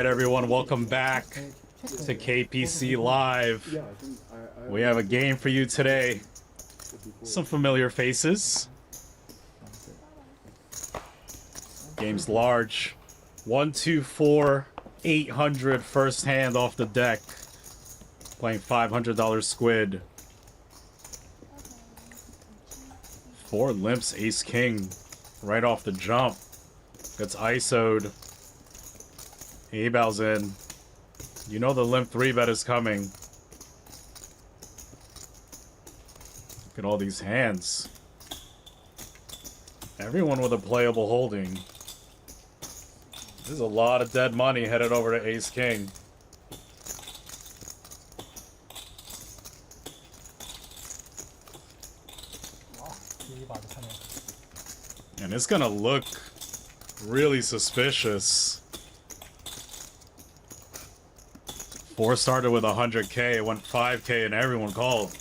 Alright everyone, welcome back to KPC Live. We have a game for you today. Some familiar faces. Game's large. 1, 2, 4, 800 first hand off the deck. Playing $500 squid. 4 limps, ace king. Right off the jump. Gets ISO'd. A-Bow's in. You know the limp 3-bet is coming. Look at all these hands. Everyone with a playable holding. There's a lot of dead money headed over to ace king. And it's gonna look really suspicious. 4 started with 100K, it went 5K, and everyone called.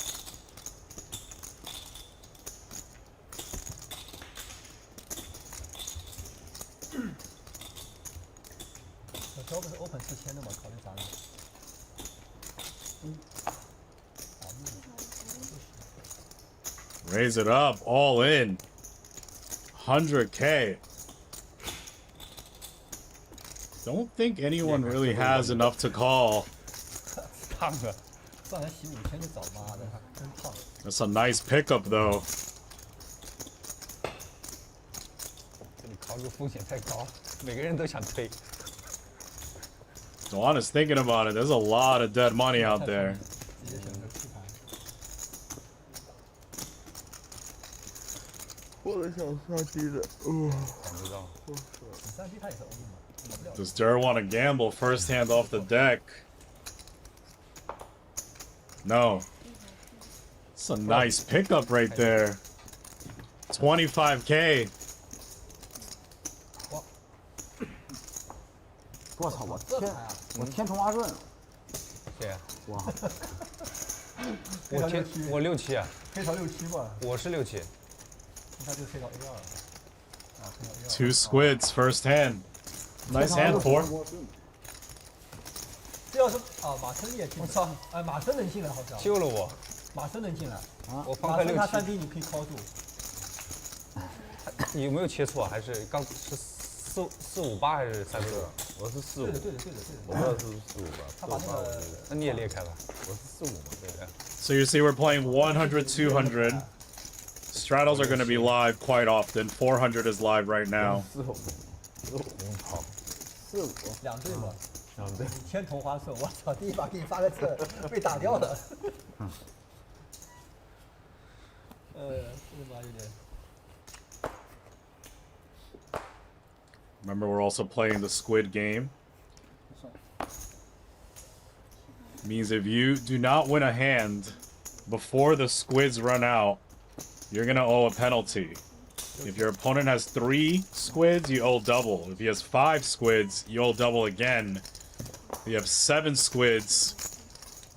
Raise it up, all in. 100K. Don't think anyone really has enough to call. That's a nice pickup though. Dwan is thinking about it. There's a lot of dead money out there. Does Dur want to gamble first hand off the deck? No. It's a nice pickup right there. 25K. Wow. Two squids first hand. Nice hand, 4. So you see we're playing 100, 200. Straddles are going to be live quite often. 400 is live right now. Remember, we're also playing the squid game. Means if you do not win a hand before the squids run out, you're gonna owe a penalty. If your opponent has 3 squids, you owe double. If he has 5 squids, you owe double again. If you have 7 squids,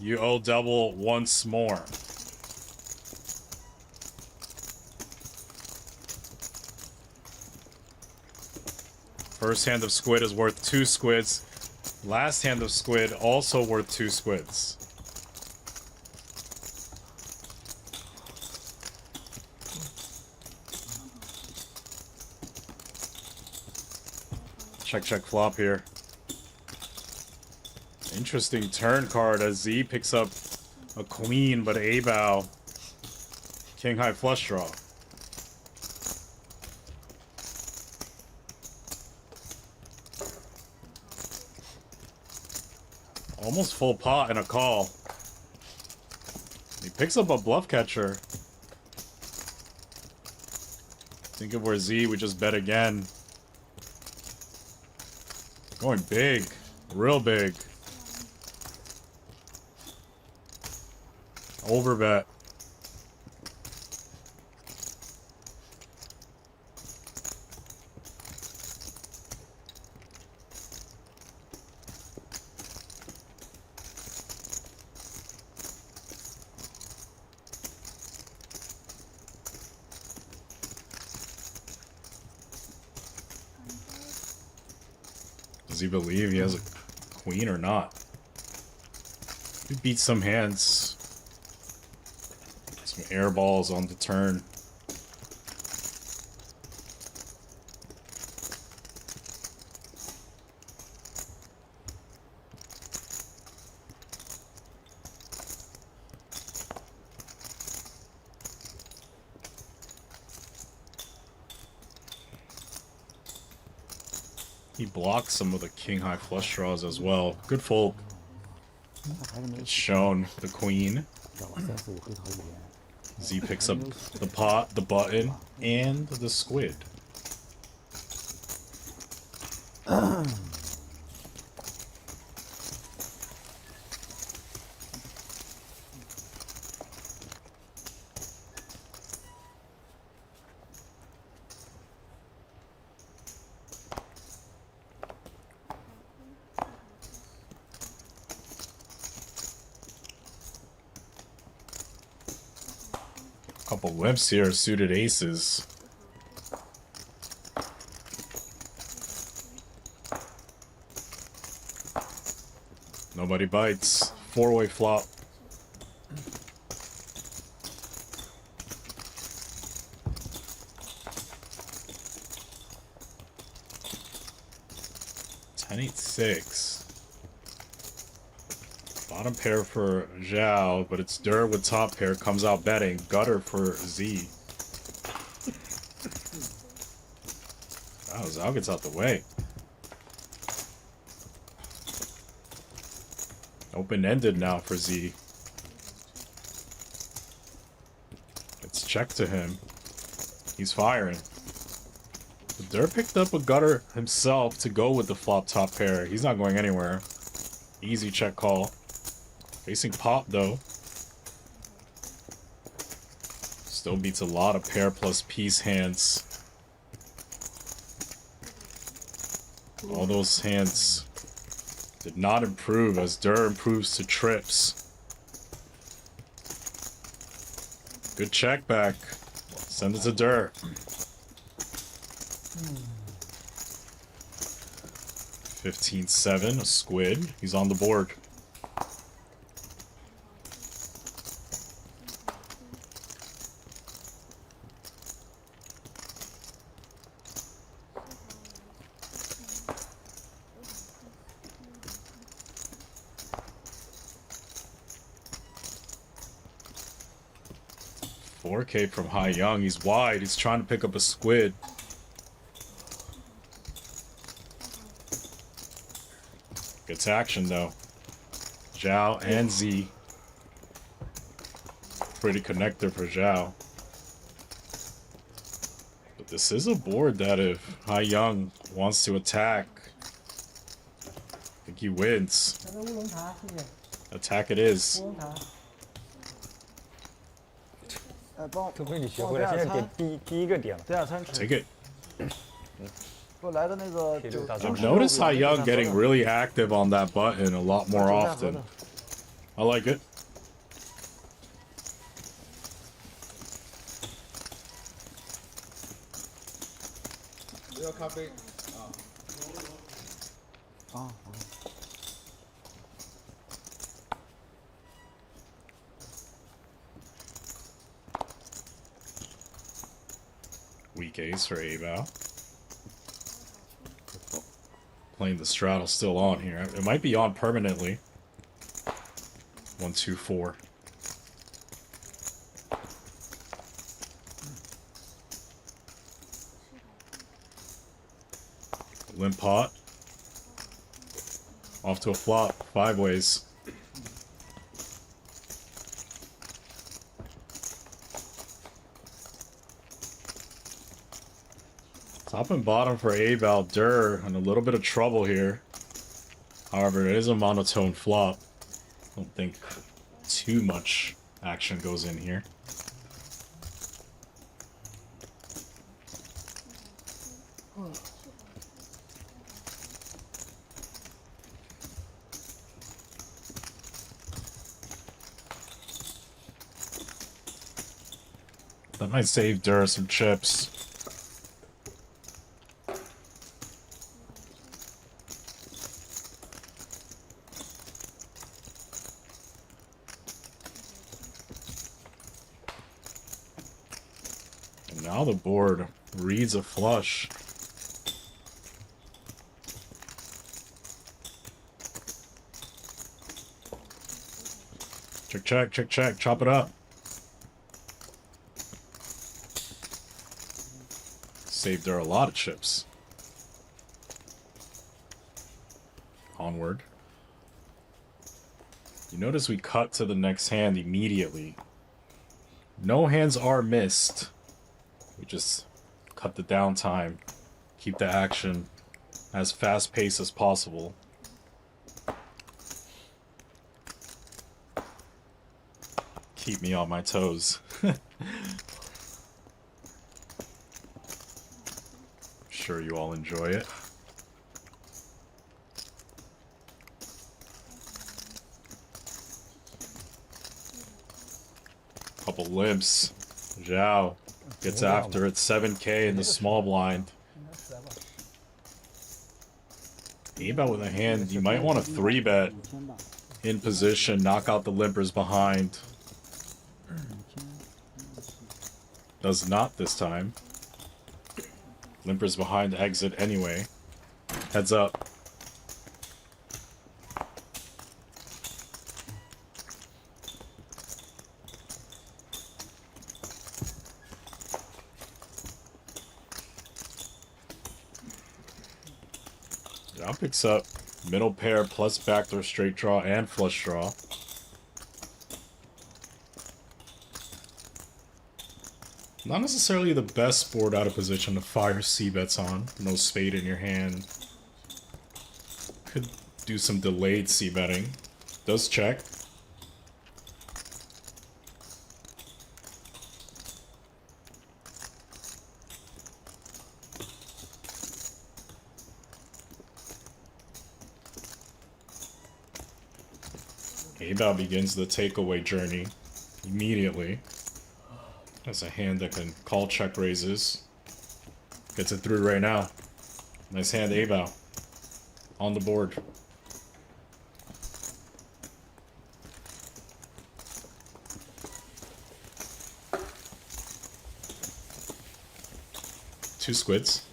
you owe double once more. First hand of squid is worth 2 squids. Last hand of squid also worth 2 squids. Check flop here. Interesting turn card as Z picks up a queen, but A-Bow king high flush draw. Almost full pot and a call. He picks up a bluff catcher. Think of where Z would just bet again. Going big. Real big. Overbet. Does he believe he has queen or not. We beat some hands. Some air balls on the turn. He blocked some of the king-high flush draws as well. Good fold. It's shown the queen. Z picks up the pot, the button, and the squid. Couple limps here, suited aces. Nobody bites. Four-way flop. Ten, 8, 6. Bottom pair for ZHAO, but it's Dur with top pair, comes out betting. Gutter for Z. Oh, ZHAO gets out the way. Open-ended now for Z. It's check to him. He's firing. But Dur picked up a gutter himself to go with the flop top pair. He's not going anywhere. Easy check call. Facing pot though. Still beats a lot of pair plus piece hands. All those hands did not improve as Dur improves to trips. Good check back. Send it to Dur. 15-7, a squid. He's on the board. $4K from YING. He's wide. He's trying to pick up a squid. Gets action though. ZHAO and Z. Pretty connector for ZHAO. But this is a board that if YING wants to attack, I think he wins. Attack it is. 多亏你学会了，现在点第一个点了。Take it. 给我来个那个。 I've noticed YING getting really active on that button a lot more often. I like it. Weak ace for ABAO. Playing the straddle still on here. It might be on permanently. 1, 2, 4. Limp pot. Off to a flop. 5 ways. Top and bottom for ABAO. Dur in a little bit of trouble here. However, it is a monotone flop. I don't think too much action goes in here. That might save Dur some chips. Now the board reads a flush. Check, check, check, check. Chop it up. Saved her a lot of chips. Onward. You notice we cut to the next hand immediately. No hands are missed. We just cut the downtime. Keep the action as fast-paced as possible. Keep me on my toes. Sure you all enjoy it. Couple limps. Zhao gets after it. 7K in the small blind. About with a hand, you might want to 3-bet in position, knock out the limpers behind. Does not this time. Limpers behind exit anyway. Heads up. Down picks up middle pair plus backdoor straight draw and flush draw. Not necessarily the best board out of position to fire c-bets on. No spade in your hand. Could do some delayed c-betting. Does check. Abao begins the takeaway journey immediately. That's a hand that can call check raises. Gets it through right now. Nice hand, Abao. On the board. Two squids.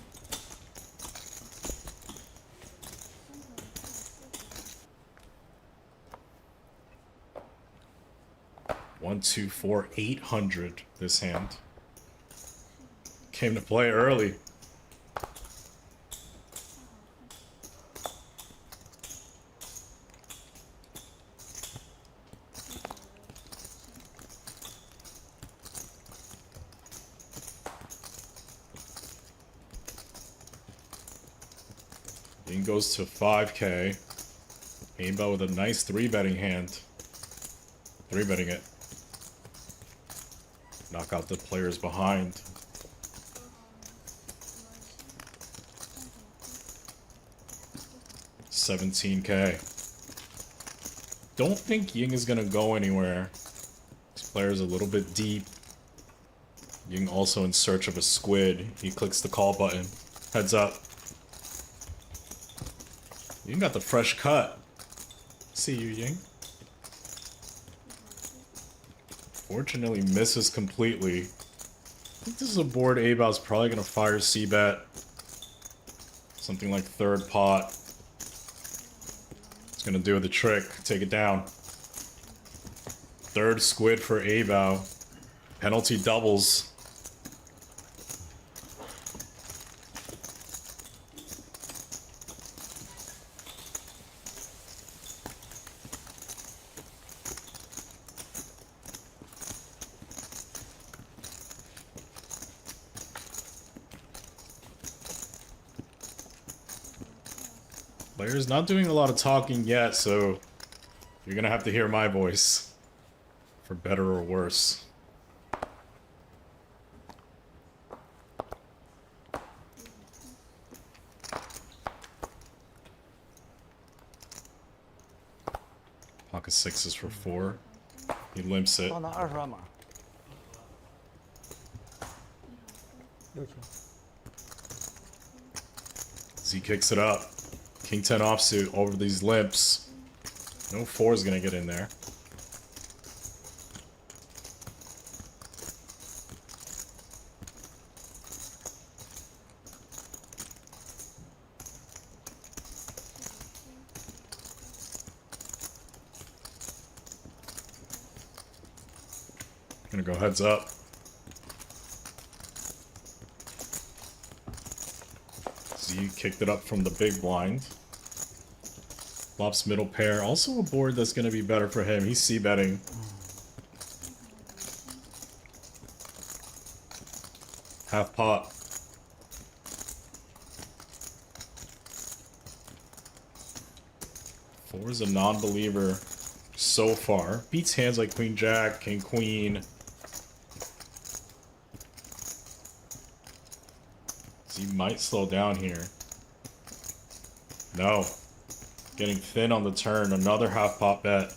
One, two, four, 800 this hand. Came to play early. Ying goes to 5K. Aimbot with a nice 3-betting hand. 3-betting it. Knock out the players behind. $17K. Don't think Ying is gonna go anywhere. This player's a little bit deep. Ying also in search of a squid. He clicks the call button. Heads up. Ying got the fresh cut. See you, Ying. Fortunately misses completely. I think this is a board Abao's probably gonna fire c-bet. Something like third pot. It's gonna do the trick. Take it down. Third squid for Abao. Penalty doubles. Player's not doing a lot of talking yet, so you're gonna have to hear my voice. For better or worse. Pocket sixes for 4. He limps it. Z kicks it up. King 10 offsuit over these limps. No 4 is gonna get in there. Gonna go heads up. Z kicked it up from the big blind. Flops middle pair. Also a board that's gonna be better for him. He's c-betting. Half pot. Four is a non-believer so far. Beats hands like Queen Jack, King Queen. So he might slow down here. No. Getting thin on the turn. Another half pot bet.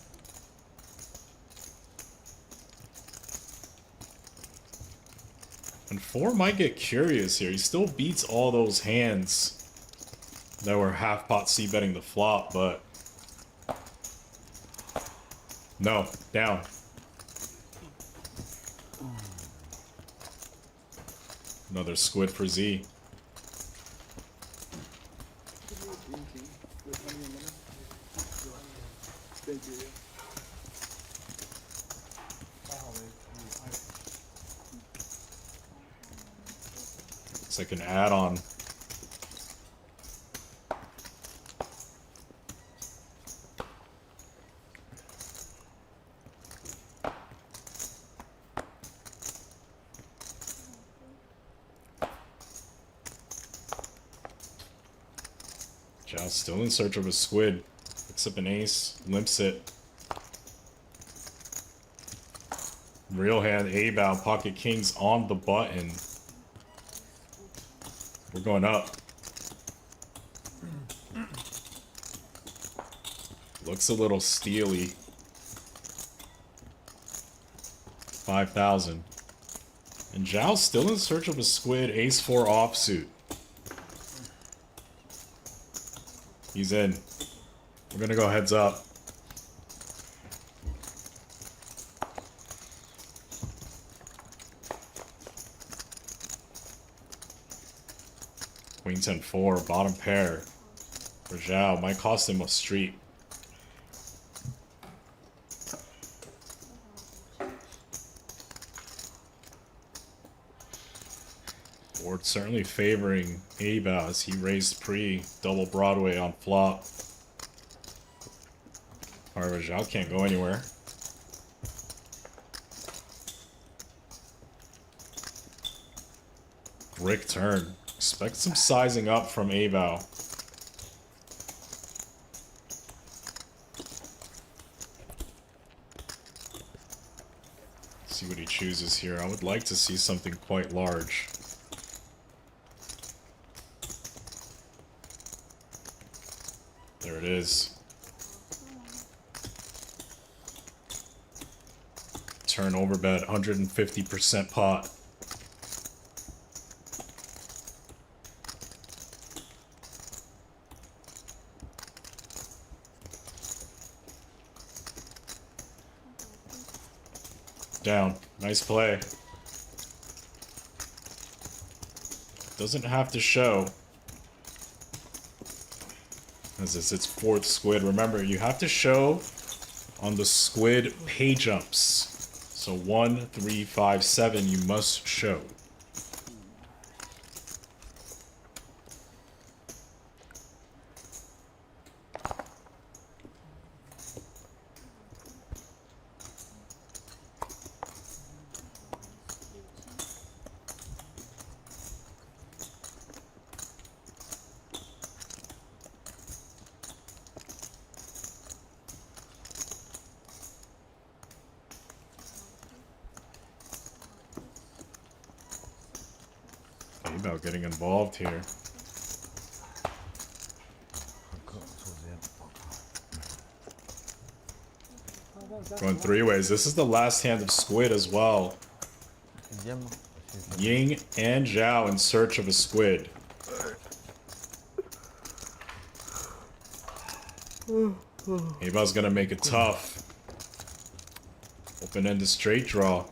And four might get curious here. He still beats all those hands that were half pot c-betting the flop, but no, down. Another squid for Z. It's like an add-on. Zhao still in search of a squid. Picks up an ace, limps it. Real hand, A-bow, pocket kings on the button. We're going up. Looks a little steely. 5,000. And Zhao's still in search of a squid, ace-4 offsuit. He's in. We're gonna go heads up. Queen 10-4, bottom pair for Zhao. Might cost him a street. Board certainly favoring A-bow as he raised pre double Broadway on flop. However, Zhao can't go anywhere. Brick turn. Expect some sizing up from A-bow. See what he chooses here. I would like to see something quite large. There it is. Turn over bet, 150% pot. Down. Nice play. Doesn't have to show. As this its fourth squid. Remember, you have to show on the squid pay jumps. So 1, 3, 5, 7, you must show. About getting involved here. Going three ways. This is the last hand of squid as well. Ying and Zhao in search of a squid. A-bow's gonna make it tough. Open-ended straight draw.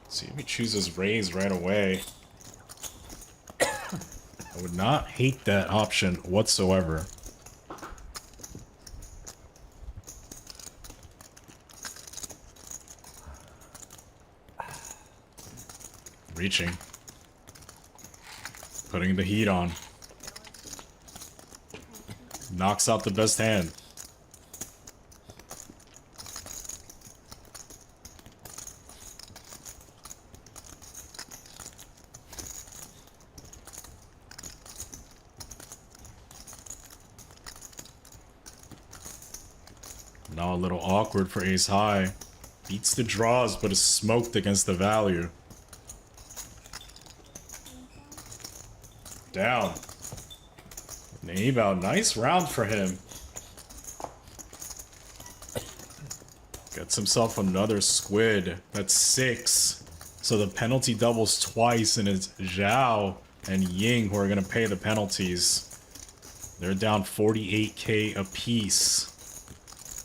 See if he chooses raise right away. I Would not hate that option whatsoever. Reaching. Putting the heat on. Knocks out the best hand. Now a little awkward for ace high. Beats the draws, but is smoked against the value. Down. Neighbor, nice round for him. Gets himself another squid. That's 6. So the penalty doubles twice, and it's ZHAO and YING who are going to pay the penalties. They're down 48k apiece.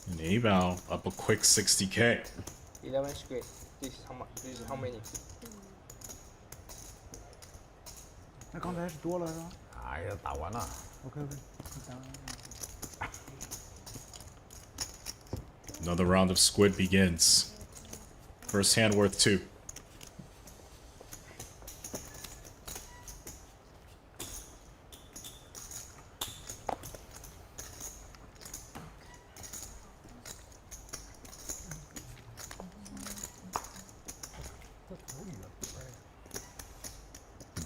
And Abao up a quick 60k. 11 squid. This is how many? 那刚才是多了是吧？哎呀，打完了。OK。 Another round of squid begins. First hand worth 2.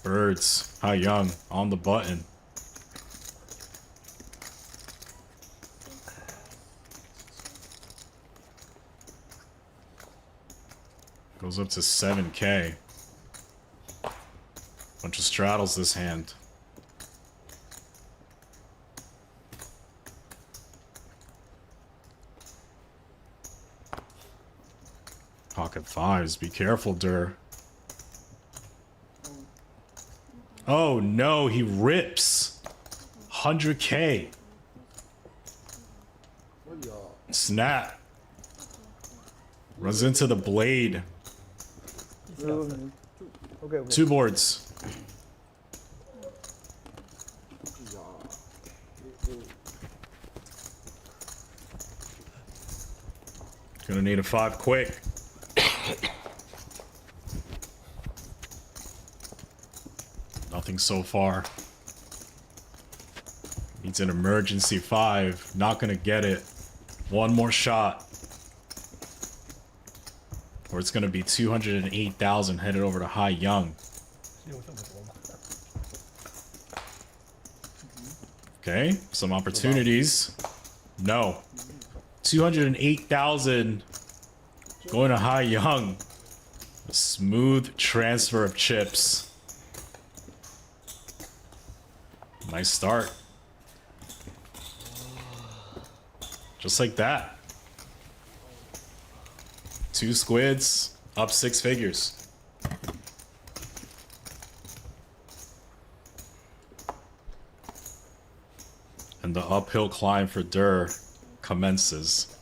Birds, YING on the button. Goes up to 7k. Bunch of straddles this hand. Pocket 5s, be careful, Dur. Oh no, he rips 100k. Snap. Runs into the blade. 2 boards. Gonna need a 5 quick. Nothing so far. Needs an emergency 5. Not gonna get it. One more shot. Or it's gonna be 208,000 headed over to YING. Okay, some opportunities. No. 208,000 going to YING. A smooth transfer of chips. Nice start. Just like that. 2 squids, up 6 figures. And the uphill climb for Dur commences.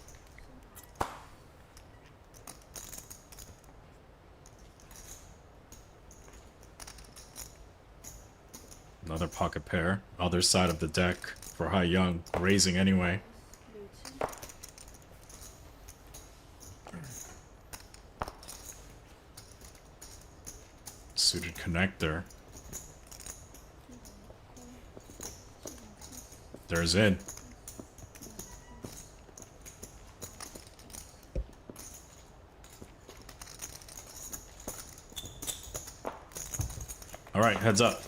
Another pocket pair. Other side of the deck for YING. Raising anyway. Suited connector. There's in. All right, heads up.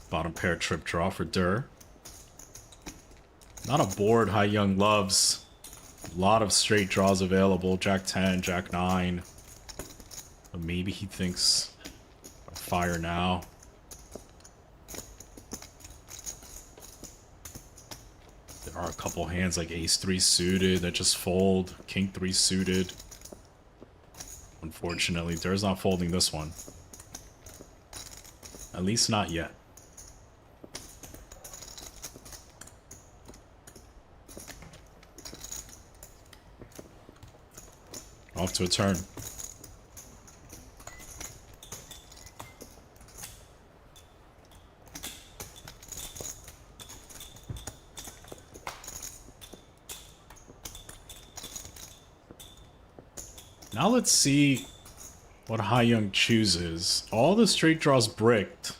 Bottom pair trip draw for Dur. Not a board YING loves. A lot of straight draws available. Jack 10, Jack 9. But maybe he thinks fire now. There are a couple hands like Ace 3 suited that just fold. King 3 suited. Unfortunately, Dur's not folding this one. At least not yet. Off to a turn. Now let's see what YING chooses. All the straight draws bricked.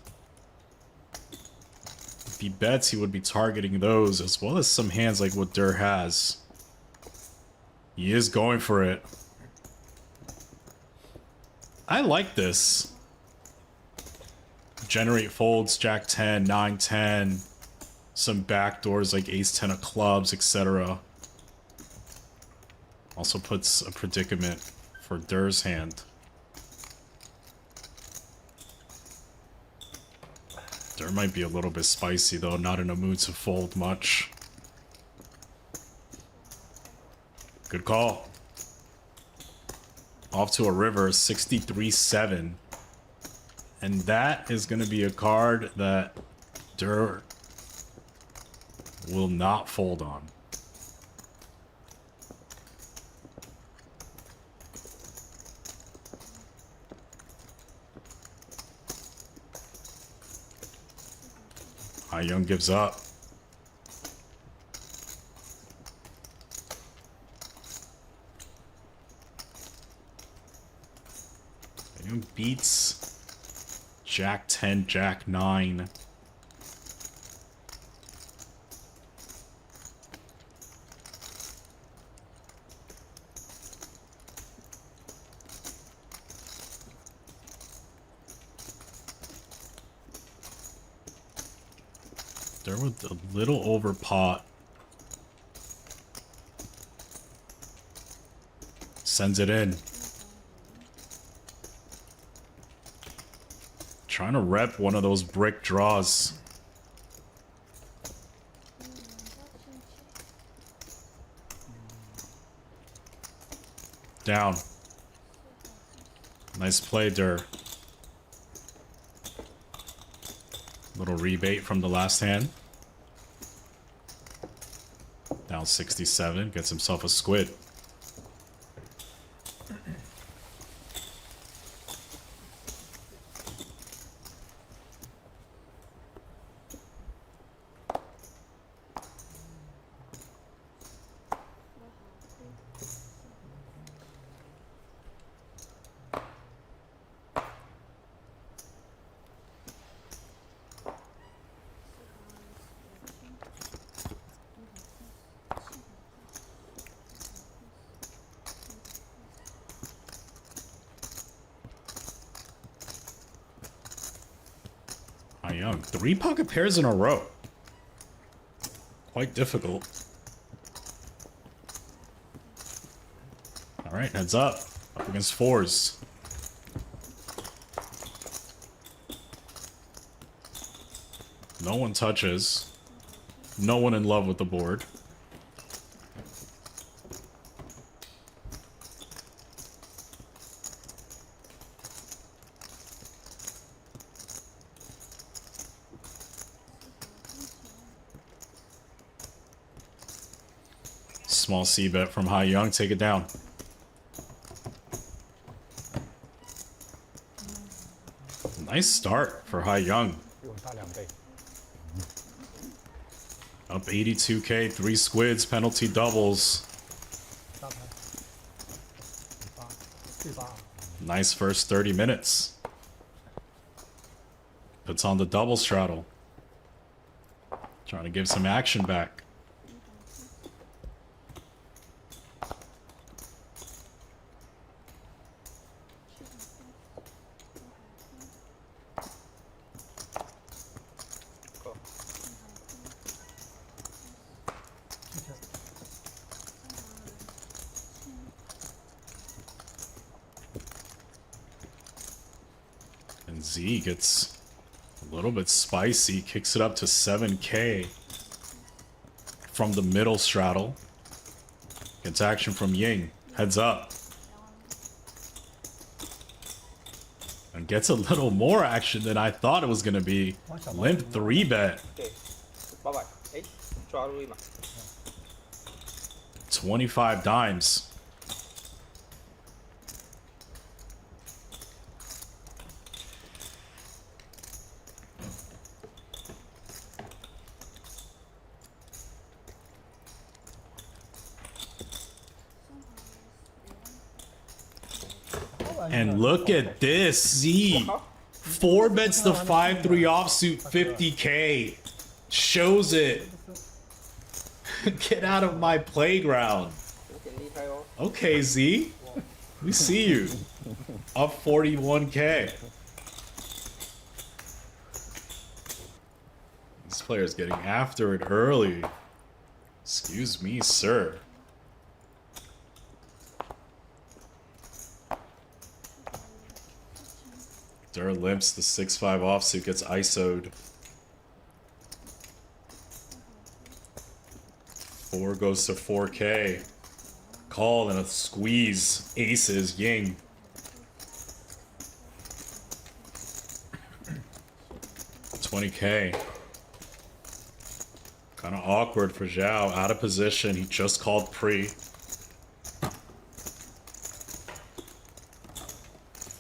If he bets, he would be targeting those, as well as some hands like what Dur has. He is going for it. I like this. Generate folds, Jack 10, 9, 10. Some backdoors like Ace 10 of clubs, etc. Also puts a predicament for Dur's hand. Dur might be a little bit spicy though, not in a mood to fold much. Good call. Off to a river, 63-7. And that is going to be a card that Dur will not fold on. YING gives up. YING beats Jack 10, Jack 9. There was a little over pot. Sends it in. Trying to rep one of those brick draws. Down. Nice play, Dur. Little rebate from the last hand. Down 67. Gets himself a squid. YING. 3 pocket pairs in a row. Quite difficult. Alright, heads up. Up against 4s. No one touches. No one in love with the board. Small C bet from YING. Take it down. Nice start for YING. Up 82k, 3 squids, penalty doubles. Nice first 30 minutes. Puts on the double straddle. Trying to give some action back. And Z gets a little bit spicy, kicks it up to 7k from the middle straddle. Gets action from YING, heads up. And gets a little more action than I thought it was going to be. Limp 3 bet. 25 dimes. And look at this, Z. 4 bets the 5-3 offsuit 50k. Shows it. Get out of my playground. Okay, Z. We see you. Up 41k. This player's getting after it early. Excuse me, sir. Dur limps the 6-5 offsuit, gets ISO'd. 4 goes to 4k. Call and a squeeze. Aces, Ying. $20k. Kind of awkward for Zhao. Out of position. He just called pre.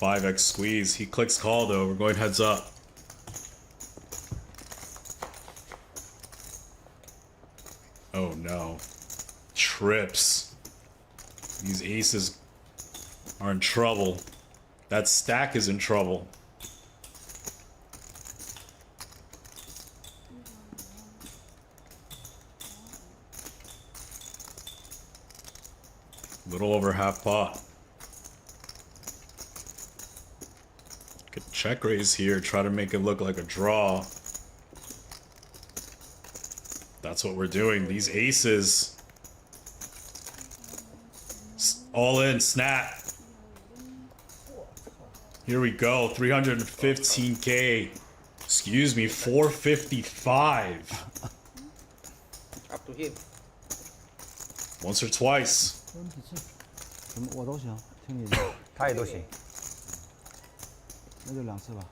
5x squeeze. He clicks call though. We're going heads up. Oh no. Trips. These aces are in trouble. That stack is in trouble. Little over half pot. Could check raise here, try to make it look like a draw. That's what we're doing. These aces. All in, snap. Here we go, 315k. Excuse me, 455. Up to him. Once or twice. 我都行，听你的，他也都行。那就2次吧。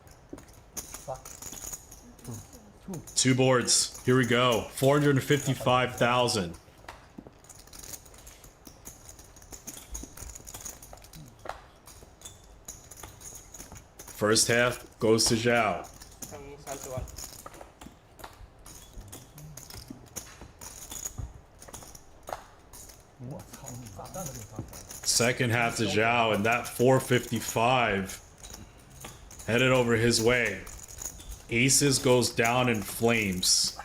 2 boards. Here we go. 455,000. First half goes to Zhao. Second half to Zhao, and that 455 headed over his way. Aces goes down in flames.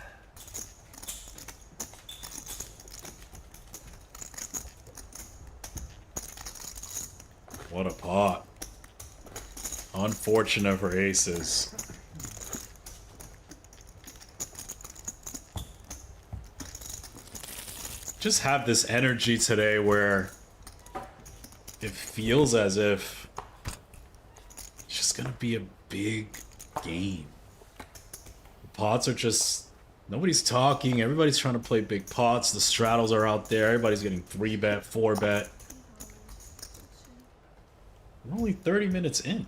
What a pot. Unfortunate for aces. Just have this energy today where it feels as if it's just gonna be a big game. The pots are just, nobody's talking, everybody's trying to play big pots, the straddles are out there, everybody's getting 3-bet, 4-bet. We're only 30 minutes in.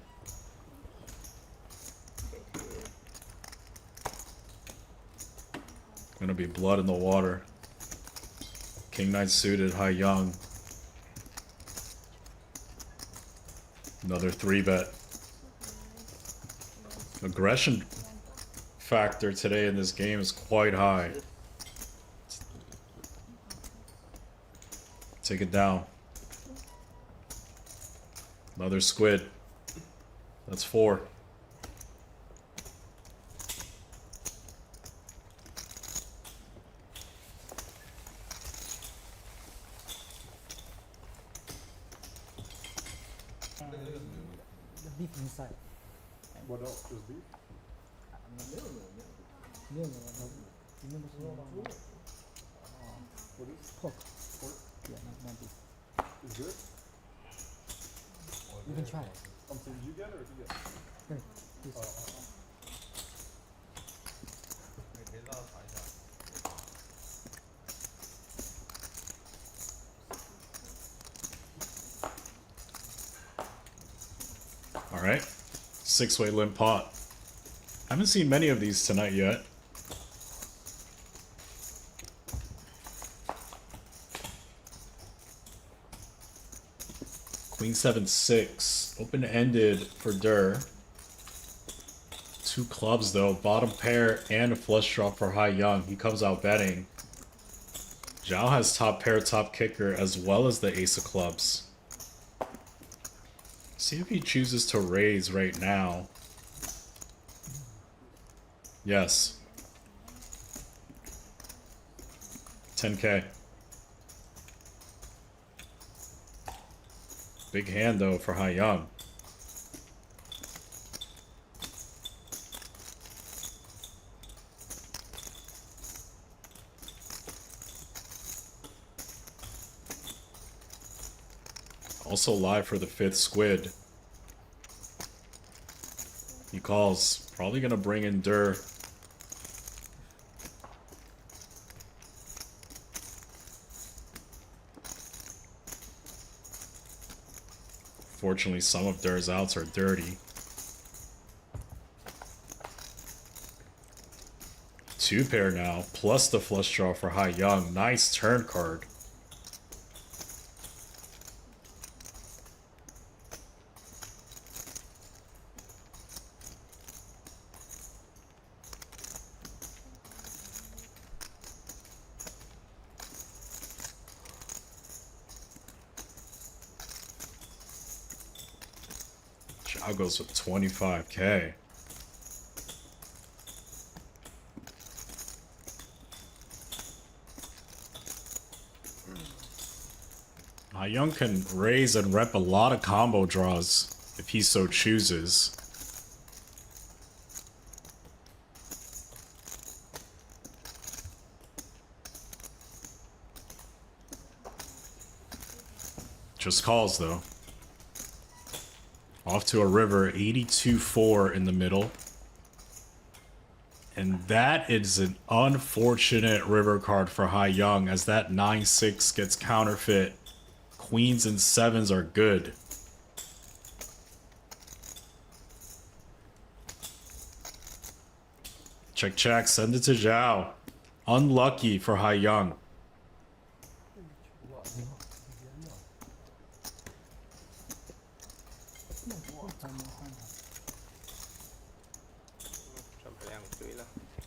Gonna be blood in the water. King 9 suited, high young. Another 3-bet. Aggression factor today in this game is quite high. Take it down. Another squid. That's 4. Beef inside. What else? Just beef? What is Pork. pork? Yeah, not beef. Is good? You can try it. So did you get it or did you get it? Here, please. Alright. 6-way limp pot. I haven't seen many of these tonight yet. Queen 7-6. Open-ended for Dur. 2 clubs though. Bottom pair and a flush draw for high young. He comes out betting. Zhao has top pair, top kicker, as well as the ace of clubs. See if he chooses to raise right now. Yes. 10K. Big hand though for YING. Also live for the 5th squid. He calls. Probably gonna bring in Dur. Fortunately, some of Dur's outs are dirty. 2 pair now, plus the flush draw for YING. Nice turn card. ZHANG goes with 25K. YING can raise and rep a lot of combo draws if he so chooses. Just calls though. Off to a river, 82-4 in the middle. And that is an unfortunate river card for YING, as that 9-6 gets counterfeit. Queens and 7s are good. Check, check, send it to ZHAO. Unlucky for YING.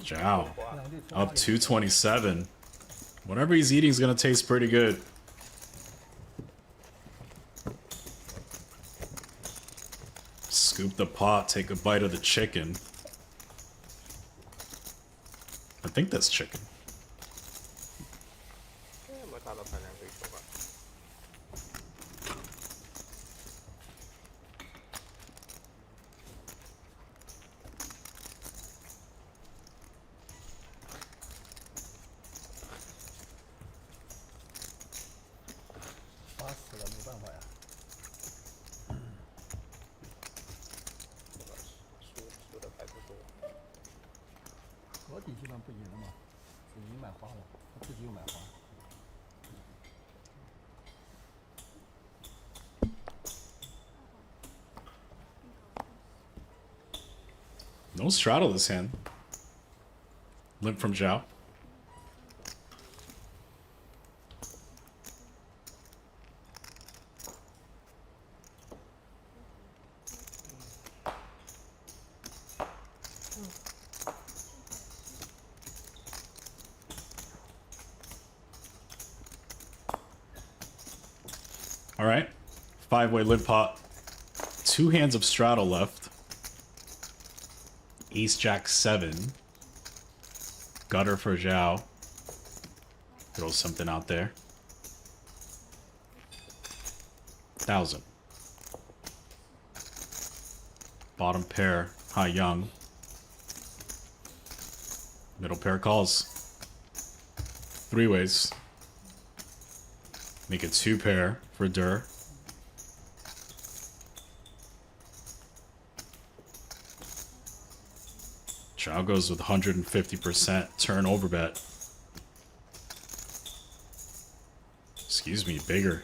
ZHAO up 227. Whatever he's eating is gonna taste pretty good. Scoop the pot, take a bite of the chicken. I think that's chicken. No straddle this hand. Limp from ZHAO. All right, 5-way limp pot. 2 hands of straddle left. Ace Jack 7. Gutter for ZHAO. Throw something out there. 1,000. Bottom pair, YING. Middle pair calls. 3 ways. Make it 2 pair for Dur. ZHAO goes with 150% turnover bet. Excuse me, bigger.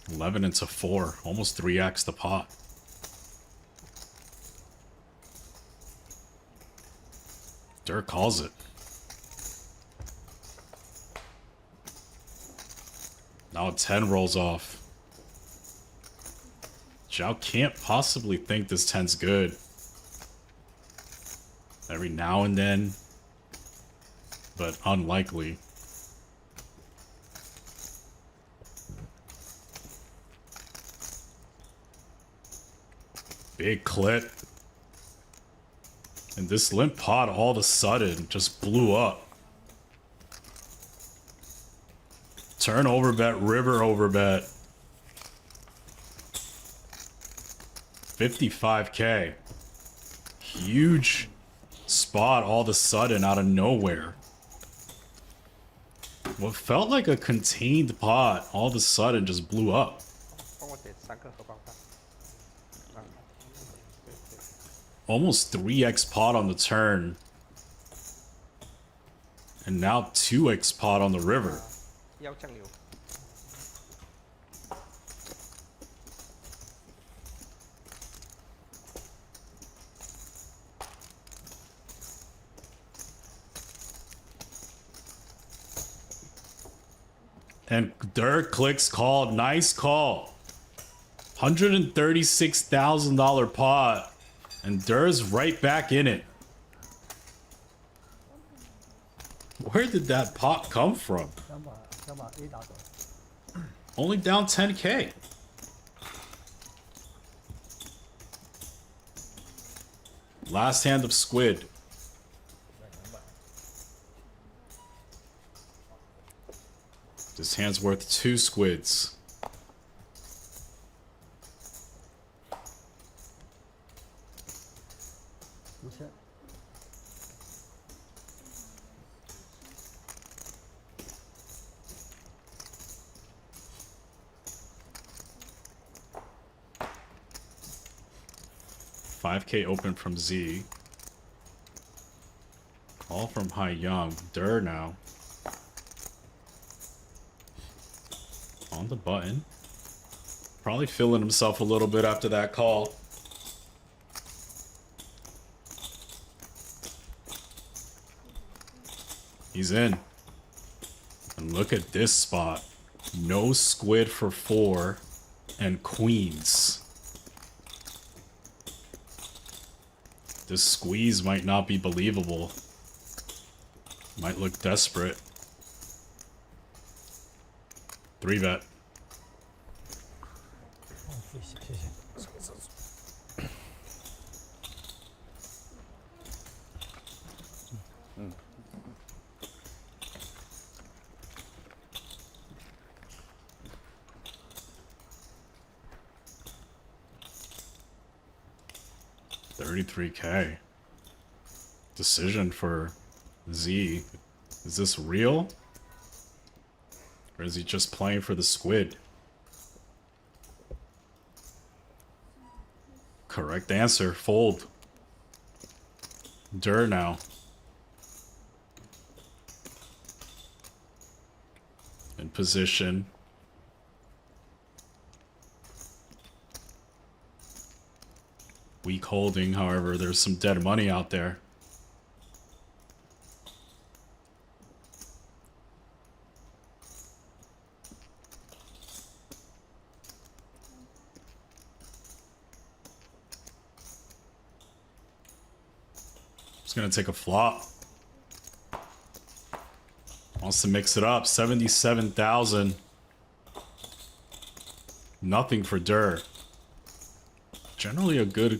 $11 into 4, almost 3x the pot. Dur calls it. Now a 10 rolls off. ZHAO can't possibly think this 10's good. Every now and then, but unlikely. Big clip. And this limp pot all of a sudden just blew up. Turn over bet, river over bet. 55K. Huge spot all of a sudden out of nowhere. What felt like a contained pot all of a sudden just blew up. Almost 3x pot on the turn. And now 2x pot on the river. And Dirk clicks call. Nice call. $136,000 pot. And Durr's right back in it. Where did that pot come from? Only down 10K. Last hand of Squid. This hand's worth 2 squids. $5K open from Z. All from YING. Dur now. On the button. Probably feeling himself a little bit after that call. He's in. And look at this spot. No squid for 4 and queens. This squeeze might not be believable. Might look desperate. 3 bet. $33K. Decision for Z. Is this real? Or is he just playing for the squid? Correct answer. Fold. Dur now. In position. Weak holding, however, there's some dead money out there. Just gonna take a flop. Wants to mix it up. 77,000. Nothing for Dur. Generally a good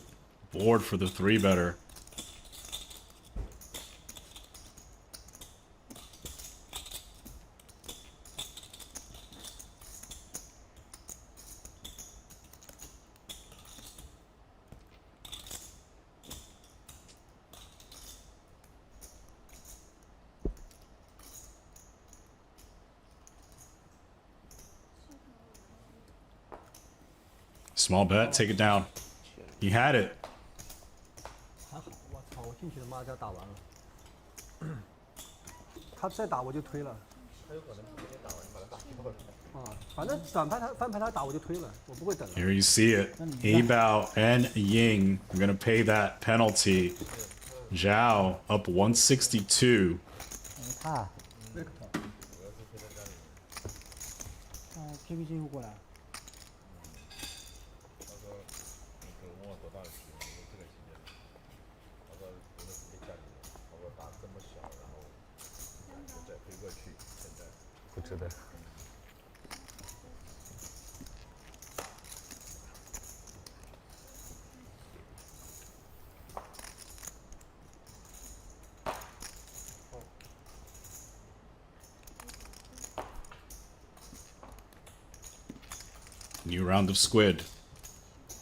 board for the 3-better. Small bet, take it down. He had it. 我操！我进去他妈就打完了。他再打我就推了。他有可能直接打完把他打掉了。啊，反正转盘他翻盘他打我就推了，我不会等了。 Here you see it. Abao and Ying are gonna pay that penalty. Zhao up 162. 他，KPC 又过来。 我是的。 New round of squid.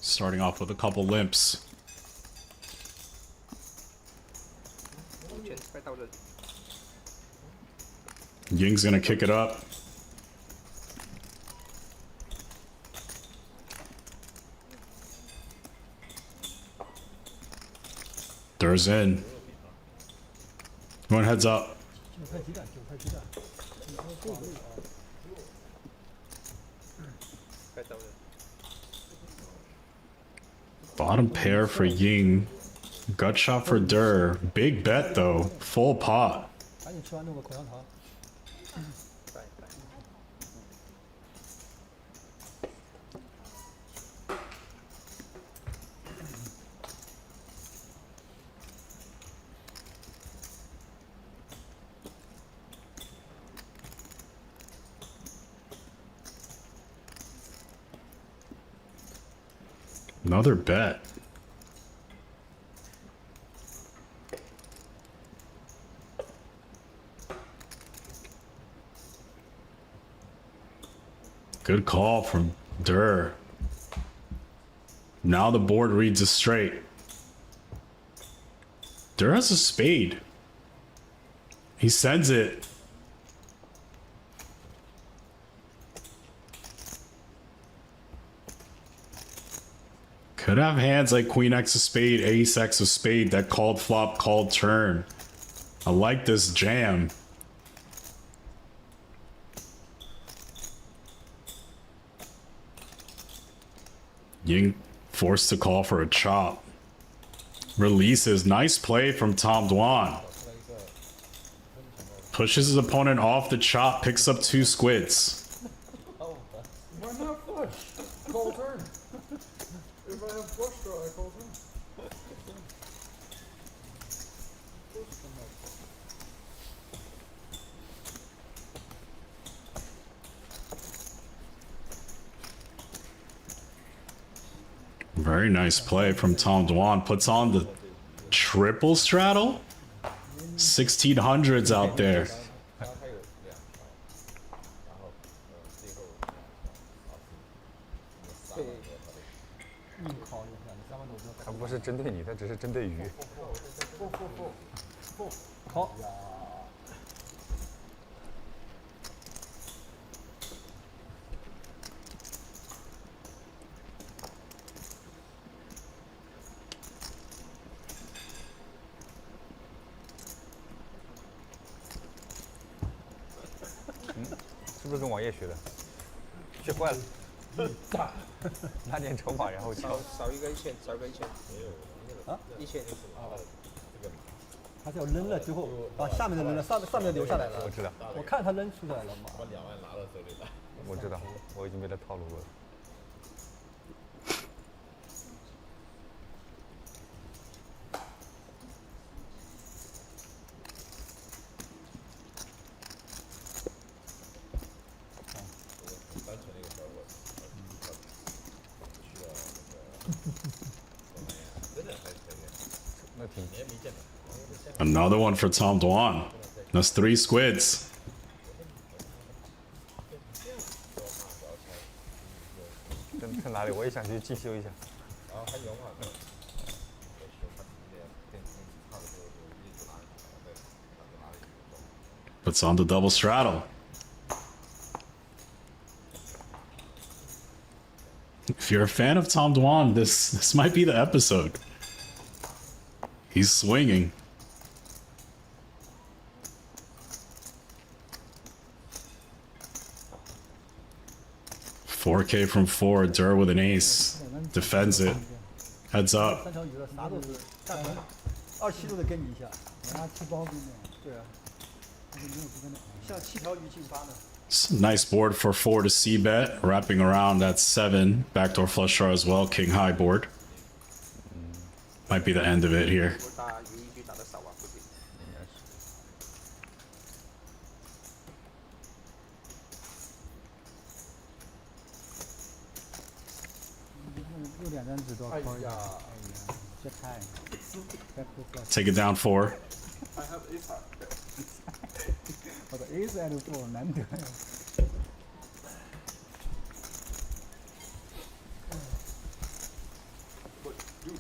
Starting off with a couple limps. 前快到人， Ying's gonna kick it up. Throws in. One heads up. 韭菜鸡蛋，韭菜鸡蛋。快到人， Bottom pair for Ying. Gut shot for Dur. Big bet though. Full pot. 赶紧吃完弄个口香糖。快快， Another bet. Good call from Dur. Now the board reads a straight. Dur has a spade. He sends it. Could have hands like Queen X of spade, Ace X of spade that called flop, called turn. I like this jam. Ying forced to call for a chop. Releases. Nice play from Tom Dwan. Pushes his opponent off the chop, picks up 2 squids. Why not flush? Call turn. If I have flush draw, I call turn. Very nice play from Tom Dwan. Puts on the triple straddle. 1600s out there. 硬考一下，你3万多不要他不是针对你，他只是针对鱼。考。是不是跟王爷学的？学坏了。拿点筹码，然后敲。少一个1000，少一个1000，啊，1000，他是要扔了之后，把下面的扔了，上面的留下来了。我知道，我看他扔出来了嘛。我知道，我已经被他套路过了。那挺 Another one for Tom Dwan. That's 3 squids. 在哪里？我也想去进修一下。 Puts on the double straddle. If you're a fan of Tom Dwan, this might be the episode. He's swinging. $4K from 4, Dur with an ace. Defends it. Heads up. 3条鱼了，啥都是干完，27都得跟你一下。拿7包给你，对啊，那就没有不跟的。像7条鱼进发呢。 It's a nice board for 4 to C bet. Wrapping around that 7. Backdoor flush draw as well. King high board. Might be the end of it here. 我打鱼一局打得少啊，估计。应该是。2张纸多亏。哎呀这太Take it down 4. I have ace high. 我的 ace and 4难得呀。Look, deuce.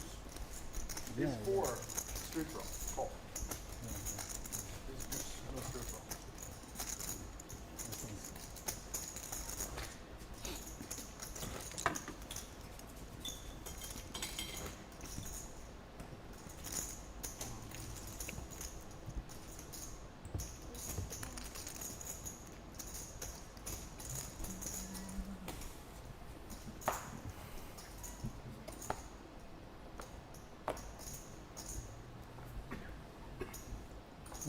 Ace 4, straight draw. Call. Ace deuce, no straight draw.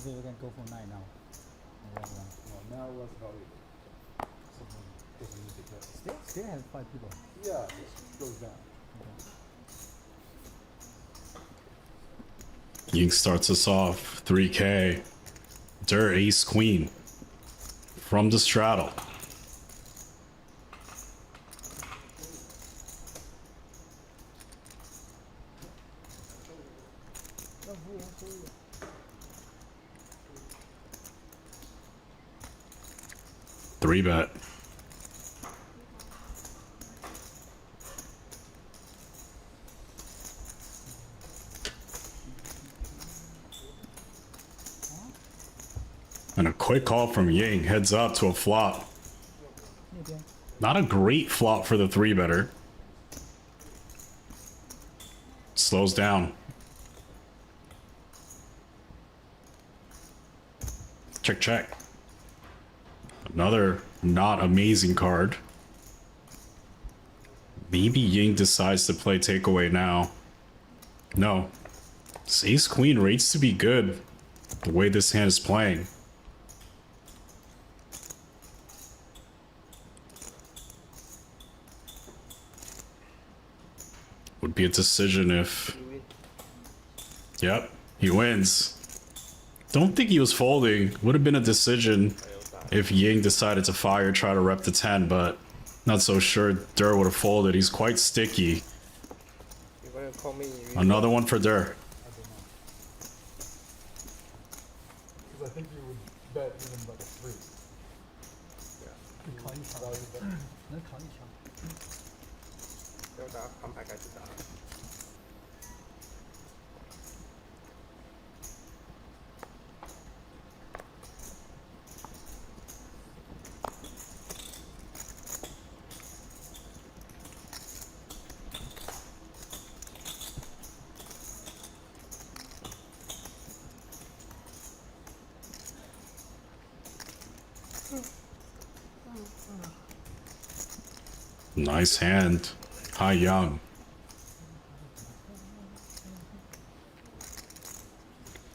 So you can go for 9 now. Well, now let's evaluate. Someone doesn't need to get. Still have 5 people. Yeah, it goes down. Ying starts us off 3K. Der ace queen from the straddle. Three bet. And a quick call from Ying, heads up to a flop. Not a great flop for the 3-better. Slows down. Check, check. Another not amazing card. Maybe Ying decides to play takeaway now. No. This ace queen rates to be good the way this hand is playing. Would be a decision if... You win. Yep, he wins. Don't think he was folding. Would have been a decision if Ying decided to fire, try to rep the 10, but not so sure Der would have folded. He's quite sticky. You're gonna call me. Another one for Der. Because I think you would bet even like a 3. 考一下， Value bet. 能考一下。要打盘牌开始打。Nice hand. Hi, Young.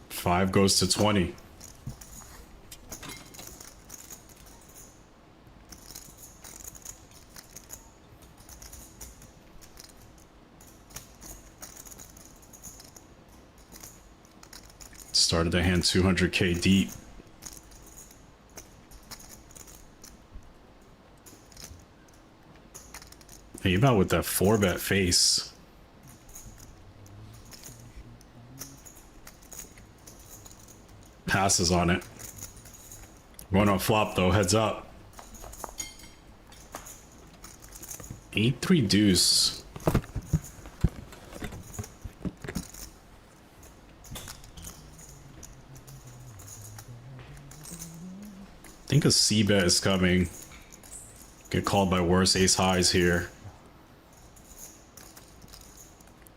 Five goes to 20. Started the hand 200k deep. Hey, about with that 4-bet face. Passes on it. Going on flop though, heads up. 8-3 deuce. I think a C-bet is coming. Get called by worse ace highs here.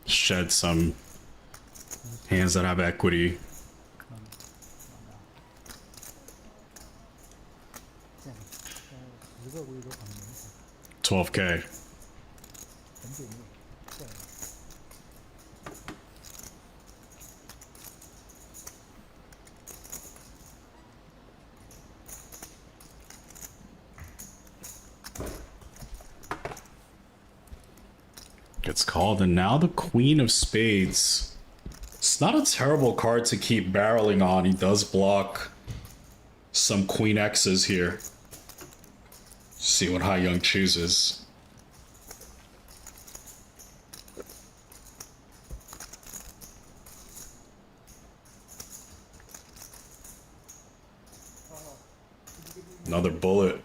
Shed some hands that have equity. 10个估计都很明显， 12k. 很紧密。对， Gets called, and now the Queen of Spades. It's not a terrible card to keep barreling on. He does block some Queen X's here. See what YING chooses. Another bullet.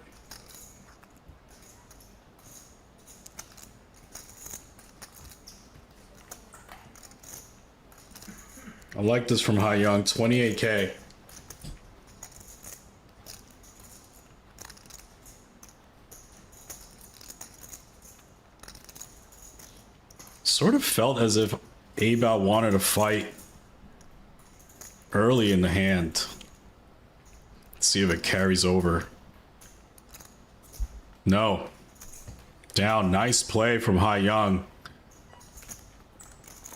I like this from YING, 28K. Sort of felt as if Abao wanted to fight early in the hand. Let's see if it carries over. No. Down. Nice play from YING.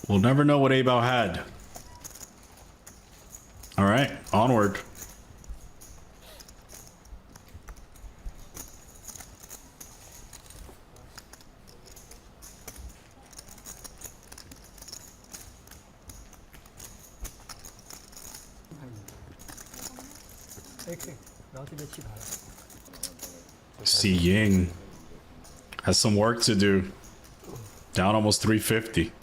We'll never know what Abao had. All right, onward. AK，然后这边弃牌了。 See Ying has some work to do. Down almost 350.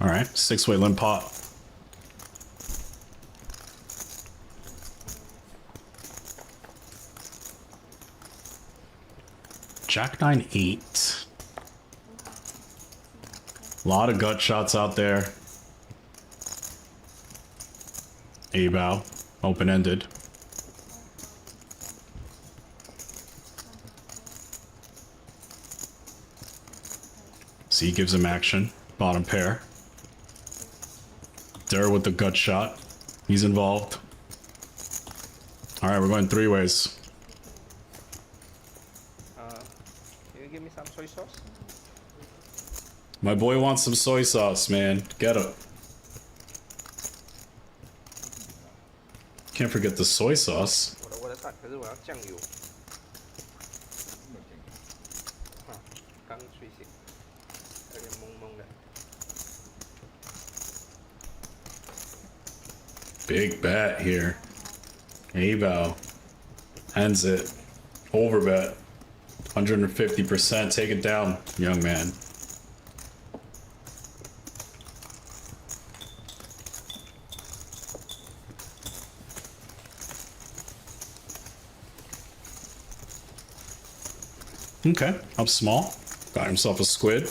All right, 6-way limp pot. Jack 9-8. A lot of gut shots out there. Abao, open-ended. C gives him action. Bottom pair. Der with the gut shot. He's involved. All right, we're going 3 ways. Can you give me some soy sauce? My boy wants some soy sauce, man. Get him. Can't forget the soy sauce. 我的蛋，可是我要酱油。刚睡醒，有点懵懵的。 Big bet here. Abao ends it. Overbet. 150%. Take it down, young man. Okay, up small. Got himself a squid.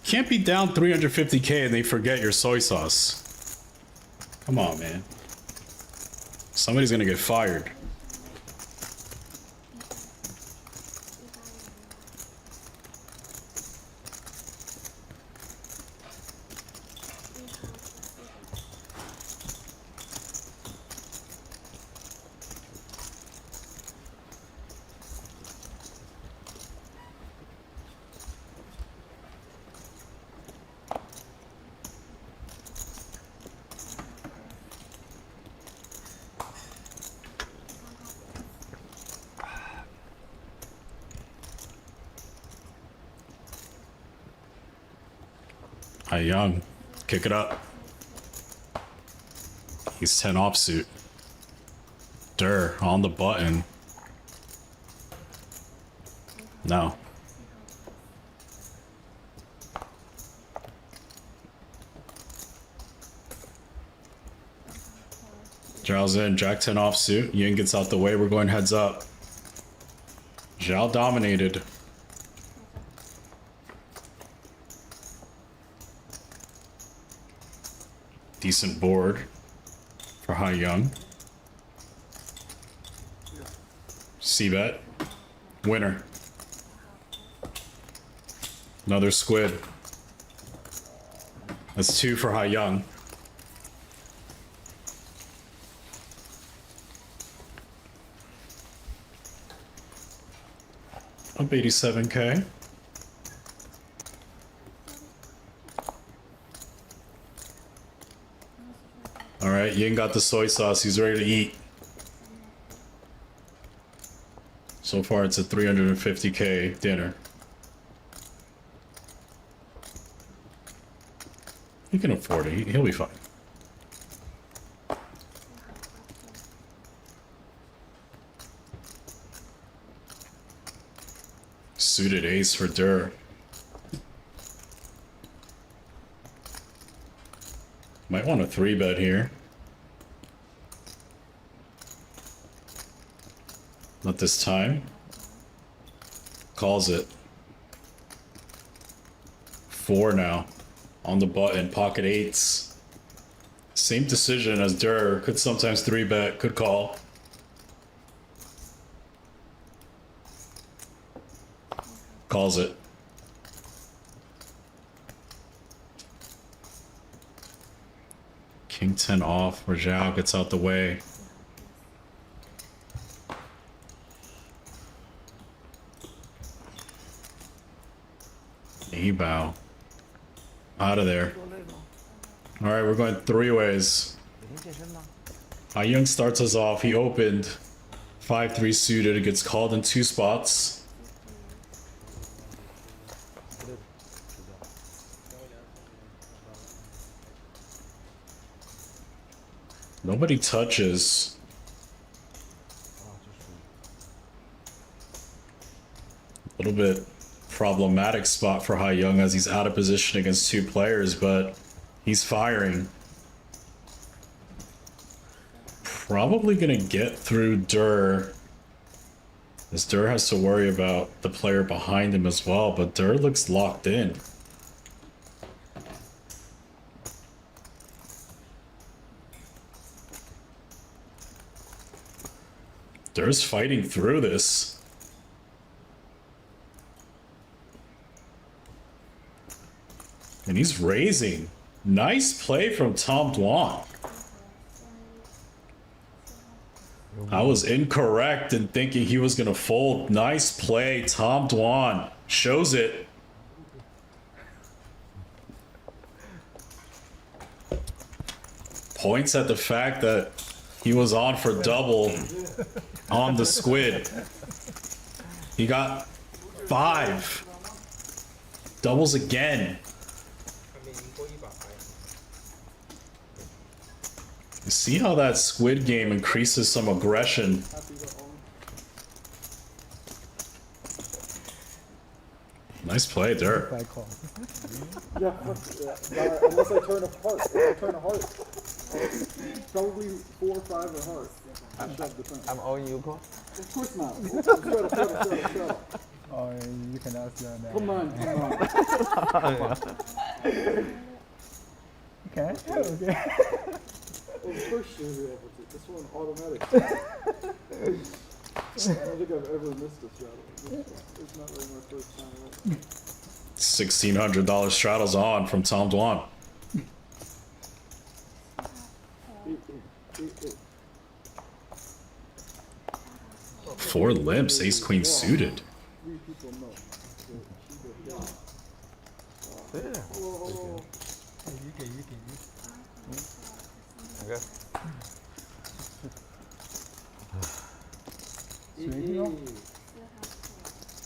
Can't be down 350K and they forget your soy sauce. Come on, man. Somebody's gonna get fired. YING, kick it up. He's 10 offsuit. Der on the button. No. Zhao's in, Jack 10 offsuit. Ying gets out the way, we're going heads up. Zhao dominated. Decent board for YING. C-bet. Winner. Another squid. That's 2 for YING. Up 87K. All right, Ying got the soy sauce. He's ready to eat. So far, it's a 350K dinner. He can afford it. He'll be fine. suited ace for Dur. Might want a 3-bet here. Not this time. Calls it. 4 now. On the button, pocket 8s. Same decision as Dur. Could sometimes 3-bet, could call. Calls it. King 10 off, where ZHANG gets out the way. He bow. Out of there. Alright, we're going 3 ways. YING starts us off. He opened 5-3 suited. Gets called in 2 spots. Nobody touches. A little bit problematic spot for YING as he's out of position against 2 players, but he's firing. Probably gonna get through Dur. As Dur has to worry about the player behind him as well, but Dur looks locked in. Dur's fighting through this. And he's raising. Nice play from Dwan. I was incorrect in thinking he was going to fold. Nice play, Dwan. Shows it. Points at the fact that he was on for double on the squid. He got 5. Doubles again. You see how that squid game increases some aggression. Nice play, Dur. Bad call. Yeah, unless I turn a heart. If I turn a heart. Probably 4 or 5 or heart. I'm owing you, call. Of course not. Shut up. Oh, you can ask that now. Come on. Okay. Okay. Well, the first year we were able to. This one automatic. I don't think I've ever missed a straddle. It's not really my first time. $1,600 straddles on from Dwan. Four limps, ace queen suited. 3 people know. Okay.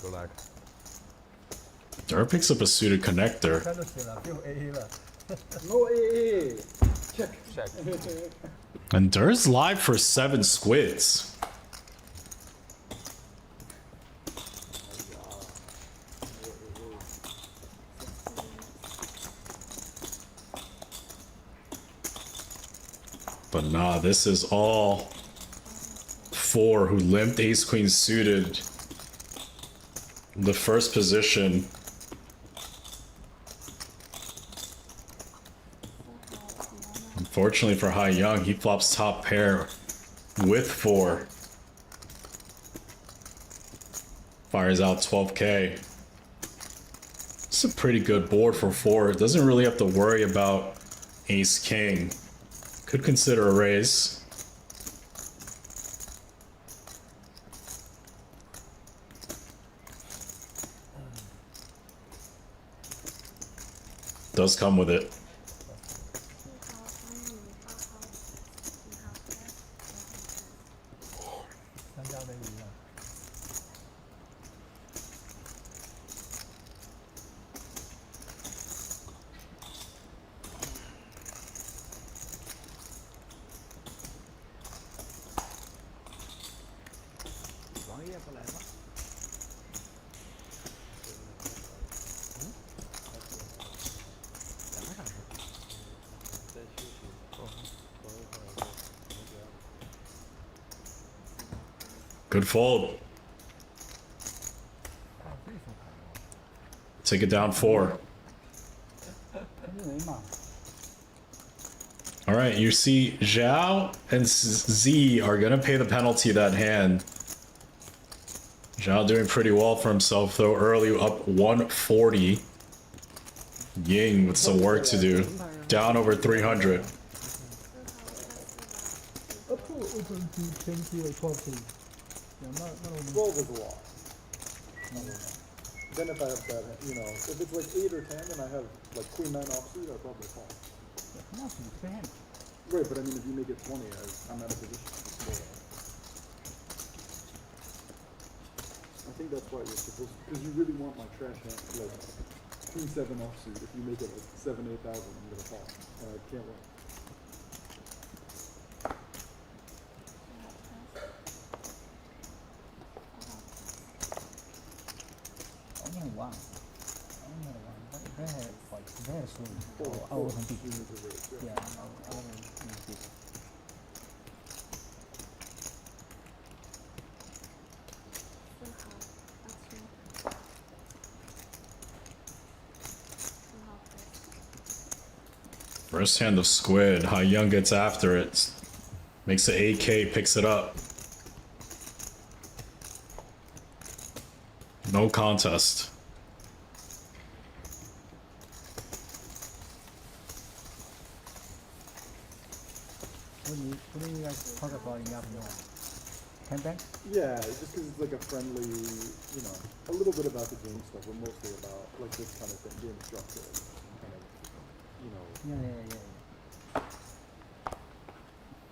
Go back. Dur picks up a suited connector. 看就行了，不用 AA 了。 No AA. Check. Check. And Dur's live for 7 squids. But nah, this is all 4 who limped ace queen suited. The first position. Unfortunately for YING, he flops top pair with 4. Fires out 12K. It's a pretty good board for 4. It doesn't really have to worry about ace king. Could consider a raise. Does come with it. Good fold. Take it down 4. 因为嘛， All right, you see Zhao and Z are gonna pay the penalty of that hand. Zhao doing pretty well for himself though, early up 140. Ying with some work to do, down over 300. up to open to 20 or 12 feet. Yeah, not 12 is a lot. Then if I have that, you know, if it's like 8 or 10 and I have like queen 9 offsuit, I probably call. nothing. Free hand. Right, but I mean, if you make it 20, I'm out of position. I think that's why you're supposed to, because you really want my trash hand, like queen 7 offsuit. If you make it like 7, 8,000, I'm gonna call. And I can't win. Only one. Only one. But very like very soon. I will compete. Yeah, I will compete. First hand of Squid, YING gets after it. Makes the AK, picks it up. No contest. What do you guys talk about in the afternoon? 10 bank? Yeah, just because it's like a friendly, you know, a little bit about the game stuff, but mostly about like this kind of thing, game structure, kind of, you know, Yeah.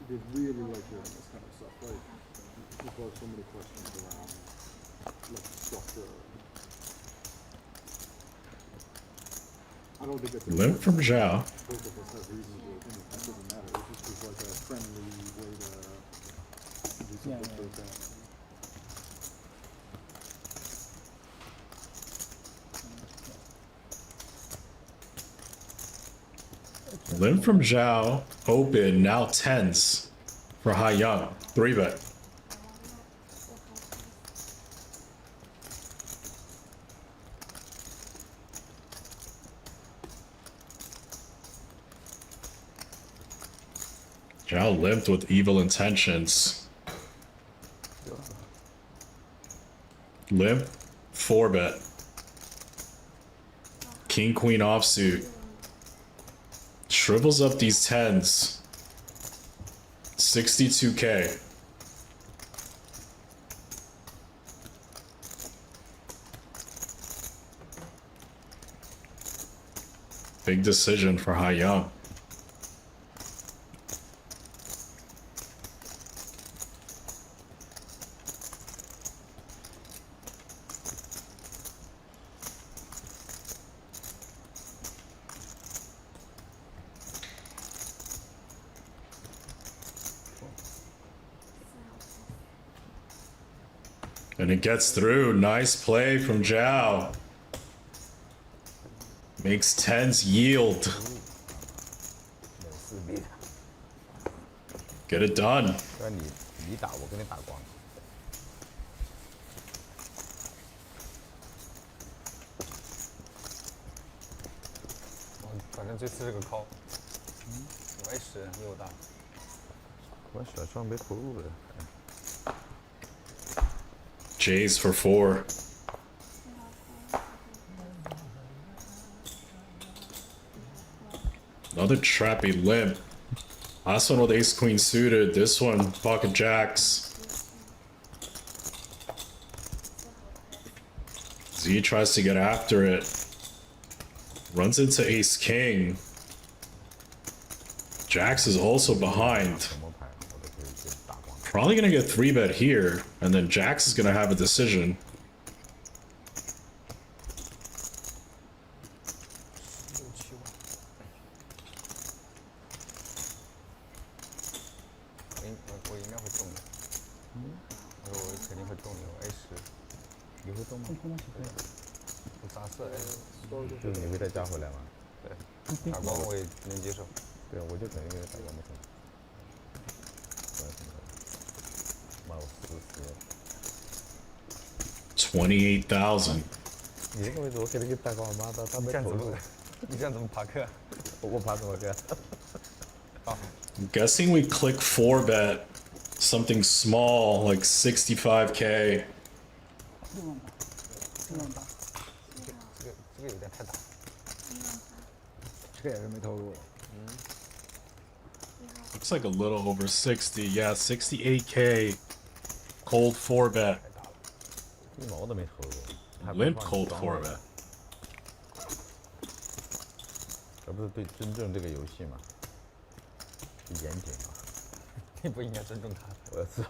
they really like hearing this kind of stuff. Like, people have so many questions around like structure. I don't think it's Limp from Zhao. both of us have reasonable opinions. That doesn't matter. It just is like a friendly way to do something Yeah. for the family. Limp from Zhao, open, now 10s for YING. 3-bet. Zhao limped with evil intentions. Limp, 4-bet. King, queen offsuit. Shrivels up these 10s. 62K. Big decision for YING. And it gets through. Nice play from Zhao. Makes 10s yield. 4逼的， Get it done. 要你打我给你打光。反正这次是个 call。我也是，你有大。我小上没投入了。 Jays for 4. Another trappy limp. Last one with ace queen suited. This one pocket jacks. Z tries to get after it. Runs into ace king. Jax is also behind. 什么牌我都可以去打光。 Probably gonna get 3-bet here, and then Jax is gonna have a decision. 我应该会中的。我肯定会中你，我 A10。你会中吗？我砸4 A。就是你会再加回来吗？对。打光我也能接受。对，我就等于打光没中。妈，我死。28,000. 你这个位置我给他给打个王八蛋，他没投入。你这样怎么爬课？我爬什么课？ I'm guessing we click 4bet something small like 65K. 这个有点太大。这个也是没投入。 Looks like a little over 60. Yeah, 68K. Cold 4bet. 一毛都没投入。 Limp cold 4bet. 这不是对尊重这个游戏吗？严谨啊！你不应该尊重他。我知道。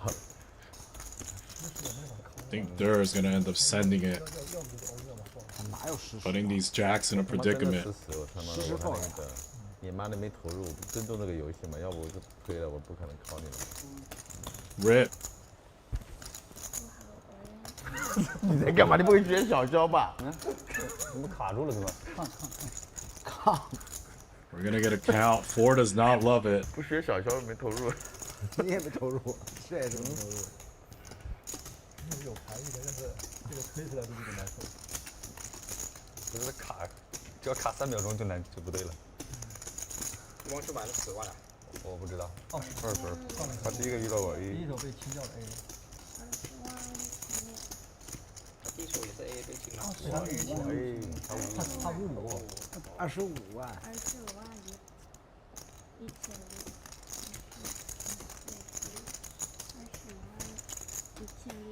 I think Durr is gonna end up sending it, 哪有实时？ putting these jacks in a predicament. 我他妈的，我还那个，你妈的没投入，尊重这个游戏嘛？要不我就推了，我不可能靠你了。 Rip. 你在干嘛？你不会学小肖吧？怎么卡住了是吧？看。 We're gonna get a count. 4 does not love it. 不学小肖没投入。你也没投入，这也是没投入。有牌一个，但是这个推出来就有点难受。不是卡，只要卡3秒钟就不对了。汪是玩了10万啊？我不知道。哦20分。他第一个遇到我第一手被清掉了 A。 他第一手也是 AA 被清了。对他运气，他55。 25万。 25万一千六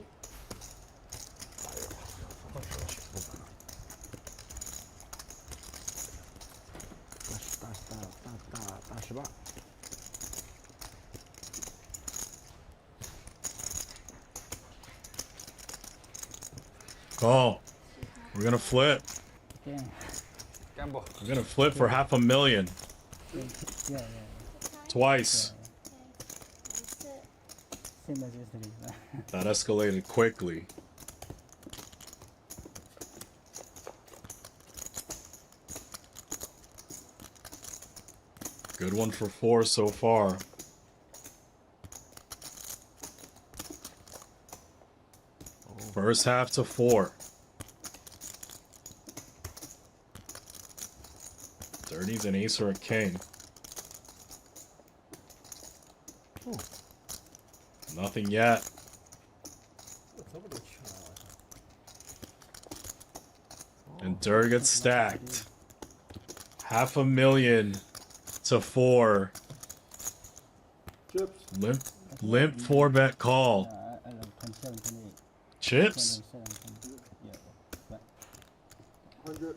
，20万1600。大18。 Oh, we're gonna flip. Gamble. We're gonna flip for 500,000. Yeah. Twice. 现在就是这个。 That escalated quickly. Good one for 4 so far. First half to 4. Dirty's an ace or a king. Nothing yet. And Dur gets stacked. 500,000 to 4. Chips. Limp 4-bet call. 27, 28. Chips? 100.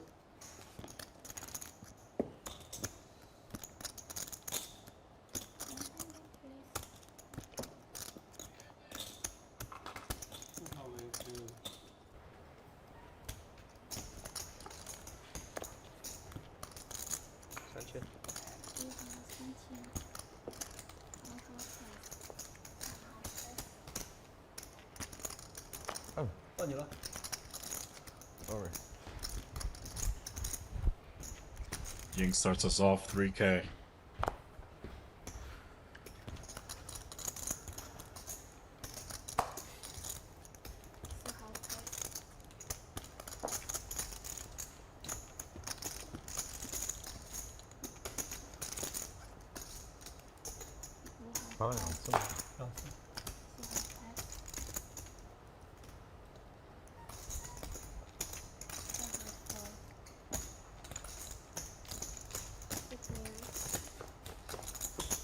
Sorry. Ying starts us off 3K.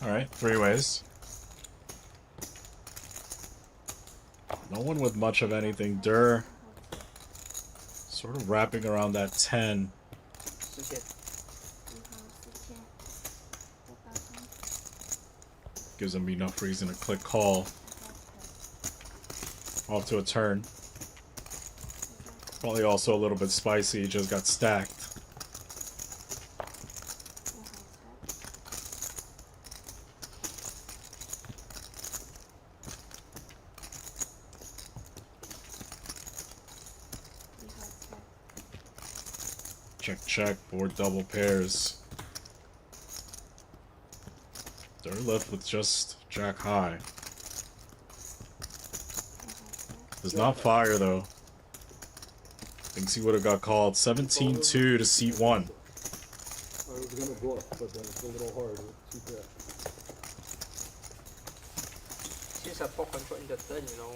Alright, 3 ways. No one with much of anything. Dur sort of wrapping around that 10. 视线。Gives him enough reason to click call. Off to a turn. Probably also a little bit spicy, he just got stacked. Check, check, board double pairs. They're left with just jack high. Does not fire though. Thinks he would have got called 17-2 to seat 1. I was gonna bluff, but then it's a little hard with 2 pair. Since I pop control in the turn, you know.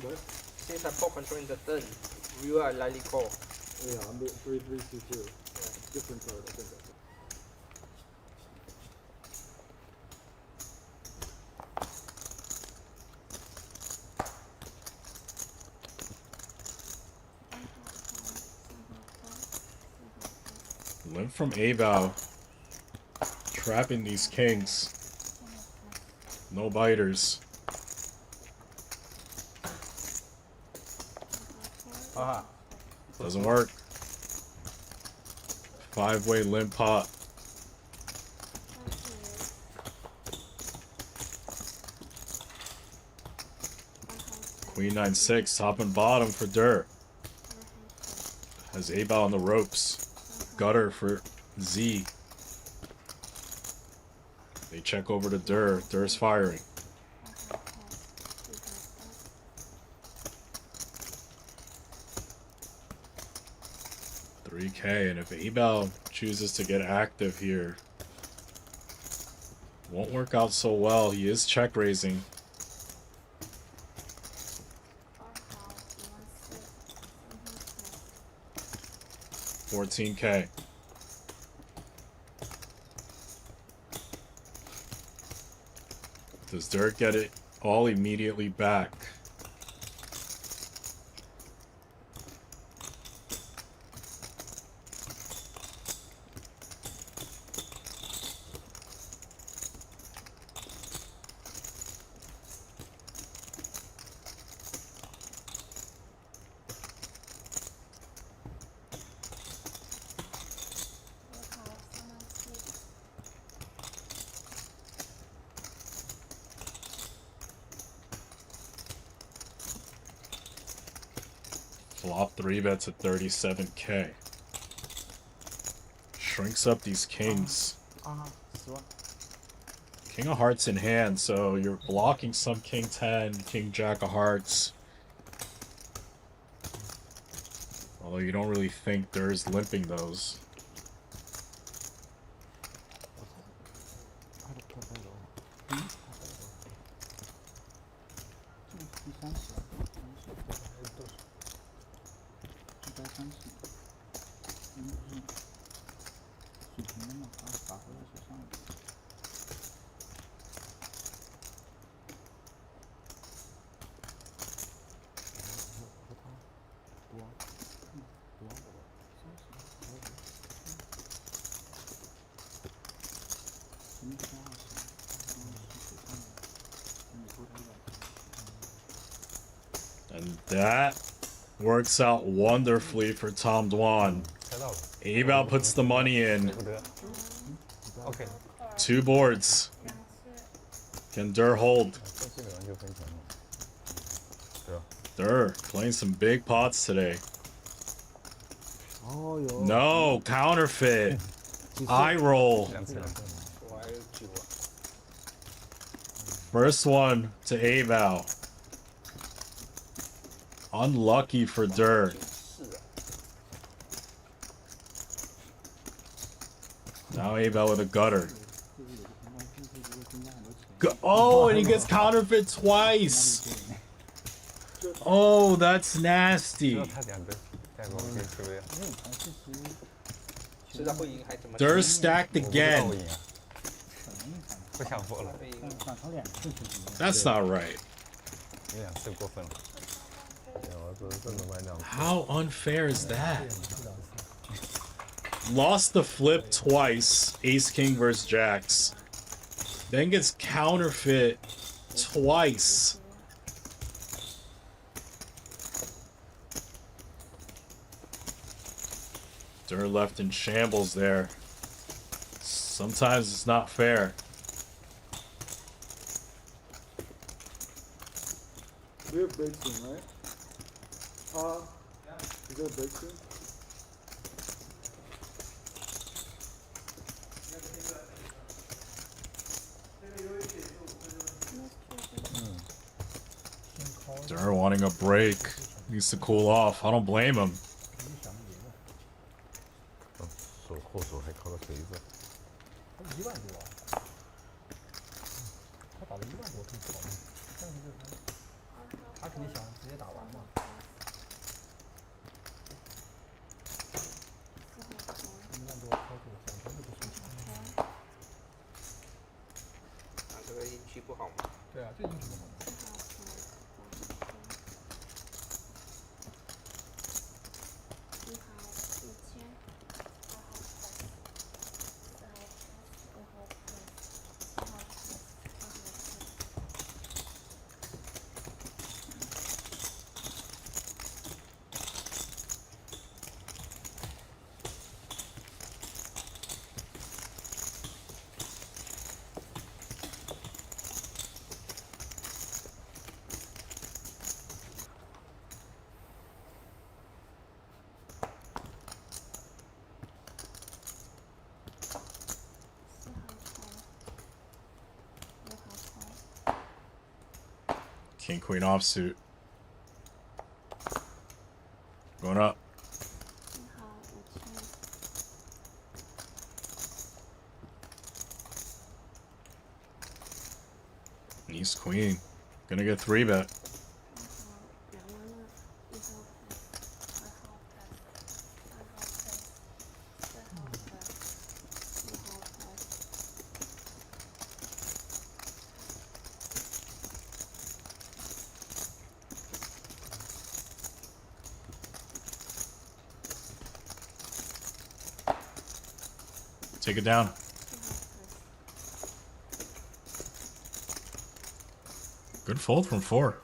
What? Since I pop control in the turn, you are likely call. Yeah, I'm doing 3-3-2-2. Different card, I think that's it. Limp from Avow. Trapping these kings. No biters. Aha. Doesn't work. 5-way limp pot. Queen 9-6, top and bottom for Dur. Has Avow on the ropes. Gutter for Z. They check over to Dur. Dur's firing. $3K, and if Abel chooses to get active here, won't work out so well. He is check raising. $14K. Does Dirk get it all immediately back? Flop 3 bets at 37K. Shrinks up these kings. King of hearts in hand, so you're blocking some king 10, king jack of hearts. Although you don't really think there's limping those. And that works out wonderfully for Tom Dwan. Abel puts the money in. Okay. 2 boards. Can Dur hold? Dur playing some big pots today. No, counterfeit. Eye roll. First one to Abel. Unlucky for Dur. Now Abel with a gutter. Oh, and he gets counterfeit twice. Oh, that's nasty. Dur stacked again. That's not right. How unfair is that? Lost the flip twice, ace king versus jacks. Then gets counterfeit twice. Dur left in shambles there. Sometimes it's not fair. We have break soon, right? Is there a break soon? Dur wanting a break. Needs to cool off. I don't blame him. 子。1万多啊！他打了1万多可以考虑，但是就是他肯定想直接打完嘛。1万多操作，想真的不是钱。啊，这个运气不好嘛。对啊，这运气不好嘛。King Queen offsuit. Going up. Ace Queen. Gonna get 3-bet. Take it down. Good fold from 4.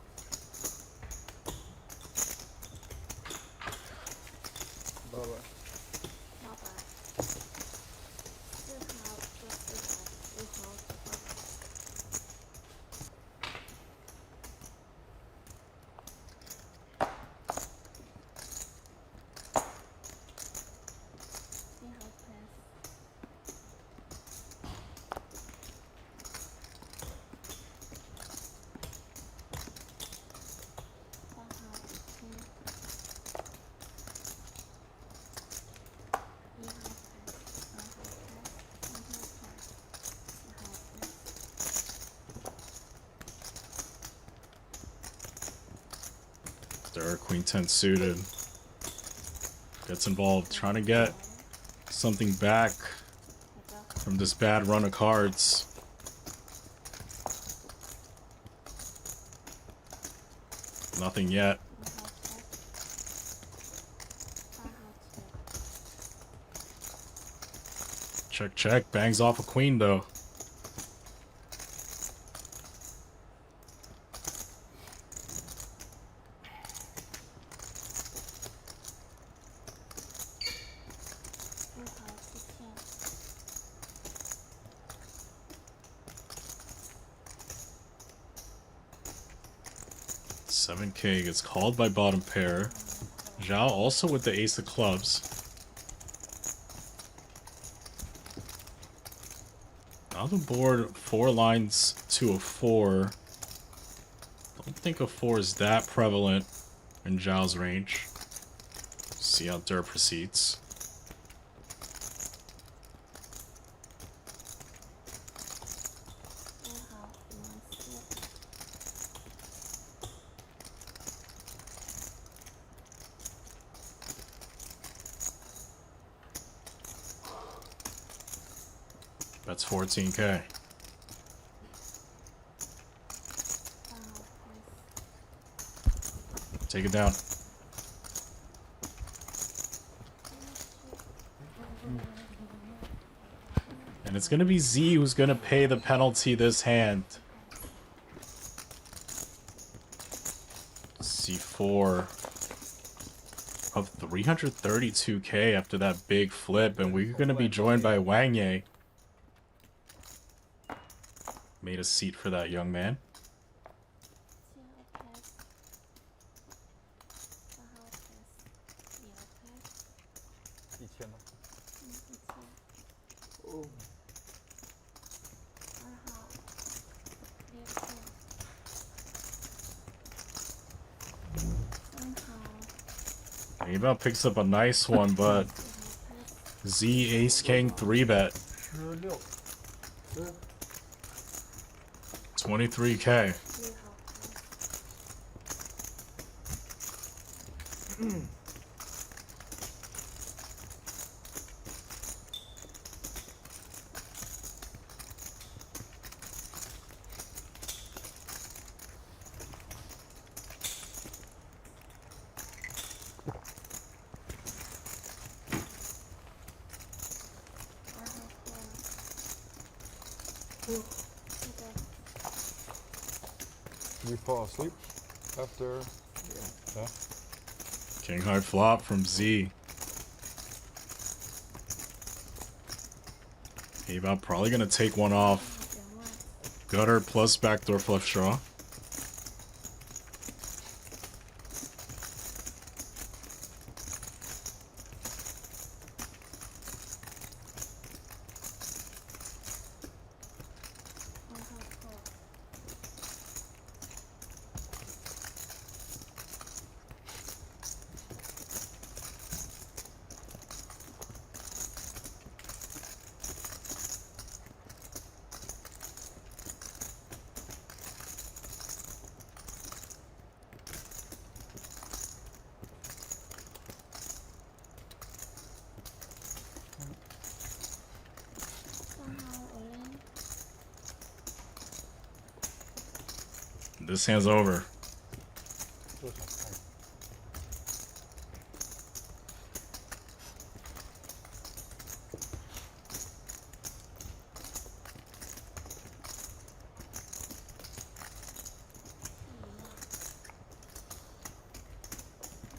There, Queen 10 suited. Gets involved, trying to get something back from this bad run of cards. Nothing yet. Check, check. Bangs off a queen, though. $7K gets called by bottom pair. Zhao also with the ace of clubs. Now the board 4 lines to a 4. Don't think a 4 is that prevalent in Zhao's range. See how Der proceeds. That's 14K. Take it down. And it's gonna be Z who's gonna pay the penalty this hand. C4 of 332K after that big flip, and we're gonna be joined by Wang. Made a seat for that young man. Email picks up a nice one, but Z Ace King 3-bet. 16。 23K. 1号2号那个 We fall asleep after. Yeah. King high flop from Z. About probably gonna take one off. 2万 Gutter plus backdoor flush draw. This hand's over. 多少看？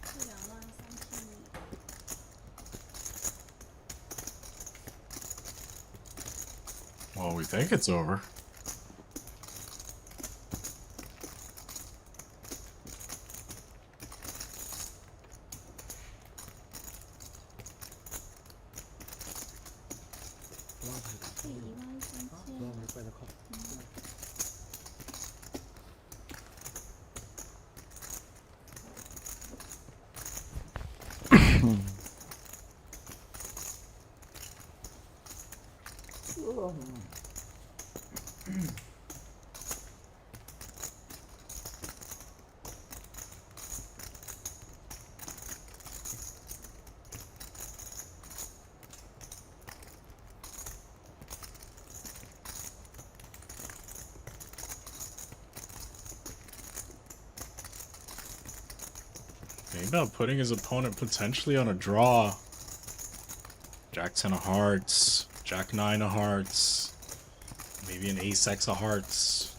是2万3000米。 Well, we think it's over. Oh. Think about putting his opponent potentially on a draw. Jack 10 of hearts, Jack 9 of hearts, maybe an Ace X of hearts.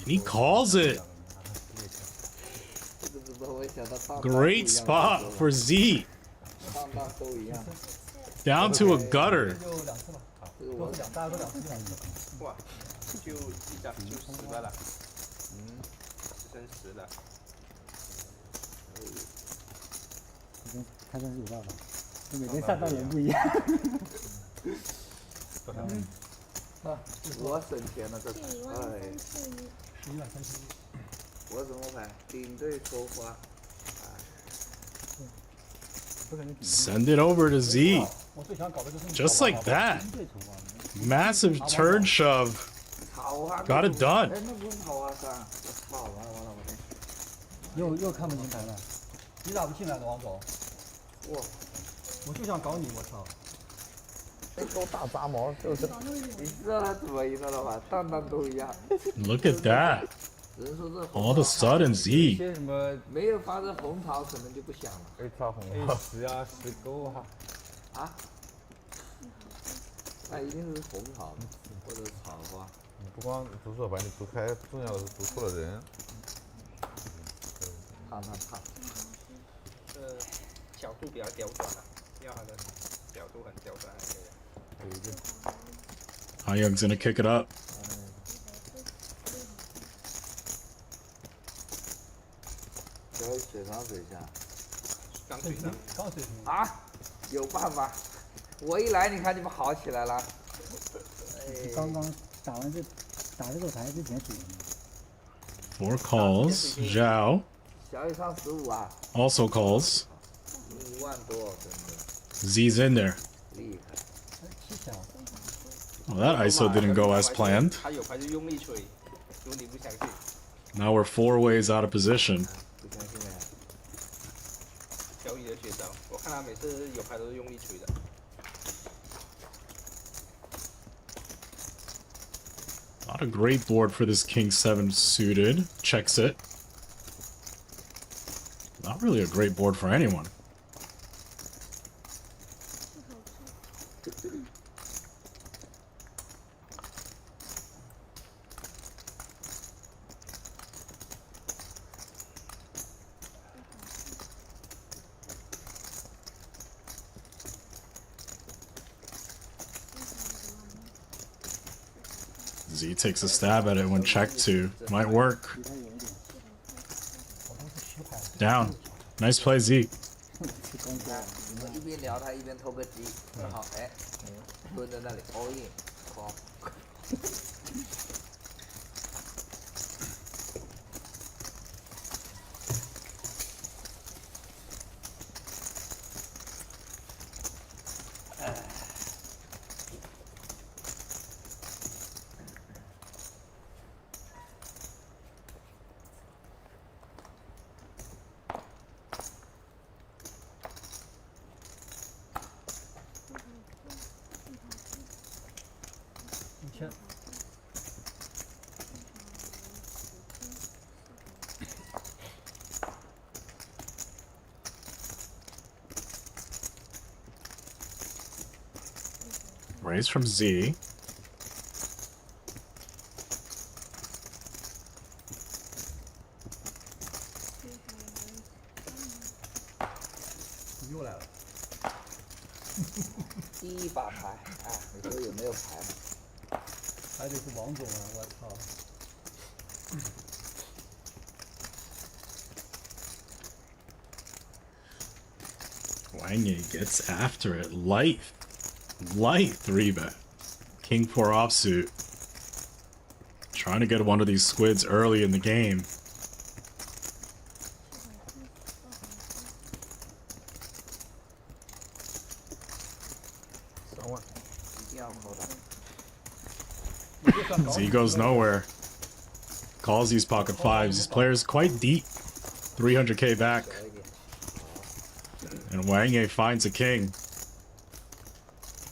And he calls it. Great spot for Z. Down to a gutter. 都是大家都2次2次。哇，就一张就10个了，剩10了。他真是有办法，就每天上当人不一样。我省钱了这这盘， 1万哎， 341。 11万31。我怎么买？顶对抽花， Send it over to Z. 我最想搞的就是 Just like that. Massive turn shove. 炒啊 Got it done. 哎，那不是炒啊三，我操，完了完了，我这，又看不清牌了。你咋不进来的王总？哇，我就想搞你，我操！哎，给我打杂毛，就是你知道他怎么赢的吗？当当都一样。 Look at that. 只能说这 All of a sudden, 一 Z. 些什么没有发生红桃，可能就不想了 A 叉红 A 炮， 10啊，10勾啊。啊。那一定是红桃或者草花。你不光读错牌，你读开，重要的是读错了人。怕他怕。角度比较刁钻啊，要他的角度很刁钻才可以。有一个 YING's gonna kick it up. 水上水下。刚水上。刚水平。啊，有办法。我一来，你看你们好起来了。刚刚打完这个牌之前水平。 4 calls. ZHAO 小雨上15啊。 also calls. 1万多，真的 Z's in there. 厉害。 Well, that ISO didn't go as planned. 他有牌就用力吹，如果你不相信。 Now we're 4 ways out of position. 不相信没？小雨的绝招，我看他每次有牌都是用力吹的。 Not a great board for this King 7 suited. Checks it. Not really a great board for anyone. Z takes a stab at it when checked to. Might work. Down. Nice play, Z. 你们一边聊，他一边偷个鸡，正好哎，蹲在那里 all in， 好。1000。 Raise from Z.又来了。第一把牌，哎，你说有没有牌？还得是王总啊！我操。 Wang gets after it. Light 3-bet. King 4 offsuit. Trying to get one of these squids early in the game. Z goes nowhere. Calls these pocket fives. This player is quite deep. 300k back. And Wang finds a king.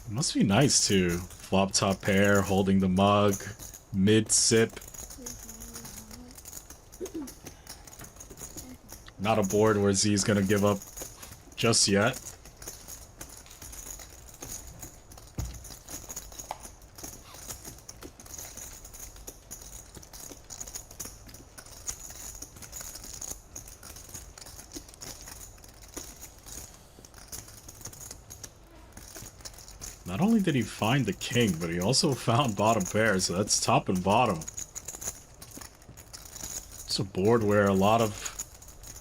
It must be nice too. Flop top pair, holding the mug, mid sip. Not a board where Z's gonna give up just yet. Not only did he find the king, but he also found bottom pair, so that's top and bottom. It's a board where a lot of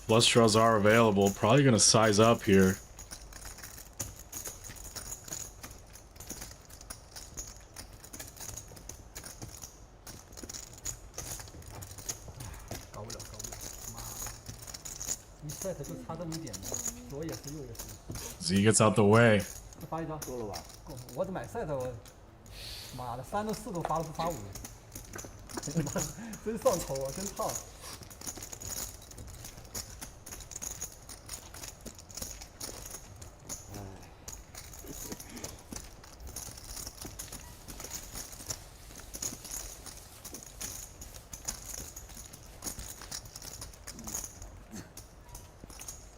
flush draws are available. Probably going to size up here. Z gets out the way. 发一张够了吧？够，我得买赛特，我妈的3都4都发了，不发5，真上头啊，真烫。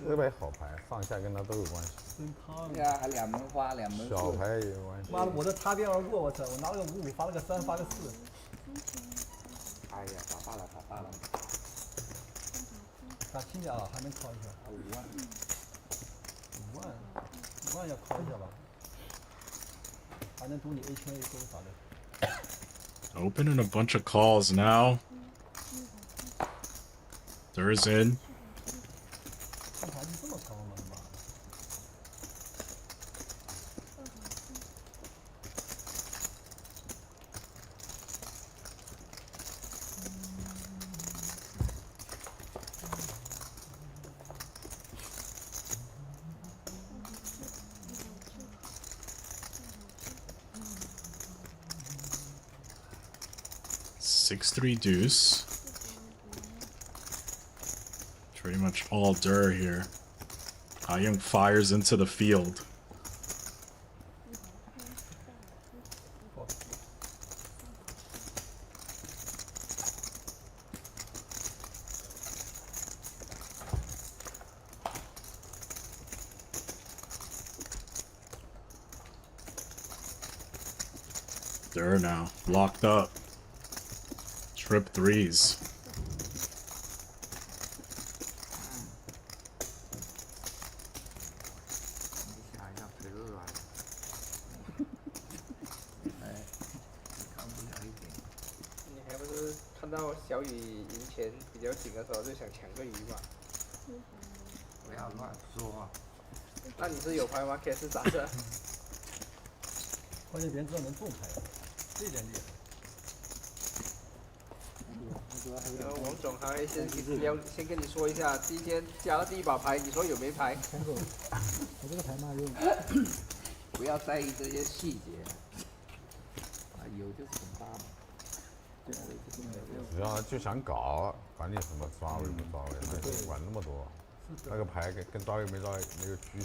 这牌好牌，上下跟他都有关系，真他对啊，还2门花2门四。小牌也有关系。妈的，我这擦边而过，我操！我拿了个55，发了个3，发个4。哎呀，打发了，打发了。打7家了，还能靠一下。 5万。5万要靠一下吧？还能赌你 A 圈 A 勾啥的。 Opening a bunch of calls now. There's in. 这牌子这么高吗？妈的！ 6-3 deuce. Pretty much all dir here. YING fires into the field. Dir now, locked up. Trip threes. KPC 咋的？关键别人知道能中牌，这点厉害。王总还先跟你说一下，第一天加了第一把牌，你说有没牌？我这个牌嘛用。不要在意这些细节。啊，有就是很大嘛。主要就想搞，管你什么抓位不抓位，管那么多。那个牌跟抓位没抓位没有区别。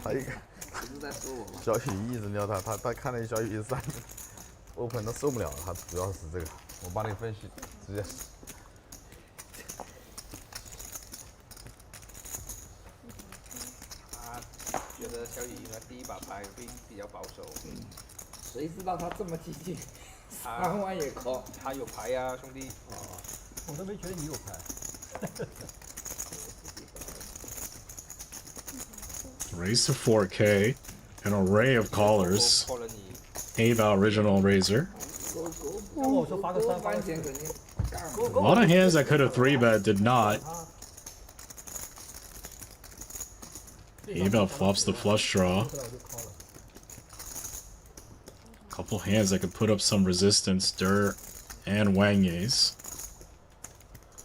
他一个。 不是在说我吗？小雨一直撩他看了小雨3 open 都受不了，他主要是这个，我帮你分析，直接。他觉得小雨赢了第一把牌比较保守。谁知道他这么激进，3万也 call。他有牌呀、兄弟。哦，我都没觉得你有牌。Raise to 4K, an array of callers. A-Bow original Razor. A lot of hands that could have 3-bet did not. A-Bow flops the flush draw. Couple hands that could put up some resistance, Dir and Wang Yays.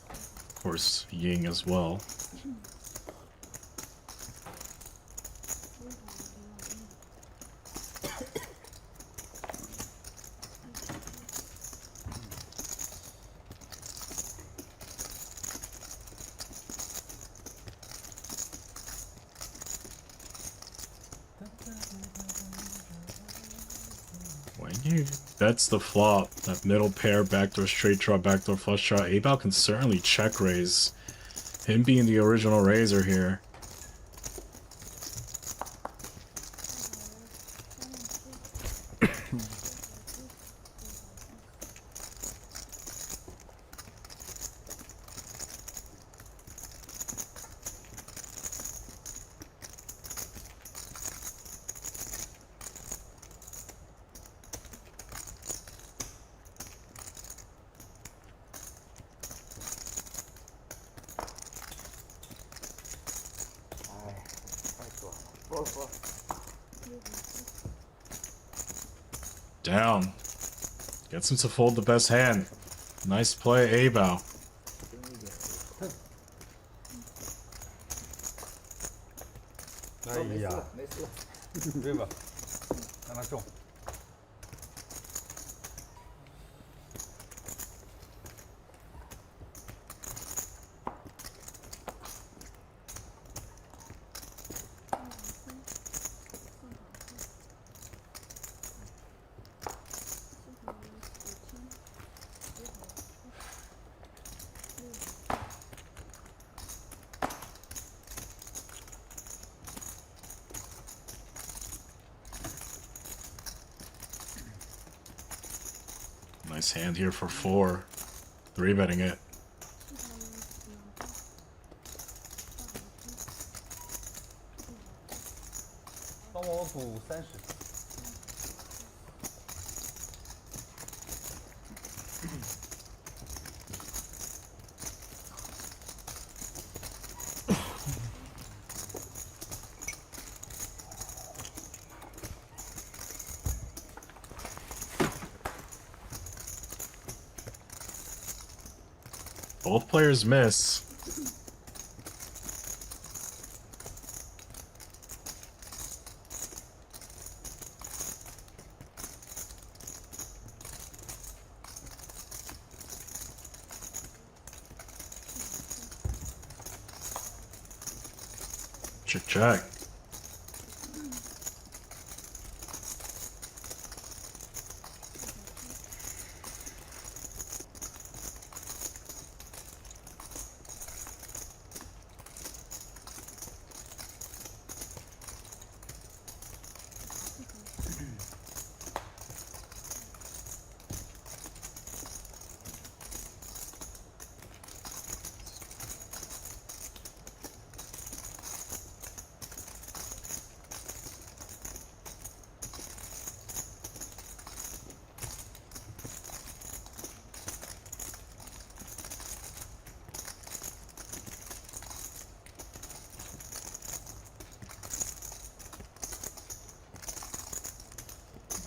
Of course, Ying as well. Bets the flop, that middle pair, backdoor straight draw, backdoor flush draw. A-Bow can certainly check raise. Him being the original raiser here. Down. Gets him to fold the best hand. Nice play, A-Bow. 哎呀，没事，对吧？让他中。Nice hand here for 4. 3-betting it. 帮我补30。Both players miss. Check, check.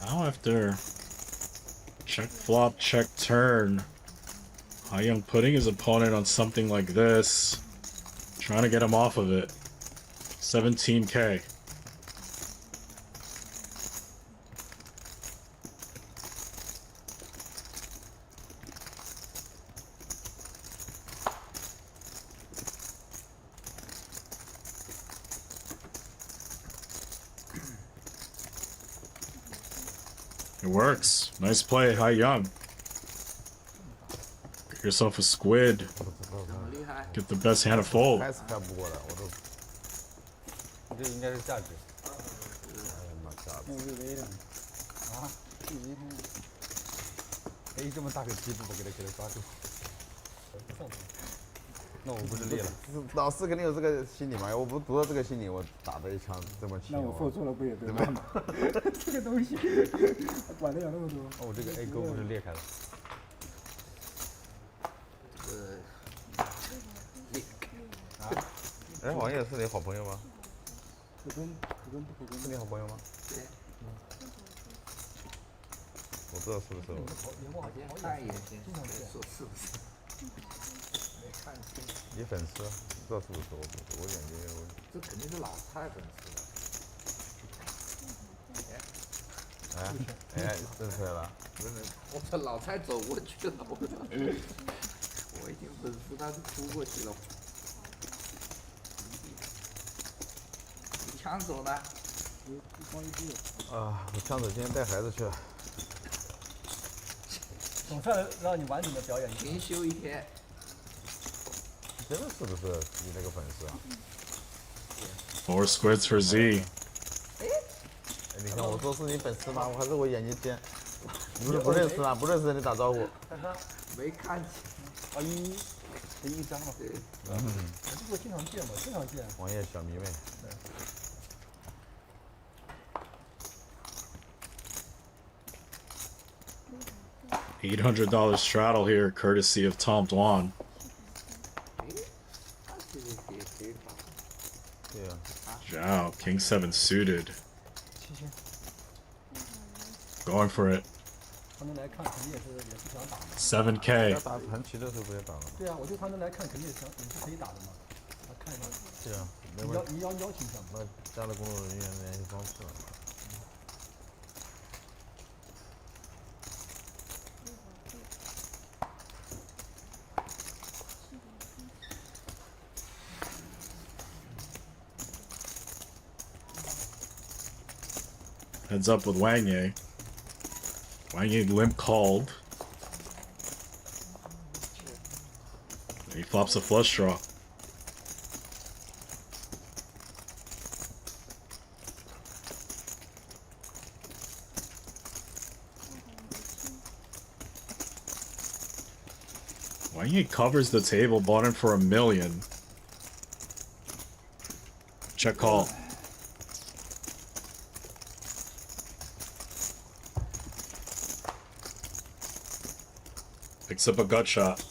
Now after check flop, check turn, YING putting his opponent on something like this, trying to get him off of it. 17K. It works. Nice play, YING. Get yourself a squid. 这么厉害， Get the best hand of fold. 开始开不过了，我都。这应该是价值。哎呀妈价值！那微微的啊，微微的。哎，这么大个鸡不给他抓住。那我不是裂了？老师肯定有这个心理嘛，我不读到这个心理，我打的一枪这么轻。那我 fold 错了不也对吗？这个东西管得了那么多？哦，我这个 A 勾不是裂开了。哎，王爷是你好朋友吗？可跟不可跟？是你好朋友吗？对。我不知道是不是我。先看一眼先，说是不是？没看清。你粉丝，不知道是不是我眼睛有。这肯定是老蔡粉丝了。哎，认出来了。我这老蔡走过去了，我已经粉丝他是扑过去了。你枪手呢？啊，我枪手今天带孩子去了。总算让你完整的表演一次。停休一天。真的是不是你那个粉丝啊？ 4 squids for Z. 哎，你看我说是你粉丝吗？我还是我眼睛尖。你不是不认识吗？不认识你打招呼。没看清。啊一张嘛。对。这个经常见嘛，经常见。王爷小迷妹。 $800 straddle here, courtesy of Tom Dwan. Zhao, King 7 suited. Going for it. 7K. 打盘棋的时候不也打了？对啊，我就他们来看，肯定也是可以打的嘛。看一下。对啊，你邀请一下。那加了工作人员联系方式了。 Heads up with Wang. Wang limp called. He flops a flush draw. YING covers the table, bought in for $1 million. Check call. Picks up a gut shot.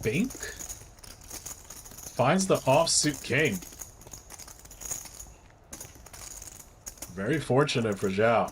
Bink finds the offsuit king. Very fortunate for ZHAO.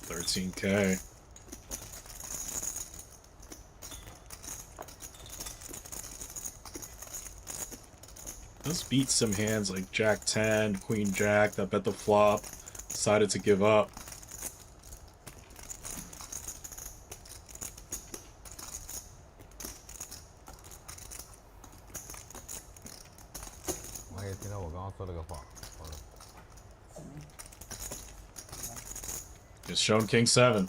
$13K. Let's beat some hands like Jack 10, Queen Jack that bet the flop, decided to give up. Just shown King 7.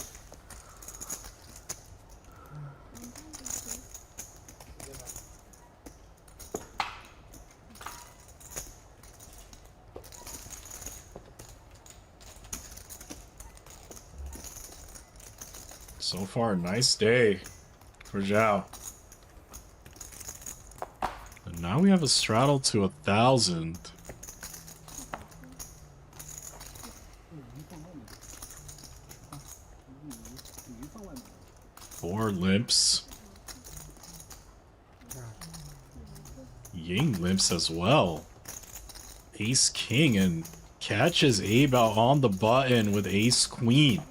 So far, nice day for ZHAO. And now we have a straddle to 1,000. 4 limps. Ying limps as well. Ace King and catches Abao on the button with Ace Queen.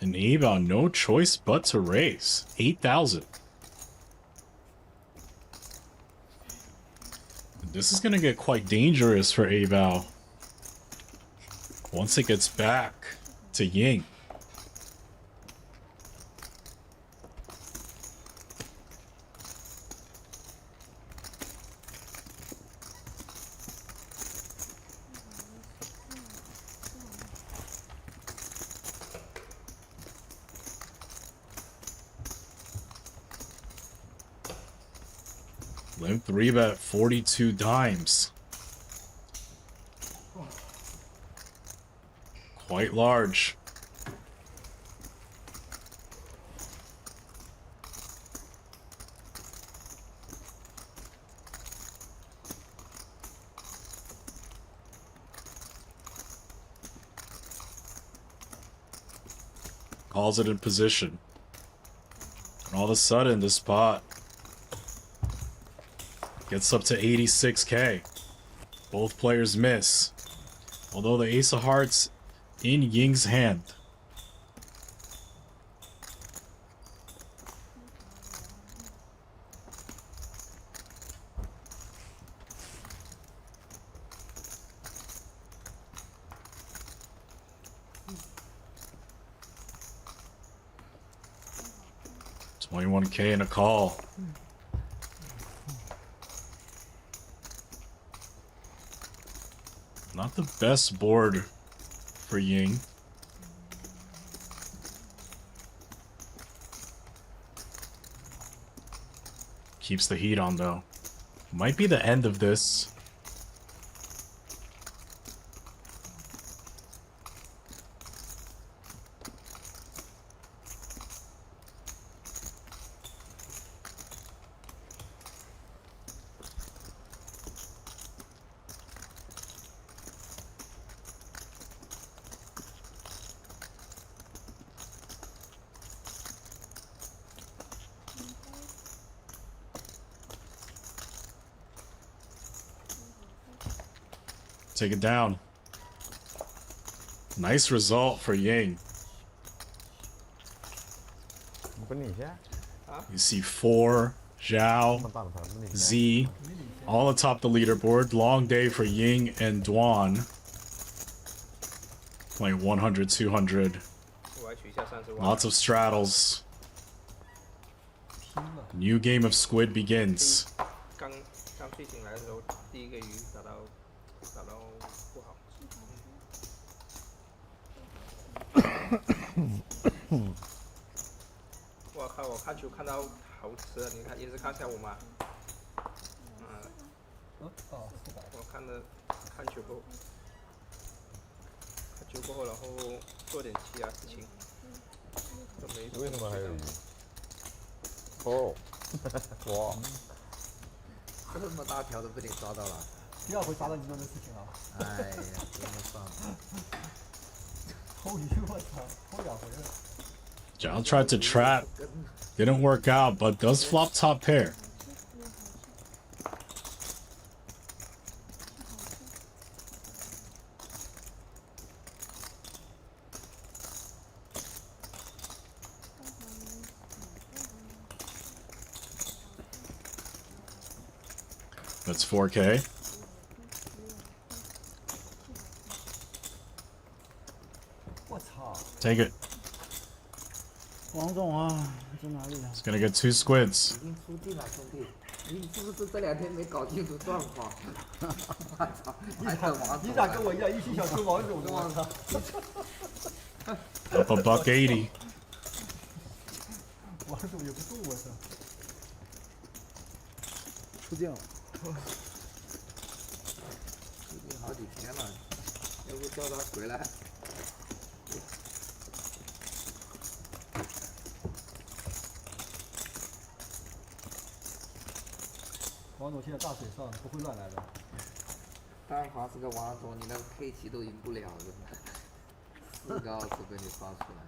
And Abao no choice but to raise 8,000. This is gonna get quite dangerous for Abao once it gets back to Ying. Limp 3-bet 42 dimes. Quite large. Calls it in position. And all of a sudden, this pot gets up to 86K. Both players miss. Although the Ace of Hearts in Ying's hand. $21K and a call. Not the best board for Ying. Keeps the heat on though. Might be the end of this. Take it down. Nice result for Ying. 不领先， You see 4, 这 Zhao, 么大的牌不领先。 Z, all atop the leaderboard. Long day for Ying and Dwan. Playing 100, 200. 我要取下30万。 Lots of straddles. 拼了， New game of Squid begins. 刚睡醒来的时候，第一个鱼打到不好。我靠！我看球看到好迟，你看也是看下午吗？哦，是的，我看球后，然后做点其他事情，都没。为什么还有鱼？哦，哇！这么大条都被你抓到了，第二回抓到你做的事情了。哎呀，真的算了。偷鱼，我操，偷2回了。 Zhao tried to trap. Didn't work out, but does flop top pair. That's 4K. 我操！ Take it. 王总啊，在哪里啊？ It's gonna get 2 squids. 已经出镜了，兄弟，你是不是这2天没搞清楚状况？我操！你咋跟我一样一心想出王总的？我操！ Up a $1.80. 王总也不动，我操！出镜了。出镜好几天了，要不叫他回来？ 王总现在大水上，不会乱来的。但凡是个王总，你那个 K 棋都赢不了，真的。4个奥子被你刷出来。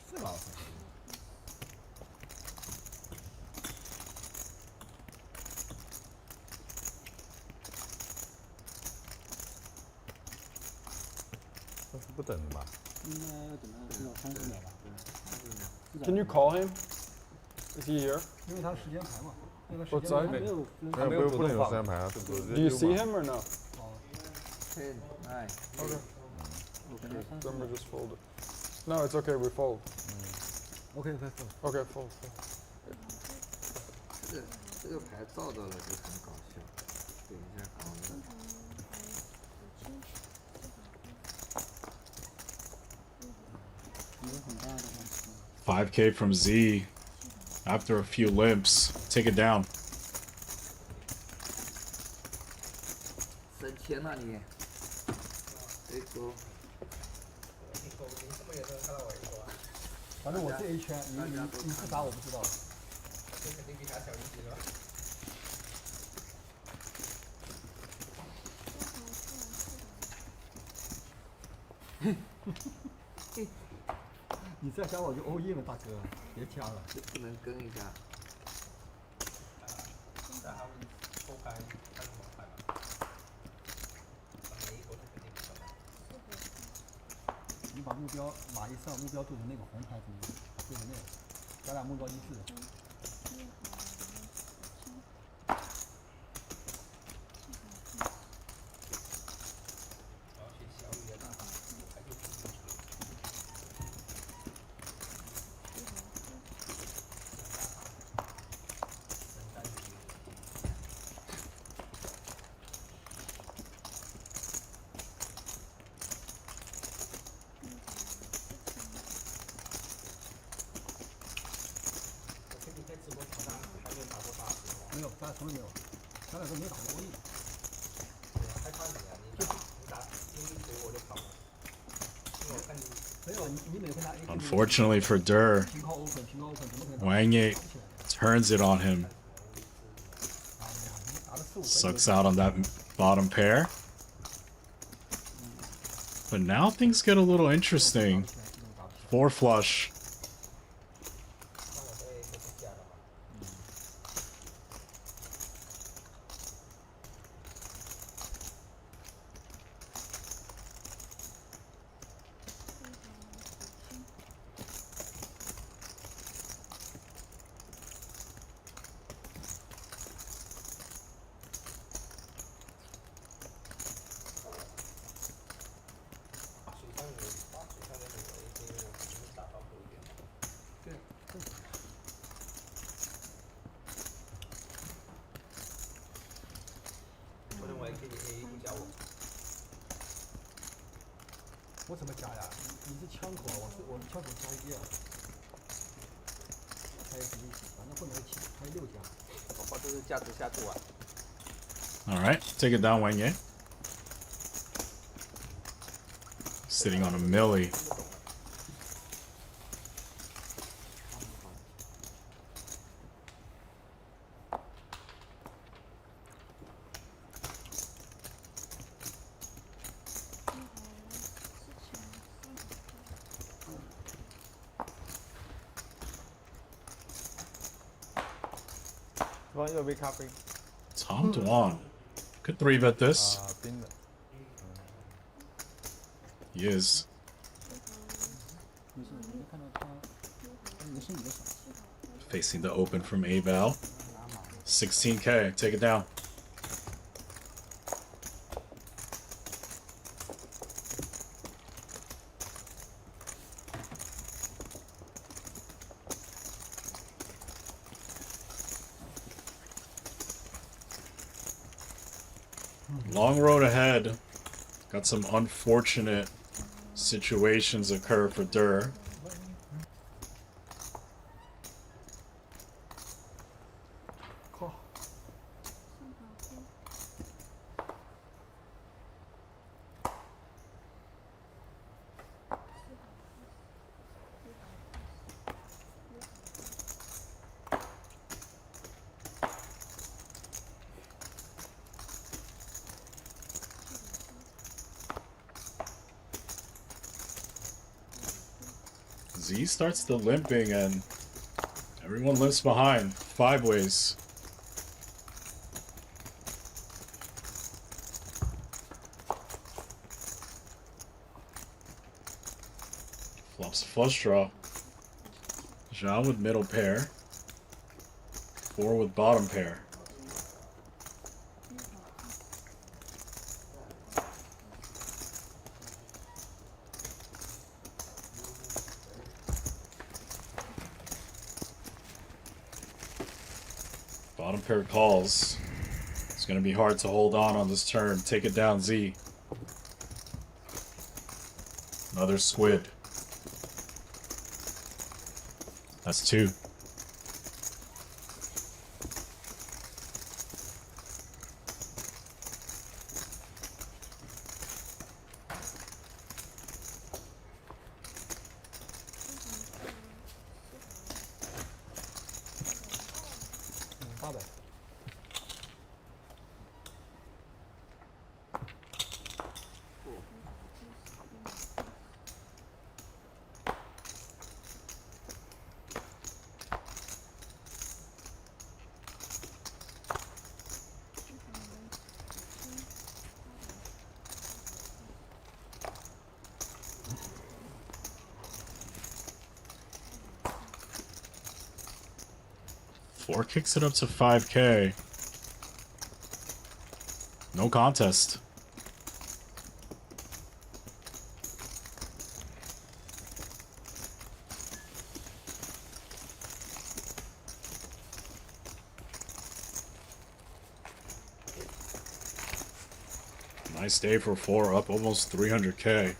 是吧？这是不等的吧？应该要等到至少30秒吧。 Can you call him? Is he here? 因为他时间牌嘛，那个时 What's 间 that? 牌没有分没有不能有3排啊， Do you see him or no? 10 9 Okay. 等到30 Remember, just fold it. No, it's okay. We fold. OK，再走。 Okay, fold. 这个牌照到了就很搞笑，等一下搞的。 一个很大的公司。 5K from Z. After a few limps. Take it down. 省钱了你，这个反正我这一圈，你是啥我不知道。这肯定比他小一级了。你再加我就欧印了，大哥，别加了。就不能跟一下。然后后排看什么牌吧？每一口都肯定不到。你把目标码一上，目标对准那个红牌怎么样？对准那个，咱俩目标一致。然后去小雨的打法，还就不清楚。 没有，咱俩从来没有，咱俩都没打过欧印。害怕你啊！你打英一锤我就跑了，因为我看你。没有，你每回拿 A。 Unfortunately for Dur, 平靠 open， 平靠 open， 怎么可能？ Wang it turns it on him. 打了4、5回。 Sucks out on that bottom pair. But now things get a little interesting. 4 flush. 我怎么加呀？你是枪口，我是枪口加1啊。开始一起，反正后面有还有6家。宝宝这是价值下注啊。All right, take it down, Wang. Sitting on a milli. Dwan, you'll be copying. Tom Dwan. Could 3-bet this. 冰的。 He is. 没事，你看到他，也是你的手。 Facing the open from A-Val. 16K. Take it down. Long road ahead. Got some unfortunate situations occur for Dur. Z starts the limping and everyone limps behind. 5 ways. Flops flush draw. ZHANG with middle pair. 4 with bottom pair. Bottom pair calls. It's going to be hard to hold on this turn. Take it down, Z. Another squid. That's 2. Four kicks it up to 5K. No contest. Nice day for 4, up almost 300K.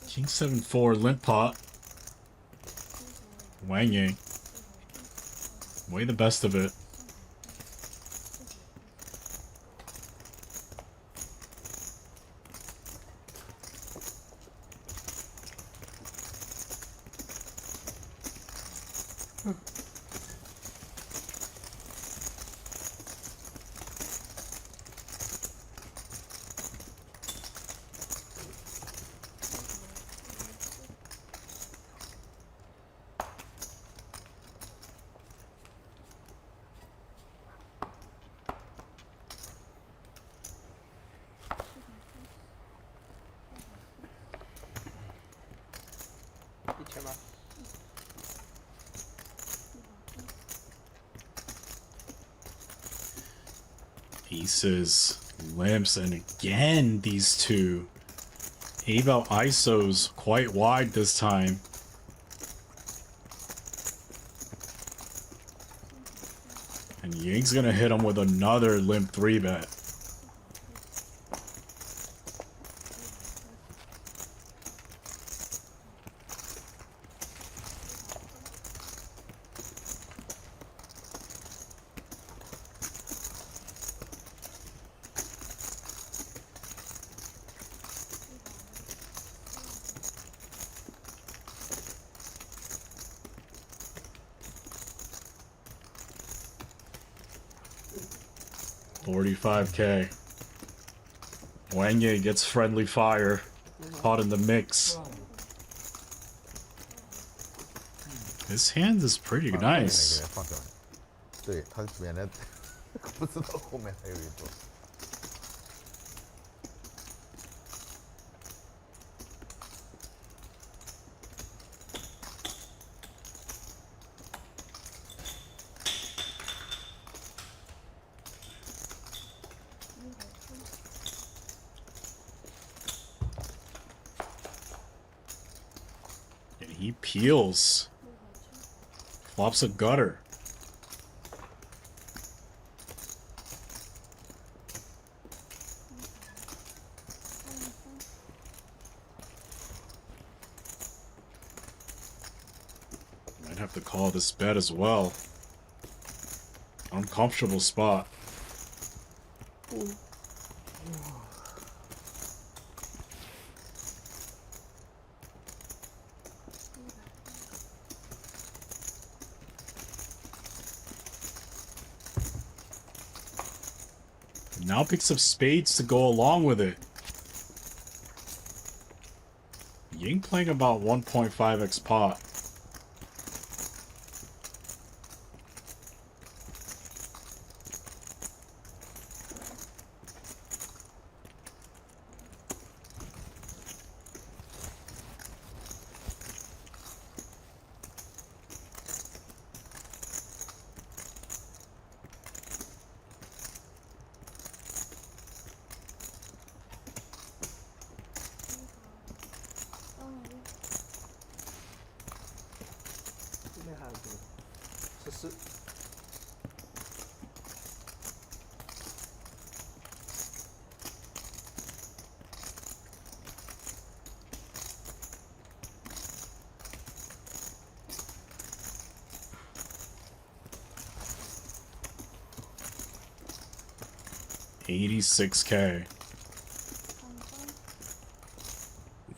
King 7-4 limp pot. Wang. Way the best of it. Aces, limps, and again these two. Abel ISO's quite wide this time. And Ying's gonna hit him with another limp 3-bet. $45K. Wang gets friendly fire. Caught in the mix. His hand is pretty nice. 对，他原来不知道后面还有一座。And he peels. Flops a gutter. Might have to call this bet as well. Uncomfortable spot. Now picks up spades to go along with it. Ying playing about 1.5x pot. $86K.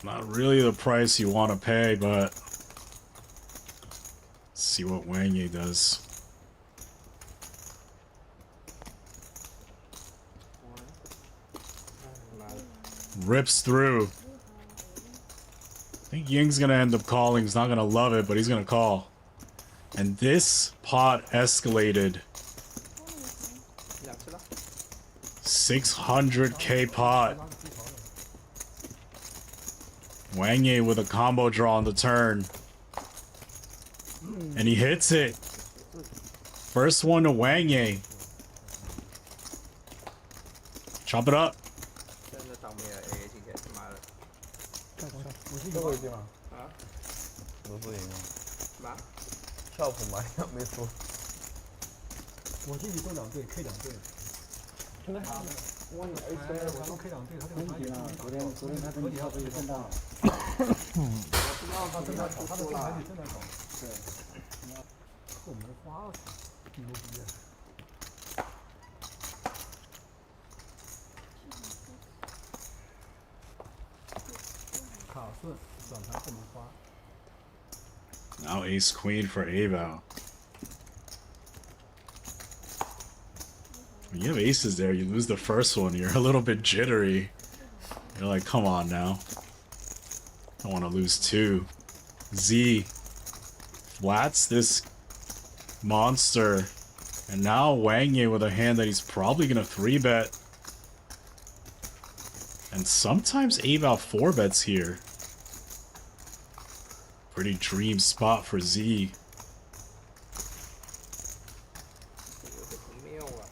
Not really the price you want to pay, but let's see what Wang does. Rips through. I think Ying's gonna end up calling. He's not gonna love it, but he's gonna call. And this pot escalated. 600K pot. Wang with a combo draw on the turn. And he hits it. First one to Wang. Chop it up. 真的倒霉了 AA 今天，他妈的。最后一地方啊？罗斯赢了。什么？跳谱嘛，要没输。我自己做两队，K 两队。现在我都 K 两队，他这个盘也昨天他跟你跳不是震荡了？我知道他跟他出他的出了盘也。正在搞。对。后门花牛逼。卡顺转盘后门花。Now ace queen for Abel. When you have aces there, you lose the first one, you're a little bit jittery. You're like, come on now. I don't want to lose two. Z flats this monster. And now Wang with a hand that he's probably going to 3-bet. And sometimes Abel 4-bets here. Pretty dream spot for Z. 这个很妙啊。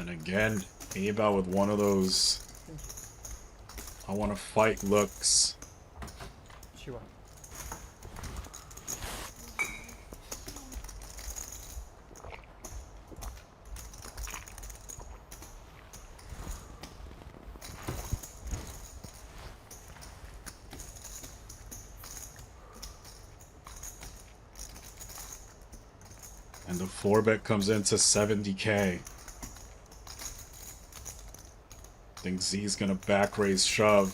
And again, Aba with one of those I want to fight looks. 7万。 And the 4-bet comes into 70k. I think Z's gonna back raise shove.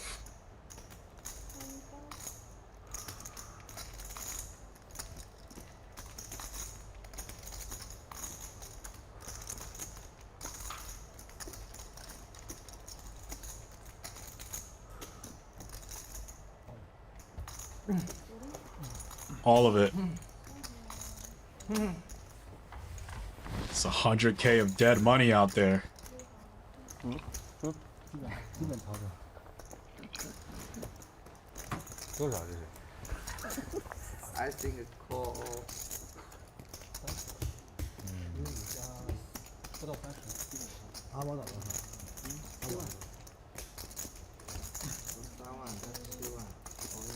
All of it. It's 100k of dead money out there. 基本操作。多少这是？ I think it's called 不到30。阿宝打多少？7万。 13万跟7万，可以。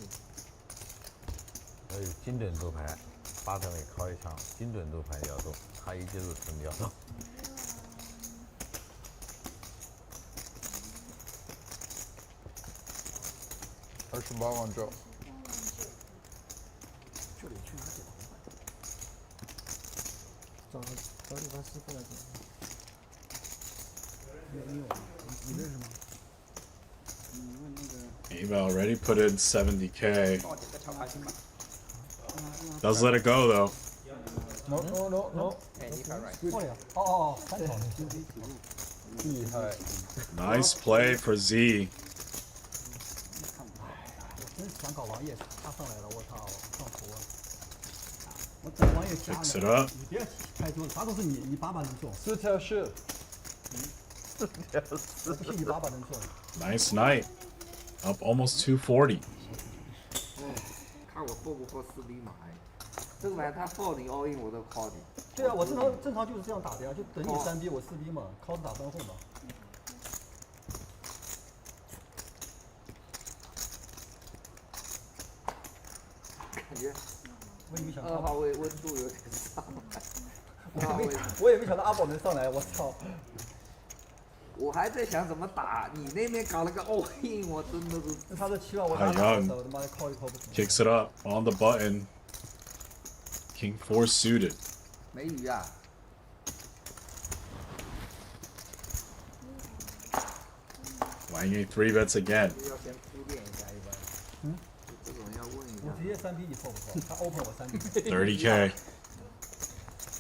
还有精准度牌，8成里靠一枪，精准度牌要动，他一接入成要动。 28万这。这里去哪捡红牌？找理发师过来捡。你认识吗？你问那个。 Ava already put in 70k. 帮我点个桥牌行吗？ Does let it go though. No no no no。 哎，你看 right。过来呀！哦，3条。厉害。 Nice play for Z. 真想搞王爷，他上来了，我操，上头啊！我等王爷加 Fix it up. 你别开桌子，啥都是你8把能中。 4条是。我不信你8把能中。 Nice night. Up almost 240. 看我破不破4B码哎，这个牌他 call 你 all in 我都 call 你。对啊，我正常就是这样打的呀，就等你3B 我4B 嘛，call 打3后嘛。 感觉我也没想2号位温度有点上来，我也没想到阿宝能上来，我操！我还在想怎么打，你那边搞了个 all in， 我真的是。他这7万我打打的，我他妈call 一 call 不出。 Kicks it up on the button. King 4 suited. 没鱼啊！ Wang 3 bets again. 要先铺垫一下一般。这种要问一下。我直接3B 你破不破？他 open 我3B。 30k.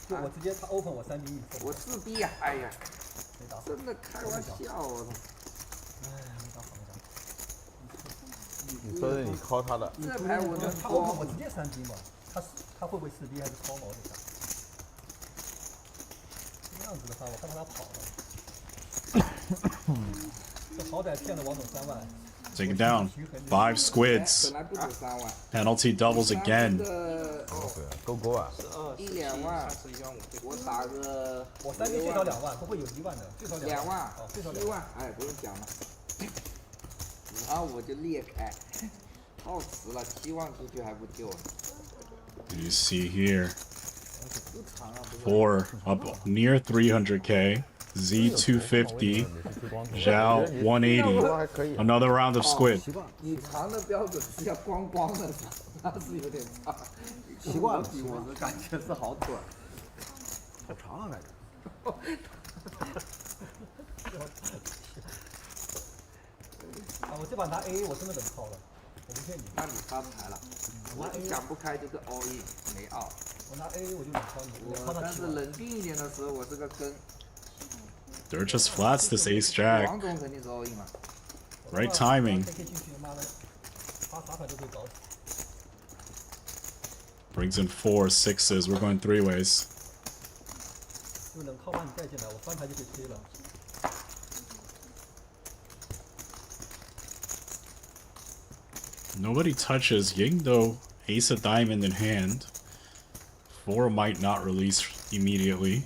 就我直接他 open 我3B 你破。我4B 呀！哎呀，没打好。真的开玩笑，我操！哎，没打好，没打好。你说是你 call 他的。这牌我能他 open 我直接3B 嘛？他会不会4B 还是超毛的？这样子的话，我看他跑了。这好歹骗了王总3万。 Take it down. 5 squids. 本来不止3万。 Penalty doubles again. 勾勾啊！1、2万，我打个。我3B 最少2万，不会有1万的，最少2万。哦，最少7万，哎，不用讲了。然后我就裂开，套迟了，7万出去还不救。 You see here. 4 up near 300k. Z 250. ZHANG 180. Another round of squid. 你长的标准是要光光的，那是有点差。习惯了，我是感觉是好短。好长啊，感觉。啊，我这把拿 AA 我真的等靠了，我不骗你。那你发财了，我想不开就是 all in 没out。我拿 AA 我就能靠你，但是冷静一点的时候，我是个跟。 They're just flats this ace jack. 王总肯定是 all in 嘛。Right timing. Brings in 4 6s. We're going 3 ways. 就冷靠把你带进来，我翻牌就被推了。 Nobody touches Ying though. Ace of diamond in hand. 4 might not release immediately.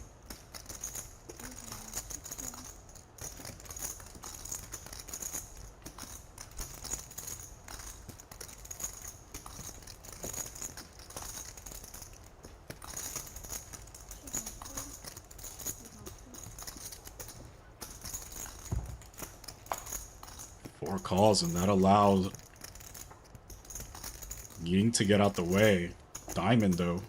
More calls, and that allows Ying to get out the way. Diamond, though.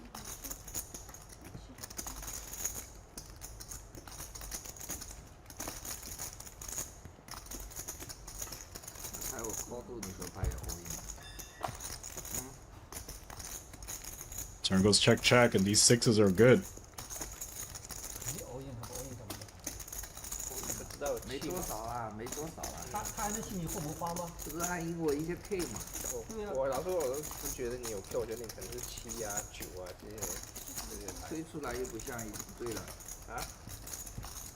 Turn goes check, check, and these sixes are good. 你 all in 和 all in 怎么的？不知道有没气吗？多少啦，没多少啦。他还能信你后门花吗？这不是还赢我一些 K 嘛？我老实说，我都不觉得你有 Q，我觉得你可能是7啊、9啊这些牌。推出来又不像对了。啊？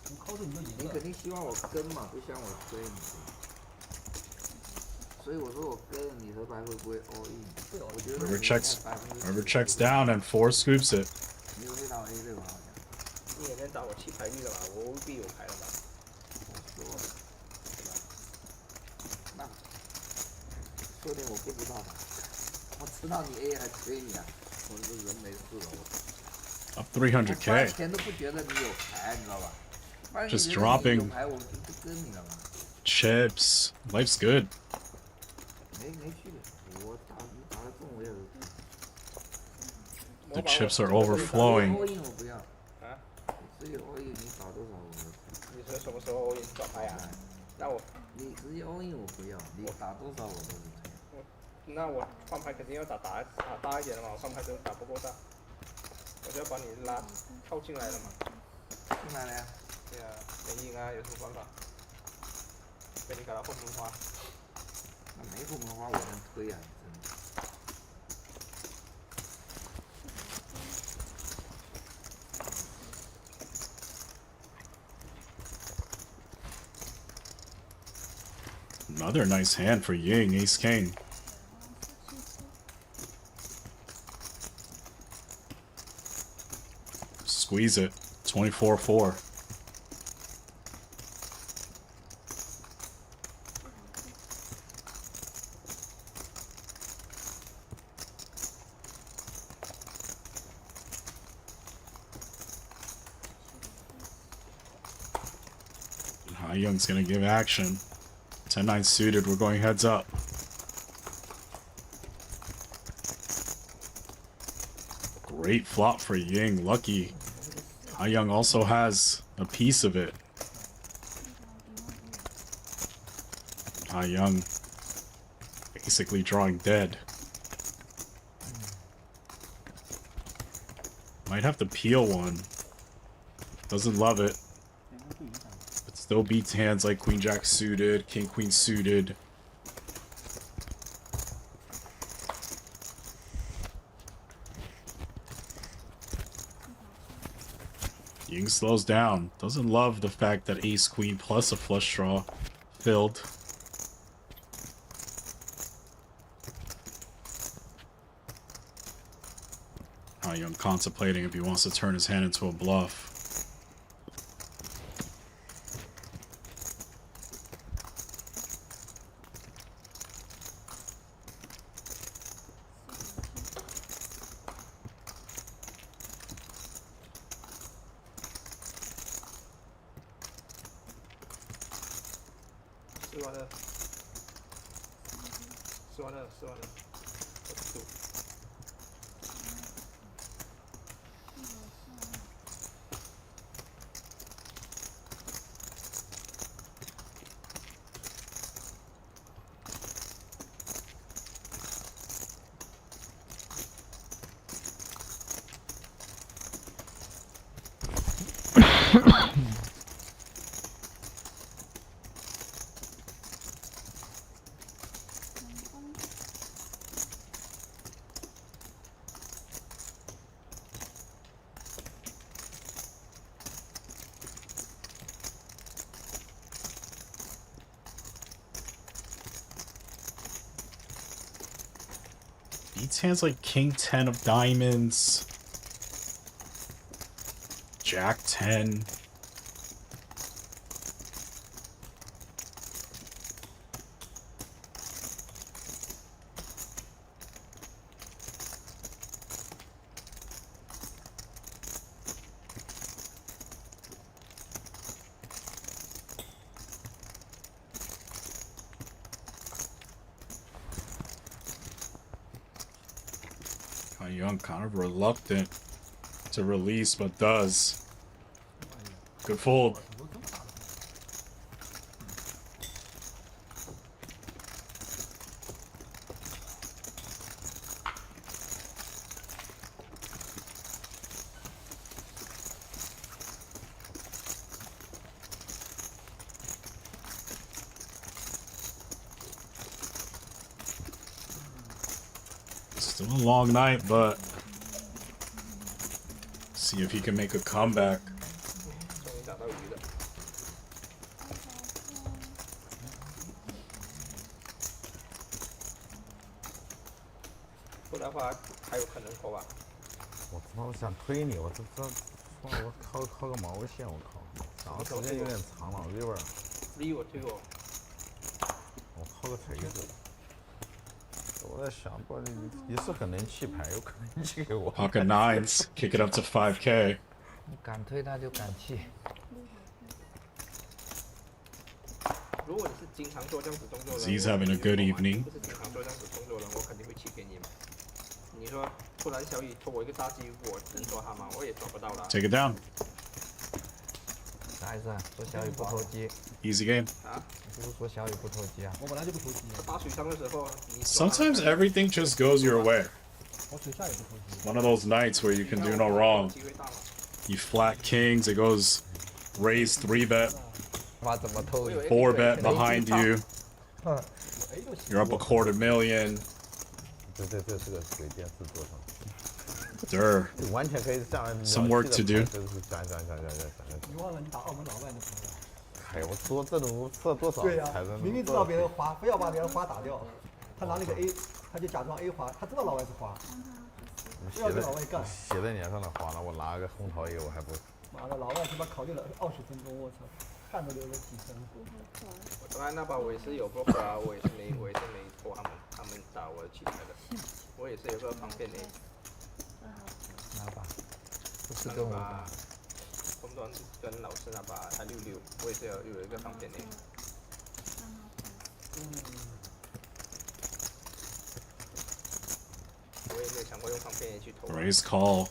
你 call 住你就赢了。你肯定希望我跟嘛，不希望我追你。所以我说我跟你和牌会不会 all in？ 我觉得 Whoever checks down and 4 scoops it. 你有黑到 A 对吧？好像。你也能找我7牌率的嘛，我未必有牌了嘛。我说了，对吧？那说点我不知道的，我知道你 A 还推你啊，我这人没事了我。 Up 300k. 以前都不觉得你有牌，你知道吧？ Just dropping 有牌我就不跟你了嘛。 chips. Life's good. 没去的，我打得中我也是。 The chips are overflowing. all in 我不要。啊？只有 all in 你打多少我。你说什么时候 all in 找牌啊？那我你直接 all in 我不要，你打多少我都是推。那我放牌肯定要打大一点的嘛，我放牌都打不够大，我就要把你拉套进来了嘛。进来了呀？对啊，没赢啊，有什么办法？被你搞到后门花。那没后门花我能推啊，真的。 Another nice hand for Ying, ace king. Squeeze it. 24-4. Young's gonna give action. 10-9 suited, we're going heads up. Great flop for Ying, lucky. Young also has a piece of it. Young basically drawing dead. Might have to peel one. Doesn't love it. But still beats hands like Queen Jack suited, King Queen suited. Ying slows down. Doesn't love the fact that Ace Queen plus a flush draw filled. Young contemplating if he wants to turn his hand into a bluff. Beats hands like King 10 of diamonds, Jack 10. Young kind of reluctant to release, but does. Good fold. Still a long night, but see if he can make a comeback. 终于打到鱼了。不然的话还有可能扣吧。我他妈我想推你，我我靠个毛线，我靠！打的时间有点长了，river。推我推我。我靠个锤子。我在想，不，你是很能弃牌，有可能弃给我。Pocket nines, kick it up to 5K. 你敢推他就敢弃。如果你是经常做这样子动作的人， He's having a good evening. 不是经常做这样子动作的人，我肯定会弃给你嘛。你说突然小雨偷我一个大鸡，我能抓他吗？我也抓不到了。 Take it down. 啥意思啊？说小雨不投机。 Easy game. 啊？不是说小雨不投机啊？我本来就不投机。打水上的时候，你 Sometimes everything just goes your way. 我水下也不投机。 One of those nights where you can do no wrong. You flat kings, it goes raise 3-bet, 花怎么投？ 4-bet behind you. You're up a $250,000. 这是个水电制作上。 Durr. 完全可以这样。Some work to do. 讲。你忘了你打澳门老外的朋友了？哎，我说这种测多少对呀、才能？明明知道别人花，非要把别人花打掉，他拿那个 A， 他就假装 A 花，他知道老外是花，非要跟老外干。写在脸上的花了，我拿个红桃 A 我还不。妈的，老外他妈考虑了20分钟，我操，汗都流了几升。我当然那把我也是有 block 啊，我也是没拖他们打我的棋牌的，我也是有个防骗的。哪把？不是跟我打。后端跟老师那把他66，我也是有一个防骗的。我也没有想过用防骗的去投。 Raise call.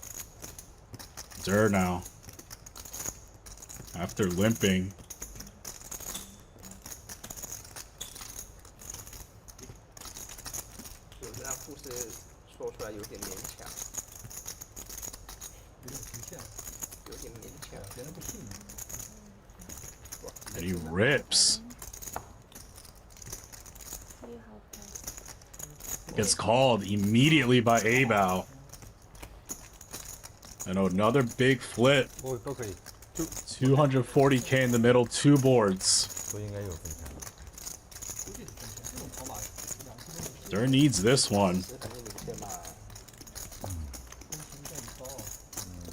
Durr now. After limping. 有这样故事说出来有点勉强。有点局限。有点勉强，别人不信你。 And he rips. Gets called immediately by A-Bow. And another big flip. 都可以。 240K in the middle, 2 boards. 都应该有分钱。 Durr needs this one.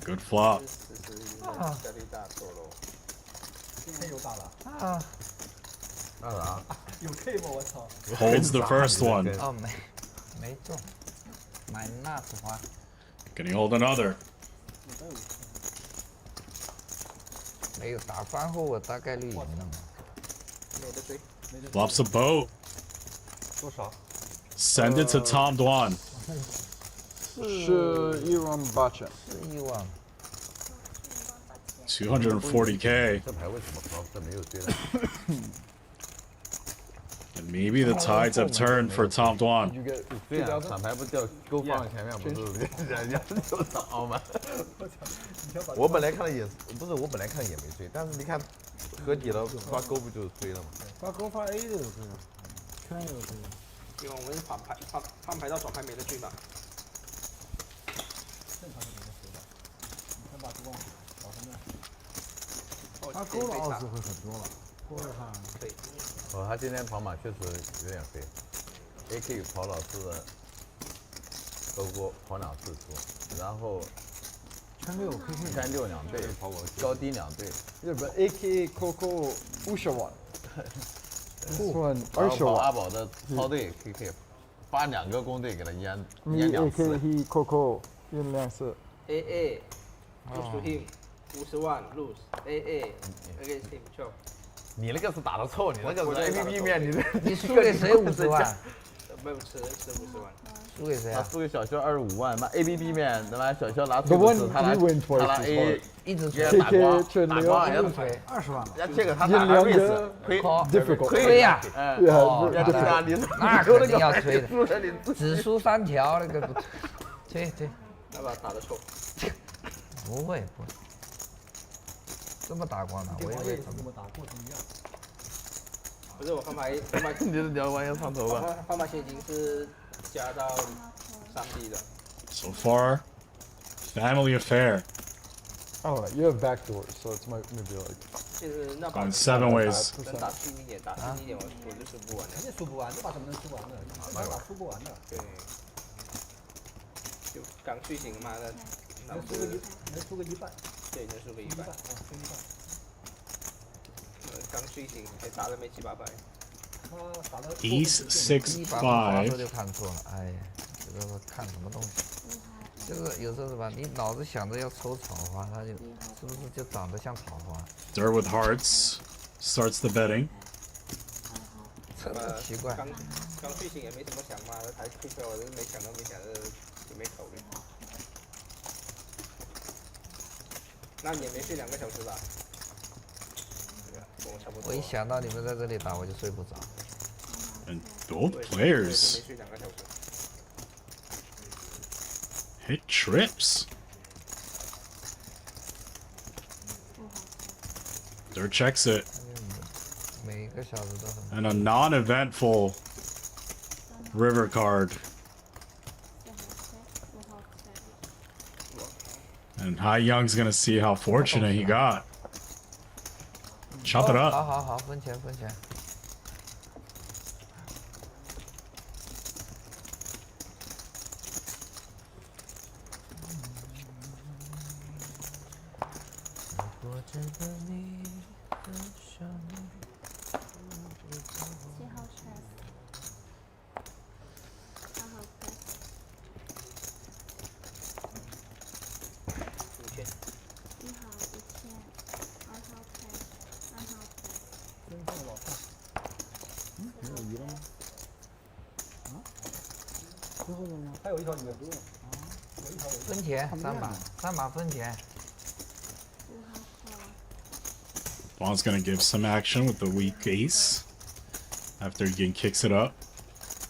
Good flop. 概率大错喽。 K 又大了。啊。那啥？有 K 吗？我操。 Holds the first one. 哦，没中，买 nuts 花。 Can he hold another? 没有打翻后，我大概率赢了嘛。没得追。 Bluffs a boat. 多少？ Send it to Tom Dwan. 是18000。是1万。 240K. 这牌为什么这没有追的？ And maybe the tides have turned for Tom Dwan. 对呀，闪牌不掉勾放在前面，不是人家就倒吗？我本来看了也不是，我本来看也没追，但是你看合体了发勾不就是追了吗？发勾发 A 的有追啊，圈有追。因为我们翻牌到转牌没得追嘛。正常是没得追的。你先把主动搞成那。他勾了20会很多了，勾了他。可以。哦，他今天跑马确实有点飞 ，AK 跑老是勾过跑2次出，然后圈6 KK 圈6 2对，高低2对。日本 AK Coco 50万，算然后20万。跑阿宝的超队 KK， 发2个公队给他淹2 AK 次。he Coco 用2次。 AA lose to him 50万 lose AA against him 就。 你那个是打的错，你那个是 APP 面，你你输给谁50万？不吃50万。输给谁啊？他输给小肖25万，妈 A B B 面，他妈小肖拿 The 50 one 次，他拿 you win twice 他拿 is A hard. 一直给吹他打光， KK 打光，人家吹20万。人家这个他打还 miss，亏 Difficult. 亏呀！嗯， Yeah, 哦 very 对啊，你那肯定要吹的，输了你自己只输3条那个不吹。那把打的臭。不会，这么打光的，我以为跟王爷也是这么打，过程一样。不是我换把你是聊完要上头吧？换把现金是加到3D 的。 So far, family affair. Oh, you have backdoors, so it's maybe like 就是那把 On 7 ways. 能打近一点，打近一点我就输不完的。肯定输不完，这把怎么能输完呢？这把输不完的。对。就刚睡醒，妈的，能输个一半。对，能输个一半。输一半。刚睡醒，才打了没7、8百。他打了。 Ace 6 一把滑手 5. 就看错了，哎呀，这个看什么东西？这个有时候是吧，你脑子想着要抽草花，它就是不是就长得像草花？ Dirt with hearts starts the betting. 真的奇怪。刚睡醒也没怎么想，妈的，还退票，我都没想着就没考虑。那你也没睡2个小时吧？对啊，跟我差不多。我一想到你们在这里打，我就睡不着。 And both players 没睡2个小时。 hit trips. Dirt checks it. 每个小时都很。 And a non-eventful river card. And YING's gonna see how fortunate he got. Chop it 好 up. 好，分钱。还有一条鱼。分钱，3把分钱。 Dwan's gonna give some action with the weak ace. After Yin kicks it up.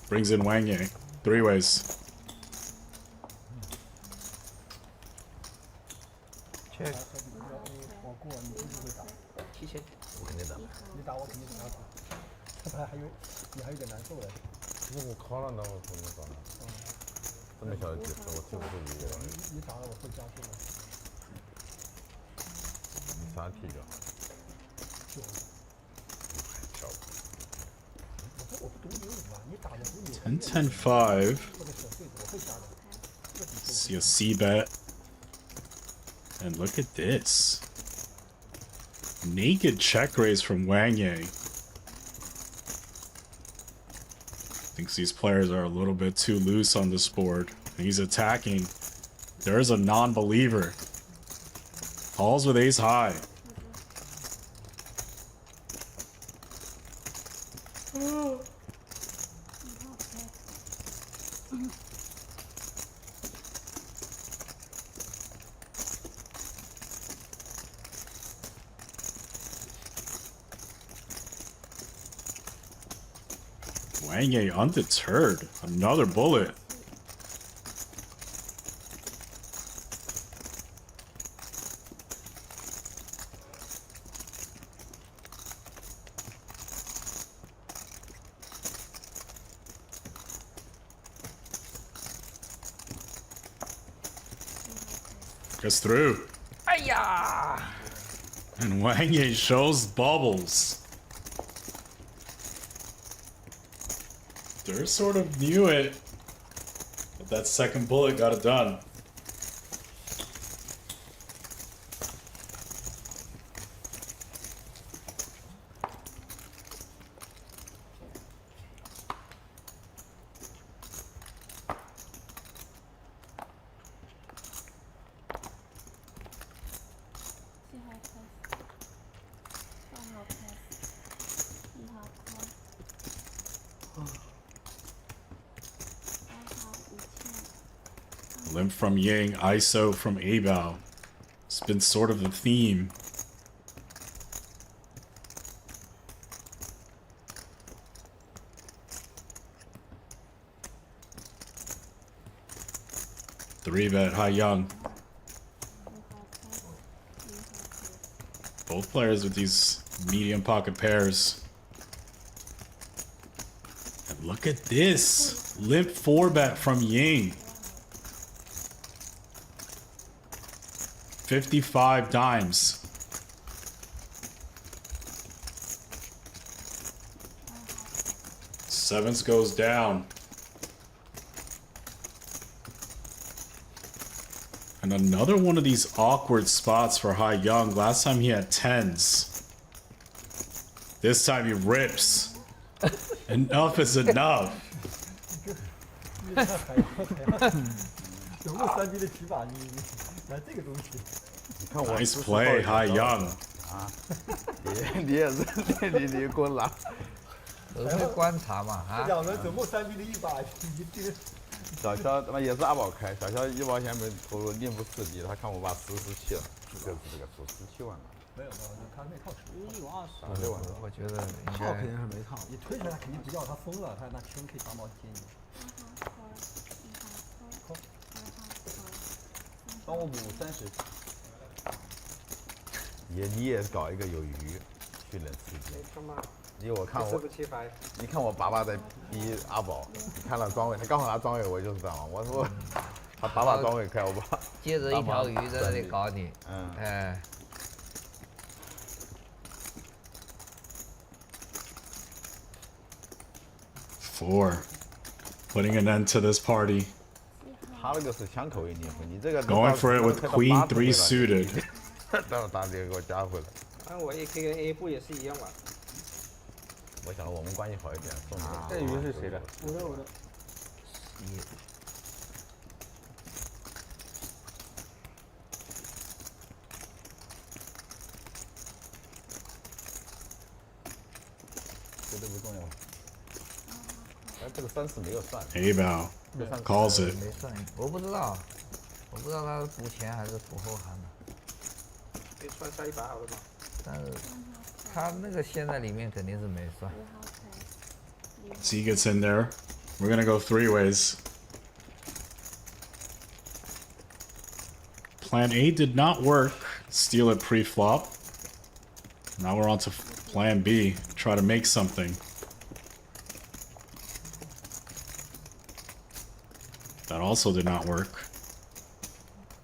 Brings in Wang. 3 ways. Check. 我过你必须会打。提前。我肯定打。你打我肯定打。他还以为你还有点难受嘞。其实我靠了，那我怎么打呢？真没晓得几次，我记不住一个人。你打了我会加速的。你啥体格？ 10, 10, 5. See a C bet. And look at this. Naked check raise from Wang. Thinks these players are a little bit too loose on this board. He's attacking. There's a non-believer. Calls with ace high. Wang undeterred. Another bullet. Gets through. Hiya! And Wang shows bubbles. They sort of knew it, but that second bullet got it done. Limp from Ying, ISO from Abao. It's been sort of the theme. Three bet high young. Both players with these medium pocket pairs. And look at this. Limp 4-bet from Ying. 55 dimes. Sevens goes down. And another one of these awkward spots for Hai Young. Last time he had 10s. This time he rips. Enough is enough. 有没有3B 的取法？你来这个东西。 Nice play, Hai Young. 啊，你也是，你给我拿。都会观察嘛啊。两人怎么3B 的一把一定。小肖他妈也是阿宝开，小肖1毛钱没投入，宁不4B，他看我把10、17了，这个出17万了。没有，他那套15、20。6万。我觉得应套该肯定是没套。你推出来肯定不要，他疯了，他那圈可以8毛接你。帮我补30。你也搞一个有鱼，去冷刺激。因为我看我，你看我爸爸在逼阿宝，你看了庄伟，他刚好拿庄伟，我就是这样，我说他把庄伟开，我把接着一条鱼在那里搞你，哎。 4. Putting an end to this party. 他那个是枪口一年分，你这个 Going for it with Queen 3 suited. 待会打这个给我加回来。按我 AK 跟 A 部也是一样嘛。我想我们关系好一点，送你。这鱼是谁的？我的。这都不重要。哎，这个3-4没有算。Abao calls it. 没算，我不知道他是补前还是补后hand的。可以算下100好了嘛？但是他那个线在里面肯定是没算。 Z gets in there. We're gonna go 3 ways. Plan A did not work. Steal it pre-flop. Now we're on to Plan B. Try to make something. That also did not work.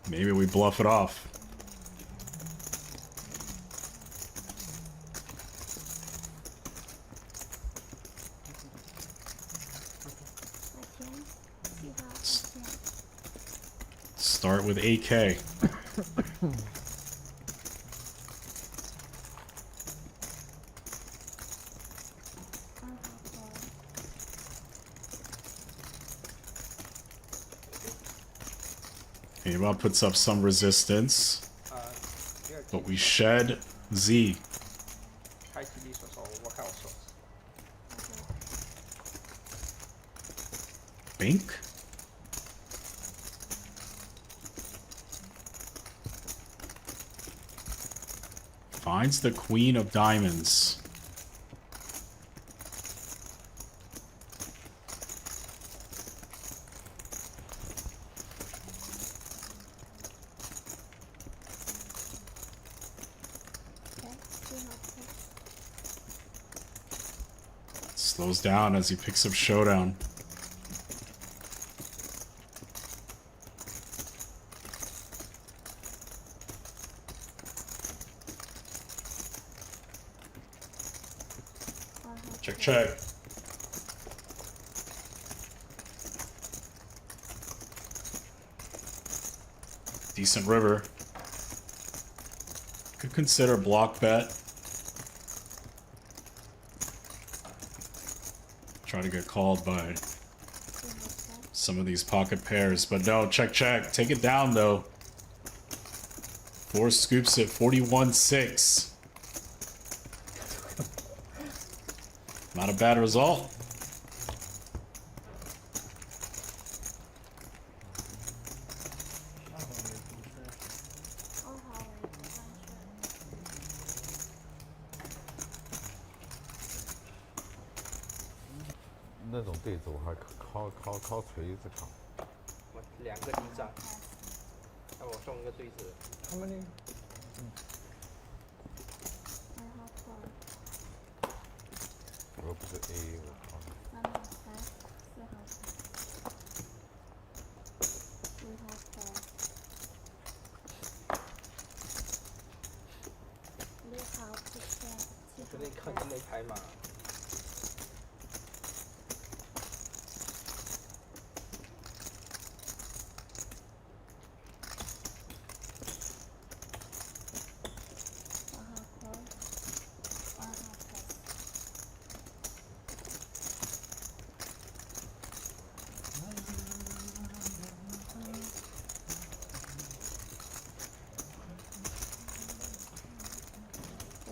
Maybe we bluff it off. Start with 8K. Abao puts up some resistance, but we shed Z. 开基地手手，我看我手。 Bink? Finds the Queen of Diamonds. Slows down as he picks up Showdown. Check, check. Decent river. Could consider block bet. Try to get called by some of these pocket pairs, but no, check, check. Take it down though. 4 scoops at 41-6. Not a bad result. 那种对子，我还靠锤子扛。我2个敌长，那我送一个对子。 How many? 2号 call，我又不是 A， 我靠。 3号 pass， 4号 pass， 5号 call， 6号 pick back， 7昨天号看都没开嘛。 8号 call， 2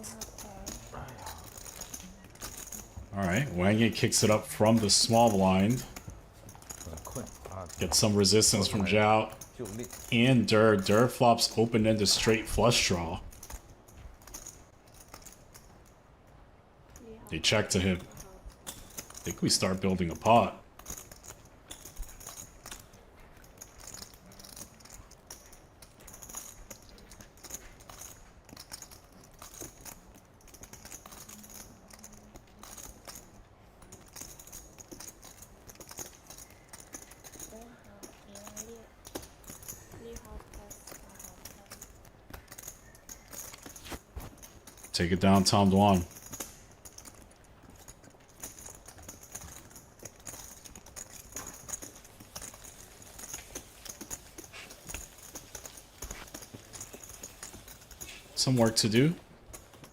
号 pass。 All right, Wang kicks it up from the small blind. 很困啊。 Get some resistance from Zhao 就力。 and Dur. Dur flops open into straight flush draw. They check to him. I think we start building a pot. Take it down, Tom Dwan. Some work to do.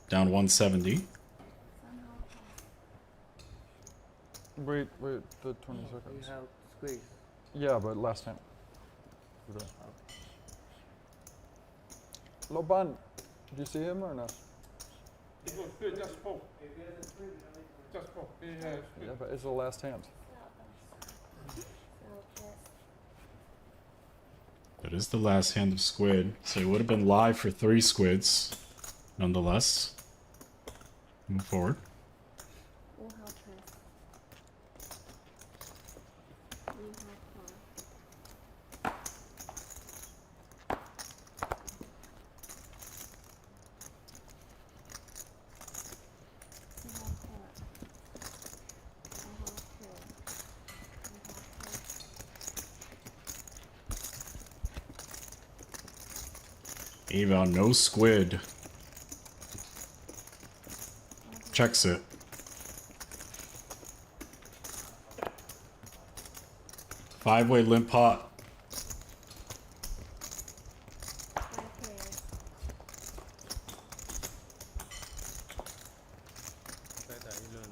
Down 170. Wait, the 20 You seconds. have squeeze. Yeah, but last time. Loban, did you see him or not? Yeah, but it's the last hand. That is the last hand of Squid, so it would have been live for 3 Squids. Nonetheless, move forward. 5号 pass， 6号 call， 7号 call， 2号 call， 5号 pass。 Eval, no Squid. Checks it. Five-way limp pot. 5 players，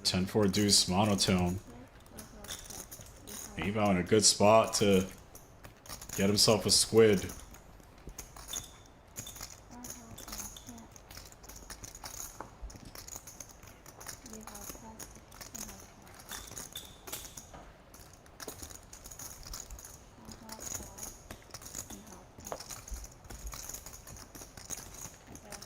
10-4 deuce monotone. 2号 pass， Eval in a good spot to get himself a Squid. 2号 pass， 6号 pass， 7号 pass， 8号 call， 1号 pass。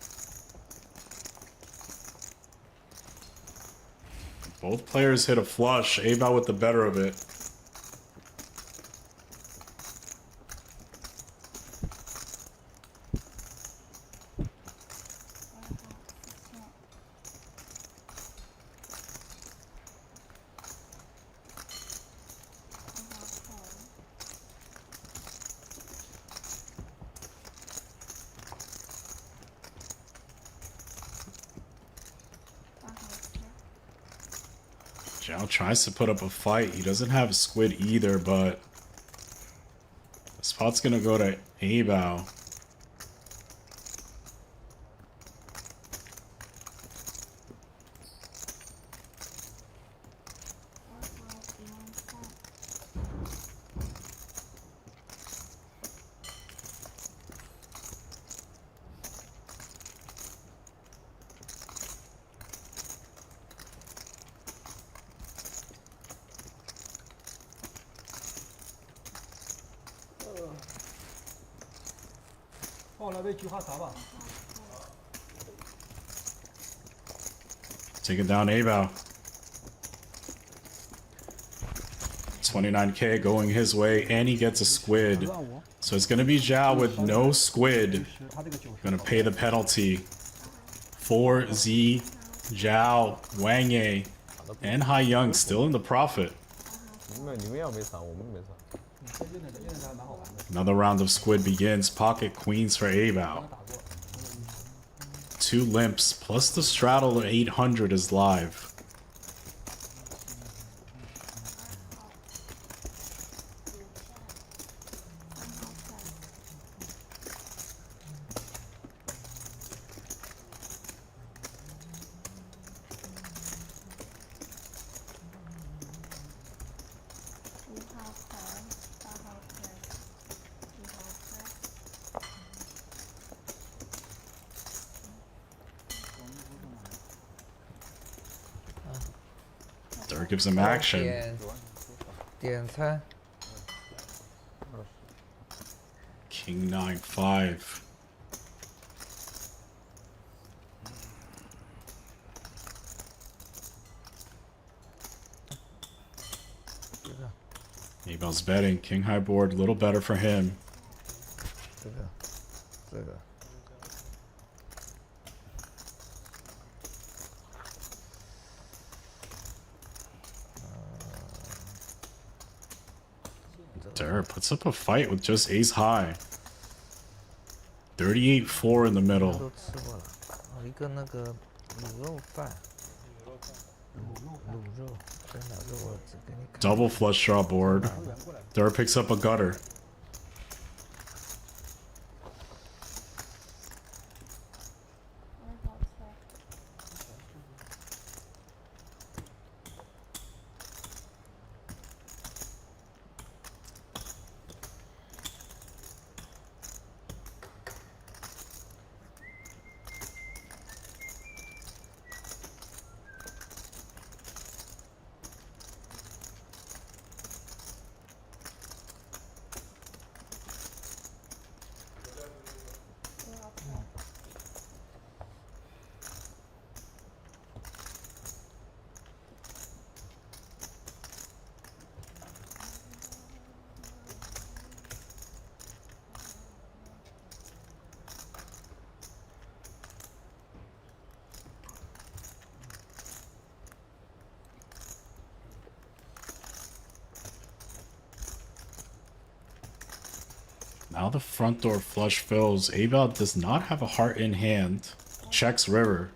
Both players hit a flush. Eval with the better of it. Zhao tries to put up a fight. He doesn't have a Squid either, but the spot's gonna go to Eval. Take it down, Eval. 29K going his way, and he gets a squid. So it's gonna be Zhao with no squid. Gonna pay the penalty for Z, Zhao, Wang, and YING still in the profit. 你们要没啥，我们没啥。 Another round of squid begins. Pocket queens for Abao. 2 limps plus the straddle of 800 is live. Dirk gives him action. 点餐。 King 9-5. Abao's betting. King high board, a little better for him. 这个。 Dirk puts up a fight with just ace high. 38-4 in the middle. 都吃过了，一个那个卤肉饭，卤肉，真的肉我只给你看。 Double flush draw board. Dirk picks up a gutter. Now the front door flush fills. Abao does not have a heart in hand. Checks river.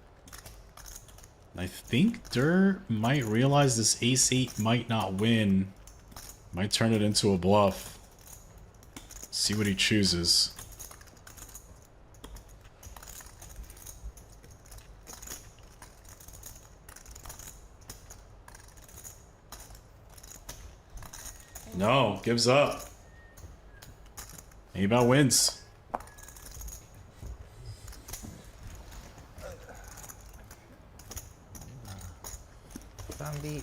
I think Dur might realize this ace-8 might not win. Might turn it into a bluff. See what he chooses. No, gives up. Abao wins. 3B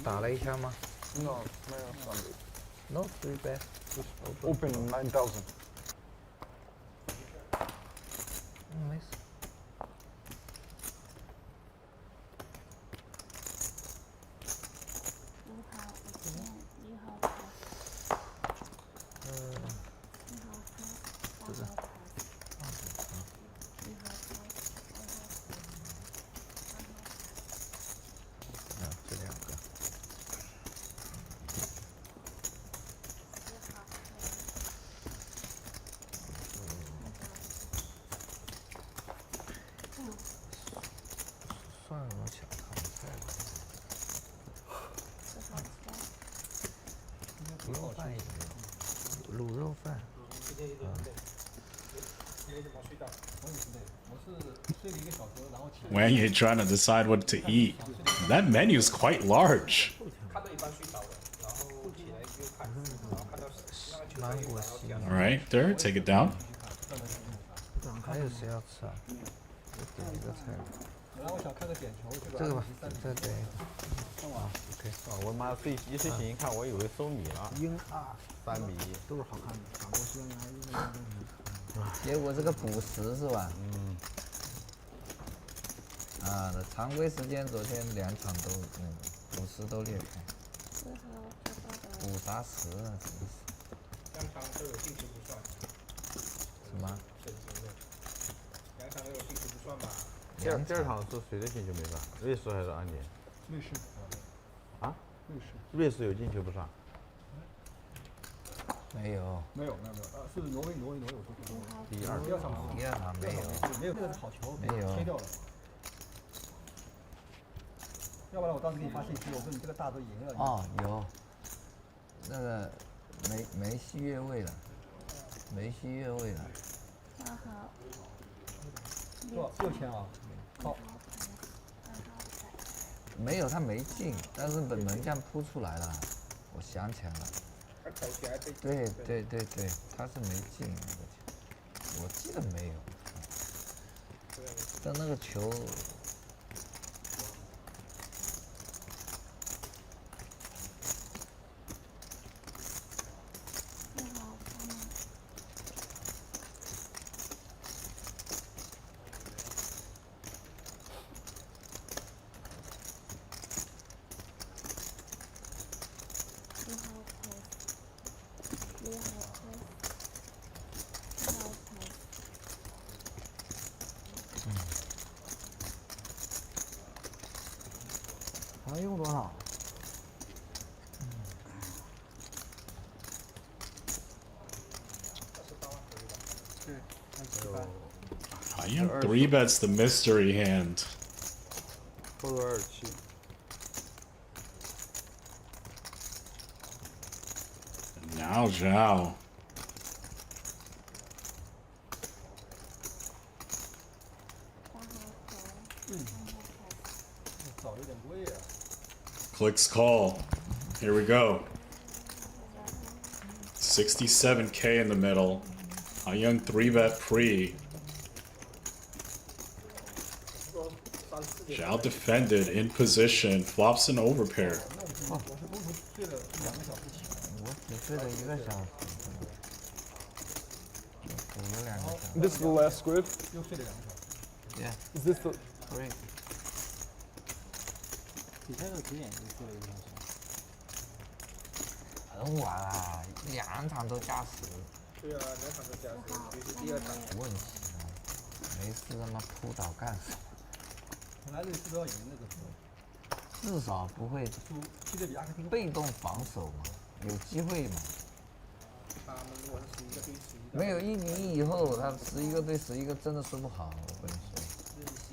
打了一下吗 No, 没有3B. ？No 3 bet. Open 9,000. 没事。这两个。算什么小汤菜吧？卤肉饭也有，卤肉饭。 Wang ain't trying to decide what to eat. That menu is quite large. 看到一半睡着了，然后起来又看，然后看到芒果西。 All right, Dur, take it down. 还有谁要吃啊？我点一个菜。然后我想看个点球，这个吧，这对。OK。我妈这一睡醒一看，我以为收米了。英啊3比1。都是好看的，法国、西班牙、意大利结果这个补时是吧？嗯。啊，常规时间昨天2场都补时都裂开。4号5打10，真的是。两场都有进球不算。什么？省钱的。2场都有进球不算吧？第二场是谁的进球没算？瑞士还是安联？瑞士。啊？瑞士。瑞士有进球不算？没有。没有，是挪威我说错。第二场没有。没有，那个是好球，没有切掉了。要不然我当时给你发信息，我说你这个大队赢了。哦，有。那个梅西越位了，梅西越位了。好。多少？6000啊？好。没有，他没进，但是本门将扑出来了，我想起来了。对，他是没进那个球，我记得没有。但那个球。还用多少？YING 3-bets the mystery hand. 后多27。Now ZHANG. Clicks call. Here we go. 67K in the middle. YING 3-bet pre. ZHANG defended in position. Flops an overpair. 我只睡了1个小时。补了2个小时。 This is the last squid? Yeah. Is this the... Great. 比赛的几点就睡了1个小时？很晚啊，2场都加时。对啊，2场都加时，尤其第2场。问题啊，没事他妈扑倒干什么？本来瑞士都要赢那个球。至少不会被动防守嘛，有机会嘛。他们如果是11个对11个，没有1-1以后，他11个对11个真的睡不好，我跟你说。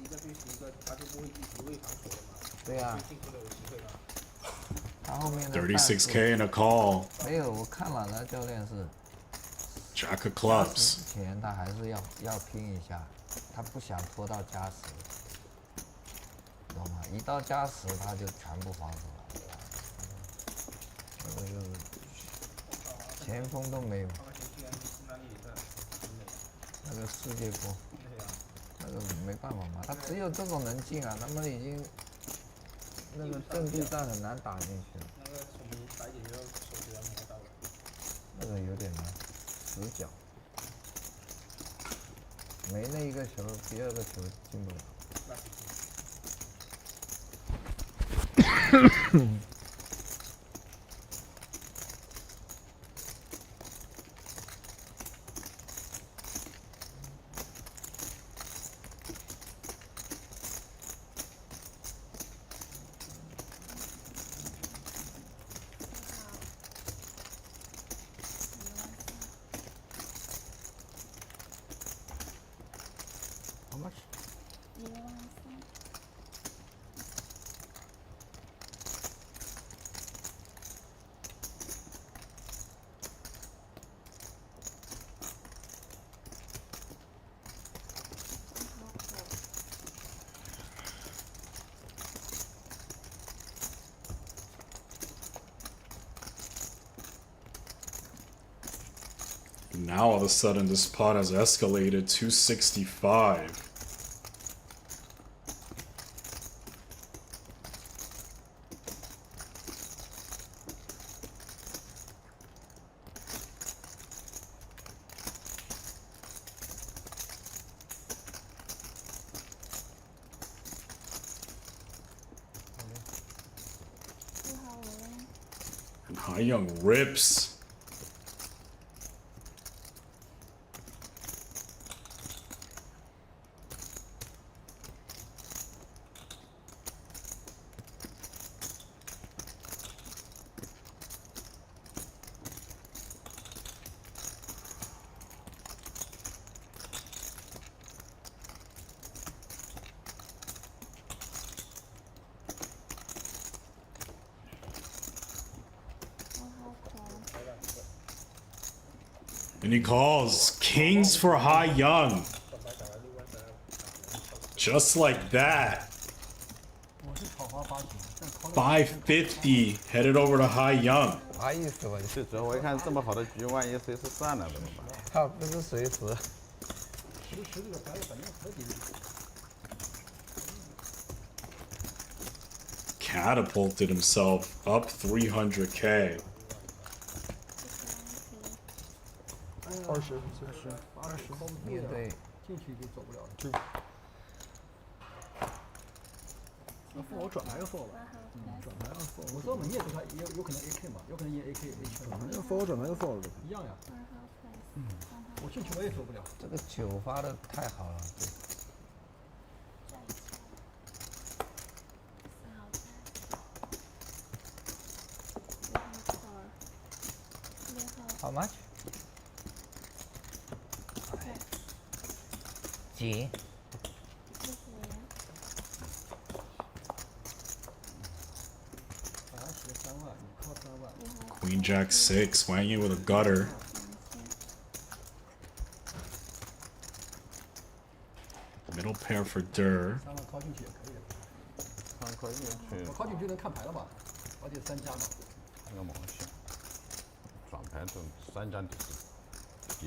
11个对11个，他就不会一味防守了嘛。对呀。进球都有机会嘛。他后面的36K in a call. 没有，我看了，那教练是。Jack of clubs. 之前他还是要拼一下，他不想拖到加时。懂吗？一到加时他就全部防守了，那个就是前锋都没有。那个世界波，那个没办法嘛，他只有这种能进啊，他们已经那个阵地战很难打进去了。那个从白姐要手指要摸到了。那个有点难，死角。没那一个球，第2个球进不了。How much? 13000。Now all of a sudden this pot has escalated to 65. Young rips. And he calls kings for high young. Just like that. 550 headed over to high young. 啥意思吧？是主要我一看这么好的局，万一随时散了怎么办？他不是随时。这个白的反正可以。 Catapulted himself up 300k. 20。面对进去就走不了了。那副我转来个副吧，转来个副。我知道你也对他有可能 AK 嘛，有可能也 AK H。转来个副，转来个副一样呀。我进去我也走不了。这个9发的太好了，对。 How much? 几？ Queen Jack 6, Wang with a gutter. Middle pair for Dur. 3万靠进去也可以。3块进去。我靠进去能看牌了吧？而且3家嘛。那个毛线，转盘都3张底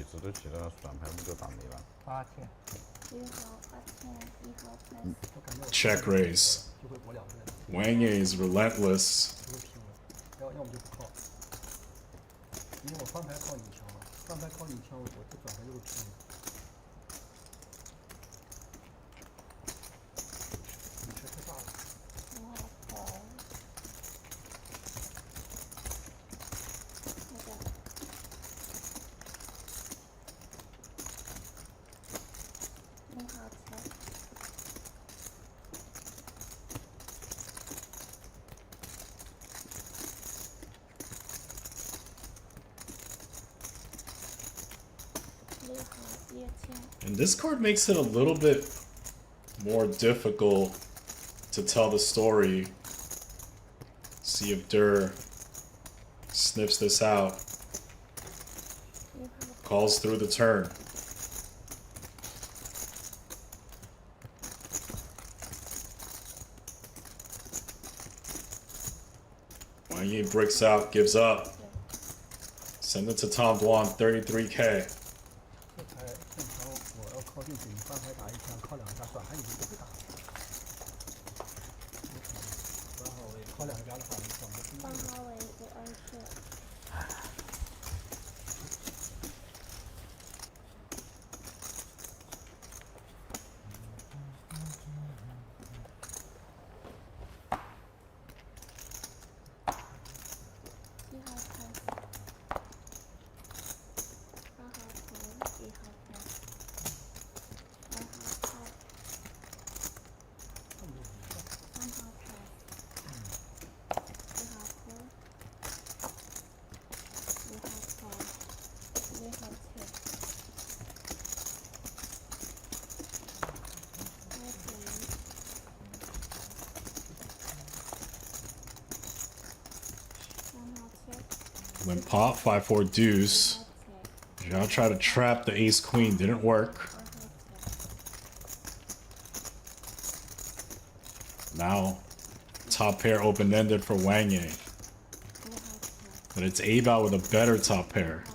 子都起了，转盘不就打没了？8天。 Check raise. Wang is relentless. 要么就不靠，因为我翻牌靠你强嘛，翻牌靠你强，我这转牌就会拼了。你车太大了。And this card makes it a little bit more difficult to tell the story. See if Dur sniffs this out. Calls through the turn. YING bricks out, gives up. Send it to Tom Dwan, 33k. 靠进去，你翻牌打一枪，靠2家转牌你就不会打。靠2家的话，你转不进去。半号位有20。When pot 5-4 deuce. Zhao tried to trap the ace queen, didn't work. Now, top pair open-ended for Wang. But it's A-Bout with a better top pair.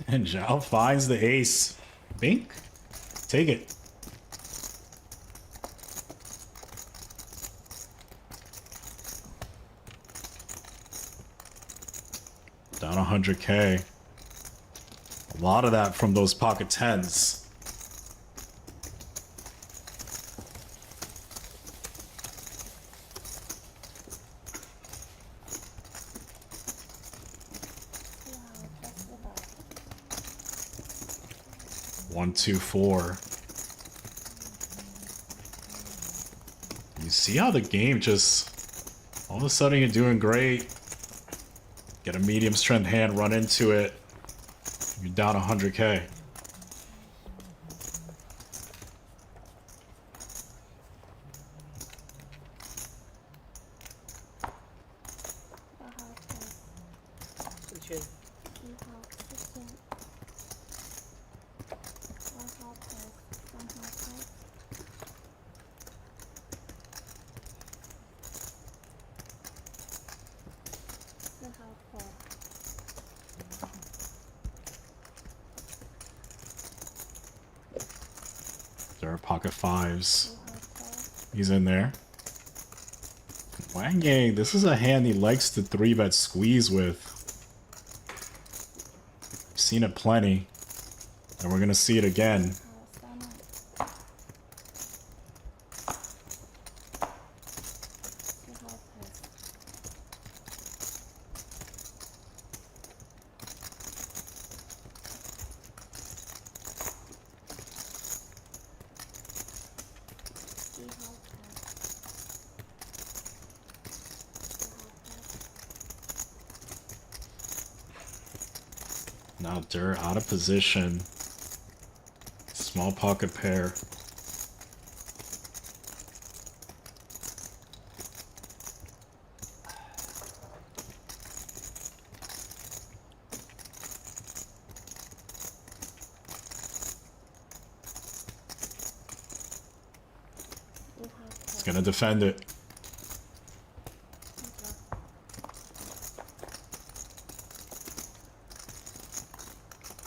And Zhao finds the ace. Bink. Take it. Down 100K. A lot of that from those pocket tens. One, two, four. You see how the game just all of a sudden you're doing great. Get a medium strength hand, run into it. You're down 100K. There are pocket fives. He's in there. Wang, this is a hand he likes to 3-bet squeeze with. I've seen it plenty. And we're gonna see it again. Now Dur out of position. Small pocket pair. He's gonna defend it.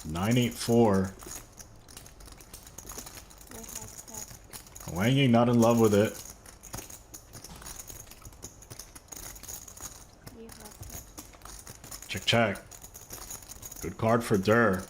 $984. Wang not in love with it. Check, check. Good card for Dur.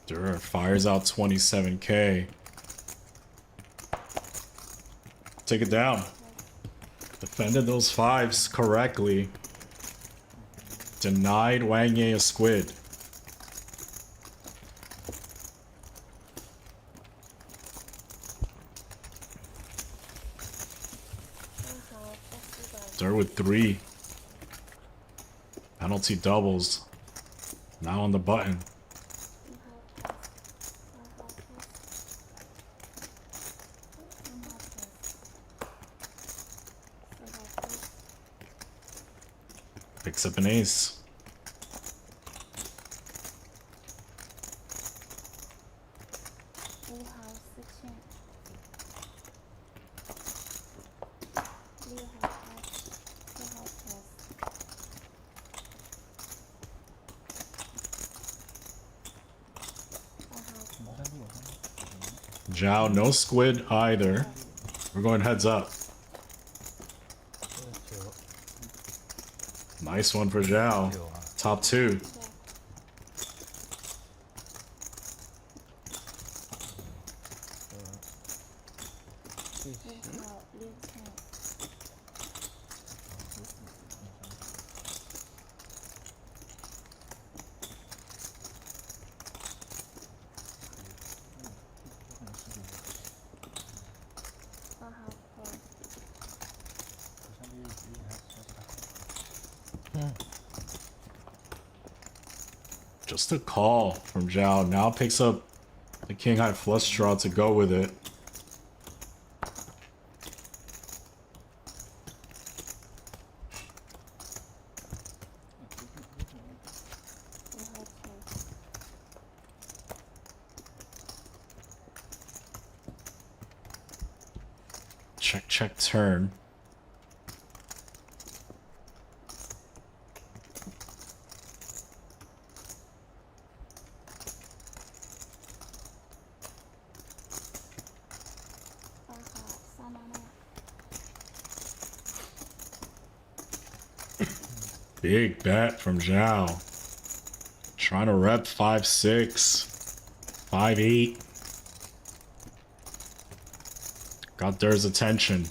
Dur fires out 27K. Take it down. Defended those fives correctly. Denied Wang a squid. Dur with 3. Penalty doubles. Now on the button. Picks up an ace. Zhao, no squid either. We're going heads up. Nice one for Zhao. Top 2. Just a call from Zhao. Now picks up the king high flush draw to go with it. Check, check, turn. Big bet from Zhao. Trying to rep 5-6, 5-8. Got Dur's attention.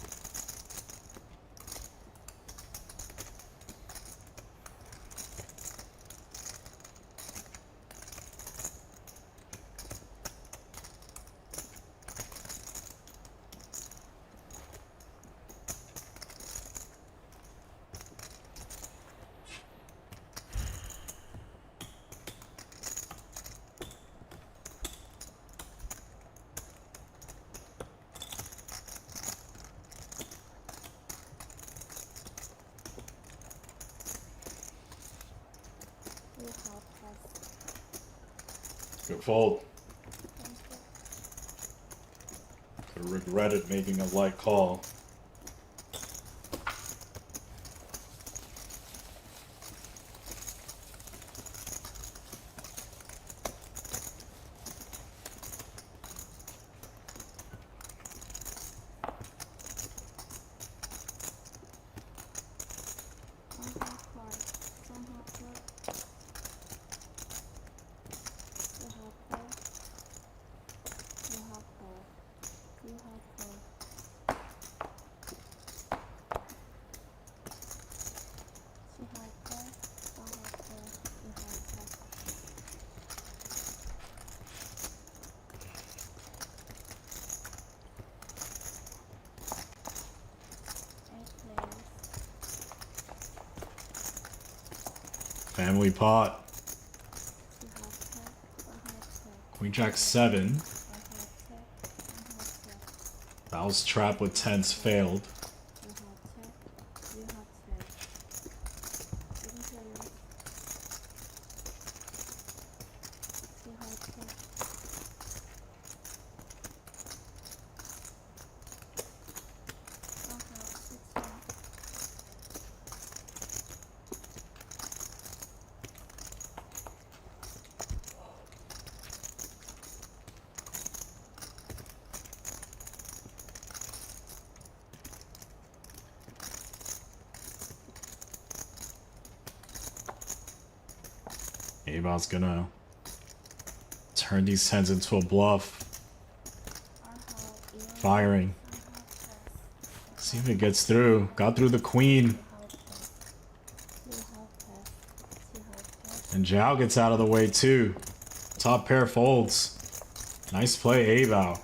Good fold. Could regretted making a light call. Family pot. Queen Jack 7. Bow's trap with 10s failed. Ava's gonna turn these 10s into a bluff. Firing. See if it gets through. Got through the queen. And Zhao gets out of the way too. Top pair folds. Nice play, Ava.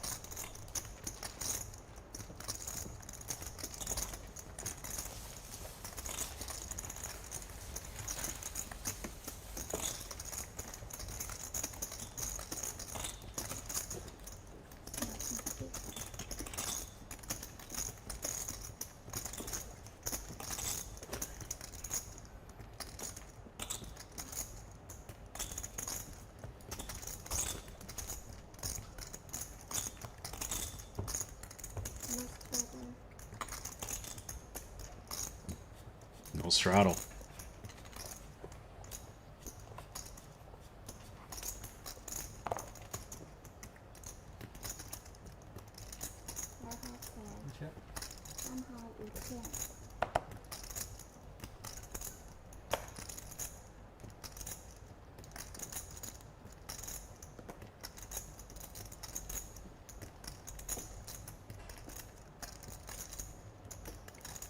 No straddle.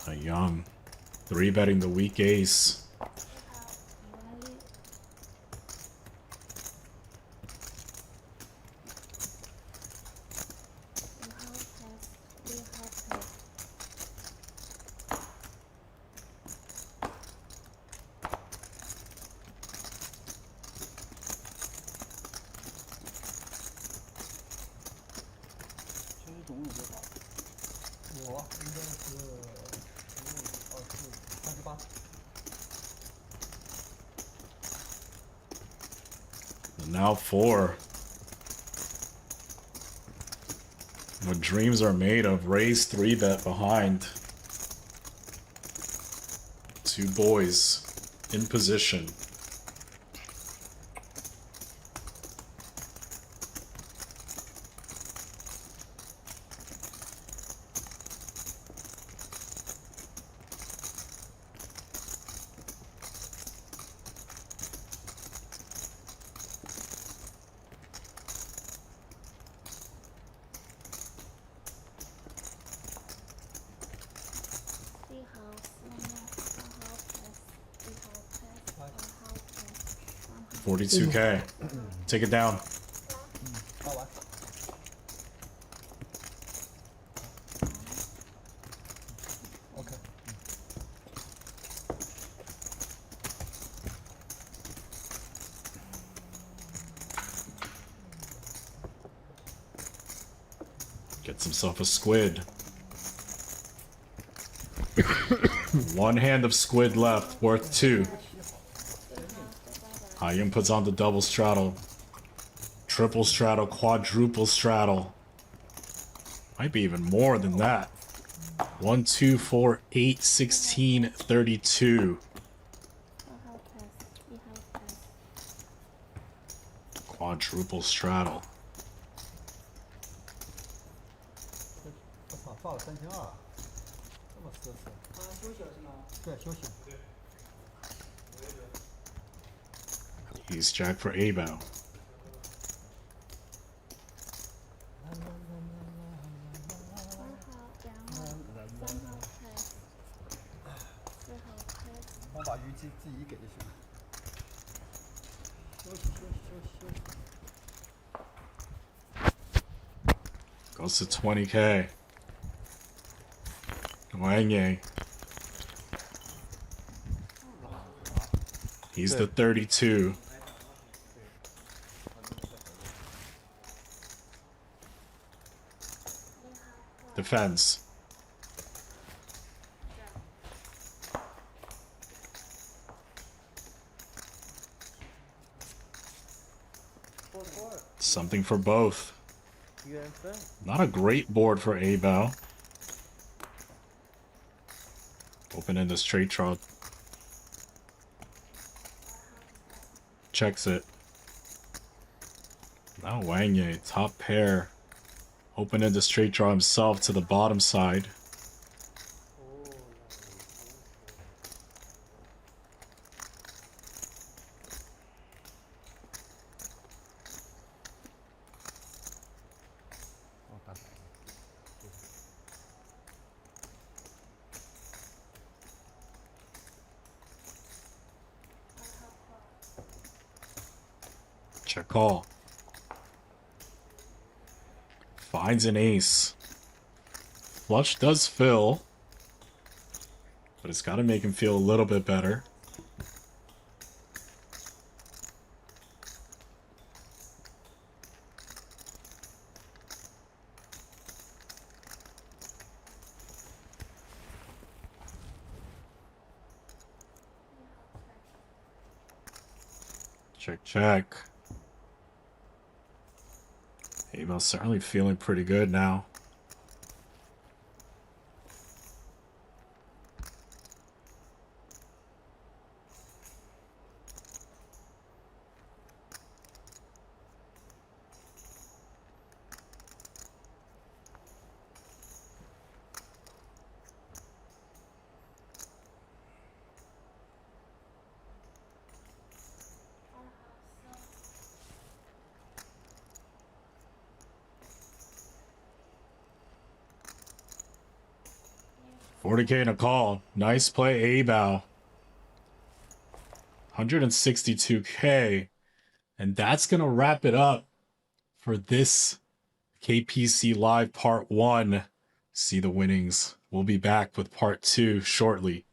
A Young 3-betting the weak ace. And now 4. What dreams are made of. Raise 3-bet behind. 2 boys in position. $42K. Take it down. OK。Gets himself a squid. 1 hand of squid left, worth 2. YING puts on the double straddle. Triple straddle, quadruple straddle. Might be even more than that. 1, 2, 4, 8, 16, 32. Quadruple straddle. 我操，发了3200，这么奢侈。休息了是吗？对，休息。 He's jack for A-bow. Goes to 20K. Wang. He's the 32. Defense. Something for both. Not a great board for A-bow. Open in the straight draw. Checks it. Now Wang, top pair. Open in the straight draw himself to the bottom side. Check call. Finds an ace. Flush does fill, but it's got to make him feel a little bit better. Check, check. A-bow's certainly feeling pretty good now. $40K in a call. Nice play, A-bow. 162K. And that's going to wrap it up for this KPC Live Part 1. See the winnings. We'll be back with Part 2 shortly.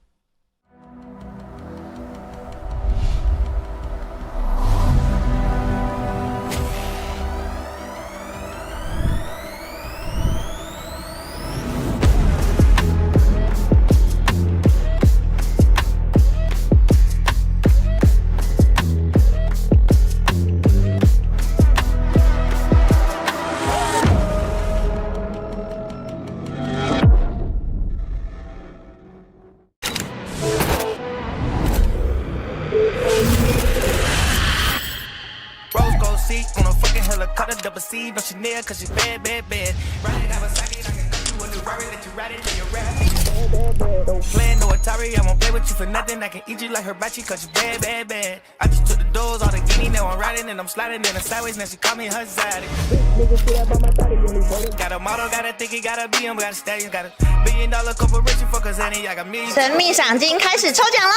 on a fucking helicopter, double C, no Chanel, cause she's bad, bad, bad. Ride it, have a socket, I can cut you a new Rari, let you ride it till you're rap. Playing no Atari, I won't play with you for nothing. I can eat you like hibachi, cause you bad, bad, bad. I just took the doors, all the guinea, now I'm riding and I'm sliding in the sideways, now she call me her zaddy. Got a model, got a thicky, got a BM, got a stallion, got a $1 billion corporation for Kazani, I got millions. 神秘赏金开始抽奖喽！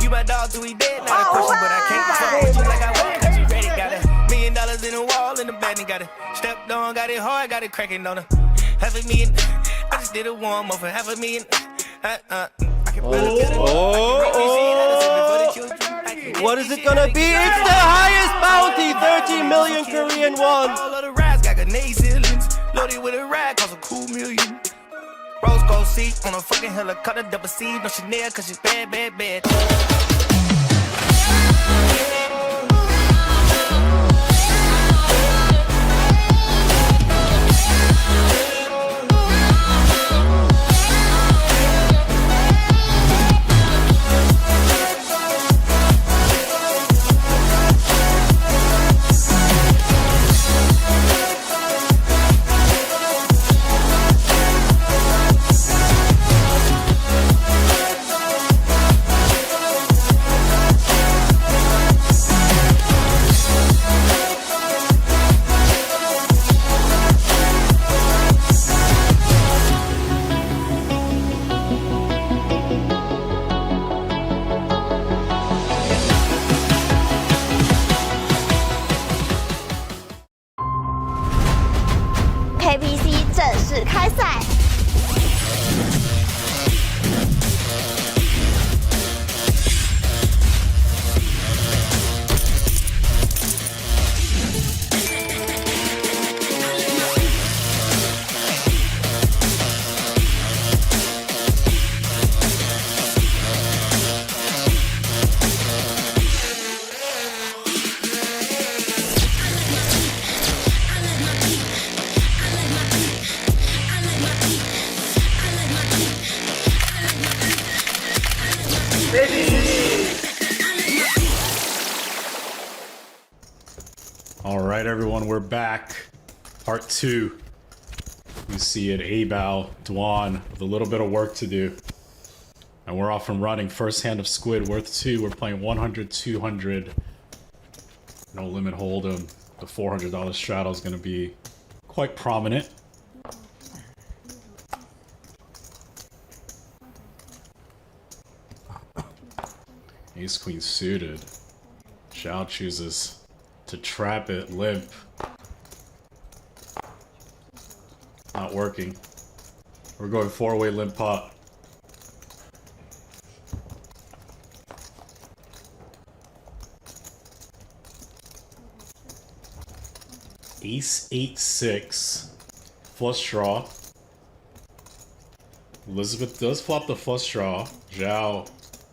You my dog till we dead, not a question, but I can't fuck with you like I want, cause you ready, got $1 million in the wall, in the bed, and got it stepped on, got it hard, got it cracking on her. $500,000, I just did a warm up for $500,000. I can really get it. What is it gonna be? It's the highest bounty, 13 million Korean won. All of the rides got grenade ceilings, loaded with a ride, cost a cool million. Rose gold seat on a fucking helicopter, double C, no Chanel, cause she's bad, bad, bad. KPC 正式开赛。All right, everyone, we're back. Part 2. You see it, A-Bow, Dwan, with a little bit of work to do. And we're off and running. First hand of Squid, worth 2. We're playing 100, 200. No limit Holdem. The $400 straddle is going to be quite prominent. Ace Queen suited. ZHANG chooses to trap it limp. Not working. We're going 4-way limp pot. Ace 8-6. Flush draw. Elizabeth does flop the flush draw. Zhao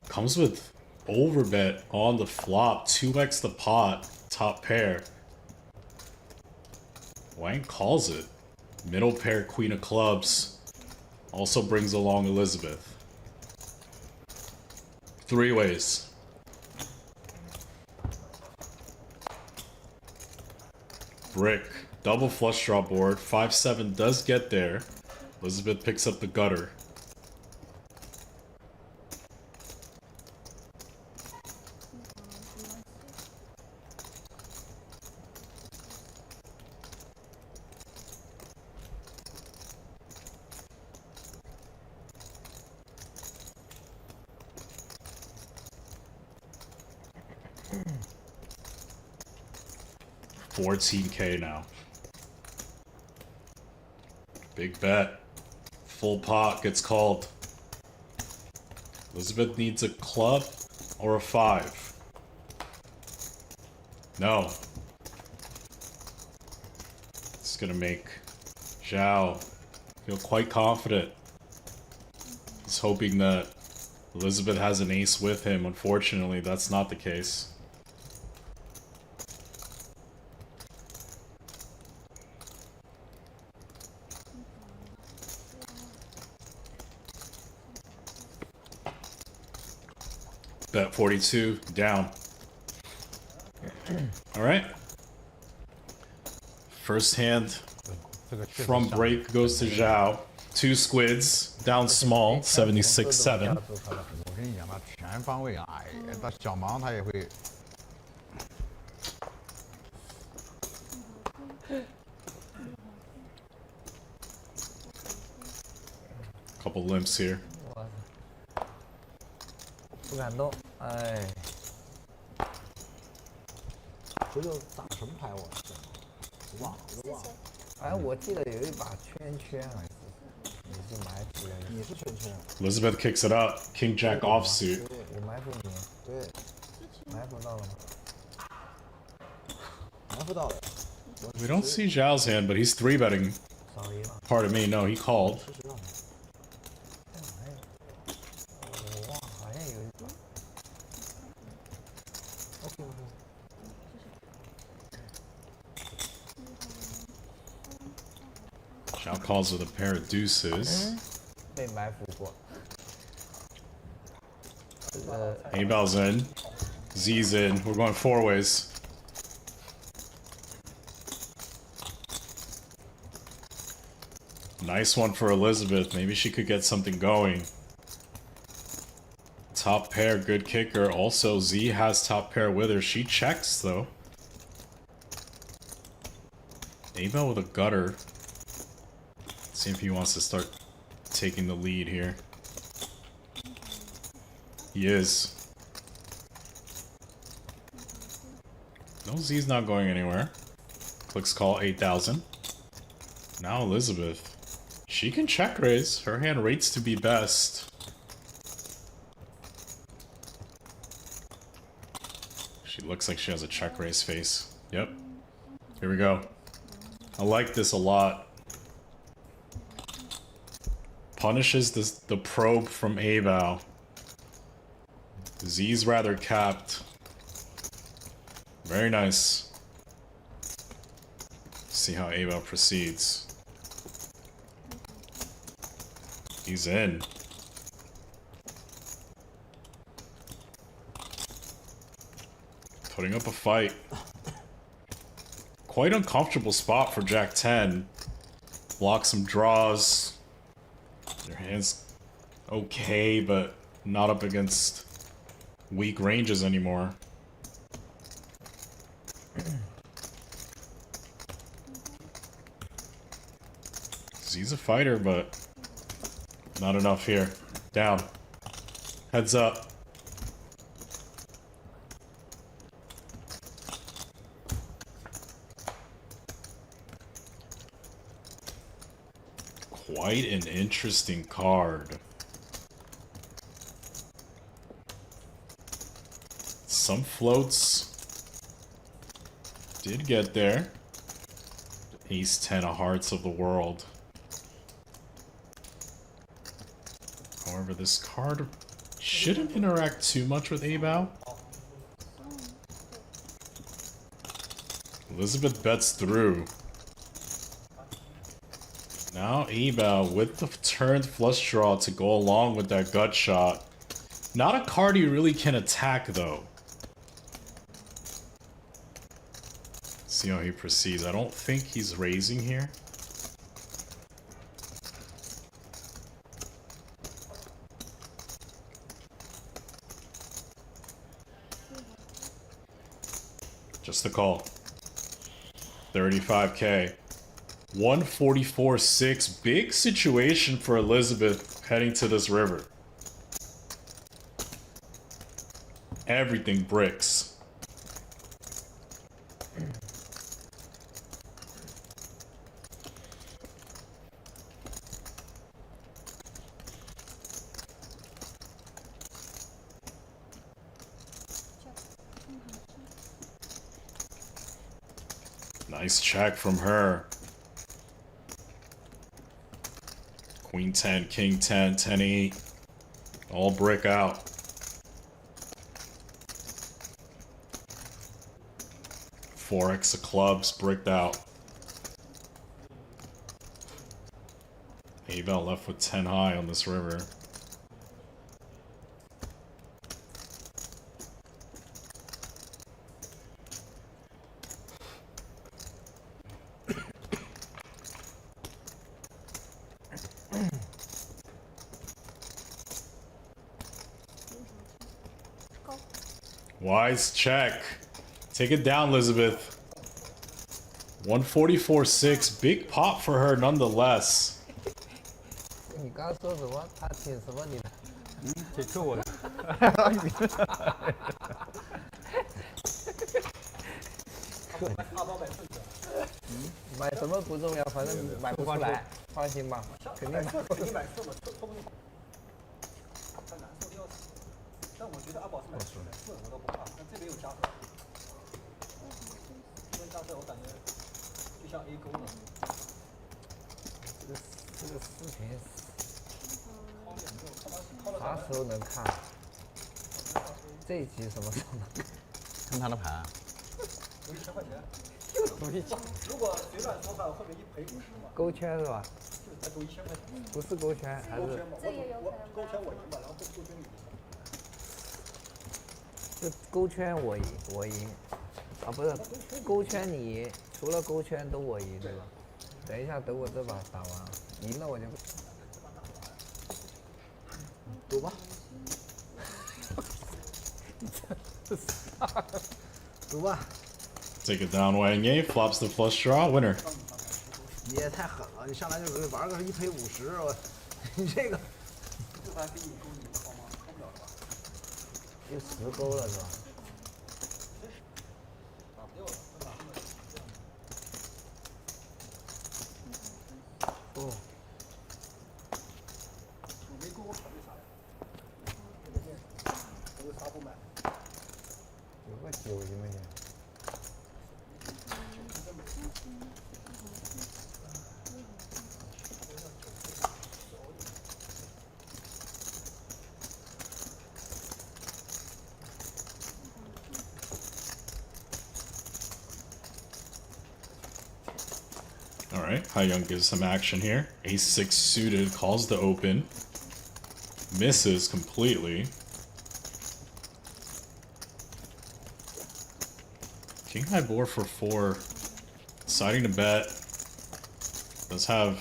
comes with overbet on the flop. 2x the pot. Top pair. Wang calls it. Middle pair, Queen of Clubs. Also brings along Elizabeth. 3 ways. Brick. Double flush draw board. 5-7 does get there. Elizabeth picks up the gutter. $14K now. Big bet. Full pot gets called. Elizabeth needs a club or a 5. No. It's gonna make Zhao feel quite confident. He's hoping that Elizabeth has an ace with him. Unfortunately, that's not the case. Bet 42, down. Alright. First hand from break goes to Zhao. 2 squids down small, 76-7. 我跟你讲，他全方位啊，哎，他小盲他也会。 Couple limps here. 不敢动，哎。这个打什么牌我忘了，我都忘了。哎，我记得有一把圈圈还是你是埋伏的？你是圈圈。Elizabeth kicks it up. King Jack offsuit. 我埋伏你。对。埋伏到了吗？埋伏到了。We don't see Zhao's hand, but he's 3-betting. Pardon me, no, he called. Zhao calls with a pair of deuces. 被埋伏过。A-Bell's in. Z's in. We're going 4 ways. Nice one for Elizabeth. Maybe she could get something going. Top pair, good kicker. Also, Z has top pair with her. She checks, though. A-Bell with a gutter. Let's see if he wants to start taking the lead here. He is. No, Z's not going anywhere. Clicks call 8,000. Now Elizabeth. She can check raise. Her hand rates to be best. She looks like she has a check raise face. Yep. Here we go. I like this a lot. Punishes the probe from A-Bow. Z's rather capped. Very nice. See how A-Bow proceeds. He's in. Putting up a fight. Quite uncomfortable spot for Jack 10. Block some draws. Their hand's okay, but not up against weak ranges anymore. He's a fighter, but not enough here. Down. Heads up. Quite an interesting card. Some floats did get there. Ace 10 of hearts of the world. However, this card shouldn't interact too much with A-Bow. Elizabeth bets through. Now A-Bow with the turned flush draw to go along with that gut shot. Not a card he really can attack though. See how he proceeds. I don't think he's raising here. Just a call. 35K. 144.6. Big situation for Elizabeth heading to this river. Everything bricks. Nice check from her. Queen 10, King 10, 10-8. All brick out. Four X of clubs bricked out. A-Bell left with 10 high on this river. Wise check. Take it down, Elizabeth. 144.6. Big pop for her nonetheless. 你刚刚说什么？他挺什么你的？挺扣我的。买什么不重要，反正买不出来，放心吧，肯定买。肯定买色嘛，抽不动。他难受的要死，但我觉得阿宝是买色，我都不怕，但这边有加色，这边加色我感觉就像 A 勾了。这个视频啥时候能看？这一集什么时候能看？看他的牌。赌1000块钱。赌1000。如果随便说话，后面一赔50嘛。勾圈是吧？就是才赌1000块钱。不是勾圈，还是我勾圈我赢吧，然后勾圈你赢。就勾圈我赢，啊不是勾圈你赢，除了勾圈都我赢对吧？等一下，等我这把打完，赢了我就赌吧。赌吧。 Take it down, Wang. Flops the flush draw. Winner. 你也太狠了！你上来就玩个1赔50，我你这个。这还给你勾你靠吗？靠不了吧？就10勾了是吧？打不掉了，打不了。哦。我没勾，我考虑啥呀？我啥不买？有个9行不行？ Alright, YING gives some action here. Ace-6 suited, calls the open. Misses completely. King high board for 4. Deciding to bet. Does have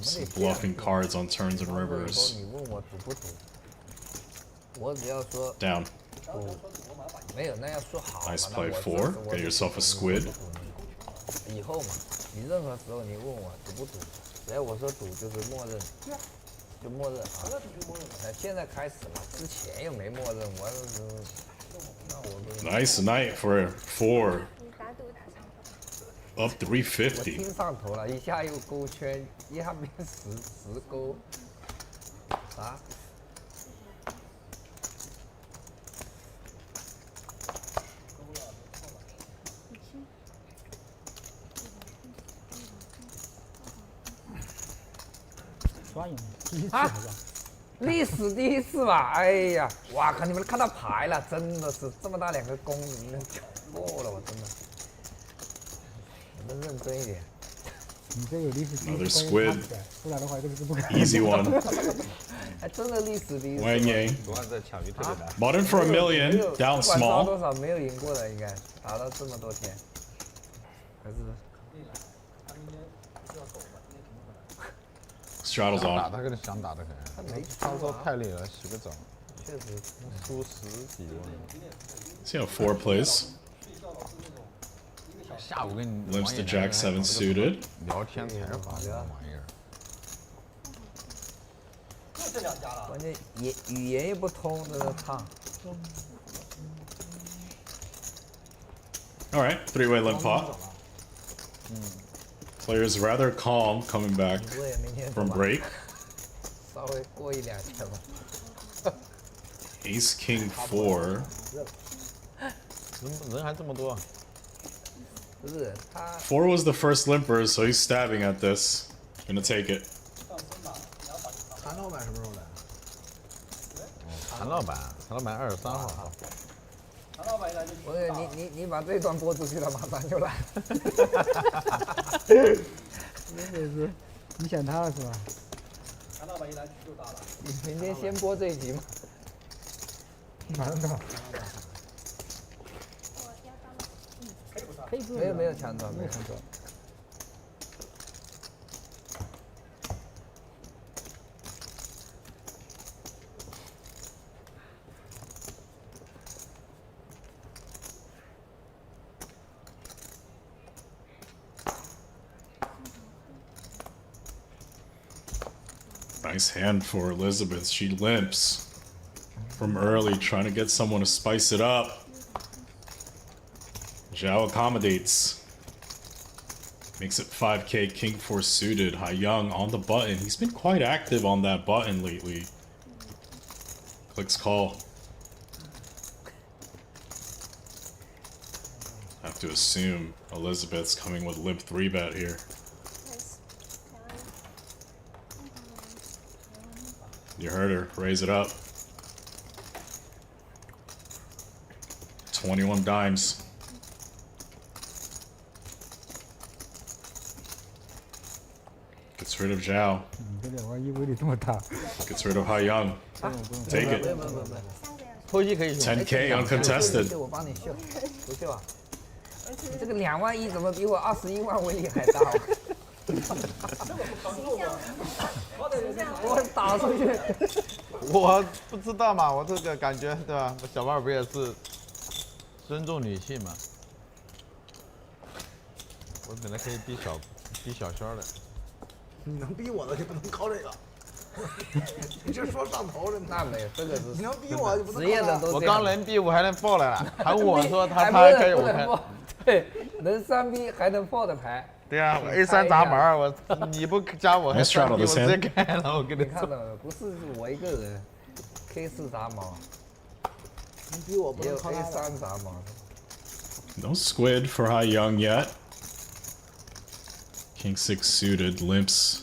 some bluffing cards on turns and rivers. Down. Nice play 4. Get yourself a squid. 以后嘛，你任何时候你问我赌不赌，只要我说赌就是默认，就默认啊。现在开始了，之前又没默认，我那我。Nice night for 4. Up 350. 我听上头了，一下又勾圈，一下变10勾，啥？ 啊！历史第一次吧？哎呀，哇靠！你们看到牌了，真的是这么大2个弓，你们错了，我真的。你们认真一点。你这有历史第一 Another 次 squid. 不然的话根本就不敢。Easy one. 还真的历史第一次。Wang Yang. 昨晚在抢鱼特别难。Bought in for $1 million. Down 不管烧 small. 多少没有赢过的，应该打了这么多天，还是。 Straddles 打 on. 他跟想打的很。他说太累了，洗个澡。确实。输10几万。 See how 4 plays. 下午跟你 Limps to Jack-7 suited. 聊天才发这玩意儿。关键语言也不通，这个烫。 Alright, 3-way limp pot. Players rather calm coming back from break. 稍微过1-2天吧。 Ace King 4. 人还这么多。不是他。 4 was the first limper, so he's stabbing at this. Gonna take it. 韩老板什么时候来？韩老板23号。韩老板一来就。不是你把这段播出去了，马上就来。真的是，你想他了是吧？韩老板一来就大了。你明天先播这一集吗？马上到。没有抢断，没有抢断。Nice hand for Elizabeth. She limps from early, trying to get someone to spice it up. Zhao accommodates. Makes it 5k, king 4 suited. YING on the button. He's been quite active on that button lately. Clicks call. Have to assume Elizabeth's coming with limp 3-bet here. You heard her. Raise it up. 21 dimes. Gets rid of Zhao. Gets rid of YING. Take it. 10k uncontested. 这个2万1怎么比我21万威力还大？我打出去。我不知道嘛，我这个感觉对吧？小胖不也是尊重女性嘛？我本来可以逼小轩的。你能逼我的就不能靠这个。你这说上头了，那没有，这个是你能逼我就不能职业的都我刚能逼我还能爆来了，还我说他还还可以我开。对，能3逼还能爆的牌。对啊，我 A3 闸门，我你不加我还3逼，我直接开了，我跟你看到了，不是我一个人 ，K4 闸毛，能逼我不也有能靠他。 A3 闸毛。 No squid for YING yet. King 6 suited, limps.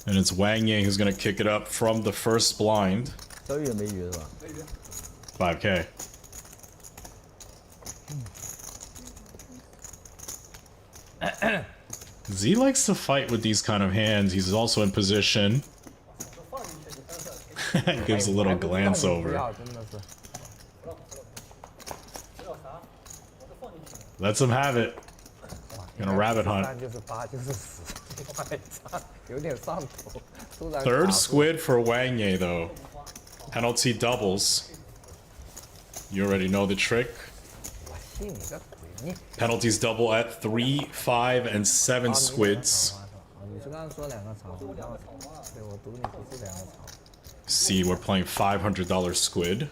And it's Wang who's gonna kick it up from the first blind. 周玉没鱼是吧？ 5k. Z likes to fight with these kind of hands. He's also in position. Gives a little glance over. Lets him have it. Gonna rabbit hunt. Third squid for Wang though. Penalty doubles. You already know the trick. Penalties double at 3, 5, and 7 squids. See, we're playing $500 squid.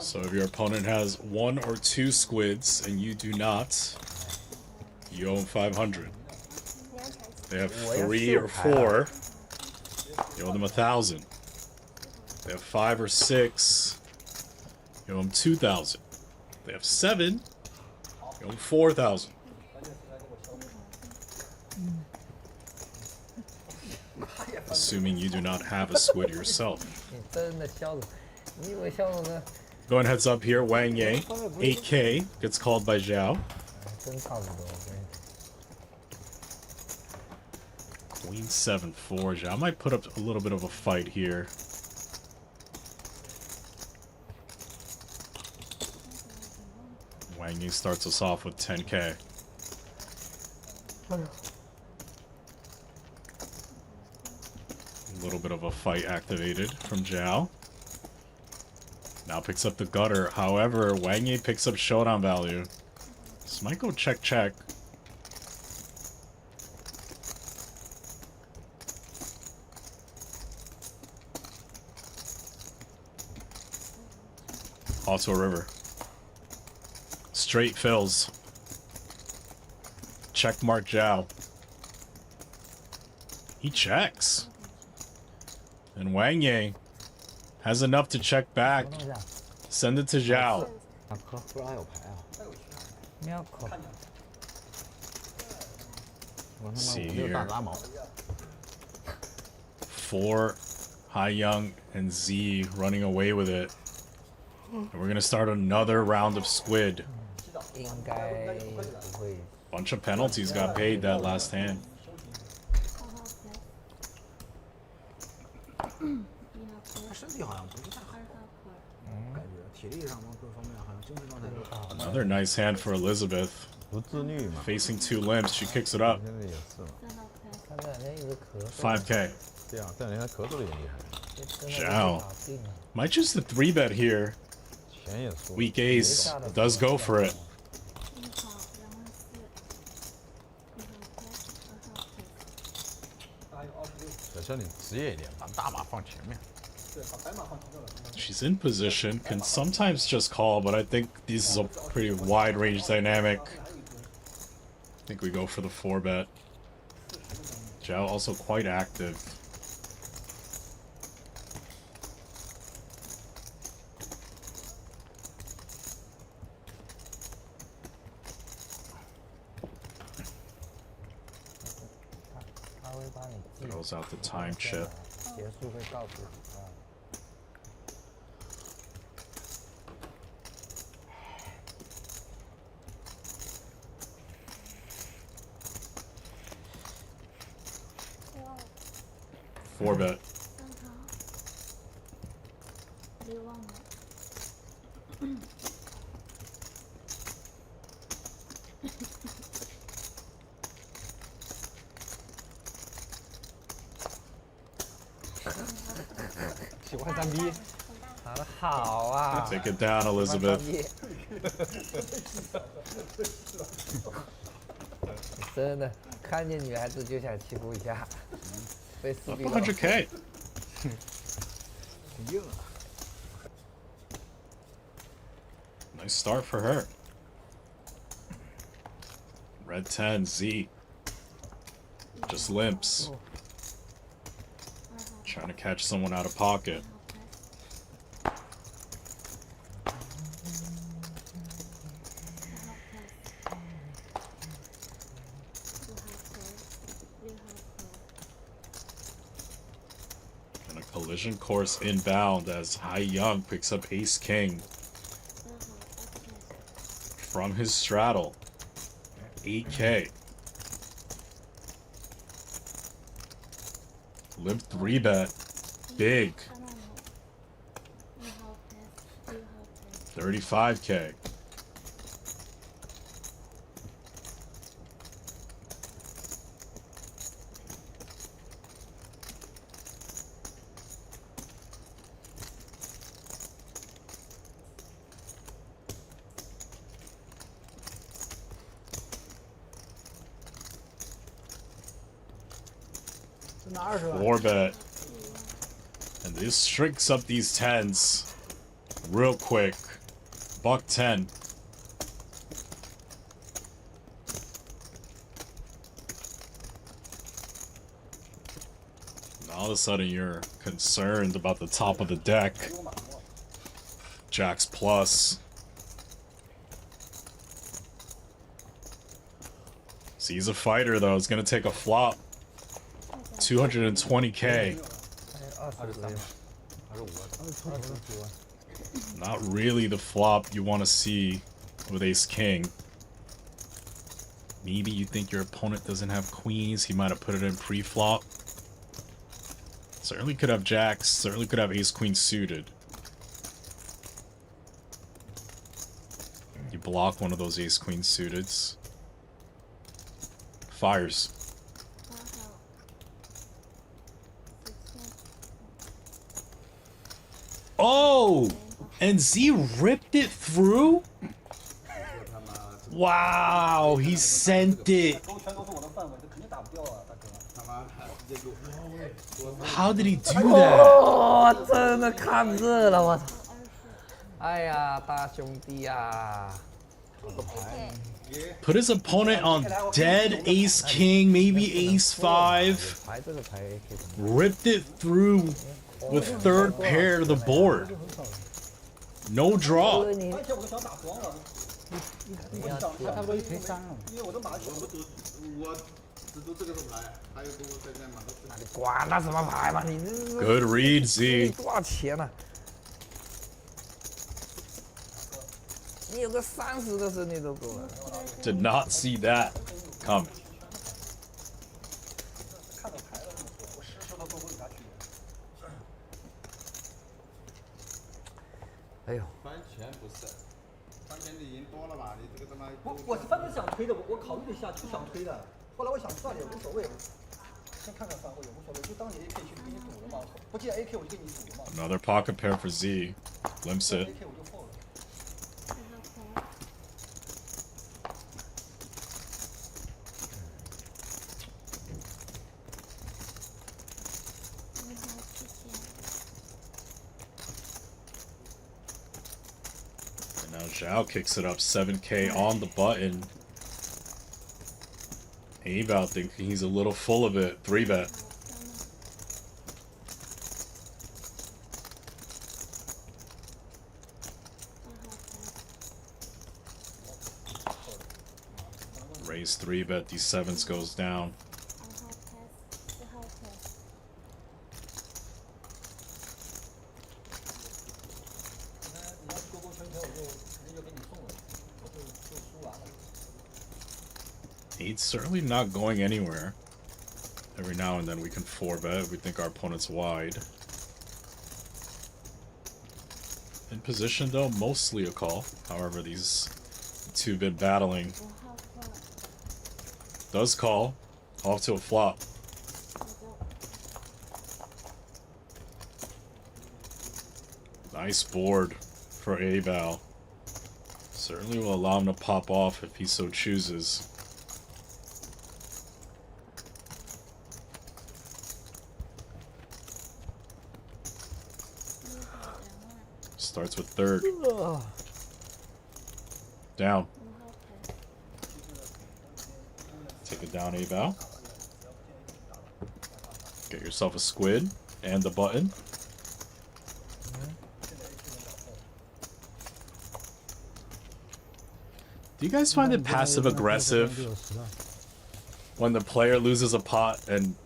So if your opponent has 1 or 2 squids and you do not, you owe them 500. They have 3 or 4, you owe them 1,000. They have 5 or 6, you owe them 2,000. They have 7, you owe them 4,000. Assuming you do not have a squid yourself. Going heads up here, Wang 8k, gets called by Zhao. Queen 7-4, Zhao might put up a little bit of a fight here. Wang starts us off with 10k. A little bit of a fight activated from Zhao. Now picks up the gutter. However, Wang picks up showdown value. This might go check check. Also a river. Straight fills. Check mark Zhao. He checks. And Wang has enough to check back. Send it to Zhao. See here. 4, YING and Z running away with it. And we're gonna start another round of squid. Bunch of penalties got paid that last hand. Another nice hand for Elizabeth. Facing 2 limps, she kicks it up. 5k. Zhao. Might choose the 3-bet here. Weak ace does go for it. 身，你职业一点，把大马放前面。 She's in position, can sometimes just call, but I think this is a pretty wide range dynamic. I think we go for the 4-bet. ZHAO also quite active. Throws out the time chip. 结束会告诉你啊。4-bet. 别忘了。喜欢3 B， 打得好啊 Take it down, Elizabeth. 真的，看见女孩子就想欺负一下，被4 B。100K. Nice start for her. Red 10, Z. Just limps. Trying to catch someone out of pocket. And a collision course inbound as YING picks up Ace King from his straddle. 8K. Limp 3-bet. Big. 35K. Four bet. And this shrinks up these 10s real quick. Buck 10. And all of a sudden you're concerned about the top of the deck. Jacks plus. See, he's a fighter though. It's gonna take a flop. 220K. Not really the flop you want to see with Ace King. Maybe you think your opponent doesn't have queens. He might have put it in pre-flop. Certainly could have jacks. Certainly could have Ace Queen suited. You block one of those Ace Queen suiteds. Fires. Oh! And Z ripped it through? Wow, he sent it. How did he do that? 哦，真的看热了，我操！哎呀，大兄弟呀！ Put his opponent on dead Ace King, maybe Ace 5. Ripped it through with third pair to the board. No draw. Good read, Z. 多少钱呢？你有个30的时候你都够了。 Did not see that coming. 哎呦，翻钱不是，翻钱你赢多了嘛，你这个他妈。我是反正想推的，我考虑了一下就想推的，后来我想算了也无所谓，先看看反馈也无所谓，就当你 AK 去给你赌了嘛，不记得 AK 我就给你赌了嘛。 Another pocket pair for Z. Limps it. ZHAO kicks it up 7K on the button. A-Bow thinking he's a little full of it. 3-bet. Raise 3-bet, these 7s goes down. Eight's certainly not going anywhere. Every now and then we can 4-bet if we think our opponent's wide. In position though, mostly a call. However, these two been battling. Does call. Off to a flop. Nice board for A-Bow. Certainly will allow him to pop off if he so chooses. Starts with third. Down. Take it down, A-Bow. Get yourself a squid and the button. Do you guys find it passive aggressive when the player loses a pot and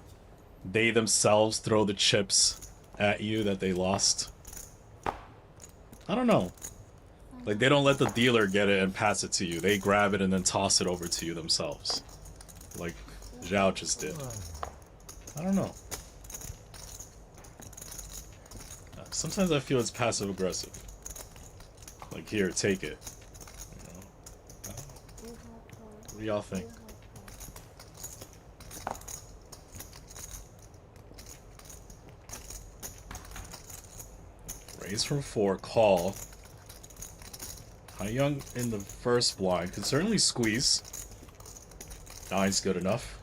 they themselves throw the chips at you that they lost? I don't know. Like, they don't let the dealer get it and pass it to you. They grab it and then toss it over to you themselves. Like Zhao just did. I don't know. Sometimes I feel it's passive aggressive. Like, here, take it. You know? What do y'all think? Raise from 4, call. YING in the first blind could certainly squeeze. 9's good enough.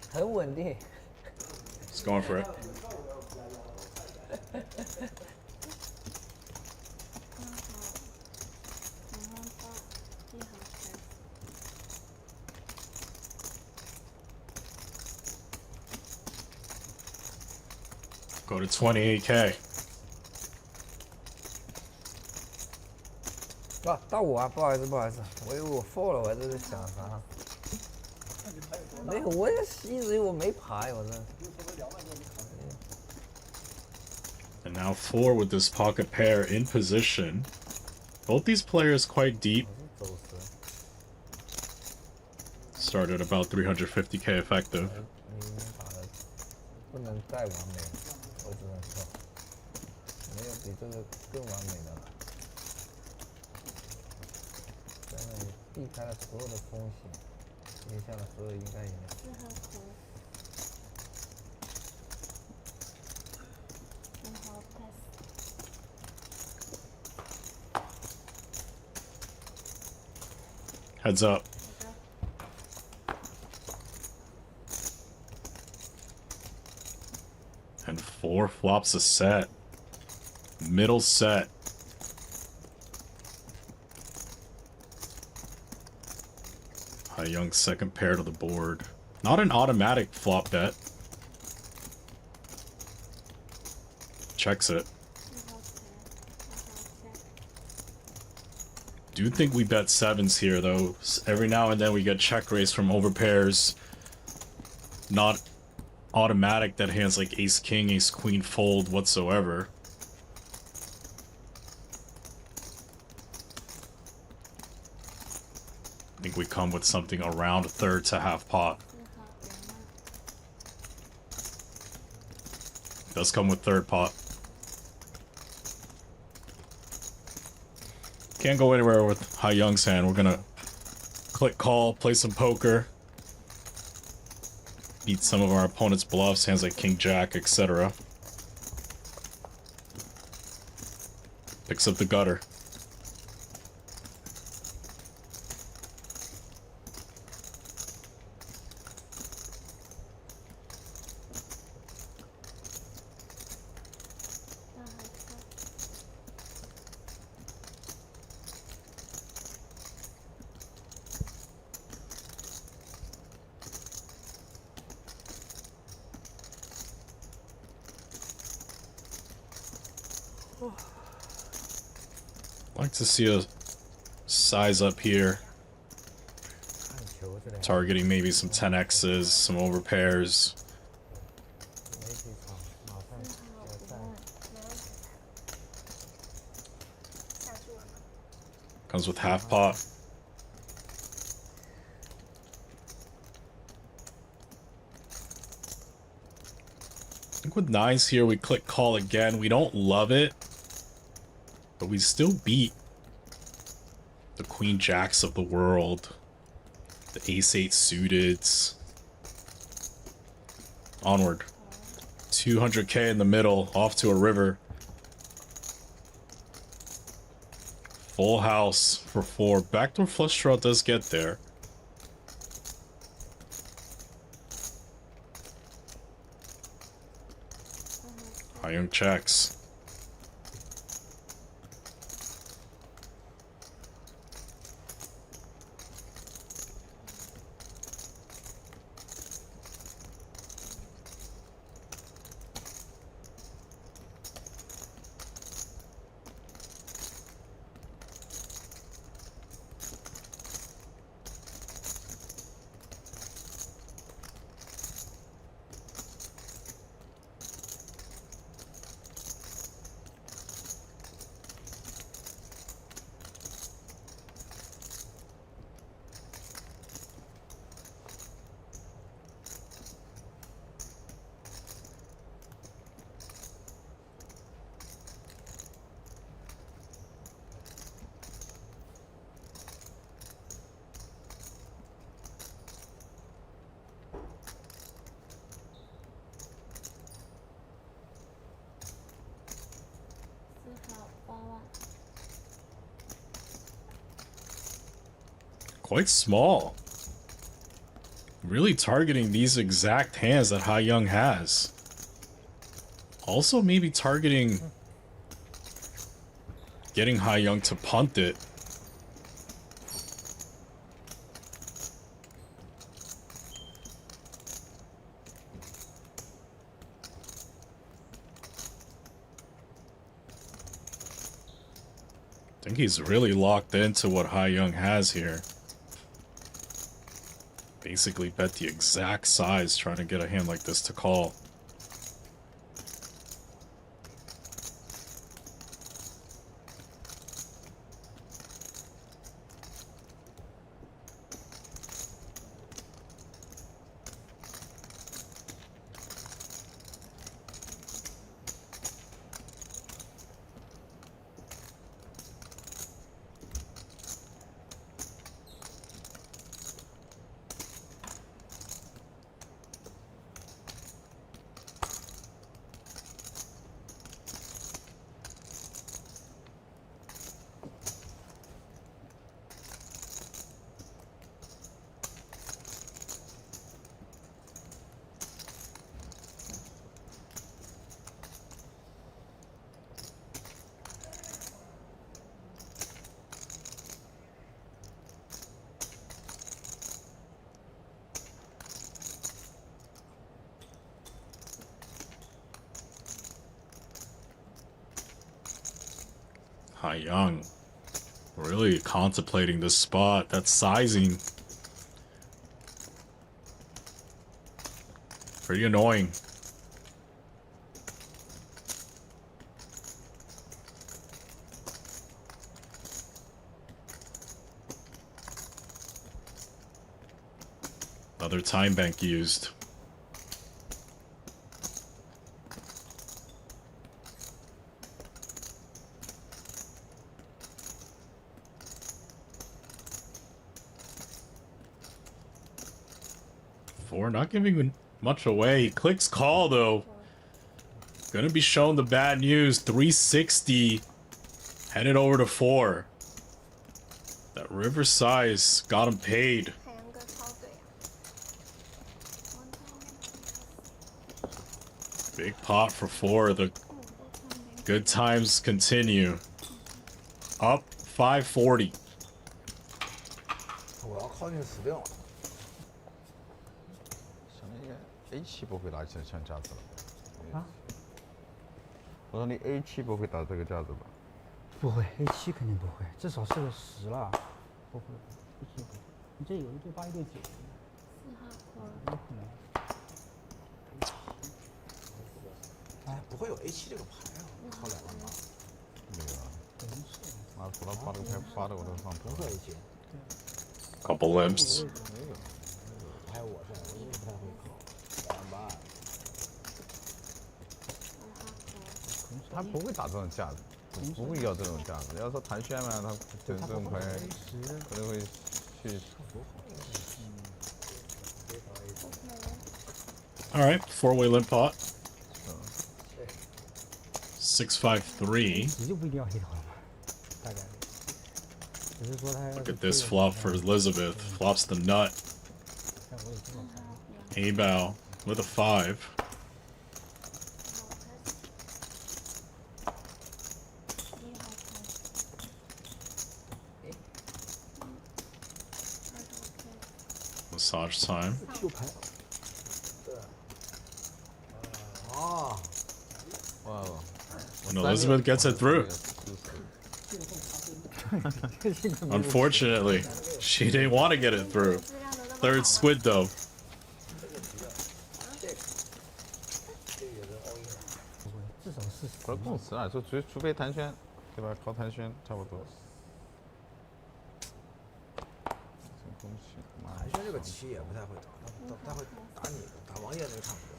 Just going for it. Go to 28K. 啊，到我啊，不好意思，不好意思，我以为我 four 了，我还在这想啥？没有，我也一直以为我没牌，我这。And now 4 with this pocket pair in position. Both these players quite deep. Started about 350K effective. 不能再完美了，我只能说，没有比这个更完美的了。真的避开了所有的风险，接下来所有应该赢。Heads up. And 4 flops a set. Middle set. YING's second pair to the board. Not an automatic flop bet. Checks it. Do think we bet 7s here though. Every now and then we get check raise from overpairs. Not automatic that hands like ace king, ace queen fold whatsoever. I think we come with something around a third to half pot. Does come with third pot. Can't go anywhere with YING's hand. We're gonna click call, play some poker, beat some of our opponent's bluffs, hands like king jack, etc. Picks up the gutter. like to see a size up here. Targeting maybe some 10x's, some overpairs. Comes with half pot. I think with 9s here, we click call again. We don't love it, but we still beat the Queen Jacks of the world, the Ace-8 suiteds. Onward. 200k in the middle, off to a river. Full house for 4. Backdoor flush draw does get there. YING checks. Quite small. Really targeting these exact hands that YING has. Also maybe targeting getting YING to punt it. I think he's really locked into what YING has here. Basically bet the exact size trying to get a hand like this to call. YING really contemplating this spot. That sizing. Pretty annoying. Another time bank used. Not giving much away. He clicks call though. Gonna be shown the bad news. 360 headed over to 4. That river size got him paid. Big pot for 4. The good times continue. Up 540. 我要靠近死掉。 A7不会打成像架子了。啊？我说你 A7不会打这个架子吧？不会，A7肯定不会，至少是个10了，不会，不会。你这有一对8，一对9，有可能。哎，不会有 A7 这个牌啊，靠2万吧？没有啊，拿出来发这个牌发的我都放不会 A7。Couple limps. 没有，还有我这，我也不太会考2万8。他不会打这种架子，不会要这种架子。要说盘旋嘛，他这种牌可能会去。All right, 4-way limp pot. 6-5-3. 你就不一定要黑桃了嘛，大概。只是说他。Look at this flop for Elizabeth. Flops the nut. A bow with a 5. Massage time. And Elizabeth gets it through. Unfortunately, she didn't want to get it through. Third squid though. 不是共识啊，说除非弹旋，对吧？靠弹旋差不多。盘旋这个棋也不太会打，他会打你，打王爷那个差不多。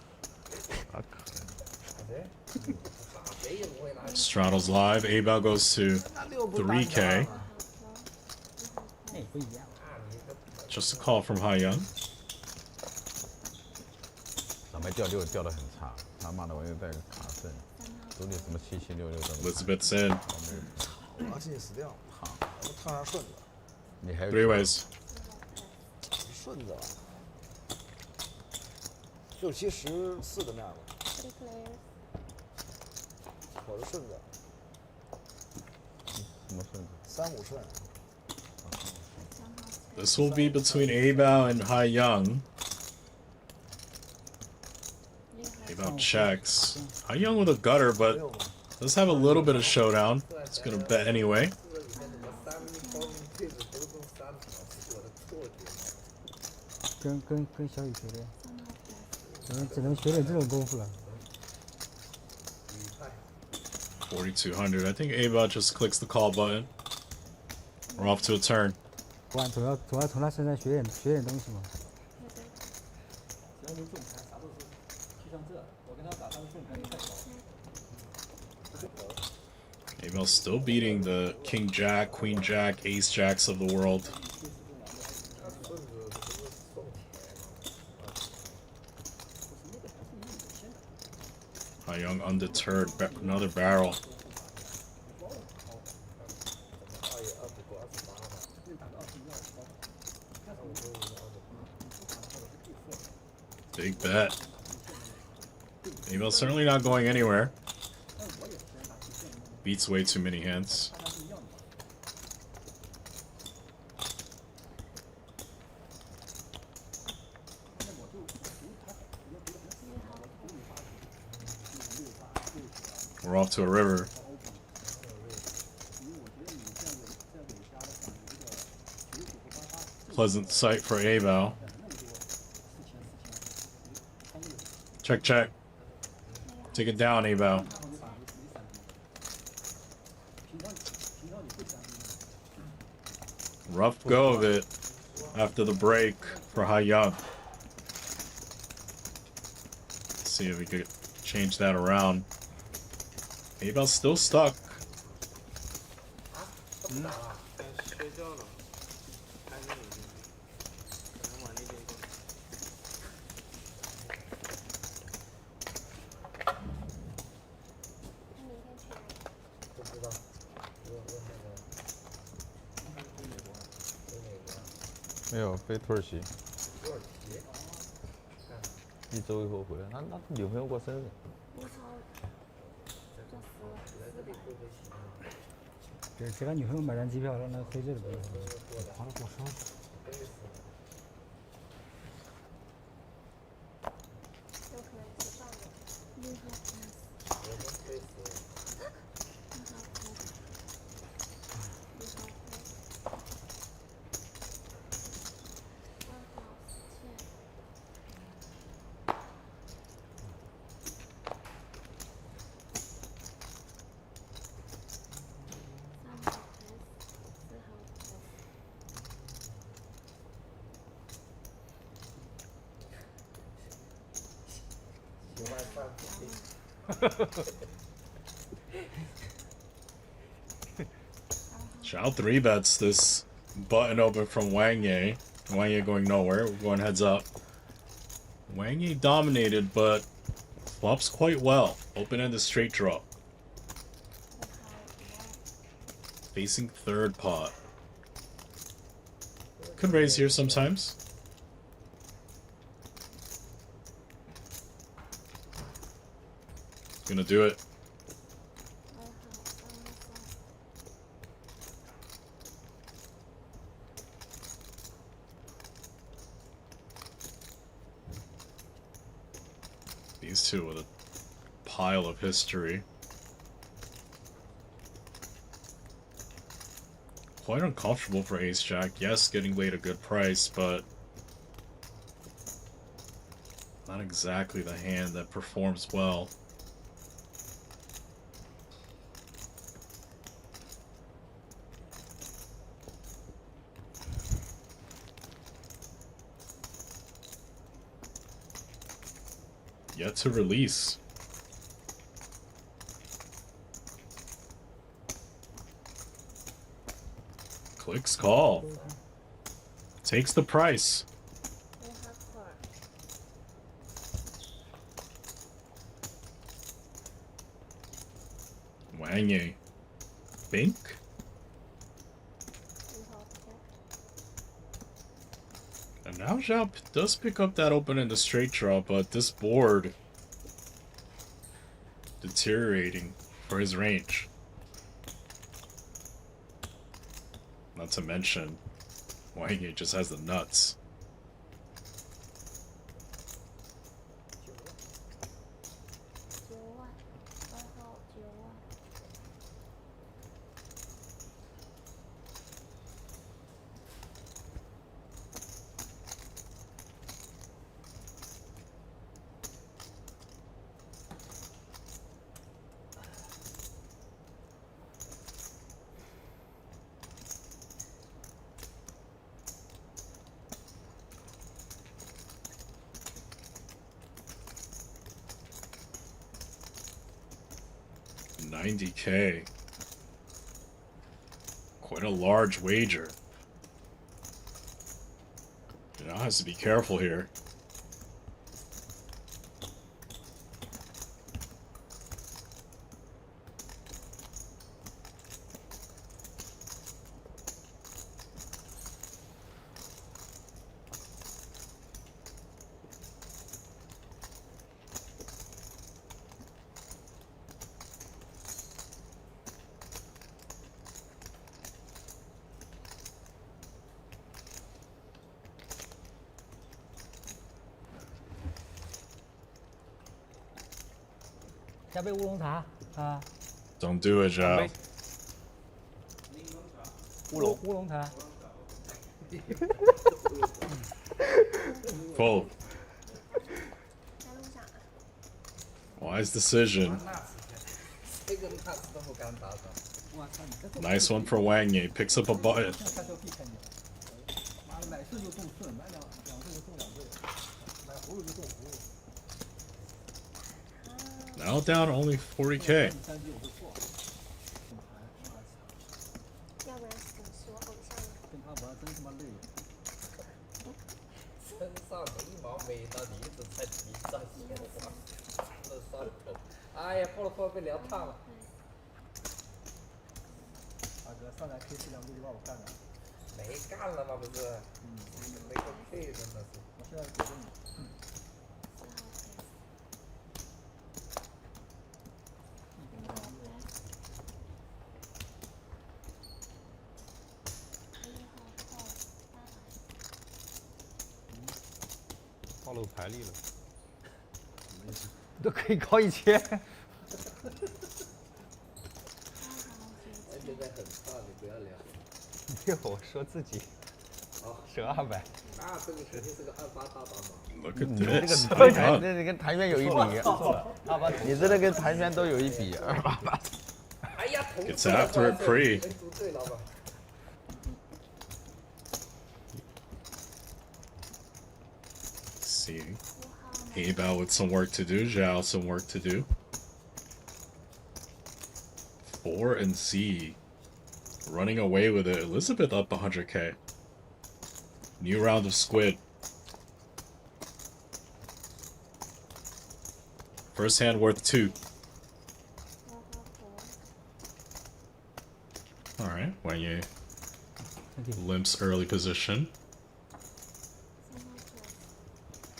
Straddles live. A bow goes to 3K. Just a call from YING. 咱们掉6掉得很差，他妈的我又带个卡阵，手里什么7766的。Elizabeth's in. 我进死掉，我烫上顺子。你还有 3 ways. 顺子吧，6、7、14的面吧。我的顺子。什么顺子？3、5顺。This will be between A bow and YING. A bow checks. YING with a gutter, but does have a little bit of showdown. It's gonna bet anyway. 跟小雨学的，只能学点这种功夫了。4200. I think A bow just clicks the call button. We're off to a turn. 总要从他身上学点东西嘛。只要能中牌，啥都是。就像这，我跟他打，他的中牌太高。 A bow still beating the King Jack, Queen Jack, Ace Jacks of the world. YING undeterred, another barrel. Big bet. A bow certainly not going anywhere. Beats way too many hands. We're off to a river. Pleasant sight for A bow. Check, check. Take it down, A bow. Rough go of it after the break for YING. Let's see if we could change that around. A bow's still stuck.没有飞土耳其，1周以后回来，他女朋友过生日。对，给他女朋友买张机票，让他飞这里边。好了，过生日。Xiao 3-bets this button open from Wang Yi. Wang Yi going nowhere. We're going heads up. Wang Yi dominated, but flops quite well. Open-ended straight draw. Facing third pot. Could raise here sometimes. Gonna do it. These two with a pile of history. Quite uncomfortable for Ace Jack. Yes, getting laid a good price, but not exactly the hand that performs well. Yet to release. Clicks call. Takes the price. Wang Yi. Bink? And now Zhao does pick up that open in the straight draw, but this board deteriorating for his range. Not to mention, Wang Yi just has the nuts. $90K. Quite a large wager. Now has to be careful here.加杯乌龙茶啊！ Don't do it, Zhao. 乌龙茶。Fold. Wise decision. Nice one for Wang Yi. Picks up a button. Now down only 40K. 哎呀，泡了泡被凉烫了。大哥，上来 K42估计把我干了。没干了吗？不是，没个屁，真的是。我现在觉得你。暴露牌力了。都可以高1000。现在很差，你不要聊。没有，我说自己。省200。那这个肯定是个28大打码。 Look at this. 那跟谭轩有一比。你这个跟谭轩都有一比，288。哎呀， Gets after it pre. 对，老板。 See. Abel with some work to do. Zhao some work to do. 4 and Z running away with it. Elizabeth up 100k. New round of Squid. First hand worth 2. Alright, Wang limps early position.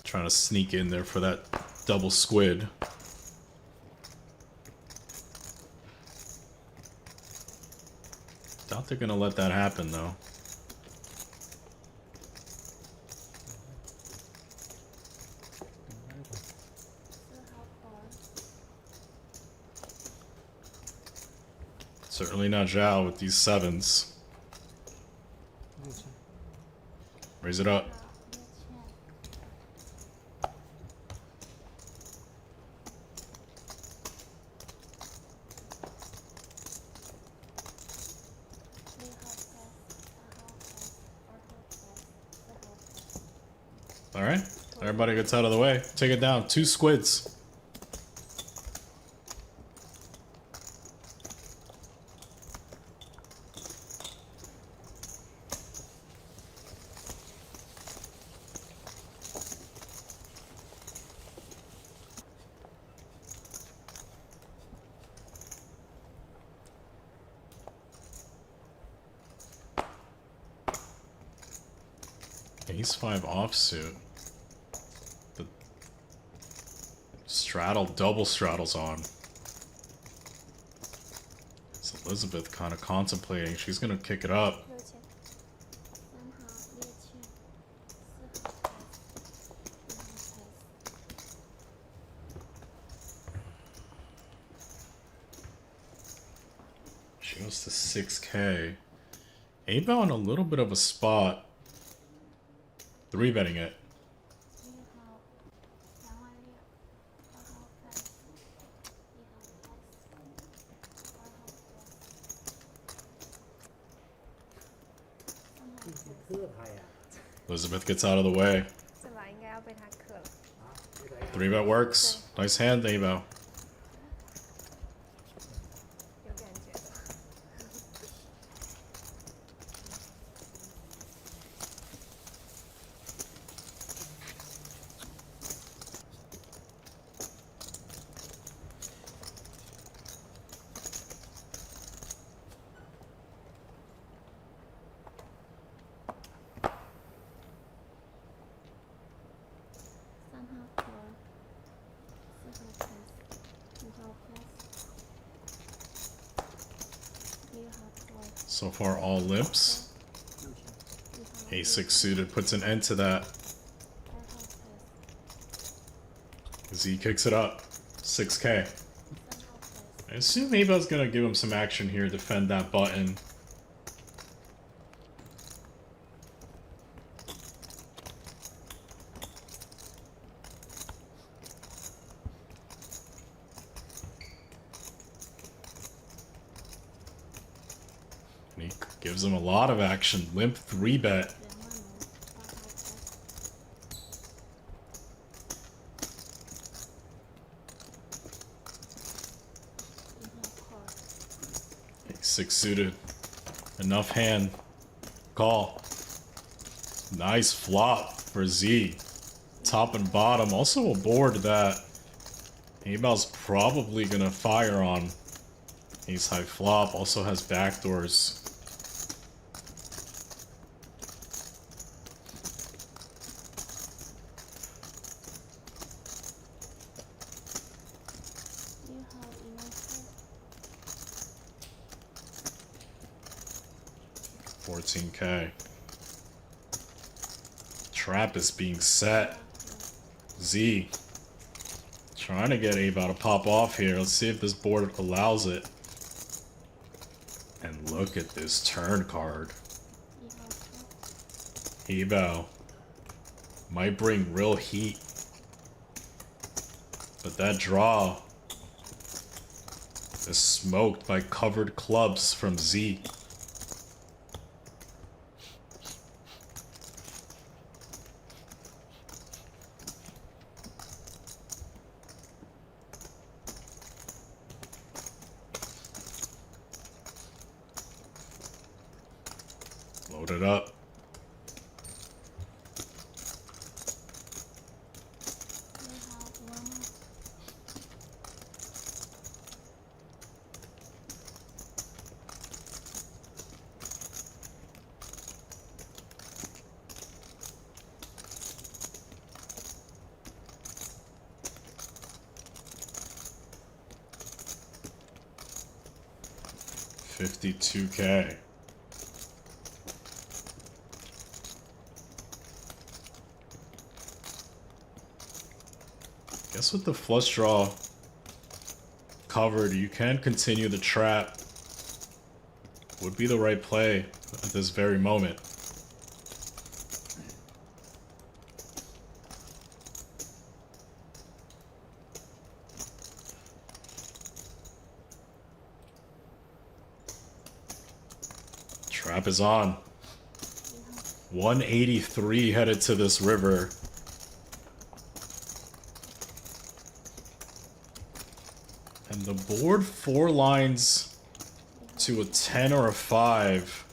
Trying to sneak in there for that double squid. Doubt they're gonna let that happen though. Certainly not Zhao with these 7s. Raise it up. Alright, everybody gets out of the way. Take it down. 2 squids. Ace 5 offsuit. The straddle, double straddles on. It's Elizabeth kind of contemplating. She's gonna kick it up. She goes to 6k. Abel in a little bit of a spot. 3-betting it. Elizabeth gets out of the way. 3-bet works. Nice hand, Abel. So far, all limps. A6 suited puts an end to that. Z kicks it up. 6k. I assume Abel's gonna give him some action here, defend that button. Gives him a lot of action. Limp 3-bet. Six suited. Enough hand. Call. Nice flop for Z. Top and bottom. Also a board that Abel's probably gonna fire on. Ace high flop. Also has backdoors. $14K. Trap is being set. Z trying to get Abel to pop off here. Let's see if this board allows it. And look at this turn card. Abel might bring real heat. But that draw is smoked by covered clubs from Z. Load it up. $52K. Guess with the flush draw covered, you can continue the trap. Would be the right play at this very moment. Trap is on. 183 headed to this river. And the board 4 lines to a 10 or a 5.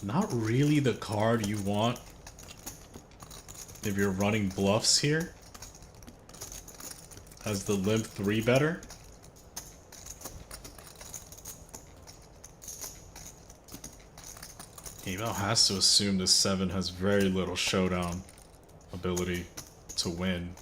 Not really the card you want if you're running bluffs here. As the limp 3 better. Email has to assume this 7 has very little showdown ability to win.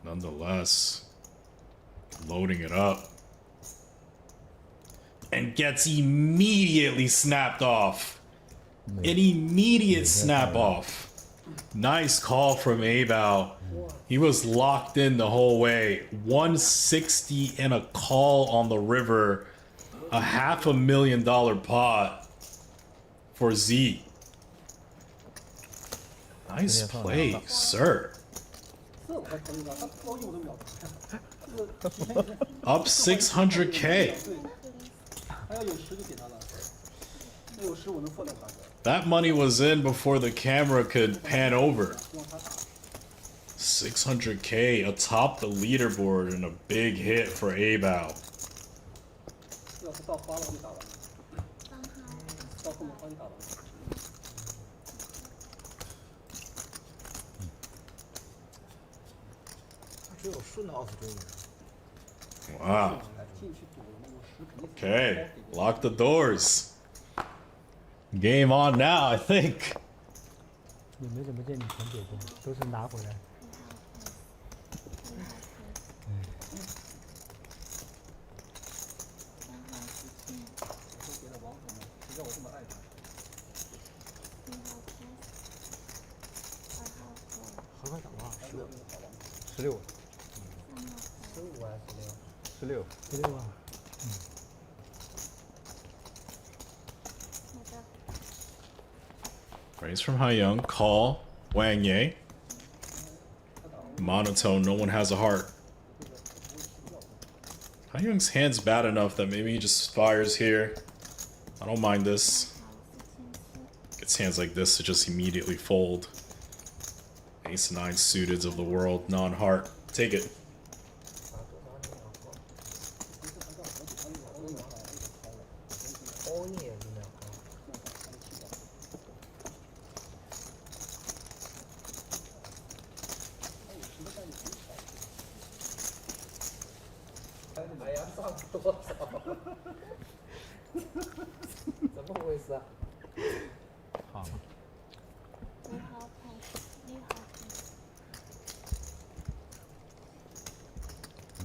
Nonetheless, loading it up and gets immediately snapped off. An immediate snap off. Nice call from Abao. He was locked in the whole way. 160 and a call on the river. A $500,000 pot for Z. Nice play, sir. Up 600K. That money was in before the camera could pan over. 600K atop the leaderboard and a big hit for Abao. Wow. Okay, lock the doors. Game on now, I think. 也没怎么见你钱给过，都是拿回来。何快打吧？16。15还是16？16啊。 Raise from YING, call, Wang Ye. Monotone, no one has a heart. YING's hand's bad enough that maybe he just fires here. I don't mind this. Gets hands like this to just immediately fold. Ace 9 suiteds of the world, non-heart. Take it.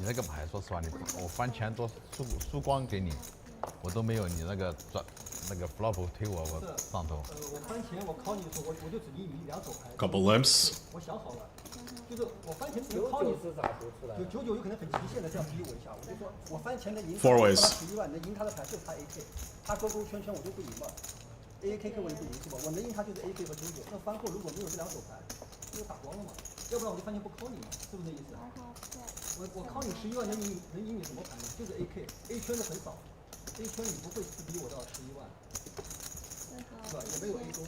你那个牌，说实话，我翻钱多输光给你，我都没有你那个flop 推我上头。我翻钱，我考你的时候，我就只给你2手牌。Couple limps. 我想好了，就是我翻钱只能考你。99有可能很极限的这样逼我一下，我就说我翻钱能赢。Four ways. 11万能赢他的牌就是他 AK， 他勾勾圈圈我就不赢嘛。，AAKK 我也不赢是吧？我能赢他就是 AK 和中九，那翻后如果没有这两手牌，那就打光了嘛，要不然我就翻前不扣你嘛，是不是这意思？我靠你11万能赢你什么牌呢？就是 AK，A 圈的很少，A 圈你不会撕逼我到11万，是吧？也没有 A 中，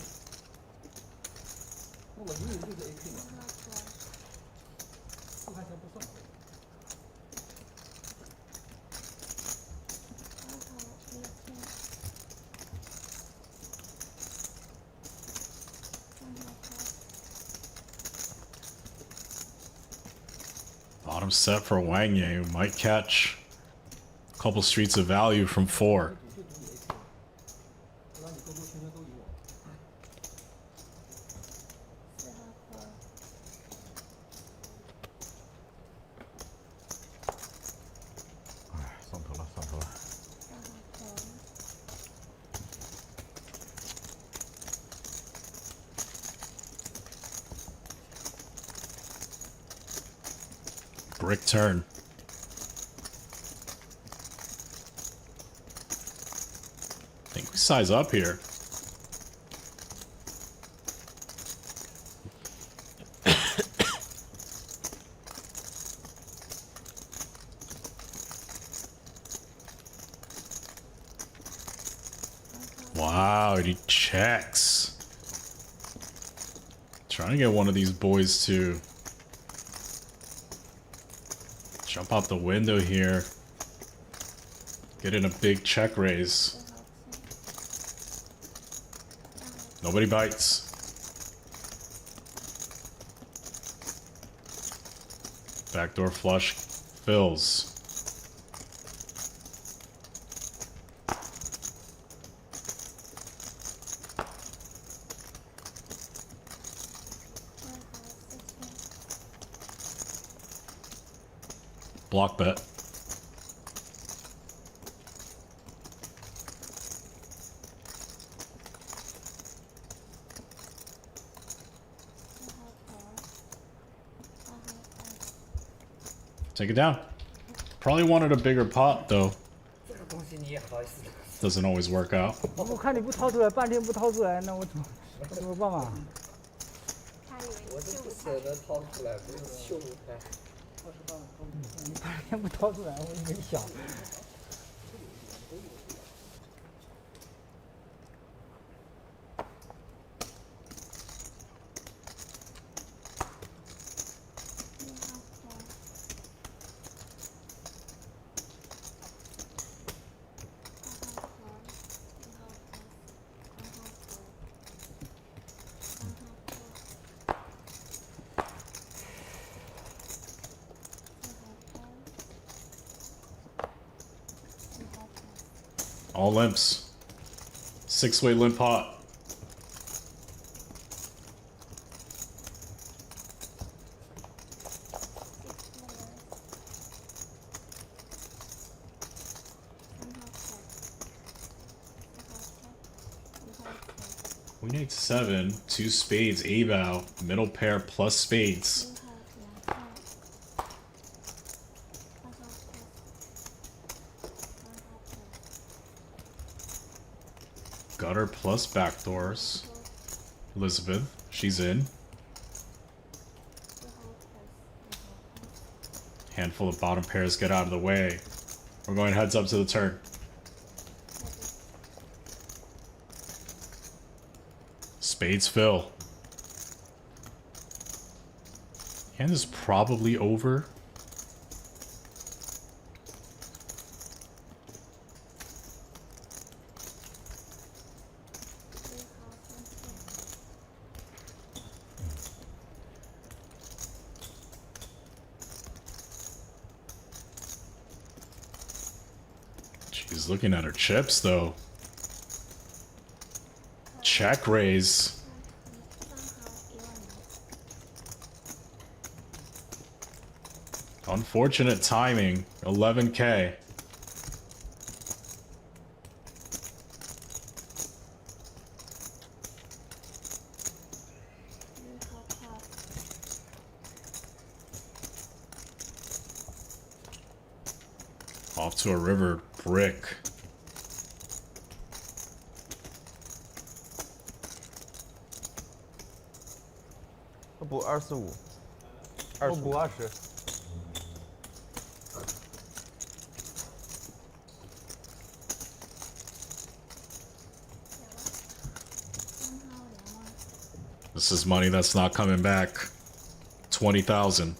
那我赢你的就是 AK 嘛，4块钱不算。Bottom set for Wang who might catch a couple streets of value from 4. Brick turn. I think we size up here. Wow, he checks. Trying to get one of these boys to jump out the window here. Get in a big check raise. Nobody bites. Backdoor flush fills. Block bet. Take it down. Probably wanted a bigger pot though. Doesn't always work out. 我看你不掏出来，半天不掏出来，那我怎么办嘛？我是不舍得掏出来，不是秀他。你半天不掏出来，我也没想。All limps. 6-way limp pot. Queen 8-7, 2 spades, A-bow, middle pair plus spades. Gutter plus backdoors. Elizabeth, she's in. Handful of bottom pairs get out of the way. We're going heads up to the turn. Spades fill. Hand is probably over. She's looking at her chips though. Check raise. Unfortunate timing. 11K. Off to a river brick. 补25，我补20。This is money that's not coming back. 20,000.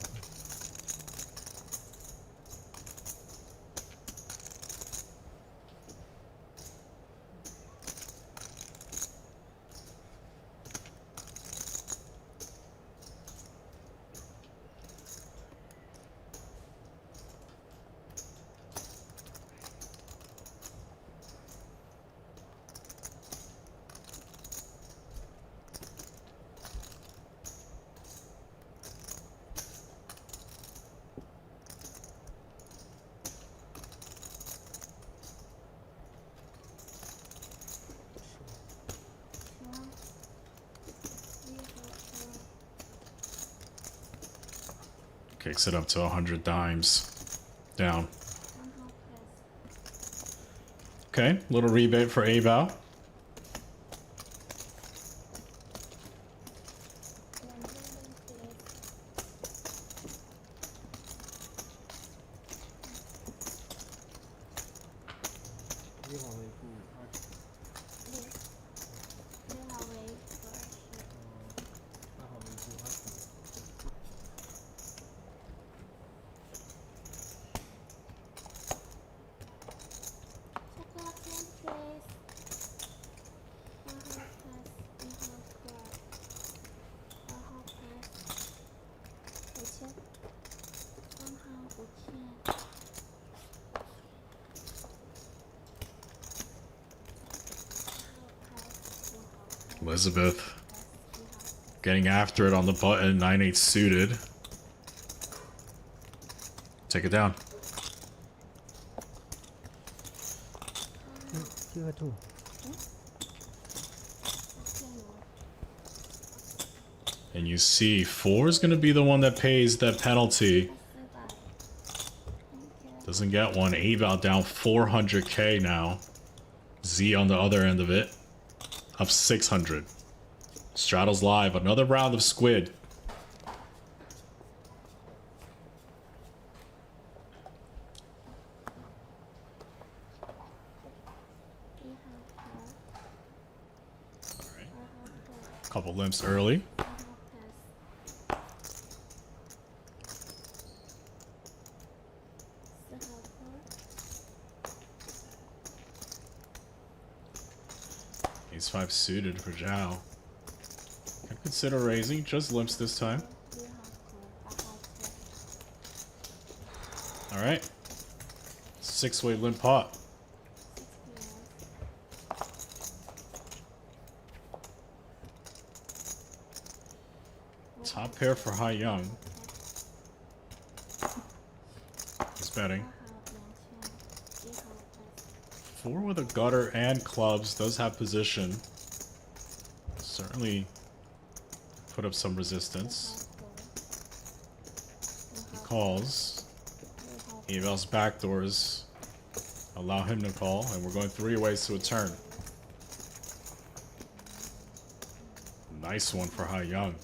Kicks it up to 100 dimes. Down. Okay, little rebate for AVAL. Elizabeth getting after it on the button. 9-8 suited. Take it down. And you see 4 is going to be the one that pays that penalty. Doesn't get one. AVAL down 400k now. Z on the other end of it. Up 600. Straddles live. Another round of Squid. Alright. Couple limps early. Ace 5 suited for Zhao. Can consider raising, just limps this time. Alright. 6-way limp pot. Top pair for YING. He's betting. 4 with a gutter and clubs does have position. Certainly put up some resistance. He calls. AVAL's backdoors allow him to call, and we're going 3 ways to a turn. Nice one for YING.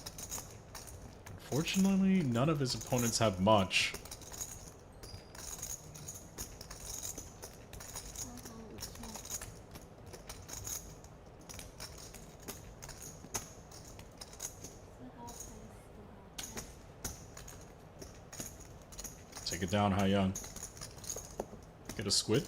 Unfortunately, none of his opponents have much. Take it down, YING. Get a squid.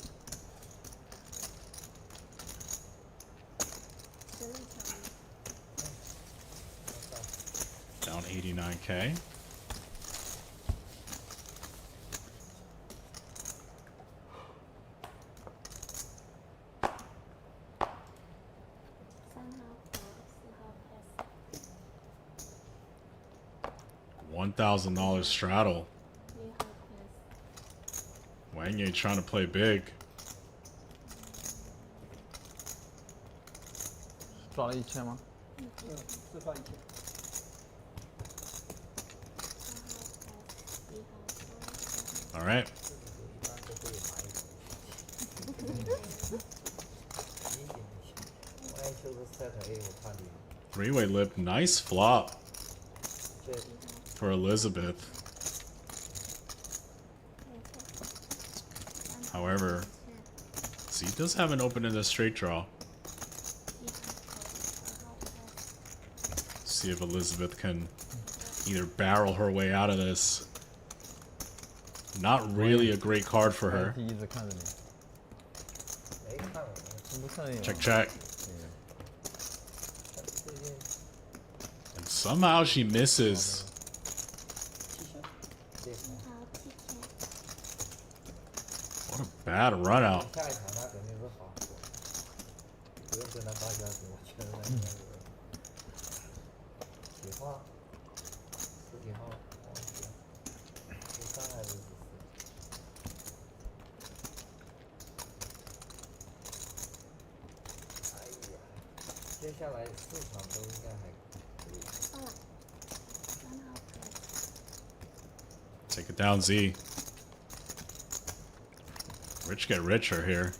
Down 89k. $1,000 straddle. Wang trying to play big. 赚了1000吗？自发1000。All right. 3-way lip, nice flop. for Elizabeth. However, see, he does have an open in the straight draw. See if Elizabeth can either barrel her way out of this. Not really a great card for her. Check, check. And somehow she misses. What a bad run out. Take it down, Z. Rich get richer here.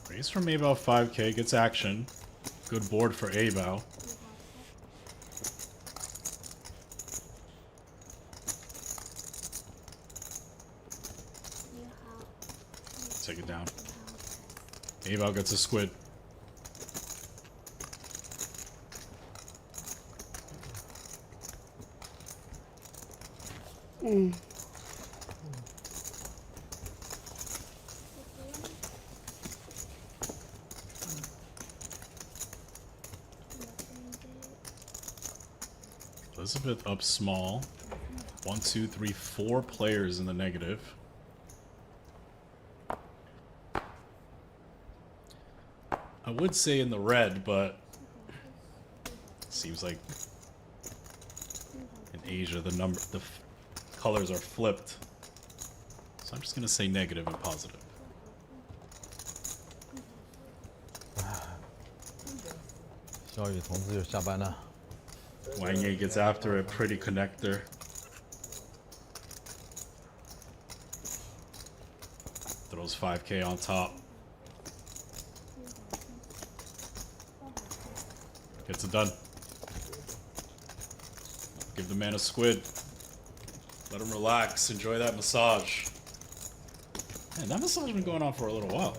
Raise from Abel 5k, gets action. Good board for Abel. Take it down. Abel gets a squid. Elizabeth up small. 1, 2, 3, 4 players in the negative. I would say in the red, but seems like in Asia the colors are flipped. So I'm just gonna say negative and positive. Wang gets after a pretty connector. Throws 5k on top. Gets it done. Give the man a squid. Let him relax. Enjoy that massage. Man, that massage has been going on for a little while.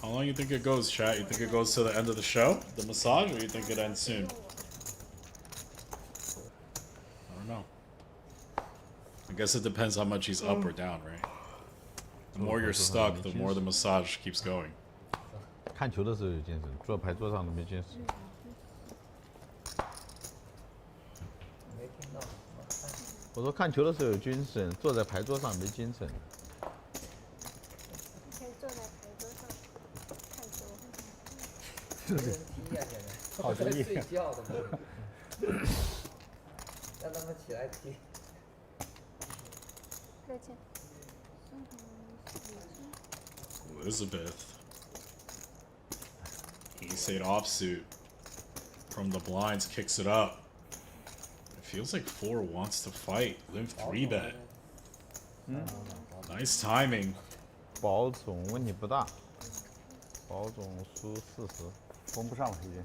How long you think it goes, chat? You think it goes to the end of the show, the massage, or you think it ends soon? I don't know. I guess it depends how much he's up or down, right? The more you're stuck, the more the massage keeps going. 看球的时候有精神，坐牌桌上都没精神。我说看球的时候有精神，坐在牌桌上没精神。可以坐在牌桌上看球。没人踢呀，现在好在睡觉的嘛，让他们起来踢。再见。 Elizabeth. Ace-8 offsuit from the blinds, kicks it up. It feels like 4 wants to fight. Limp 3-bet. Nice timing. 保总问题不大，保总输40，封不上了已经。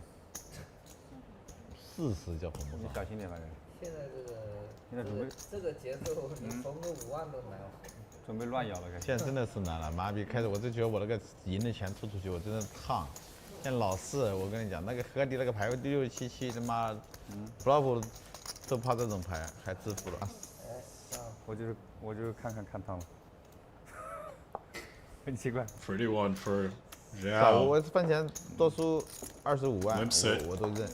40叫封不上。你小心点，反正。现在现在准备这个节奏，你封个5万都难。准备乱摇了，现在真的是难了，妈逼！开始我就觉得我那个赢的钱吐出去，我真的烫。像老四，我跟你讲，那个河底那个牌677，他妈，bluff 都怕这种牌，还致富了。我就是看汤了，很奇怪。Pretty one for 是啊， ZHANG. 我饭前多输25万， Limp 我都认。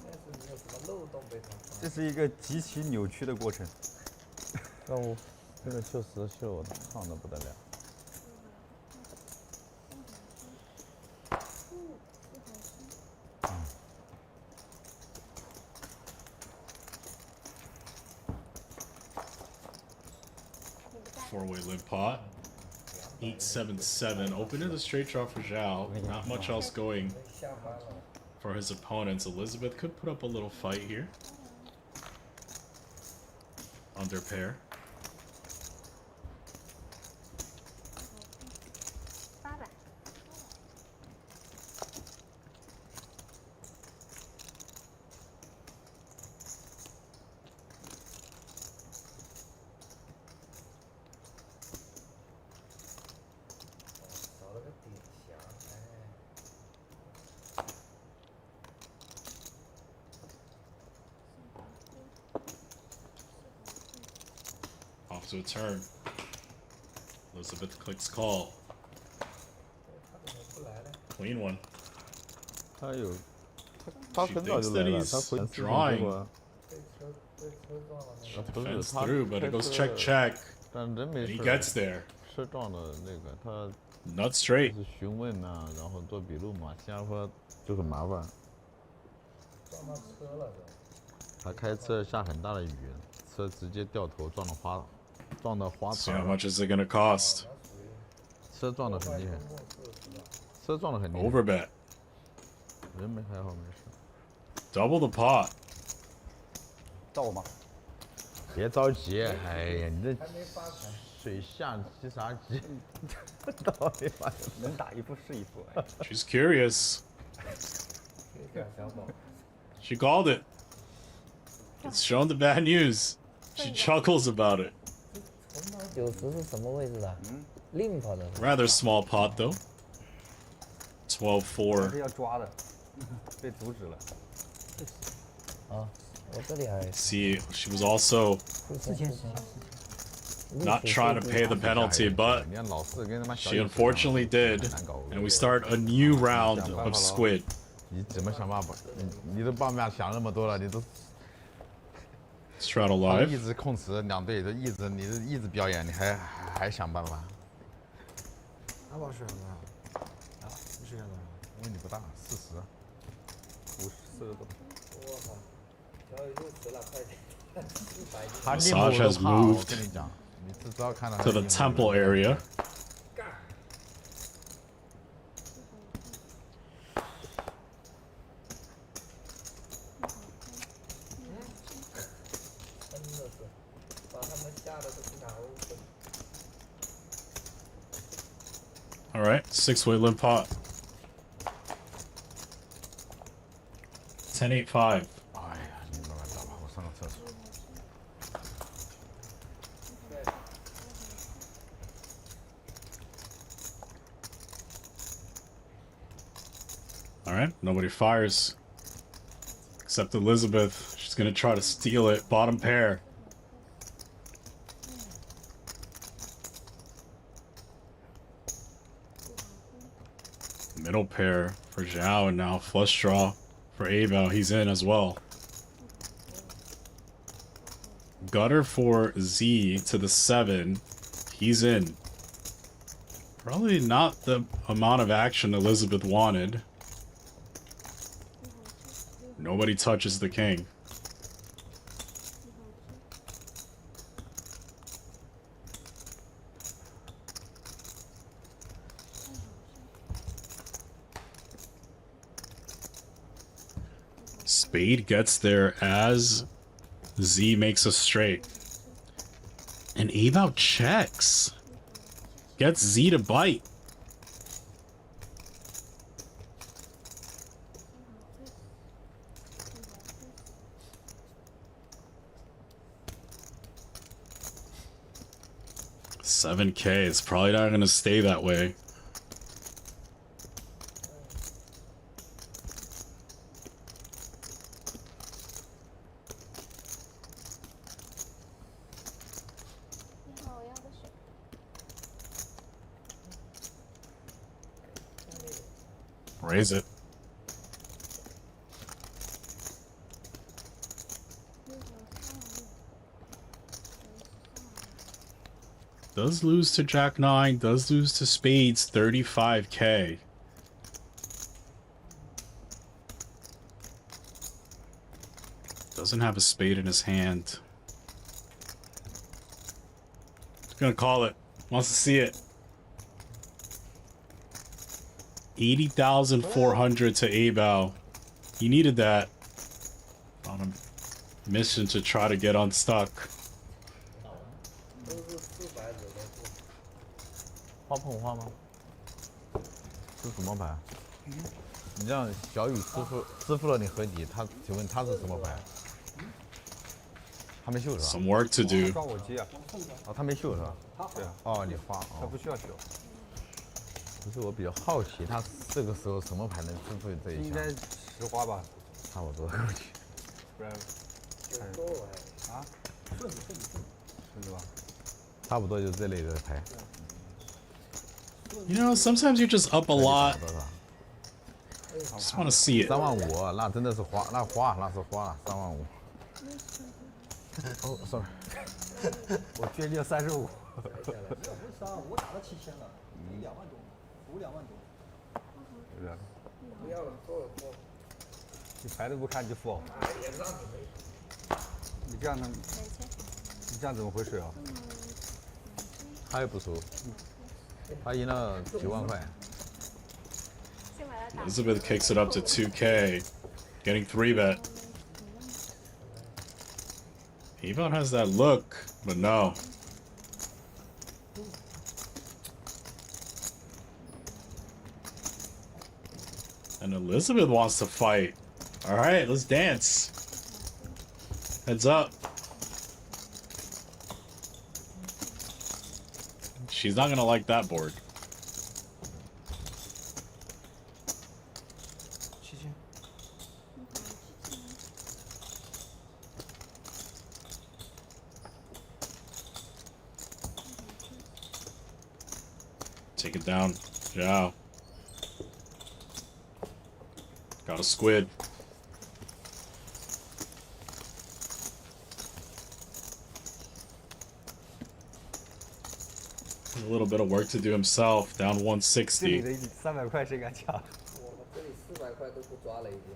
但是你有什么漏洞被他发这是一个极其扭曲的过程。那我这个确实秀我烫的不得了。 Four-way limp pot. 8-7-7. Open to the straight draw for Zhao. Not much else going for his opponents. Elizabeth could put up a little fight here. Under pair. Off to a turn. Elizabeth clicks call. Queen one. 他有， She thinks that he's drawing. 不是 Defends 他 through, but it goes check check. 但人没 And 事。 he gets there. 车撞的那个他 Not straight. 是询问呐，然后做笔录嘛，新加坡就很麻烦。撞到车了都。他开车下很大的雨，车直接掉头撞到花 See 坛 how much is it gonna cost? 车撞得很厉害，车撞得很厉害。 Overbet. 人没还好没事。 Double the pot. 到我吗？别着急，哎呀，你这水下急啥急？到底吧，能打一副是一副。哎 She's curious. 这个小宝。 She called it. It's shown the bad news. She chuckles about it. 90是什么位置的？limp 的。 Rather small pot though. 12-4. 是要抓的，被阻止了。啊，我这里还。 See, she was also not trying to pay the penalty, but she unfortunately did. And we start a new round of Squid. 你怎么想办法？你都帮忙想那么多了，你都。 Straddle live. 一直控制两队，你一直表演，你还想办法？阿宝是多少？啊，你是多少？因为你不大，40，50，40多。我靠，小雨就死了，快点！Massage has moved 我跟你讲，你只要看到 to the temple area. All right, 6-way limp pot. 10-8-5. 哎呀，你慢慢打吧，我上个厕所。 All right, nobody fires. Except Elizabeth. She's gonna try to steal it. Bottom pair. Middle pair for Zhao, and now flush draw for Abel. He's in as well. Gutter for Z to the 7. He's in. Probably not the amount of action Elizabeth wanted. Nobody touches the king. Spade gets there as Z makes a straight. And Abel checks. Gets Z to bite. $7K. It's probably not going to stay that way. Raise it. Does lose to Jack 9, does lose to Spades, 35k. Doesn't have a spade in his hand. Just gonna call it. Wants to see it. 80,400 to Abao. He needed that on a mission to try to get unstuck. 花碰花吗？是什么牌？你让小雨支付了你和你，他请问他是什么牌？他没秀是吧 Some work to do. 抓我机啊！哦，他没秀是吧？对啊。哦，你花，他不需要秀。不是，我比较好奇，他这个时候什么牌能支付这一项？应该10花吧，差不多。不然，啊？是吧？差不多就这类的牌。 You know, sometimes you're just up a lot. Just want to see it. 35000，那真的是花，那是花了35000。哦，sorry， 我捐你了35。不是3万，我打了7000了，你2万多，补2万多。是的。不要了，够了。你牌都不看就付。你这样能，你这样怎么回水啊？他也不输。 他赢了9万块。Elizabeth kicks it up to 2k, getting 3-bet. Ebon has that look, but no. And Elizabeth wants to fight. All right, let's dance. Heads up. She's not gonna like that board. Take it down. Yeah. Got a squid. A little bit of work to do himself. Down 160. 300块谁敢抢？我们这里400块都不抓了已经。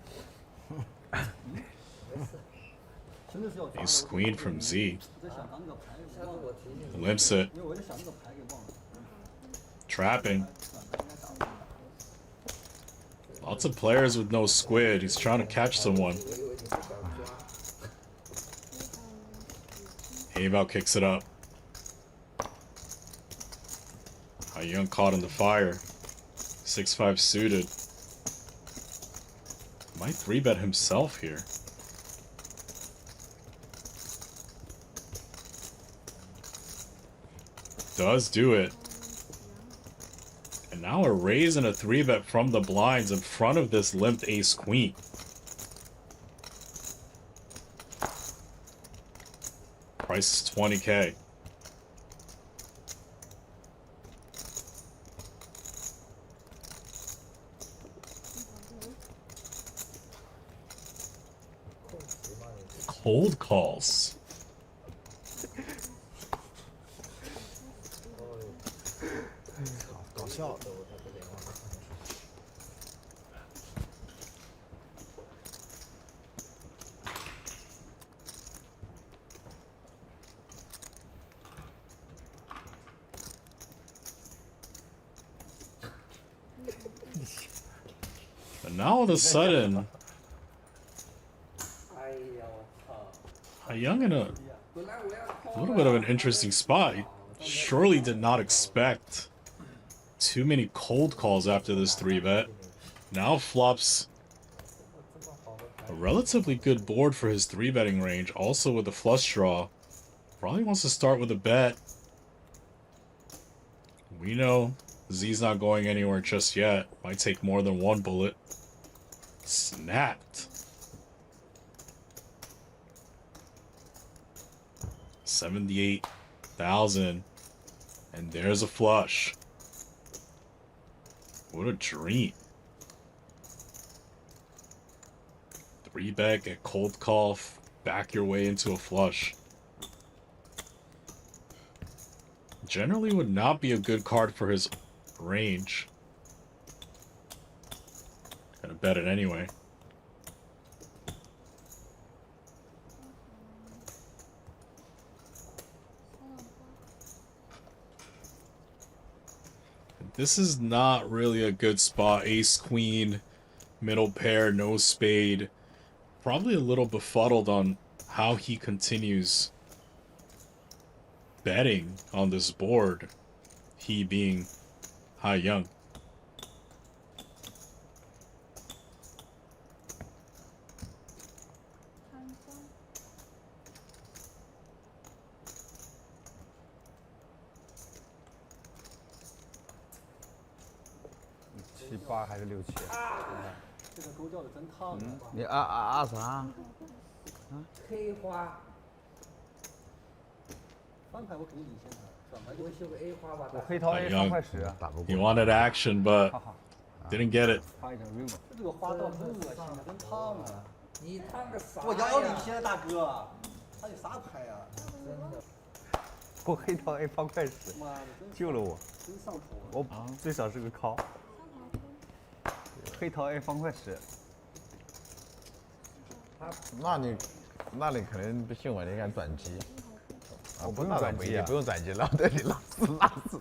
Ace Queen from Z. Limps it. Trapping. Lots of players with no squid. He's trying to catch someone. Abao kicks it up. YING caught in the fire. 6-5 suited. Might 3-bet himself here. Does do it. And now we're raising a 3-bet from the blinds in front of this limped ace queen. Price is 20k. Cold calls. But now all of a sudden, YING in a little bit of an interesting spot. He surely did not expect too many cold calls after this 3-bet. Now flops a relatively good board for his 3-betting range, also with a flush draw. Probably wants to start with a bet. We know Z's not going anywhere just yet. Might take more than one bullet. Snapped. 78,000. And there's a flush. What a dream. 3-bet, get cold call, back your way into a flush. Generally would not be a good card for his range. Gonna bet it anyway. This is not really a good spot. Ace, queen, middle pair, no spade. Probably a little befuddled on how he continues betting on this board. He being YING.7、8还是6、7？这个勾掉的真烫啊！你二啥？黑花，翻牌我肯定领先他，转牌我修个 A 花吧。我黑桃 A 方块10，打不 He 过。 wanted action, but didn't get it. 这个花道真恶心啊，真烫啊！你烫个啥呀？我遥遥领先啊，大哥，他有啥牌啊？真的。我黑桃 A 方块10，妈的，救了我。真上头。我最少是个 call。黑桃 A 方块10。那你可能不信我，你敢转机？我不用转机啊，不用转机了，对你拉丝。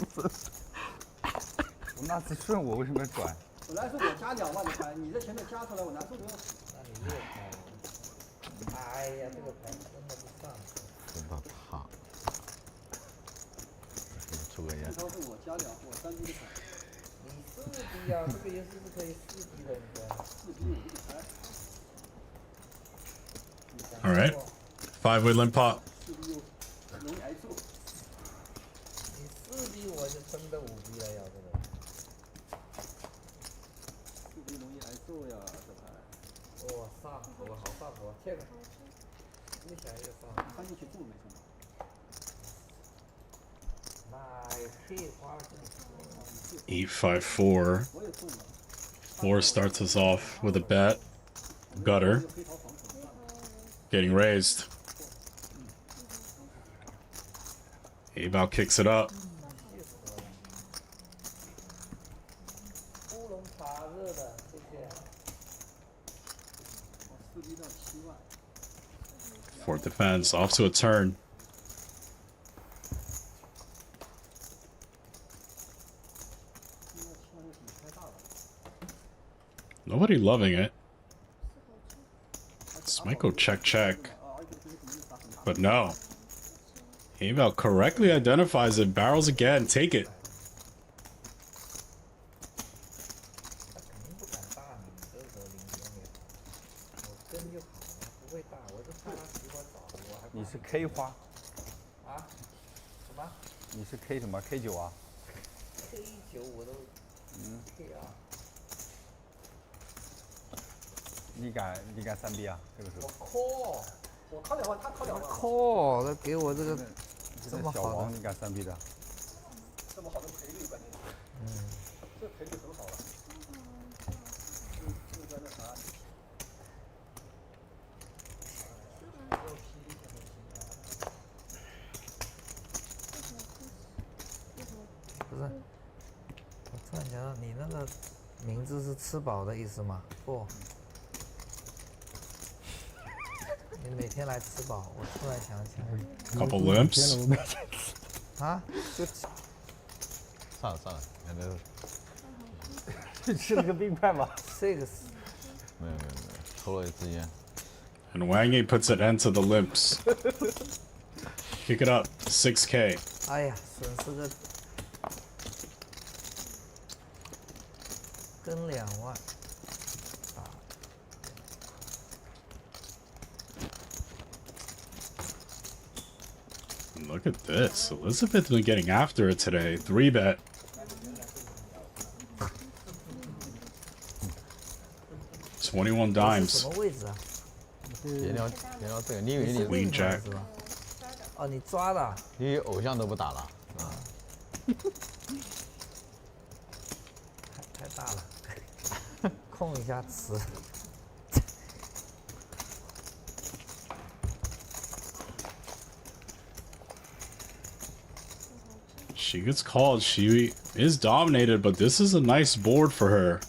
我那次顺我为什么要转？本来是我加2万的牌，你在前面加出来，我难受的要死。那你又开了。哎呀，这个牌真的不上头。真的烫。抽根烟。这是我加2，我3滴的牌。你4滴啊，这个游戏是可以4滴的，你知道吗？4滴我就开。All right, 5-way limp pot. 4滴又容易挨揍。你4滴我就真的5滴了呀，这个。4滴容易挨揍呀，这牌。哇，上头，好上头，这个。越想越上。翻进去这么没什么。那黑花真是。 8-5-4. 4 starts us off with a bet. Gutter. Getting raised. Abao kicks it up. 乌龙茶热的，谢谢。4滴到7万。 Fourth defense, off to a turn. Nobody loving it. This might go check. But no. Abao correctly identifies it, barrels again, take it. 你是 K 花？啊？什么？你是 K 什么 ？K9啊 ？K9我都K2。你敢3B 啊？这个时候。我靠2万，他靠2万。靠，他给我这个这么好的。小王，你敢3B 的？这么好的赔率，关键是。这赔率很好了。就在那啥。不是，我突然想到，你那个名字是吃饱的意思吗？不。你每天来吃饱，我突然想起来。Couple limps. 啊？就算了，反正吃了个冰块吧。这个是。没有，抽了一支烟。And Wang puts an end to the limps. Kick it up, 6K. 哎呀，损失个跟2万。Look at this. Elizabeth's been getting after it today. 3-bet. $21 dimes. 什么位置啊？别聊这个，你以为你 Queen Jack 哦，你抓的？你偶像都不打了啊？太大了，控一下词。She gets called. She is dominated, but this is a nice board for her.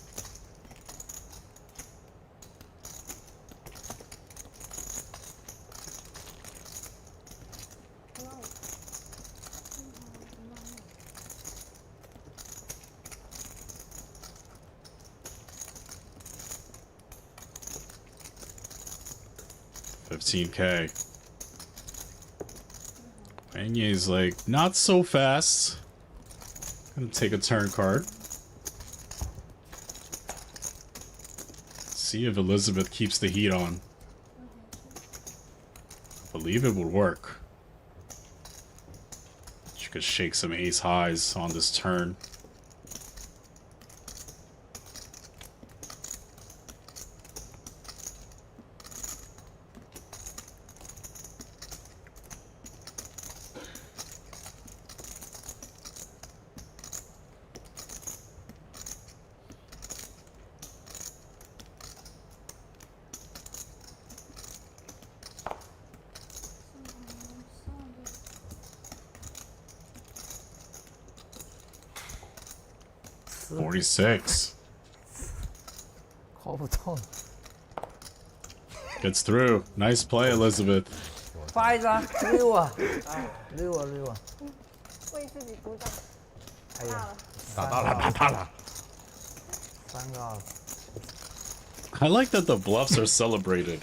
$15K. Anye's like, not so fast. Gonna take a turn card. See if Elizabeth keeps the heat on. I believe it would work. She could shake some ace highs on this turn. $46. Call不动。 Gets through. Nice play, Elizabeth. 发一张溜啊，溜啊溜啊！为自己鼓掌。哎呀，打到了，打到了。3个2。 I like that the bluffs are celebrated.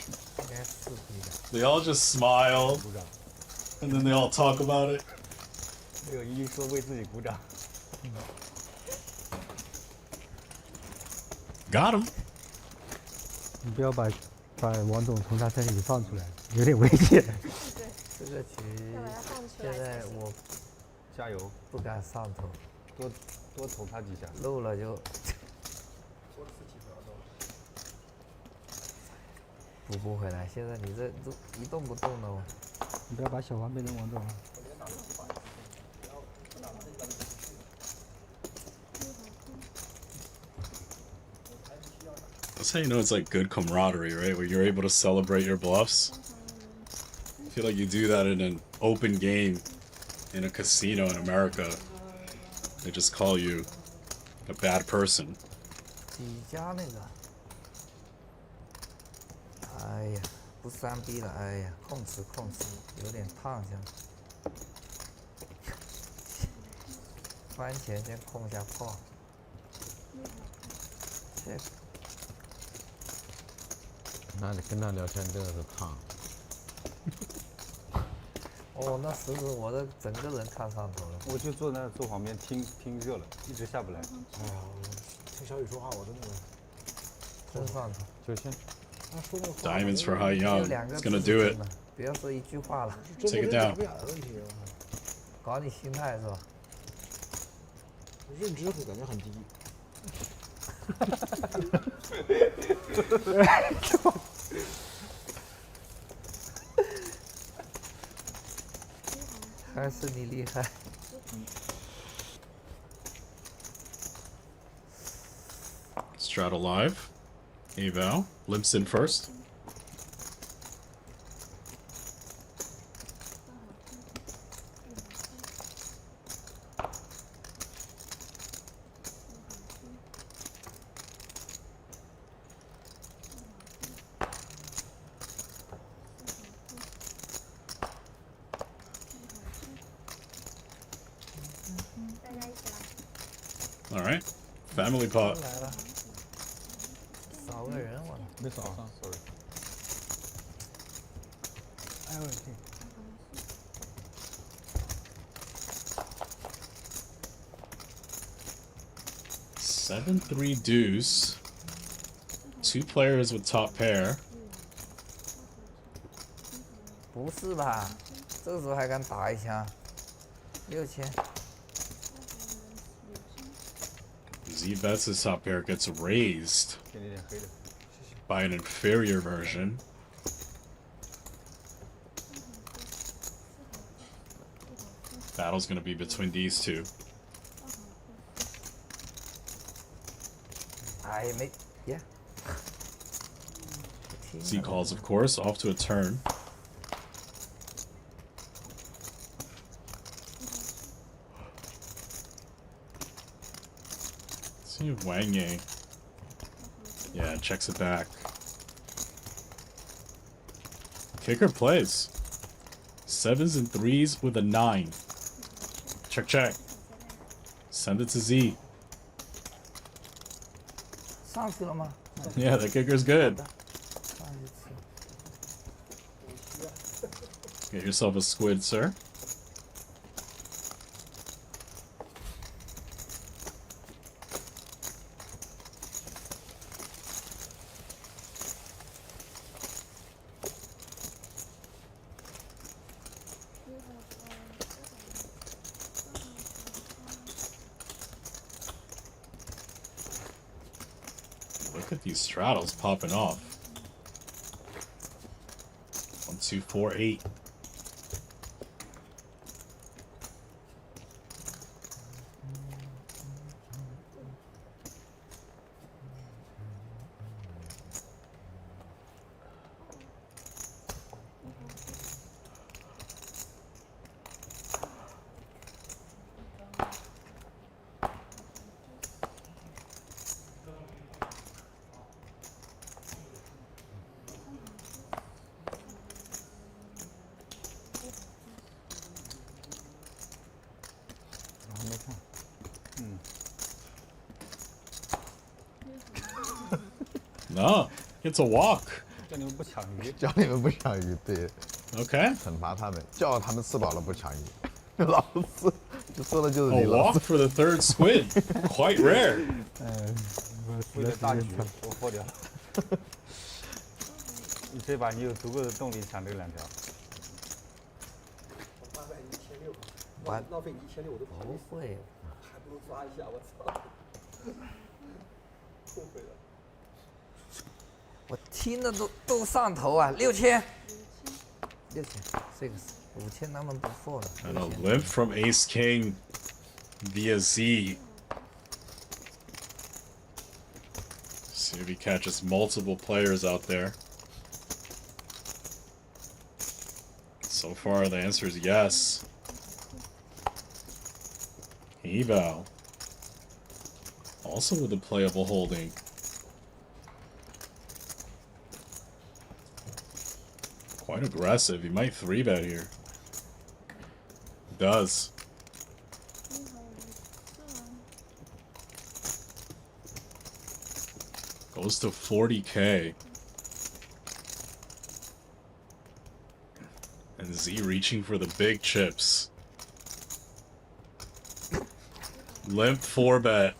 They all just smile, and then they all talk about it. 这个一说为自己鼓掌。 Got him. 你不要把王总从他身体里放出来，有点危险。这个局现在我加油，不敢上头，多投他几下，漏了就补不回来。现在你这都一动不动的哦。你不要把小黄变成王总啊。 That's how you know it's like good camaraderie, right? Where you're able to celebrate your bluffs. I feel like you do that in an open game in a casino in America. They just call you a bad person. 几家那个，哎呀，不3B 了，哎呀，控制，有点烫下。番茄先控一下炮。这。 那跟他聊天真的是烫。哦，那时候我的整个人看上头了。我就坐旁边听热了，一直下不来。哎呀，听小雨说话，我真的真上头。就先。Diamonds for YING. It's gonna do it. 不要说一句话了。 Take it down. 搞你心态是吧？认知会感觉很低。还是你厉害。Straddle live. Eval. Limps in first. All right, family pot. 少个人我。没扫上 ，sorry。哎我天。 7-3 deuce. 2 players with top pair. 不是吧？这时候还敢打一枪？6000。 Z bets his top pair, gets raised by an inferior version. Battle's gonna be between these two. Z calls, of course, off to a turn. See Wang. Yeah, checks it back. Kicker plays. 7s and 3s with a 9. Check, check. Send it to Z. 上去了吗？ Yeah, the kicker's good. 上一次。 Get yourself a squid, sir. Look at these straddles popping off. 1, 2, 4, 8. No, it's a walk. 叫你们不抢鱼，叫你们不抢鱼，对。 Okay. 惩罚他们，叫他们吃饱了不抢鱼。老师，就说的就是 A 你老 walk 师。 for the third squid. Quite rare. 为了大局，我破掉了。你这把你有足够的动力抢这2条。我800 1600，浪费你1600我都跑。不会，还不如抓一下，我操！后悔了。 我听的都上头啊，6000，6000，这个5000他们不错了。 And a limp from Ace King via Z. See if he catches multiple players out there. So far, the answer is yes. Eval. Also with a playable holding. Quite aggressive. He might 3-bet here. Does. Goes to 40K. And Z reaching for the big chips. Limp 4-bet.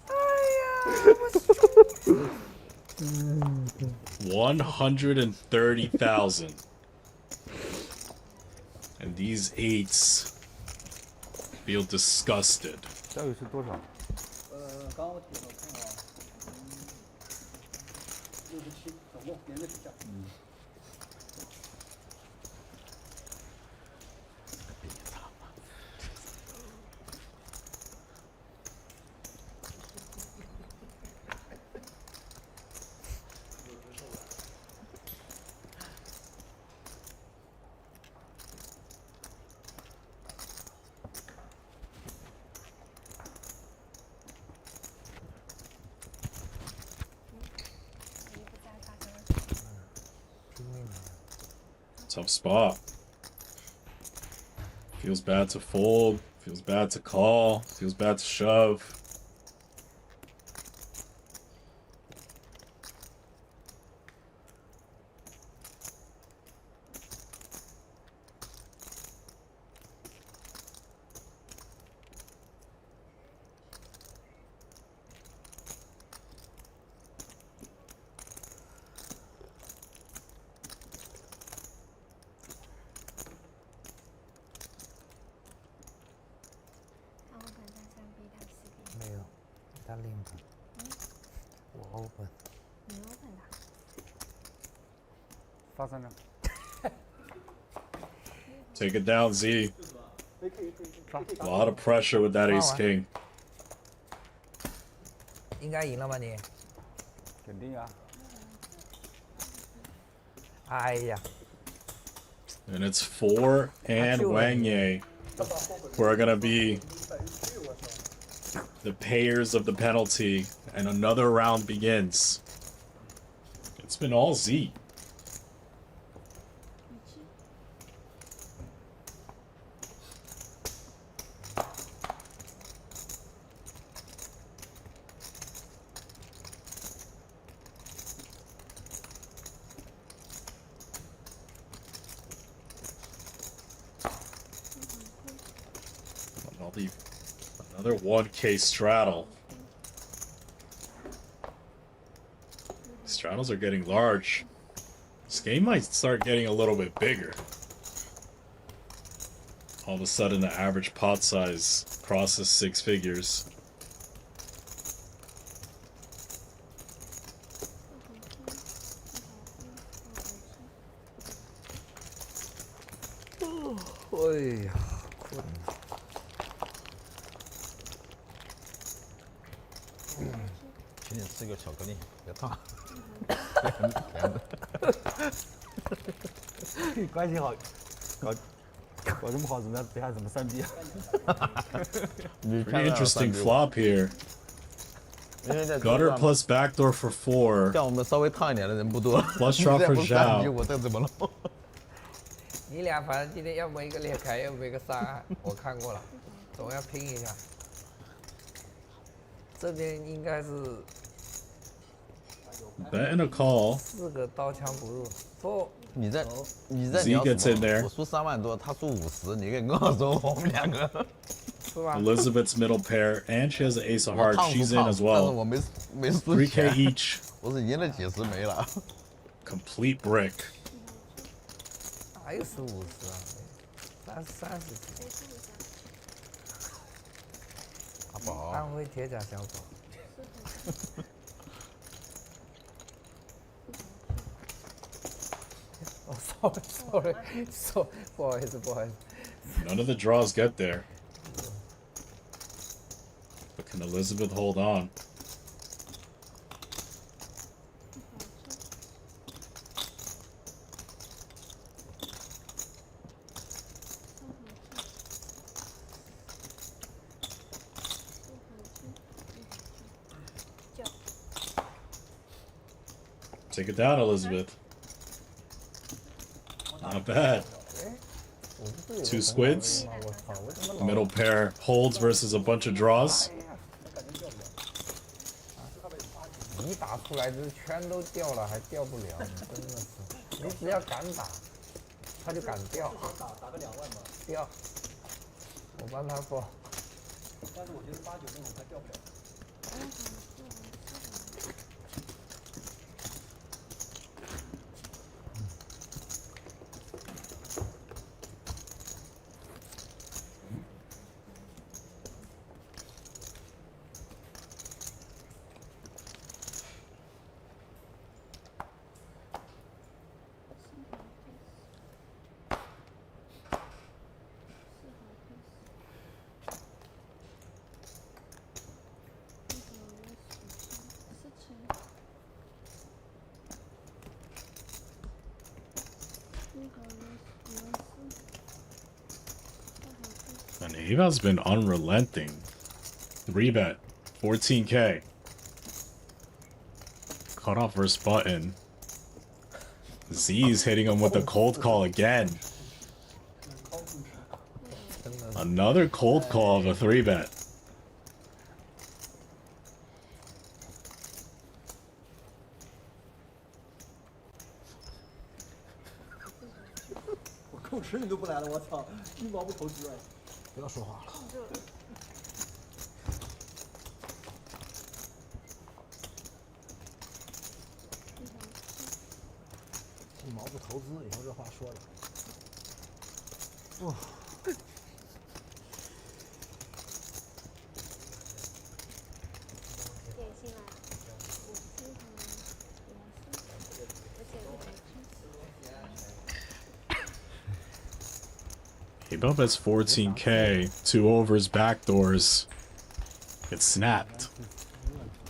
130,000. And these 8s feel disgusted. 交易是多少？刚刚我点了，我看啊，67，总共连着几下。Tough spot. Feels bad to fold, feels bad to call, feels bad to shove. Take it down, Z. A lot of pressure with that Ace King. 应该赢了吧你？肯定啊。哎呀。 And it's 4 and Wang who are gonna be the payers of the penalty, and another round begins. It's been all Z. Another 1K straddle. Straddles are getting large. This game might start getting a little bit bigger. All of a sudden, the average pot size crosses 6 figures. Oi. 请你吃个巧克力，别烫。关系好，搞这么好，怎么样？别还怎么3B 啊 Pretty interesting flop here. Gutter plus backdoor for 4. 像我们稍微烫一点的人不多。 Flush draw for ZHANG. 我这怎么弄？你俩反正今天要么一个裂开，要么一个杀，我看过了，总要拼一下。这边应该是 Bet and a call. 4个刀枪不入。不，你在 Z gets in there. 我输3万多，他输50，你给跟我说我们2个。 Elizabeth's middle pair, and she has an ace of hearts. She's in as 但是 well. 我没输 3K each. 我是赢了几十没了。 Complete brick. 哪有输50啊？30几。阿宝。安徽铁甲小宝。哦 ，sorry， 不好意思。 None of the draws get there. But can Elizabeth hold on? Take it down, Elizabeth. Not bad. 2 squids. Middle pair holds versus a bunch of draws. 一打出来就全都掉了，还掉不了，真的是。你只要敢打，他就敢掉。打个2万吧。掉。我帮他报。但是我觉得8、9那种他掉不了。 And Ava's been unrelenting. 3-bet, 14K. Cut off versus button. Z's hitting him with a cold call again. Another cold call of a 3-bet. I 不要说话了。一毛不投资，以后这话说了。哦。Above has 14K, 2 overs, backdoors. It's snapped.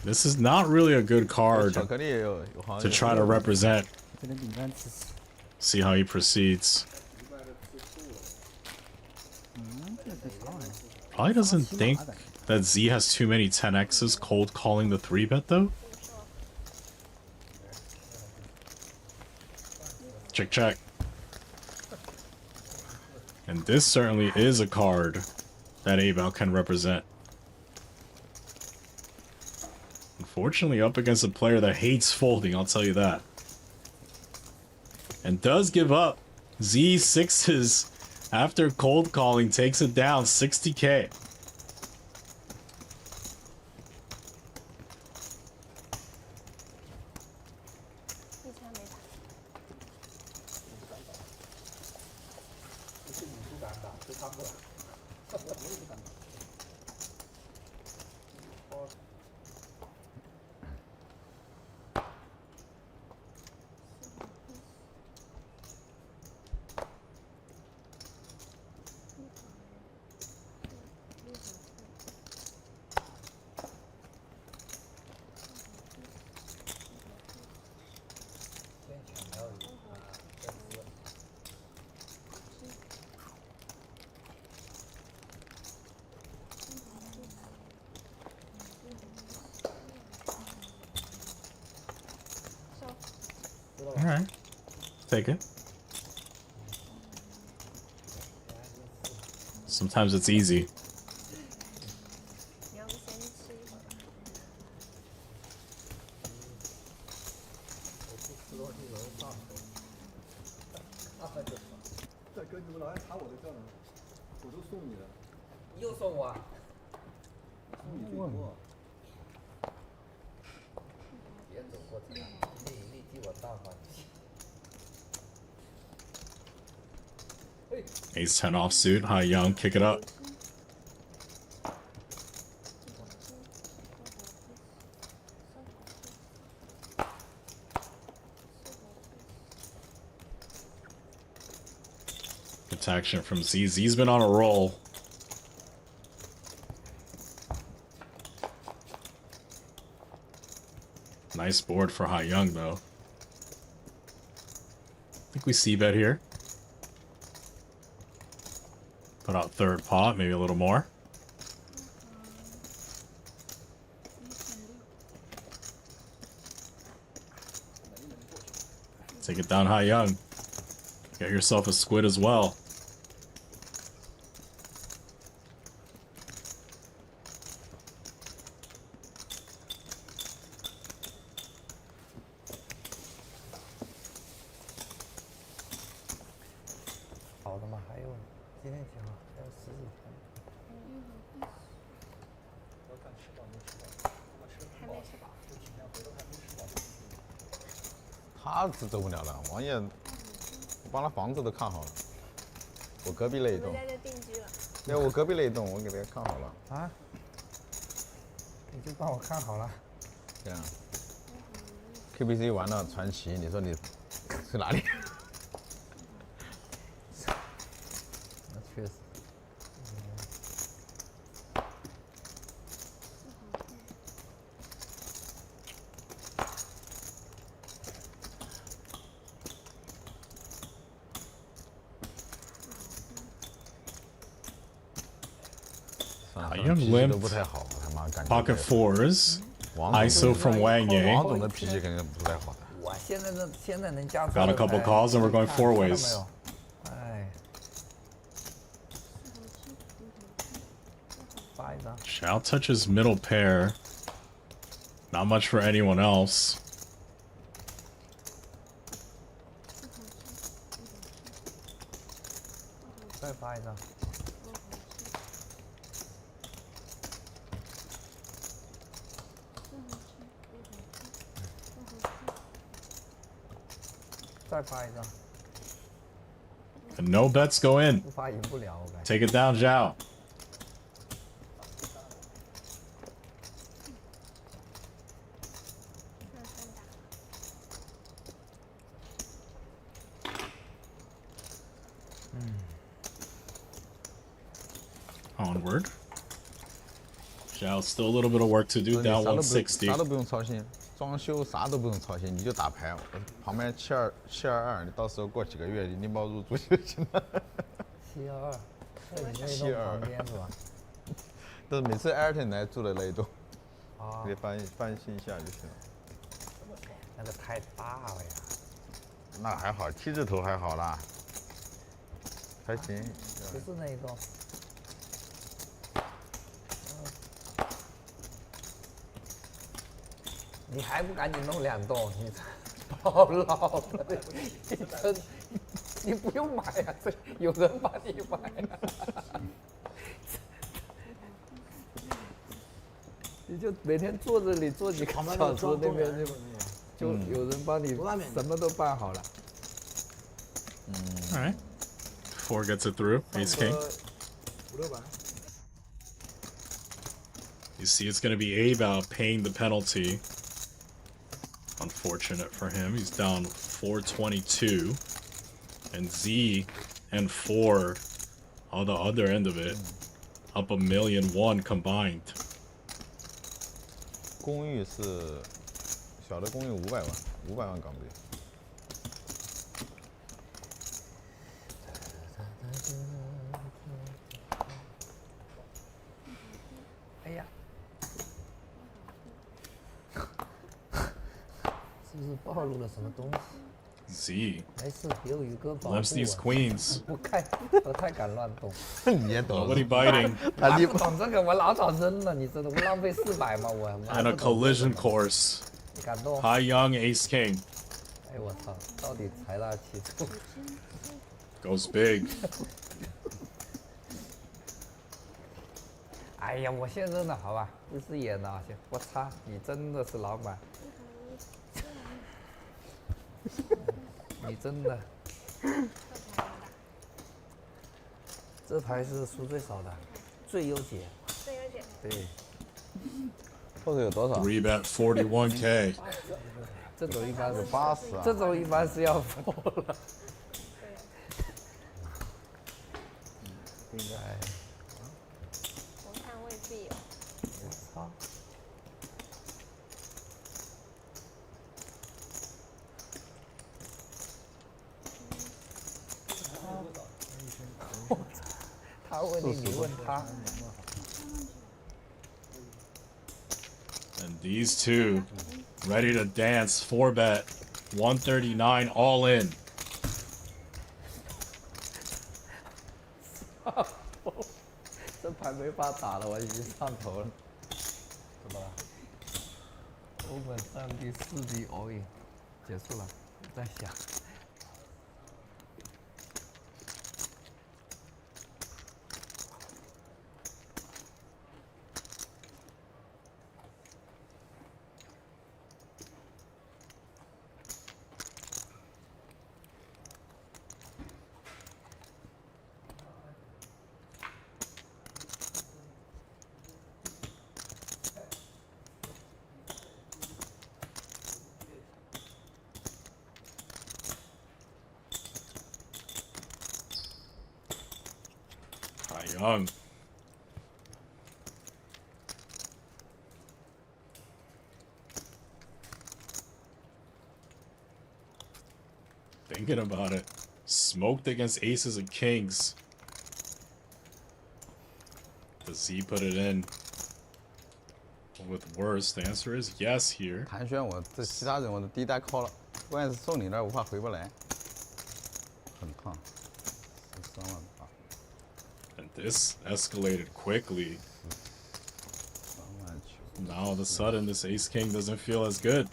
This is not really a good card to try to represent. See how he proceeds. Probably doesn't think that Z has too many 10x's cold calling the 3-bet though? Check, check. And this certainly is a card that Abel can represent. Unfortunately, up against a player that hates folding, I'll tell you that. And does give up. Z6's after cold calling takes it down 60k. Alright. Take it. Sometimes it's easy.大哥，你们老爱查我的账，我都送你的。你又送我？送你最多。别走过场，立即我大方。 Ace 10 offsuit. Hi, Young. Kick it up. Protection from Z. Z's been on a roll. Nice board for High Young, though. I think we see bet here. Put out third pot, maybe a little more. Take it down High Young. Get yourself a squid as well.他是走不了了，王爷，我帮他房子都看好了，我隔壁那一栋。在这定居了。对，我隔壁那一栋我给他看好了。啊？你就帮我看好了？对啊。KPC 完了传奇，你说你是哪里？那确实。 Young limp. 都不太好，他妈感觉。 Pocket fours. ISO from Wang 王总的脾气肯定不太好的。我现在能加。Got a couple calls and we're going four ways. 哎。发一张。 Shao touches middle pair. Not much for anyone else. 再发一张。 再发一张。And no bets go in. 不发赢不了，我感觉。 Take it down, Zhao. Onward. Zhao, still a little bit of work to do. Down 160. 啥都不用操心，装修啥都不用操心，你就打牌。旁边722，你到时候过几个月你拎包入住就行了。722，在你那栋旁边是吧？但是每次艾尔特来住的那一栋，啊给，翻新一下就行了。那个太大了呀。那还好，T 字头还好啦，还行。不是那一栋。你还不赶紧弄2栋？你跑老了，你不用买呀，这有人帮你买呀。你就每天坐这里坐几个小时，那边就有人帮你什么都办好了。All right. 4 gets it through. Ace king. 5、6百。 You see, it's going to be A about paying the penalty. Unfortunate for him. He's down 422. And Z and 4 on the other end of it. Up $1,000,001 combined. 公寓是小的公寓500万，500万港币。哎呀，是不是暴露了什么东西？ Z 没事，有宇哥保护 limps these 我。 queens. 不太敢乱动。你也懂 Nobody biting. 我不懂这个，我老早扔了，你知道我浪费400吗？我 And a collision course. 你敢动？ High Young Ace King. 哎我操，到底财大气粗。 Goes big. 哎呀，我先扔了，好吧，不是演的，行，我擦，你真的是老板，你真的，这牌是输最少的，最优解，最优解。对，后头有多少？ 3 bet 41K. 这种一般是80啊。这种一般是要付了，应该。 红炭未必有。操！他问你，你问他。 And these two ready to dance. 4 bet 139 all in. 这牌没法打了，我已经上头了。怎么了？欧本上第4滴 all in， 结束了，在想。Young. Thinking about it. Smoked against aces and kings. Does he put it in with worse? The answer is yes here. 盘旋我这其他人我的第一单 call 了，关键是送你那儿我怕回不来，很烫，13万8。 And this escalated quickly. Now all of a sudden this ace king doesn't feel as good.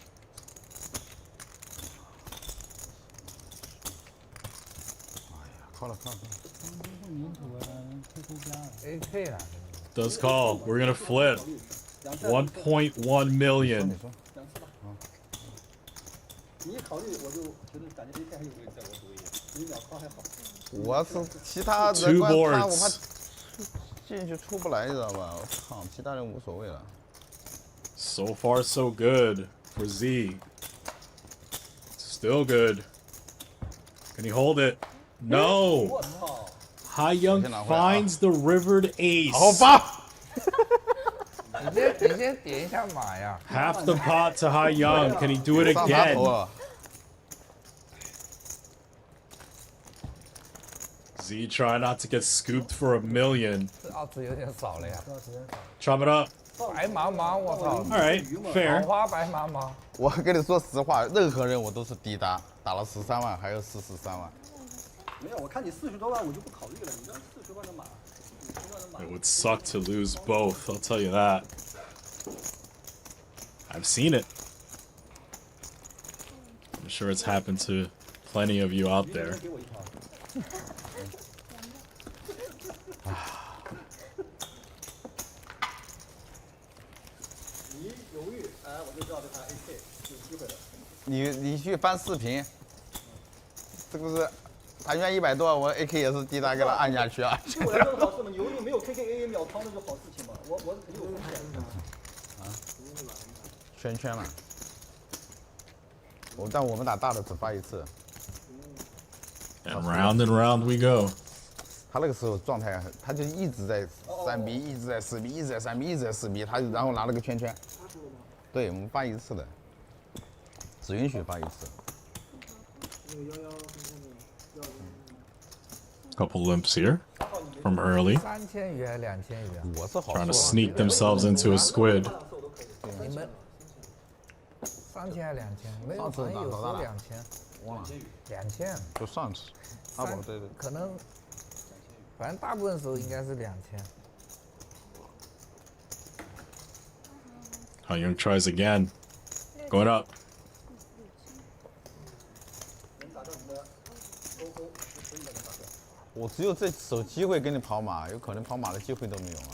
Does call. We're gonna flip. 1.1 million. 你一考虑，我就觉得感觉这还有再我赌一点，比秒靠还好。我是其他人关他，我怕进去出不来，你知道吧？我操，其他人无所谓了。So far so good for Z. Still good. Can he hold it? No. Hai Young finds the rivered ace. 好吧。你先点一下马呀。Half the pot to Hai Young. Can he do it again? Z try not to get scooped for a million. 这奥兹有点少了呀。 Chop it up. 白茫茫，我操 Alright, fair. 桃花白茫茫。我跟你说实话，任何人我都是低打，打了13万，还有43万。没有，我看你40多万，我就不考虑了。你这40万的马，50万的马。 It would suck to lose both, I'll tell you that. I've seen it. I'm sure it's happened to plenty of you out there. 你犹豫，哎，我就知道这盘 AK 有机会的。你去翻视频，是不是？他愿100多，我 AK 也是滴答给他按下去啊。对我来说是好事嘛，犹豫没有 KKAA 秒仓那就好事情嘛，我肯定有风险的。圈圈了。但我们打大的只发一次。And round we go. 他那个时候状态，他就一直在3逼，一直在4逼，一直在3逼，一直在4逼，他然后拿了个圈圈。对，我们发一次的，只允许发一次。 Couple limps here from early. 3000鱼还是2000鱼啊？我是好 Trying to sneak themselves into a squid. 你们3000还是2000？没有，好像有说2000。忘了。2000。就上次。啊不，对对。可能，反正大部分时候应该是2000。YING tries again. Going up. 我只有这手机会给你跑马，有可能跑马的机会都没有了。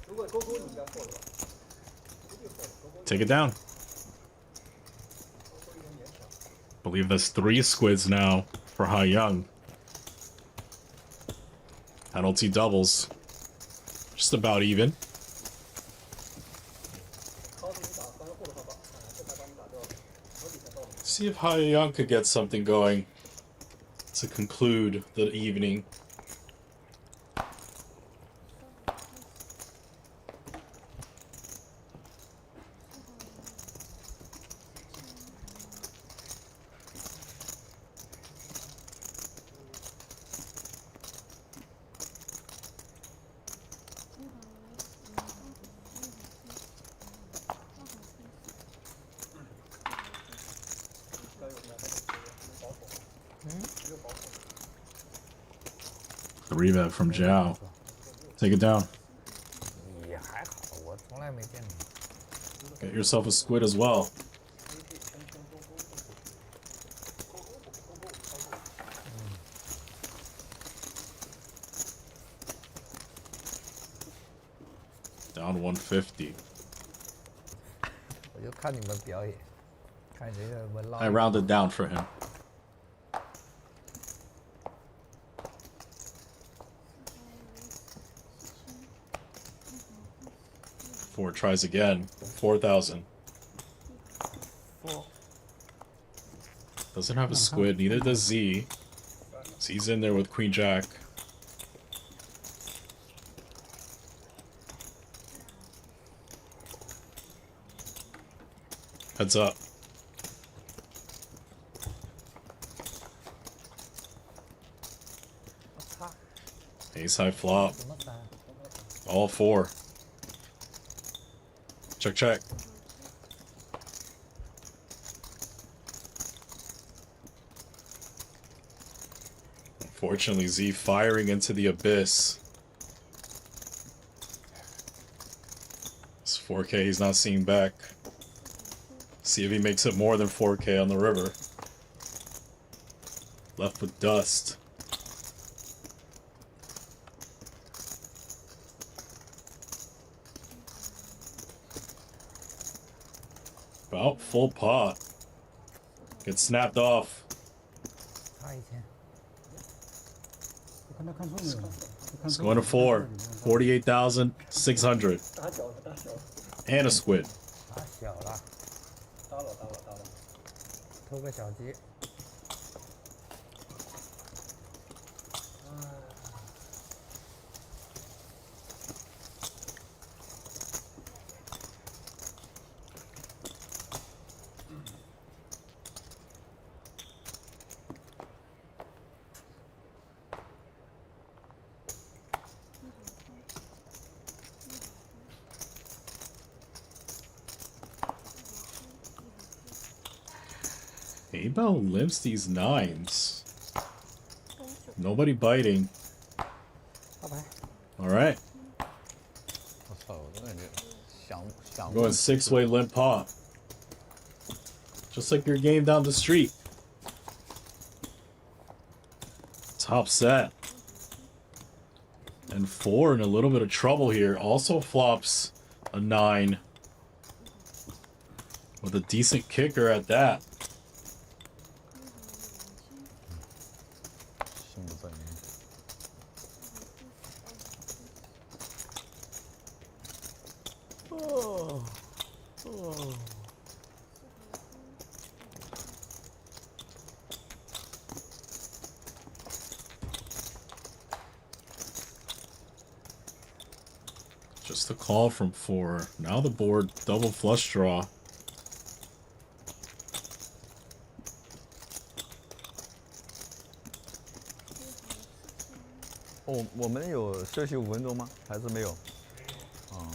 如果勾勾你应该错了吧？ Take it down. Believe there's 3 squids now for YING. Penalty doubles. Just about even. See if YING could get something going to conclude the evening. The revet from ZHANG. Take it down. 也还好，我从来没见过。 Get yourself a squid as well. Down 150. 我就看你们表演，看谁有没有捞。 I rounded down for him. Four tries again. 4,000. Doesn't have a squid. Neither does Z. Z's in there with Queen Jack. Heads up. Ace high flop. All 4. Check, check. Unfortunately, Z firing into the abyss. It's 4K he's not seeing back. See if he makes it more than 4K on the river. Left with dust. About full pot. Gets snapped off. 差1000。 It's going to 4. 48,600. And a squid. 打小了。偷个小鸡。Abel limps these nines. Nobody biting. Alright. 我操，我真的想 Going 6-way limp pot. Just like your game down the street. Top set. And 4 in a little bit of trouble here. Also flops a 9. With a decent kicker at that. 心不在焉。Just a call from 4. Now the board double flush draw. 哦，我们有休息5分钟吗？还是没有？嗯。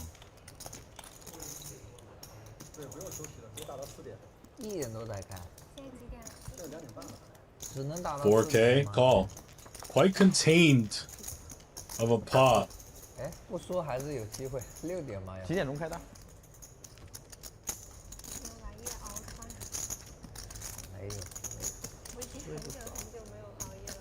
对，不用休息了，直接打到4点。1点多才开。现在几点了？现在2点半了。只能打到 4K call. Quite contained of a pot. 哎，不输还是有机会。6点嘛要。几点钟开的？要把夜熬穿。没有。我已经很久没有熬夜了。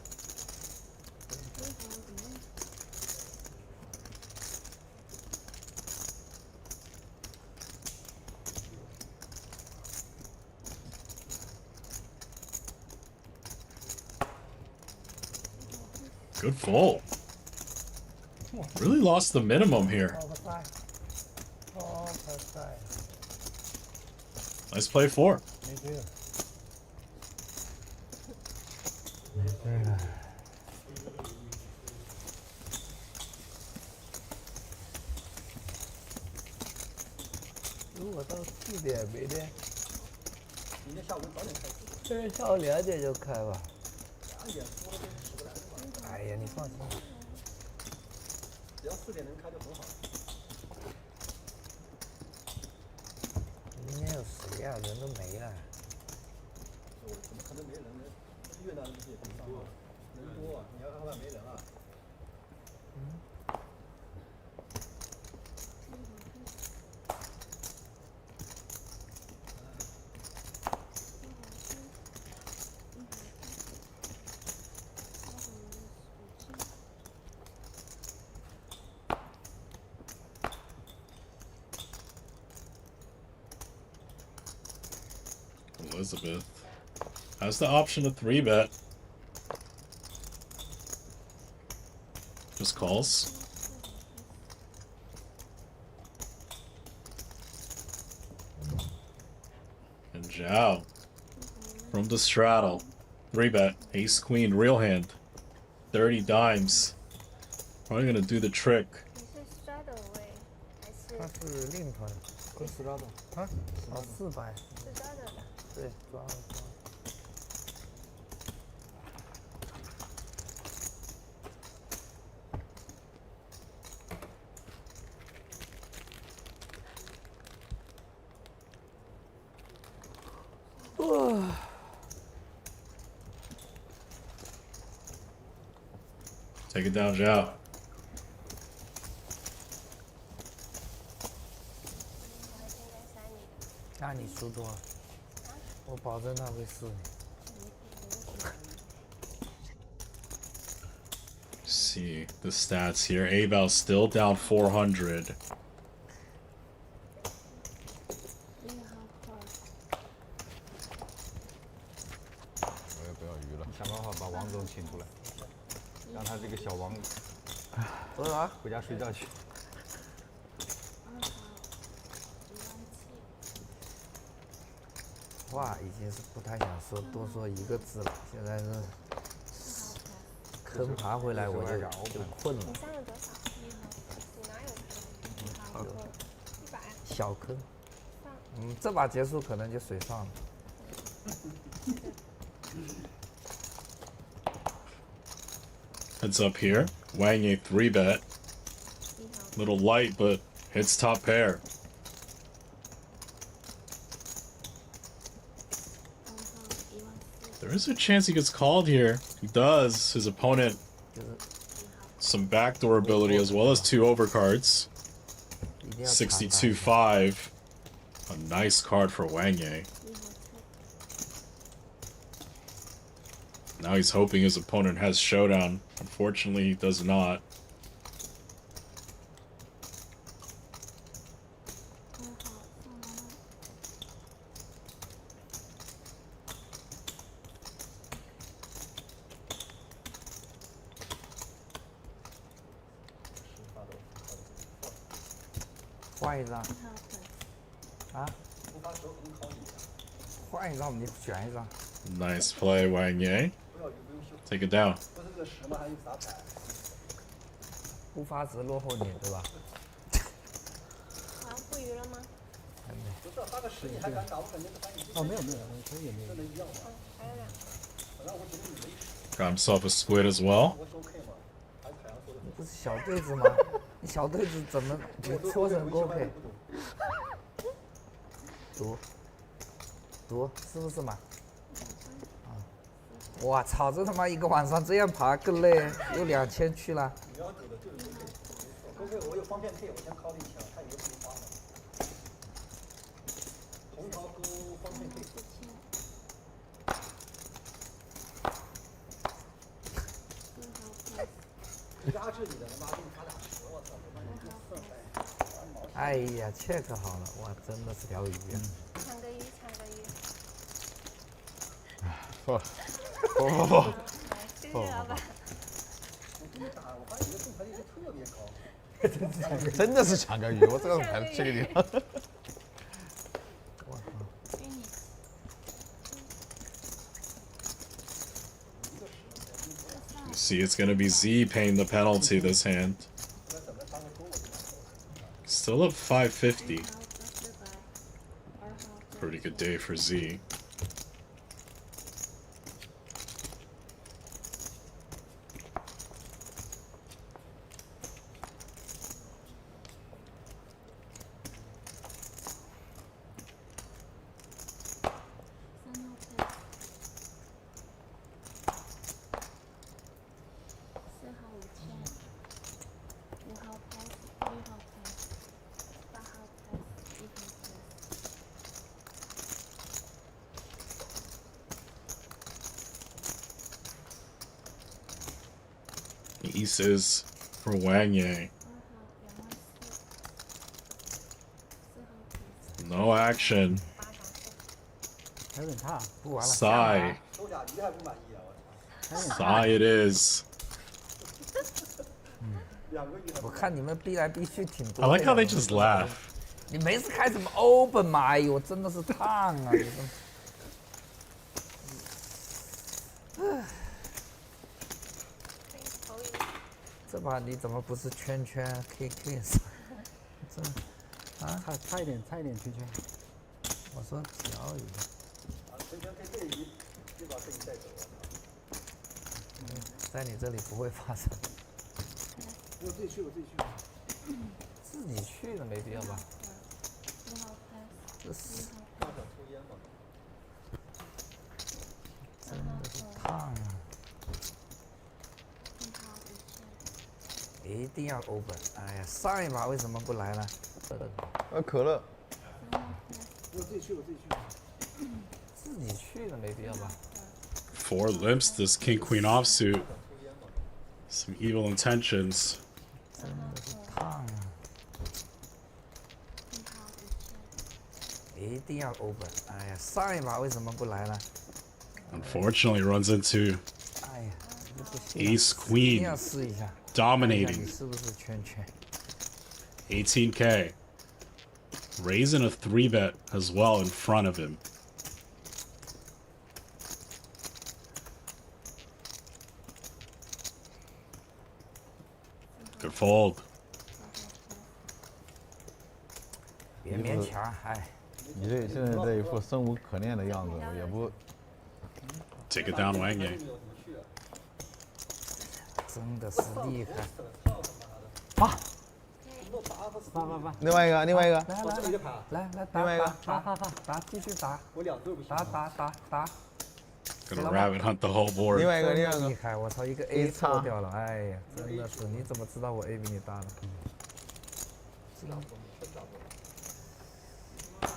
Good fold. Really lost the minimum here. Nice play 4. 如果到4点，明天下午早点开始。对，下午2点就开吧。2点多了就10个来钟嘛。哎呀，你放心，只要4点能开就很好。明天有谁呀？人都没了。怎么可能没人呢？越南的不是也这么上吗？人多啊，你要看看没人啊。Elizabeth has the option to 3-bet. Just calls. And Zhao from the straddle. 3-bet. Ace Queen real hand. 30 dimes. Probably gonna do the trick. 你是 straddle 位还是？他是另团，跟straddle啊？哦，400。是 straddle 的。对，抓了。Take it down, Zhao. 那你输多少？我保证他会输你。See the stats here. Abel's still down 400. 我也不要鱼了，想办法把王总请出来，让他这个小王多少？回家睡觉去。话已经是不太想说，多说1个字了。现在是坑爬回来，我就困了。你上了多少？你哪有坑？100。小坑。这把结束可能就水上了。Heads up here. Wang a 3-bet. Little light, but hits top pair. There is a chance he gets called here. He does. His opponent some backdoor ability as well as 2 overcards. 62-5. A nice card for Wang. Now he's hoping his opponent has showdown. Unfortunately, he does not.换一张啊？换一张，你选一张。Nice play, Wang. Take it down. 不是这个10吗？还有啥牌？不发值落后你对吧？好，不鱼了吗？还没。不是发个10你还敢打？我感觉这把你哦，没有，可以没有。真的一样吗？还有2。反正我觉得你没10。 Got himself a squid as well. 我是 OK 吗？还是海洋说的？不是小对子吗？你小对子怎么你搓成锅配？读是不是嘛？啊！我操，这他妈一个晚上这样爬更累，又2000去了。你要赌的就是 OK， 我有方便配，我先靠一枪，看你有什么发吗？红桃勾方便配。压制你的，他妈给你发俩10，我操！他妈你这算哎呀，check 好了，哇，真的是条鱼啊！抢个鱼，抢个鱼。不谢谢老板。我给你打，我发现你的中牌率特别高。真的是抢个鱼，我这个牌这个地方。我靠！ You see, it's gonna be Z paying the penalty this hand. Still up 550. Pretty good day for Z. Aces for Wang. No action. 有点差，不完了。 Sigh. 收俩鱼还不满意啊！我操！ Sigh it is. 我看你们逼来逼去挺多。 I like how they just laugh. 你没事开什么 open 嘛？哎呦，真的是烫啊！这把你怎么不是圈圈 KK？ 这啊，差一点圈圈。我说XIAOYU。圈圈 KK 鱼，这把被你带走了。在你这里不会发生。我自己去。自己去了没必要吧？这是。真的是烫啊！ 一定要 open！ 哎呀，上一把为什么不来呢？可乐。我自己去。自己去了没必要吧4 limps this king queen offsuit. Some evil intentions. 真的是烫啊！一定要 open！ 哎呀，上一把为什么不来呢？ Unfortunately, runs into 哎呀， Ace 一定 Queen 要试一下。 dominating. 你是不是圈圈？ 18K. Raising a 3-bet as well in front of him. Good fold. 别勉强，哎。你这现在这一副生无可恋的样子，也不 Take it down, Wang. 真的是厉害！发。另外一个，来，另外一个，打，继续打。打，继续打。我2对不行。打。Gonna rabbit hunt the whole board. 另外一个，另外一个厉害，我操，一个 A 错掉了，哎呀，真的是，你怎么知道我 A 比你大呢？知道不？知道不？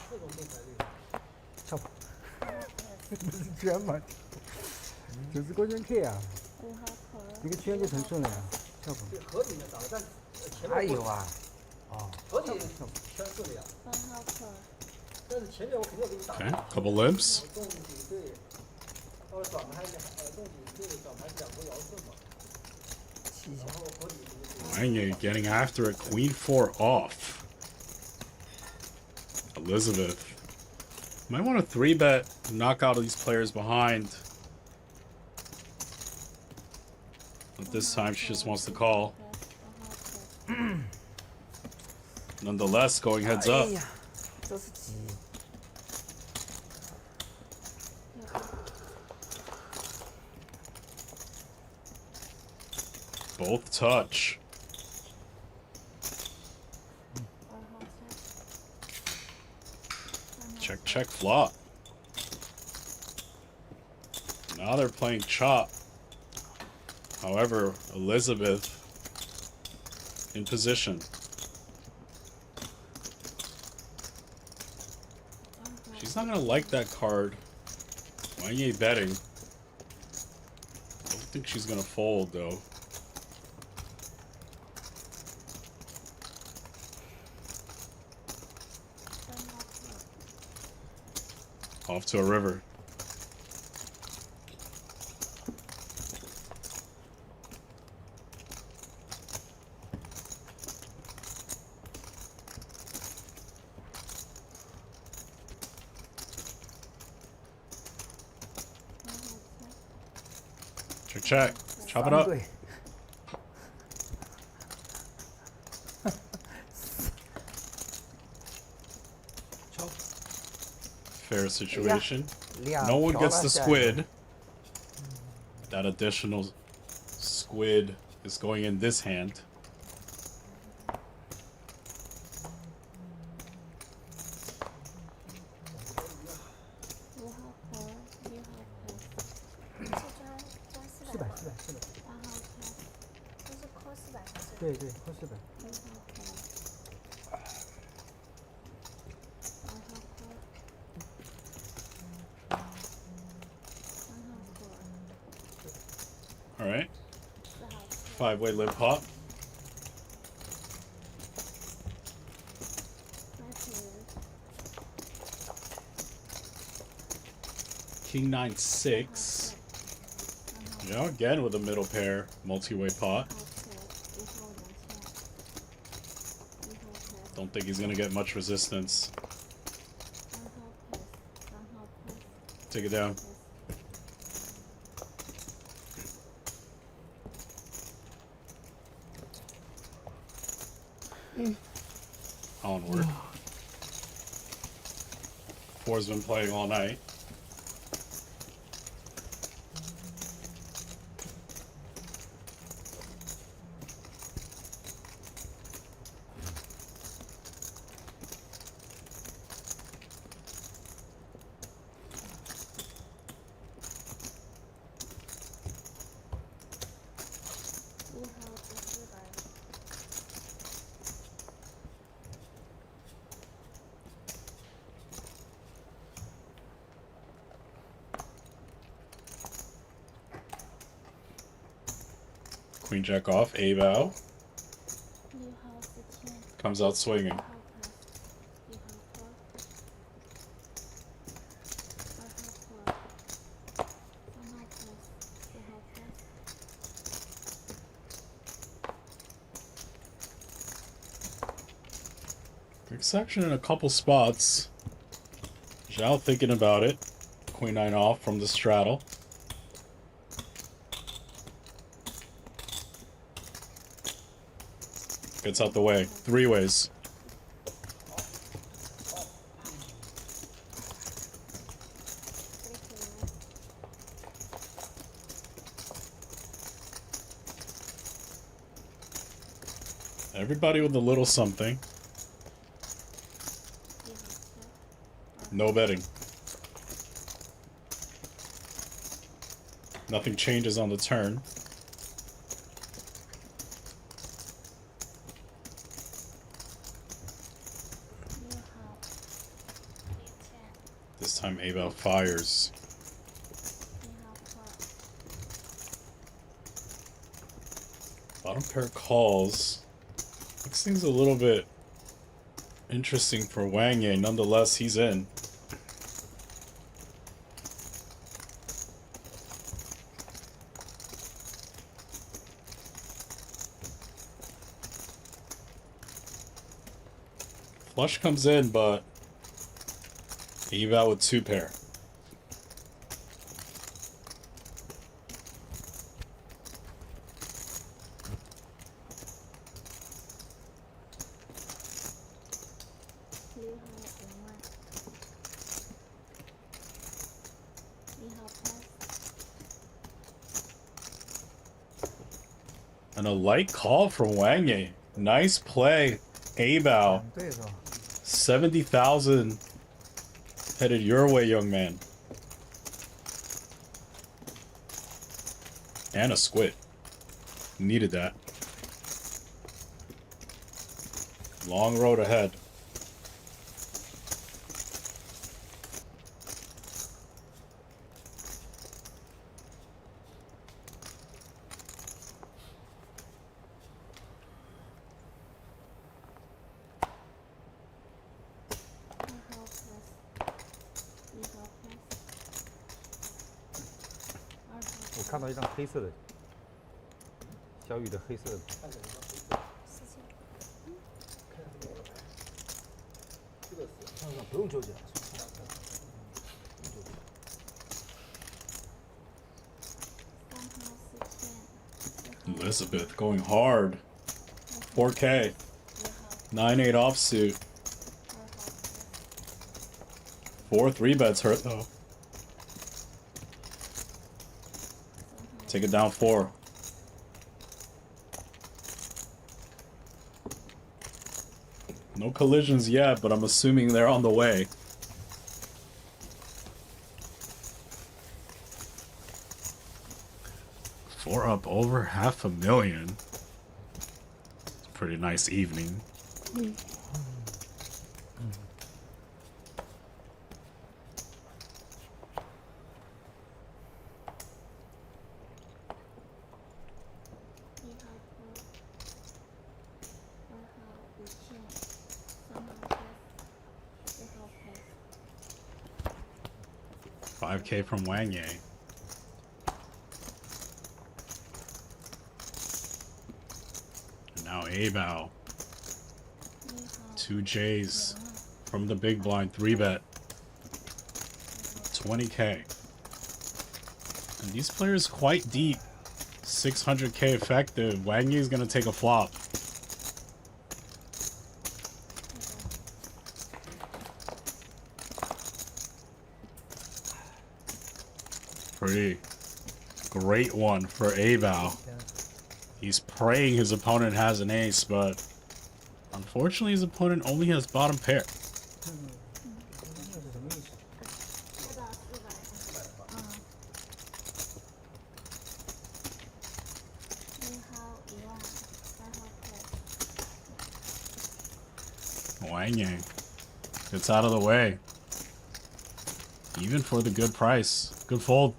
这种命才率。跳吧。居然买90块钱 K 啊！一个圈就成顺了呀，跳吧。对，合理的打，但前面还有啊，哦，合理圈顺了呀。但是前面我肯定要给你打。Okay, couple limps. 中底对，到了转牌中底对转牌是2头摇顺嘛。然后合理。Wang getting after it. Queen 4 off. Elizabeth. Might want to 3-bet, knock out these players behind. But this time she just wants to call. Nonetheless, going heads up. 这是几？ Both touch. Check, check, flop. Now they're playing chop. However, Elizabeth in position. She's not gonna like that card. Wang betting. Don't think she's gonna fold though. Off to a river. Check, check. Chop it up. Fair situation. No one gets the squid. That additional squid is going in this hand. Alright. 5-way limp hop. King 9-6. Yeah, again with a middle pair, multi-way pot. Don't think he's gonna get much resistance. Take it down. Onward. 4's been playing all night. Queen jack off, A bow. Comes out swinging. Big section in a couple spots. Zhao thinking about it. Queen 9 off from the straddle. Gets out the way. 3 ways. Everybody with a little something. No betting. Nothing changes on the turn. This time Abel fires. Bottom pair calls. Makes things a little bit interesting for Wang. Nonetheless, he's in. Flush comes in, but Eval with 2 pair. And a light call from Wang. Nice play, Abao. 70,000 headed your way, young man. And a squid. Needed that. Long road ahead.我看到一张黑色的，小雨的黑色的。不用纠结。 Elizabeth going hard. 4K. 9-8 offsuit. 4 3-bets hurt though. Take it down 4. No collisions yet, but I'm assuming they're on the way. Four up over $500,000. It's a pretty nice evening. $5K from Wang. Now Abao. 2 J's from the big blind 3-bet. 20K. And these players quite deep. 600K effective. Wang is gonna take a flop. Pretty great one for Abao. He's praying his opponent has an ace, but unfortunately his opponent only has bottom pair. Wang gets out of the way. Even for the good price. Good fold.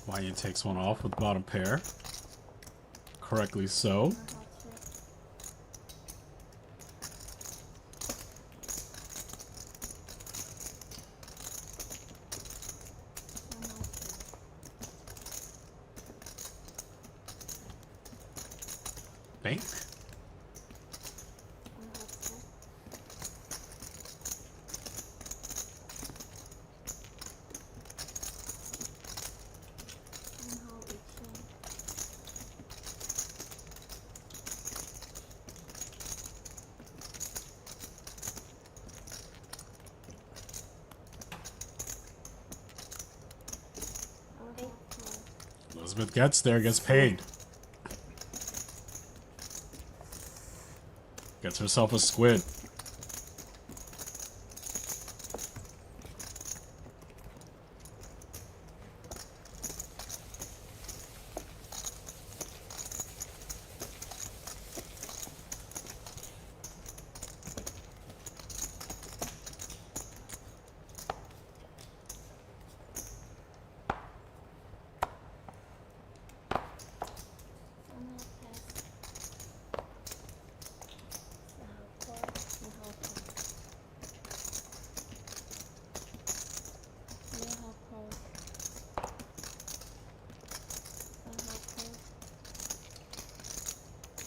YING takes one off with bottom pair. Correctly so. Bank. Elizabeth gets there, gets paid. Gets herself a squid.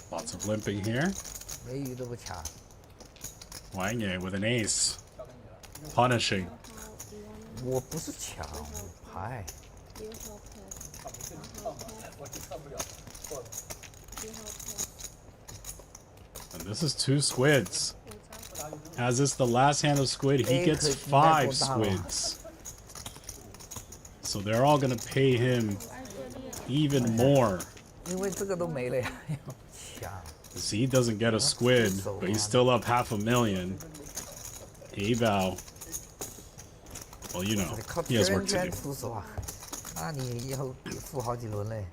Lots of limping here. Wang with an ace. Punishing. 我不是抢，我拍。 And this is 2 squids. As this the last hand of squid, he gets 5 squids. So they're all gonna pay him even more. 因为这个都没了呀，要抢。 Z doesn't get a squid, but he's still up $500,000. XIAO, well, you know, he has work to do. 出手啊，那你以后付好几轮嘞。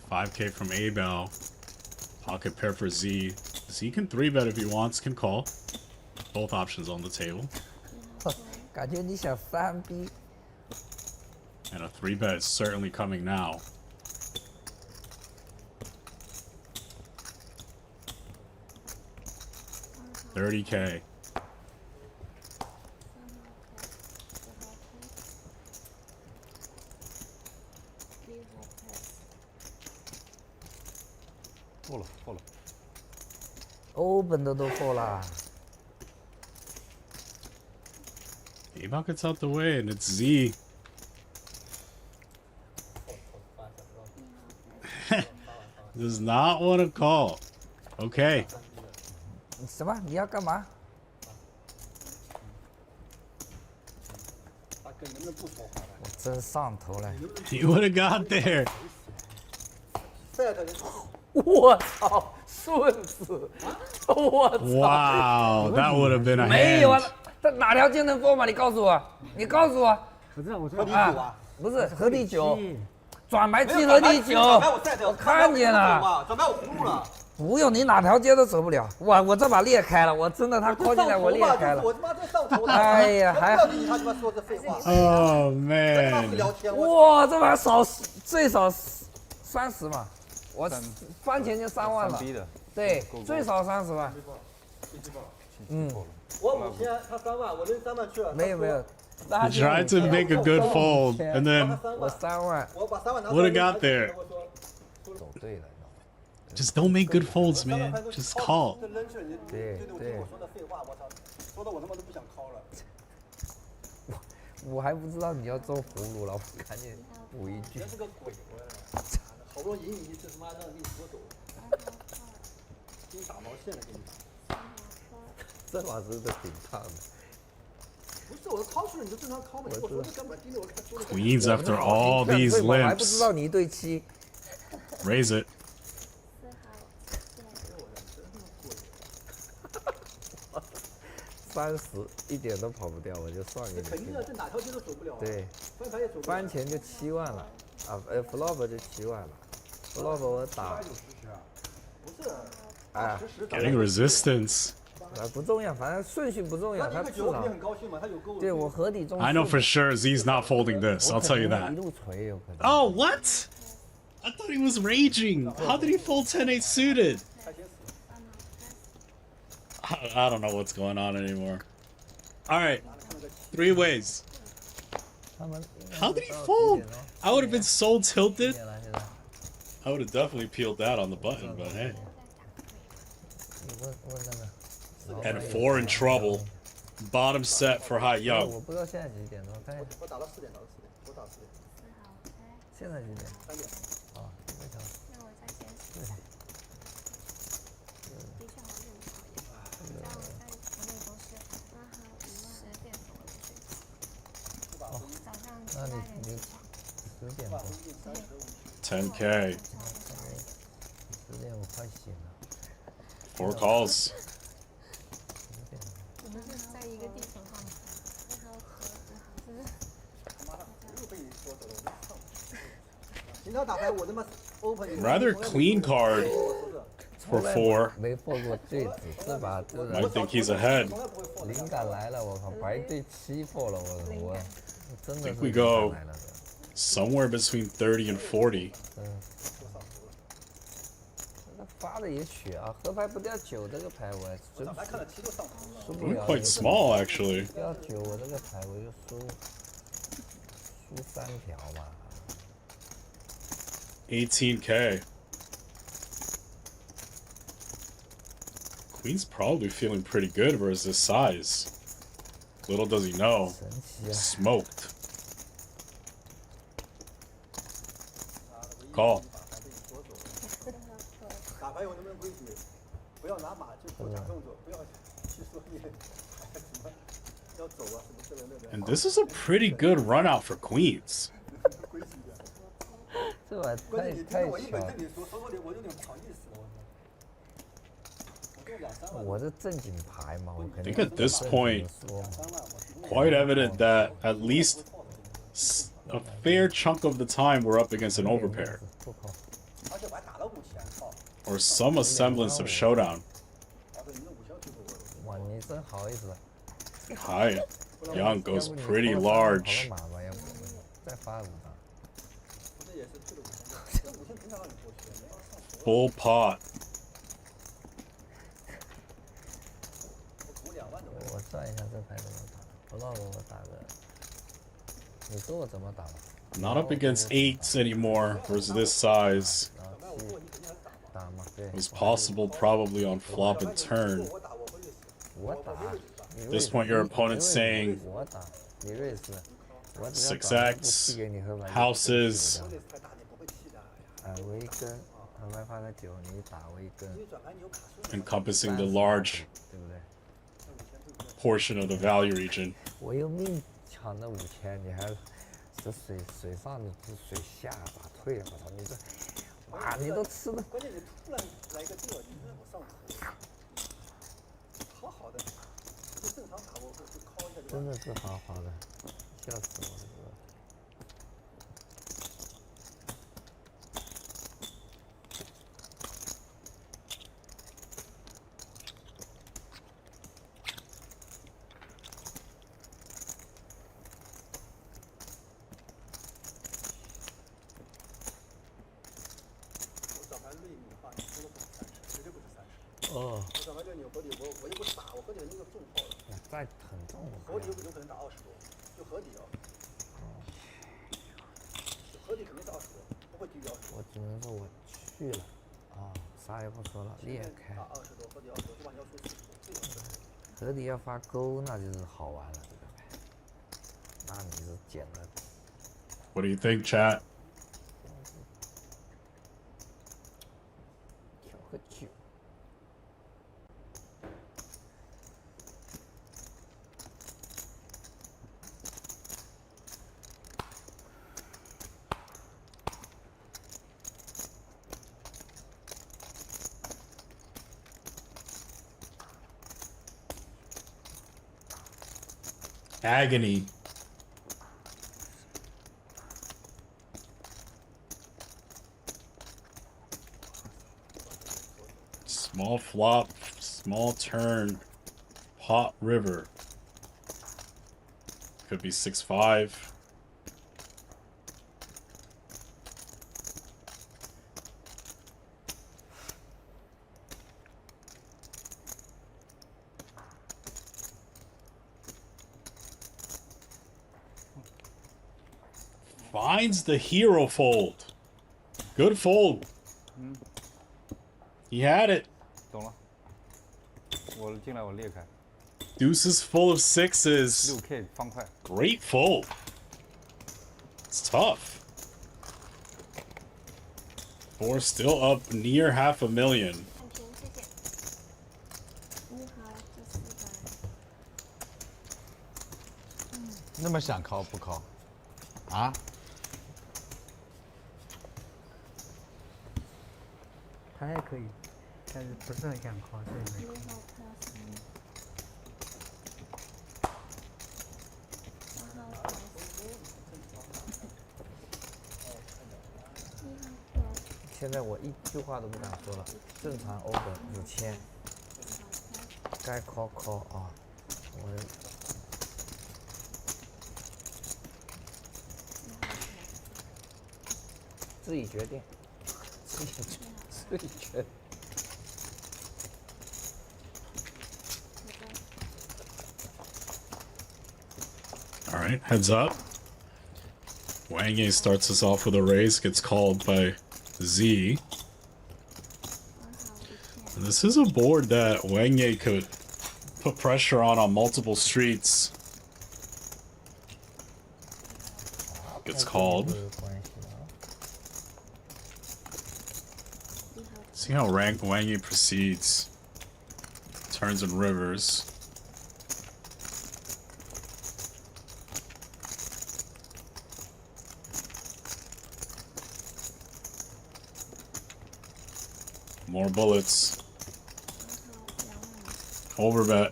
5K from XIAO. Pocket pair for Z. Z can 3-bet if he wants, can call. Both options on the table. 感觉你想3B。 And a 3-bet is certainly coming now. $30K. full 了。欧本的都破了。 XIAO gets out the way, and it's Z. Does not want to call. Okay. 什么？你要干嘛？ 我真上头了。 He would have got there. 我操，顺子！我操 Wow, that would have been a 没有啊 hand.，这哪条件能过吗？你告诉我，你告诉我。我知道，我知道。啊，不是合理酒，转白七合理酒，我看见了。转白我葫芦了。不用，你哪条街都走不了。我这把裂开了，我真的他靠进来我裂开了。我他妈这上头了。哎呀，还好。他他妈说这废话。Oh man. 哇，这把少最少30嘛，我翻钱就3万了。对，最少30万。嗯。我5千，他3万，我扔3万去了。没有没有。 He tried to make a good fold, and then 我3万， would have got there. 走对了。 Just don't make good folds, man. Just call. 对对。说的我他妈都不想 call 了。我还不知道你要做葫芦了，我赶紧补一句。这是个鬼我好不容易赢你一次，他妈让你脱手，给你打毛线了，给你。这把真的挺烫的。 不是我call出来你就正常call嘛，我说这干嘛盯着我看？ Queens after all these 我还不知 limps. 道你一对7。 Raise it. 3 30，一点都跑不掉，我就算给你听肯定的，。这哪条街都走不了啊。对，翻牌也走不了。翻钱就7万了，啊，flop 就7万了，flop 我打，不是，啊， Getting resistance. 不重要，反正顺序不重要，他至少。很高兴嘛，他有勾。对我合理中。I know for sure Z's not folding this. I'll tell you that. 一路锤有可能。Oh, what? I thought he was raging. How did he fold 10-8 suited? I don't know what's going on anymore. All right, 3 ways. How did he fold? I would have been so tilted. I would have definitely peeled that on the button, but hey. And 4 in trouble. Bottom set for high young. 我不知道现在几点了，我看一下。我打到4点，打到4点，我打到4点。现在几点？3点。啊，没调。那我再先试。的确好像很讨厌。这样我在国内都是8号10点多了去。早上7、8点起床。10点多。 10K. 10点我快醒了。 4 calls. 我们是在一个地方吗？平常打牌我他妈 open。 Rather clean card for 4. 没破过坠子，这把这 I think he's ahead. 灵感来了，我靠，白对7破了，我真的 I 是 think we 灵 go 感来了的。 somewhere between 30 and 40. 发的也血啊，河牌不掉9这个牌我真输不 We're 了。 quite small, actually. 掉9我这个牌我就输3条嘛。 18K. Queen's probably feeling pretty good versus his size. Little does he know. Smoked. Call. 打牌有那么规矩，不要拿马就做假动作，不要去说你什么要走啊什么这个那个。 And this is a pretty good run out for queens. 这把太小了。我这正经牌嘛，我肯 I 定。 think at this point, quite evident that at least a fair chunk of the time we're up against an overpair. Or some semblance of showdown. 哇，你真好意思。 Hi. Young goes pretty large. 再发5张。 Full pot. 我算一下这牌怎么打，不让我打个，你说我怎么打吧？ Not up against 8s anymore versus this size. It was possible probably on flop and turn. At this point, your opponent's saying 6x, houses. 我一根，河牌发个9，你打我一根。 Encompassing the large portion of the value region. 我又命抢了5000，你还是水上的水下把退了，我操！你这，哇，你都吃的。关键你突然来个这，你让我上头，好好的，就正常打我会敲一下就。真的是好好的，笑死我了。 哦。我早盘就扭合理，我又不打，我合理那个重炮了。再很重。合理有可能打20多，就合理啊。合理肯定是20多，不会低于20。我只能说我去了，啊，啥也不说了，裂开。打20多，合理20多，就往要输40多。合理要发勾，那就是好玩了这个牌。那你是捡了。What do you think, chat? 调个9。 我 Agony. Small flop, small turn, pot river. Could be 6-5. Finds the hero fold. Good fold. He had it. 懂了。我进来我裂开。 Deuces full of sixes. 6K 方块。 Great fold. It's tough. Four still up near $500,000. 那么想考不考？啊？他还可以，但是不是很想考，所以没考。现在我一句话都不敢说了，正常欧的5000，该 call 啊，我自己决定，自己决定。 All right, heads up. Wang starts us off with a raise, gets called by Z. And this is a board that Wang could put pressure on multiple streets. Gets called. See how Wang proceeds. Turns and rivers. More bullets. Overbet.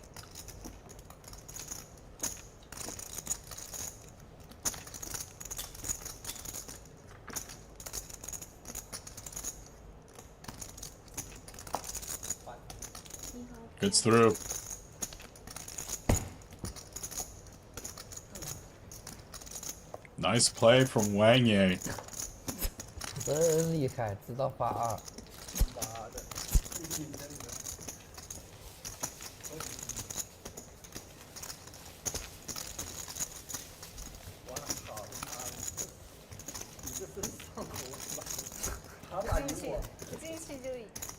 Gets through. Nice play from Wang. 真厉害，知道发2。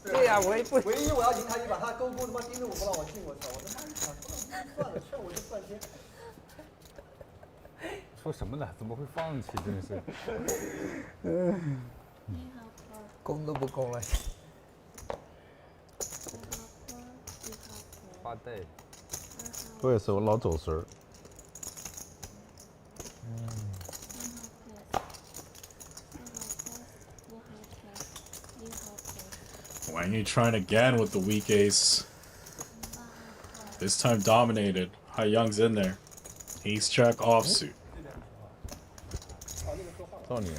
对呀、我也不。唯一我要赢他一把，他勾勾他妈盯着我不让我进，我操！我他妈想算了，劝我就算先。说什么呢？怎么会放弃？真是。攻都不攻了。发呆。我也是，我老走神儿。 Wang trying again with the weak ace. This time dominated. YING's in there. Ace check offsuit. 到你。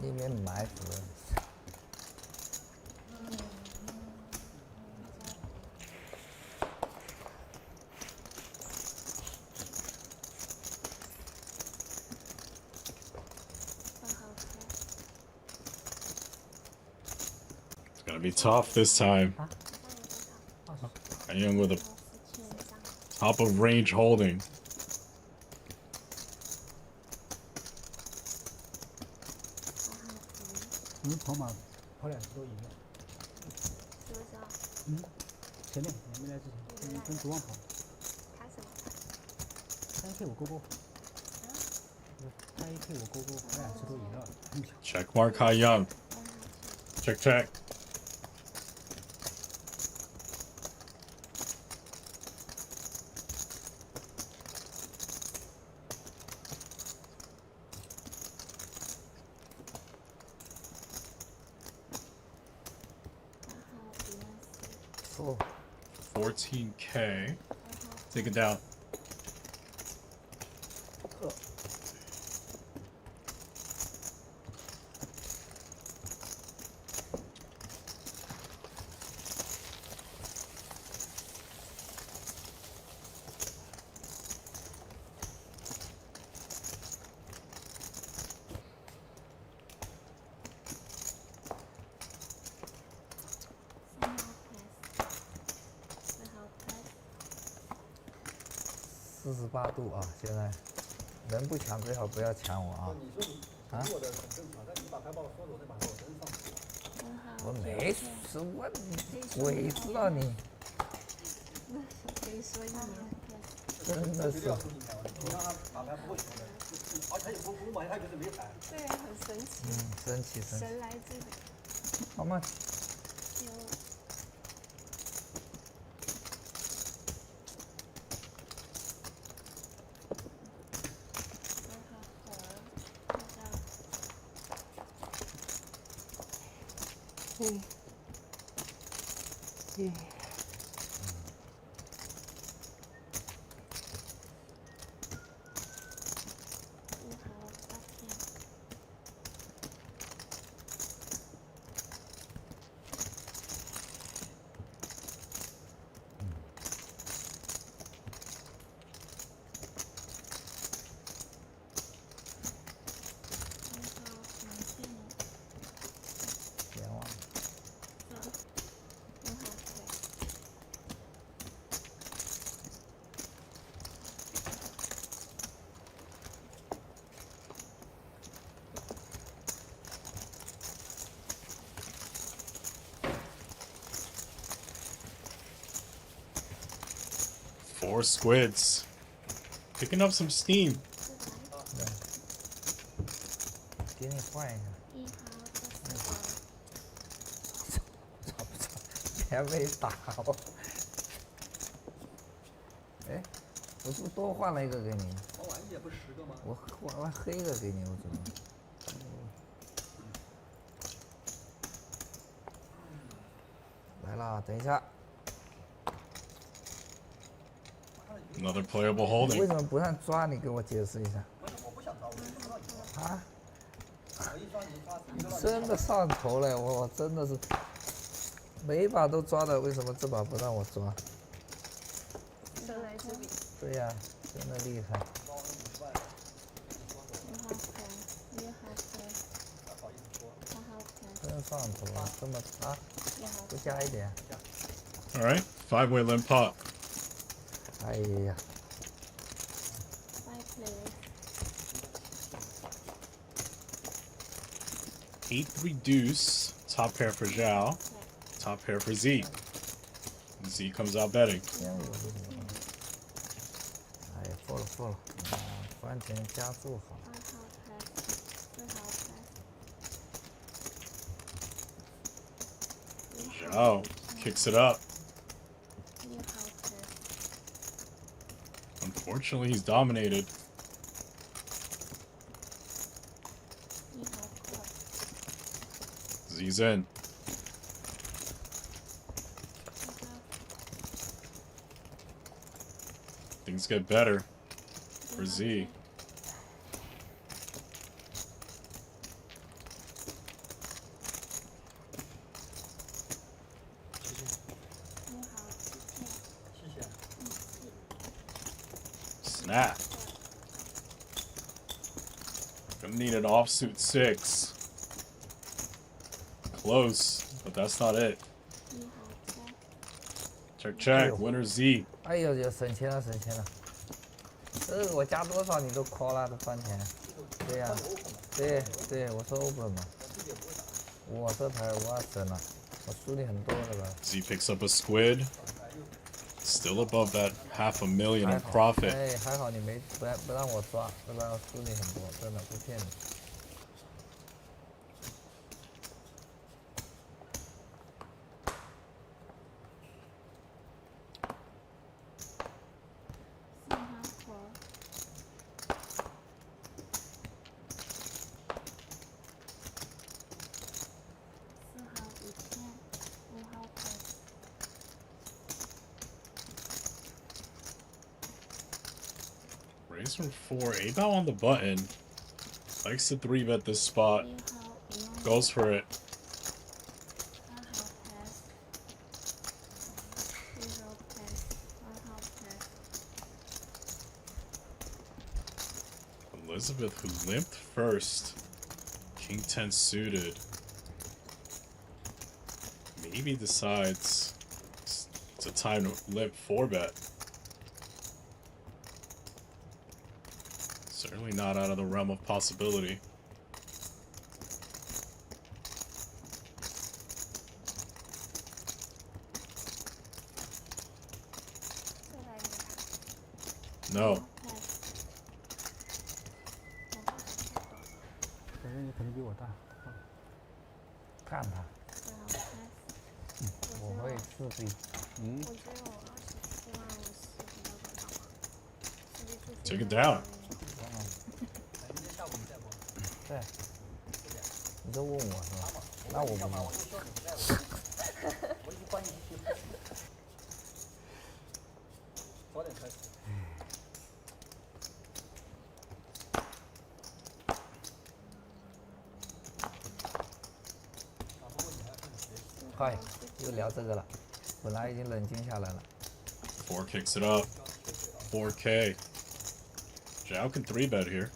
里面埋伏了。 Gonna be tough this time. YING with a top of range holding. Mm, 跑马跑2次都赢了。嗯，前面你没来之前，跟Dwan跑。3K 我勾勾。他1K 我勾勾，跑2次都赢了。Check mark YING. Check check. Oh. 14K. Take it down. 48度啊！现在人不抢最好不要抢我啊！你说你我的很正常，但你把牌把我说走，再把我真上去。我没说，鬼知道你。可以说一年。真的是。你让他把牌不会穷的，而且也不买，他就是没牌。对啊，很神奇。神奇。神来之笔。好吗？Four squids. Picking up some steam. 给你换一下。还没打我。哎，我是不是多换了一个给你？我玩也不10个吗？我换完黑的给你，我怎么？来了，等一下。Another playable holding. 为什么不让抓？你给我解释一下。我不想抓，我就不让你抓。啊？我一抓你抓死。真的上头了，我真的是每把都抓的，为什么这把不让我抓？神来之笔。对呀，真的厉害。真上头了，这么啊？不加一点。All right, 5-way limp pot. 哎呀。 8-3 deuce. Top pair for Zhao. Top pair for Z. Z comes out betting. 哎呀，错了，翻钱加注好。Zhao kicks it up. Unfortunately, he's dominated. Z's in. Things get better for Z. Snap. Gonna need an offsuit 6. Close, but that's not it. Check. Winner Z. 哎呦，就省钱了。这个我加多少你都 call 了，都翻钱。对呀，对，我说 open 嘛。我这牌我省了，我输你很多了吧。 Z picks up a squid. Still above that $500,000 in profit. 哎，还好你不让我抓，要不然我输你很多，真的不骗你。 Raise from 4. A-bow on the button. Likes to 3-bet this spot. Goes for it. Elizabeth, who limped first. King 10 suited. Maybe decides it's a time to limp 4-bet. Certainly not out of the realm of possibility. No. 反正你可能比我大。看他，我会自闭。我只有24.54万50比较多。 Take it down. 对，你都问我是吧？那我不问。我已经帮你去。早点开始。快，又聊这个了，本来已经冷静下来了。 4 kicks it up. 4K. Zhao can 3-bet here.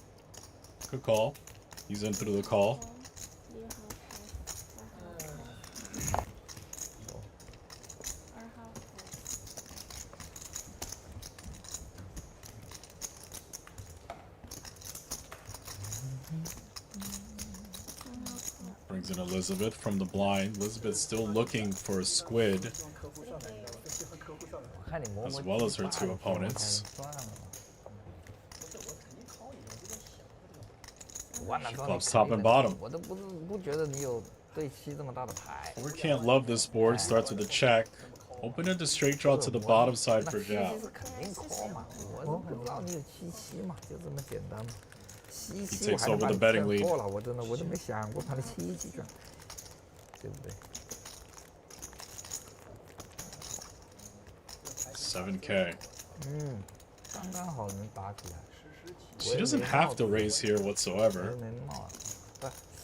Good call. He's in through the call. Brings in Elizabeth from the blind. Elizabeth still looking for a squid, as well as her 2 opponents. She bluffs top and bottom. 我都不觉得你有对7这么大的牌。 We can't love this board. Starts with a check. Open into straight draw to the bottom side for Zhao. 肯定 call 嘛，我不知道你有7-7嘛，就这么简单嘛。He 7-7 我 takes 还能 over 把 the 你 betting 全 lead. 破了，我真的我都没想过把你7-7转，对不对？ 7K. 刚刚好能打起来。 She doesn't have to raise here whatsoever. 没闹，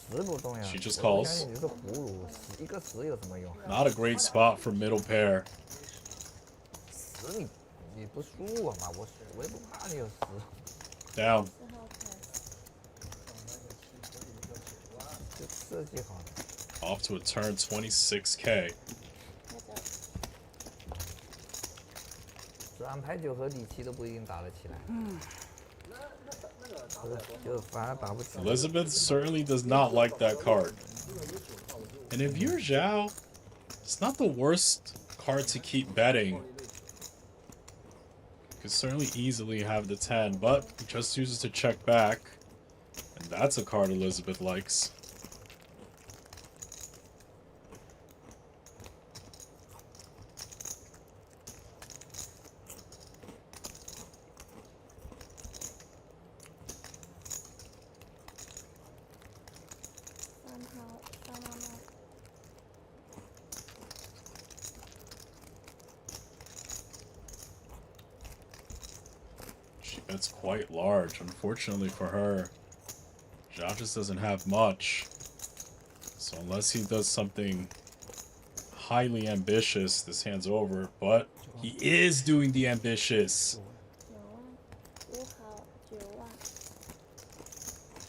不10不重要。 She just 我 calls. 相信你是葫芦，一个10有什么用？ Not a great spot for middle pair. 10你不输我嘛，我也不怕你有10。 Down. 就设计好了。 Off to a turn 26K. 这安排9和底7都不一定打得起来。就反而打不起来。 Elizabeth certainly does not like that card. And if you're Zhao, it's not the worst card to keep betting. You could certainly easily have the 10, but he just uses to check back. And that's a card Elizabeth likes. It's quite large. Unfortunately for her, Zhao just doesn't have much. So unless he does something highly ambitious, this hand's over. But he is doing the ambitious.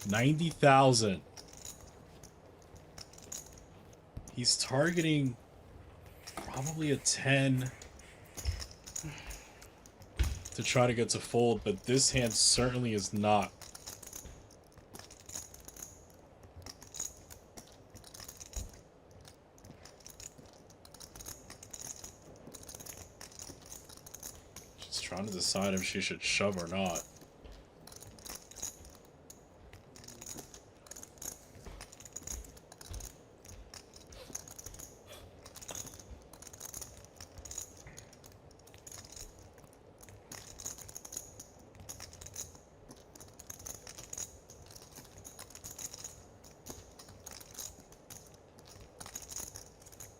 90,000. He's targeting probably a 10 to try to get to fold, but this hand certainly is not. She's trying to decide if she should shove or not.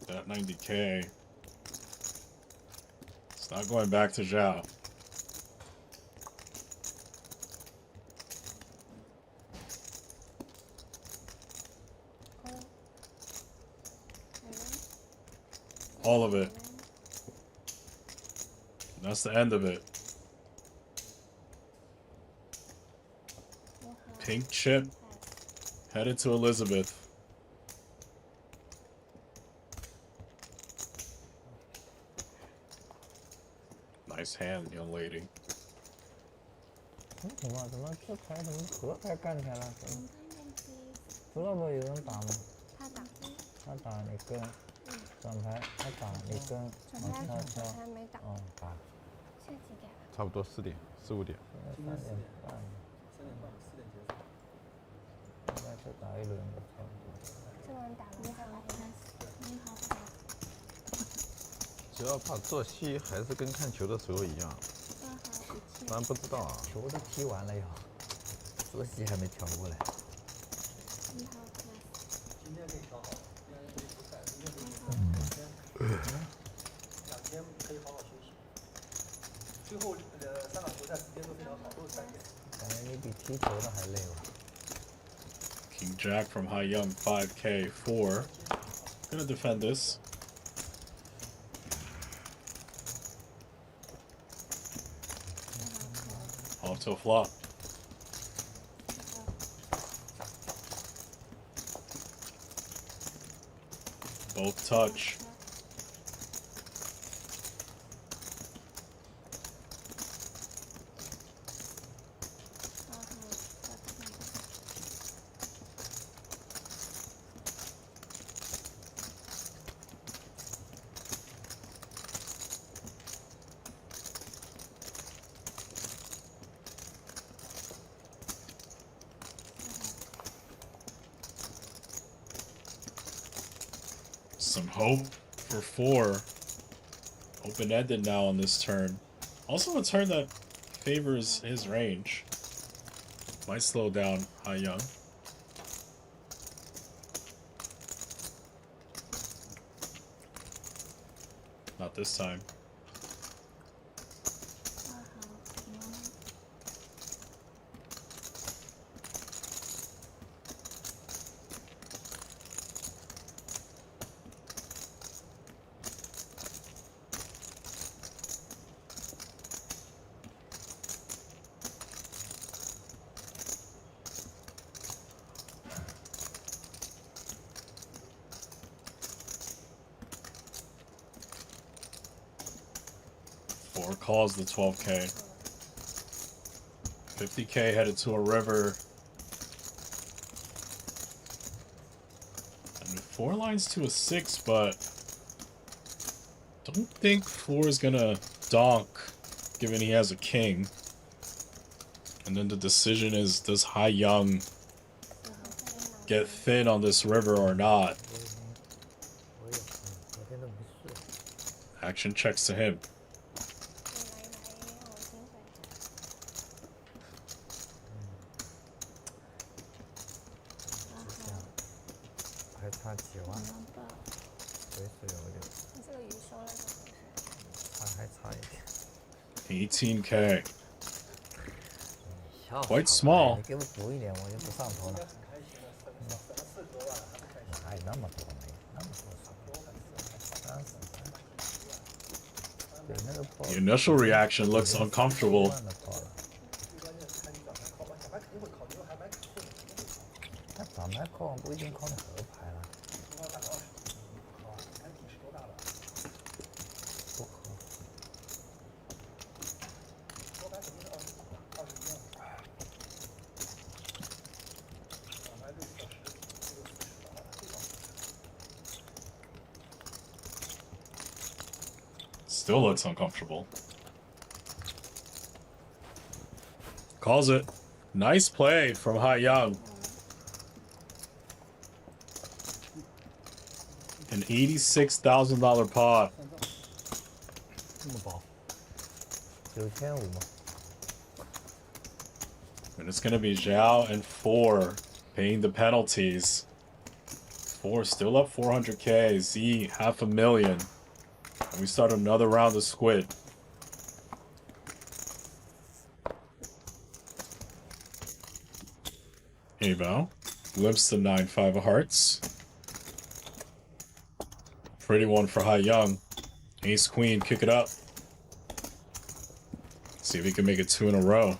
That 90K. It's not going back to Zhao. All of it. That's the end of it. Pink chip. Headed to Elizabeth. Nice hand, young lady. 什么情况？怎么这牌怎么和牌干起来了？除了不有人打吗？他打。他打你跟，转牌他打你跟，转牌没打。哦，打。现在几点了？差不多4点4、5点。3点半。3点半4点结束。应该再打一轮就差不多。这轮打完再来开始。你好。主要怕做戏还是跟看球的时候一样，不然不知道啊。球都踢完了要，做戏还没调过来。你好。今天可以调好，今天可以不赛，明天可以2天可以好好休息。最后3场球赛时间都非常好，都是3点。感觉你比踢球的还累吧。King Jack from YING 5K 4. Gonna defend this. Off to a flop. Both touch. Some hope for 4. Open-ended now on this turn. Also a turn that favors his range. Might slow down YING. Not this time. Four calls the 12K. 50K headed to a river. And 4 lines to a 6, but don't think 4 is gonna donk, given he has a king. And then the decision is, does YING get thin on this river or not? Action checks to him. $18K. Quite small. The initial reaction looks uncomfortable. Still looks uncomfortable. Calls it. Nice play from YING. An $86,000 pot. And it's gonna be ZHAO and 4 paying the penalties. 4 still up 400K. Z $500,000. And we start another round of Squid. Avo limps the 9-5 of hearts. Pretty one for YING. Ace Queen, kick it up. See if he can make it 2 in a row.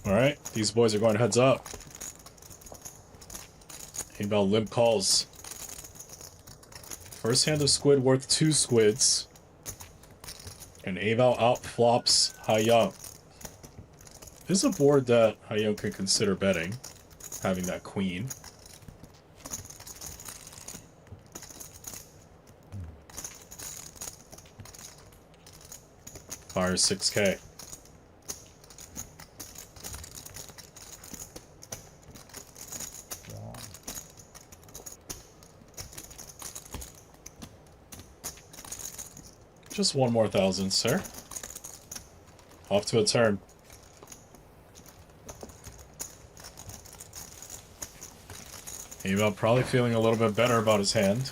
Alright, these boys are going heads up. About limp calls. First hand of squid worth 2 squids. And Aval out flops YING. This is a board that YING could consider betting, having that queen. Fire 6K. Just 1 more thousand, sir. Off to a turn. Aval probably feeling a little bit better about his hand.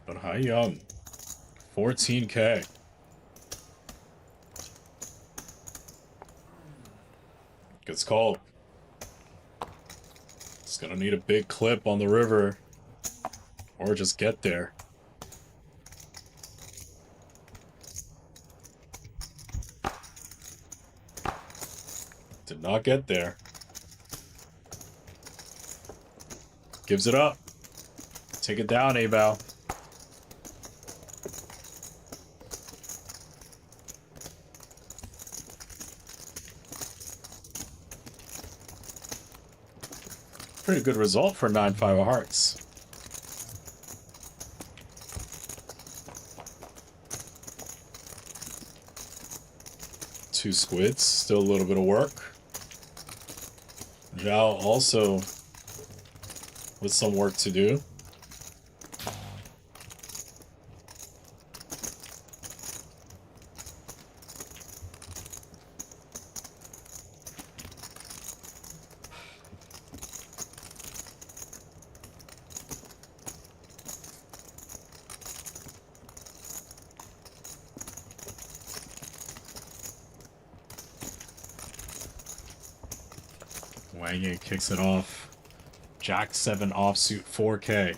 But YING, 14K. Gets called. It's gonna need a big clip on the river, or just get there. Did not get there. Gives it up. Take it down, Aval. Pretty good result for 9-5 of hearts. Two squids, still a little bit of work. Zhao also with some work to do. Wang kicks it off. Jack 7 offsuit 4K.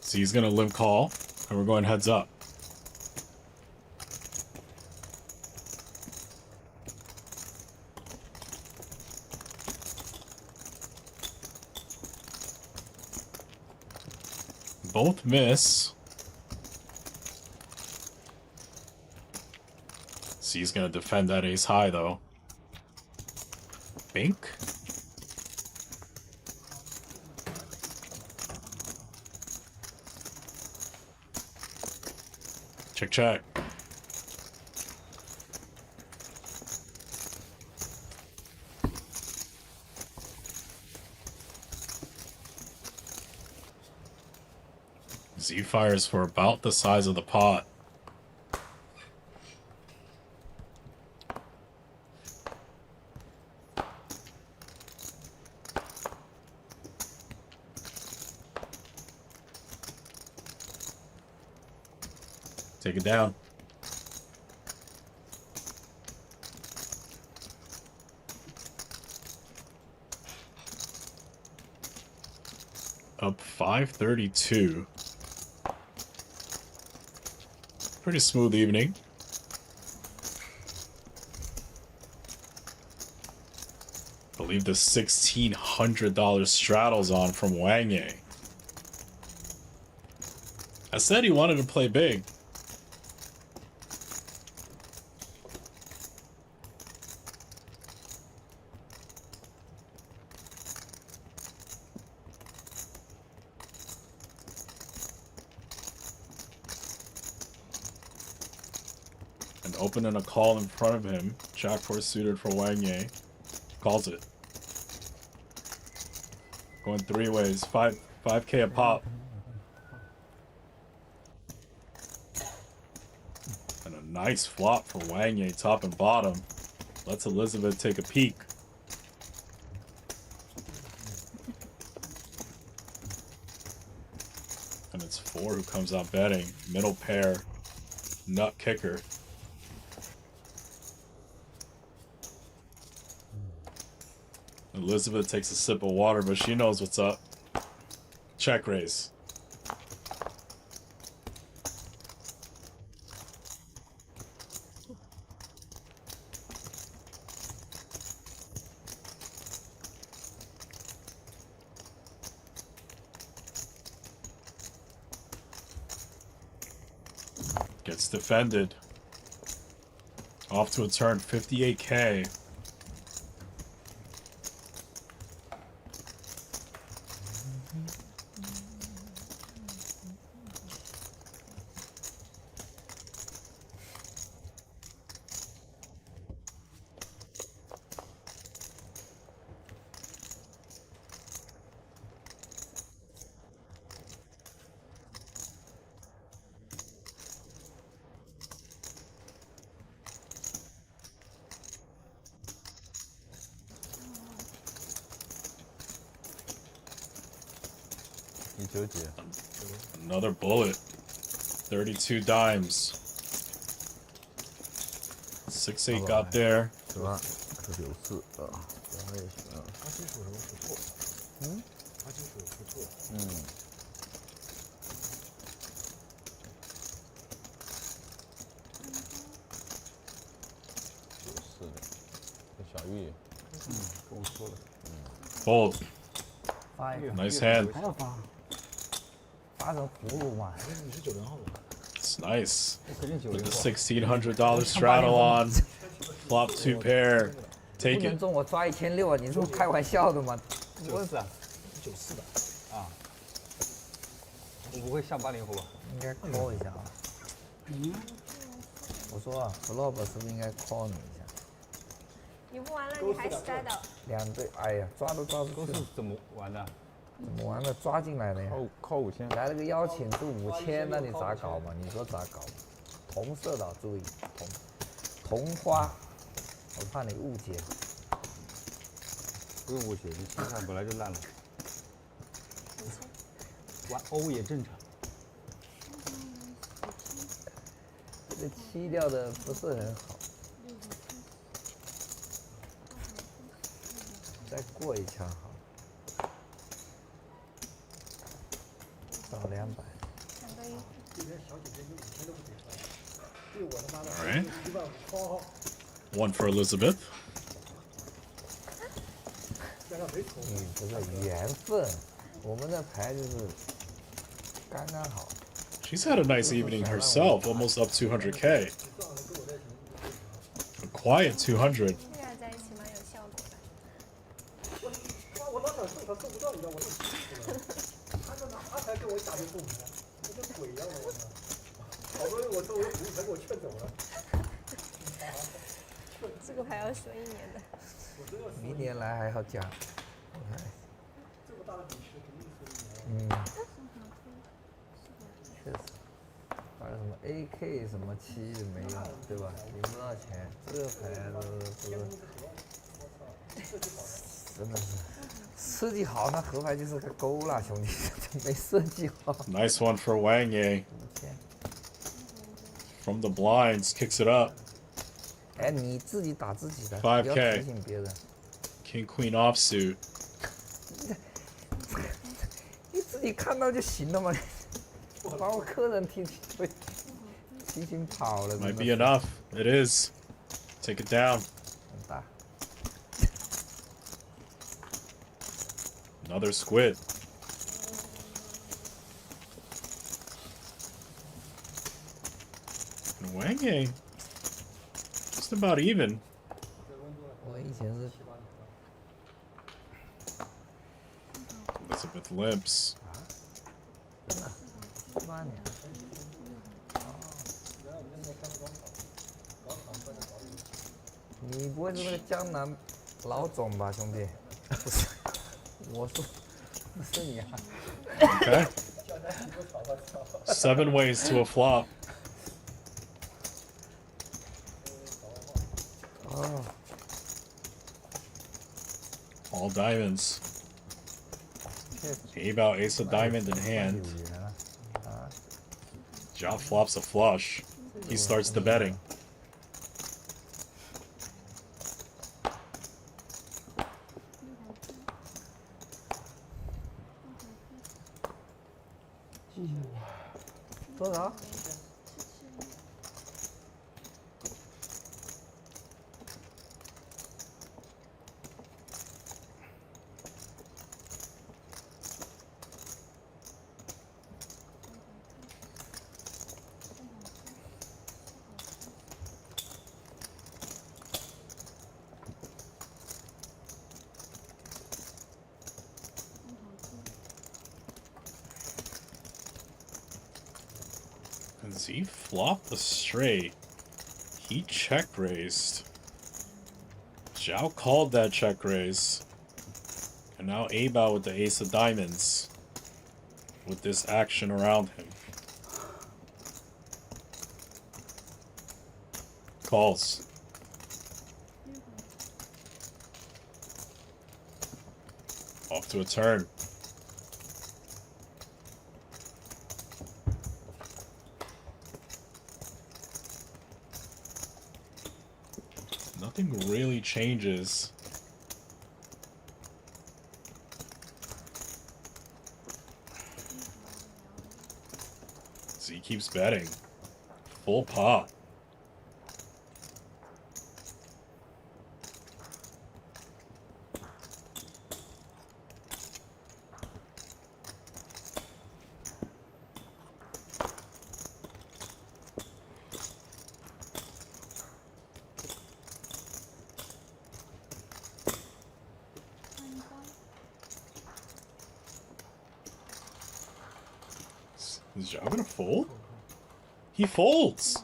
So he's gonna limp call, and we're going heads up. Both miss. So he's gonna defend that ace high though. Bink. Check, check. Z fires for about the size of the pot. Take it down. Up 532. Pretty smooth evening. I believe the $1,600 straddles on from Wang. I said he wanted to play big. Opening a call in front of him. Jack 4 suited for Wang. Calls it. Going 3 ways. 5K a pop. And a nice flop for Wang, top and bottom. Lets Elizabeth take a peek. Or who comes out betting. Middle pair. Nut kicker. Elizabeth takes a sip of water, but she knows what's up. Check raise. Gets defended. Off to a turn, 58K. Another bullet. 32 dimes. 6-8 got there. 94啊，然后也行。他金属什么不错？他金属不错。94的，这小玉，跟我说了。Fold. 发一个 Nice hand. 还要发，发成葫芦嘛。你是90号的。It's nice. 肯定90 With the 号。 $1,600 straddle on. Flop 2 pair. 不 Take 能 it. 中我抓1600啊！你是不是开玩笑的吗？ 94啊94的。啊！我不会下80后吧？应该 call 一下啊。我说啊 ，flop 是不是应该 call 你一下？你不玩了，你还 straddle。两队，哎呀，抓都抓不都住。是怎么玩的？怎么玩的？抓进来的呀。靠5000。来了个邀请是5000，那你咋搞嘛？你说咋搞嘛？同色的，注意同花，我怕你误解。不用误解，你心态本来就烂了。玩欧也正常。这个7掉的不是很好。再过一枪好。少200。这边小姐姐有5000都不给分，对我他妈的 Alright. 15000，好。 1 for Elizabeth. 这个缘分，我们的牌就是刚刚好。 She's had a nice evening herself, almost up 200K. A quiet 200. 这俩在一起蛮有效果的。我老想送他送不到，你知道我都气死了。他才跟我打就送牌，我跟鬼一样的我操！好不容易我作为服务才给我劝走了。这个牌要说1年的。明年来还要加。这么大的比试肯定是1年。确实。还有什么 AK 什么7的没用，对吧？赢不到钱，这个牌都真的是设计好，那河牌就是个勾了，兄弟，没设计好。 Nice one for Wang. From the blinds, kicks it up. 哎，你自己打自己的， 5K 不要提醒别人。 King Queen offsuit. 你自己看到就行了嘛，把我客人提醒跑了。 Might be enough. It is. Take it down. 很大。 Another squid. And Wang just about even. 我以前是 Elizabeth limps. 8年。你不会是那个江南老总吧，兄弟？不是，我说不是你啊。Okay. 7 ways to a flop. 哦。 All diamonds. Ace out ace of diamond in hand. Zhao flops a flush. He starts the betting. Z flopped the straight. He check raised. Zhao called that check raise. And now A-Bao with the ace of diamonds. With this action around him. Calls. Off to a turn. Nothing really changes. Z keeps betting. Full pot. Is Zhao gonna fold? He folds!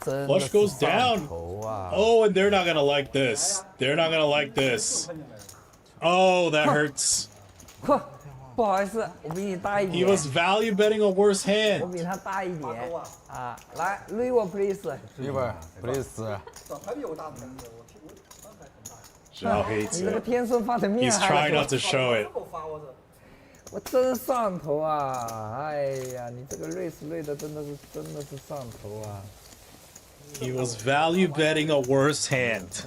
Flush goes down! Oh, and they're not gonna like this. They're not gonna like this. Oh, that hurts. He was value betting a worse hand. 来 ，River please。River please。 Zhao hates 你这个 it. 天顺发的面 He's 还 trying not to show it. 我真上头啊！哎呀，你这个瑞士瑞的真的是上头啊！ He was value betting a worse hand.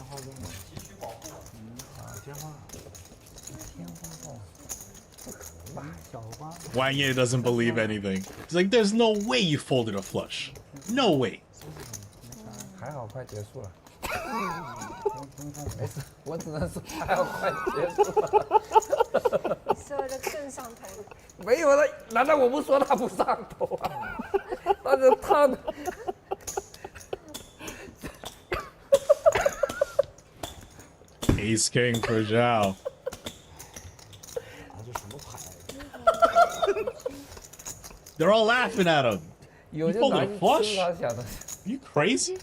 Wang doesn't believe anything. He's like, there's no way you folded a flush. No way. 还好快结束了。没事，我只能说还好快结束了。说的更上头。没有了，难道我不说他不上头啊？但是他。 Ace King for Zhao. They're all laughing at him. You folded a flush? Are you crazy?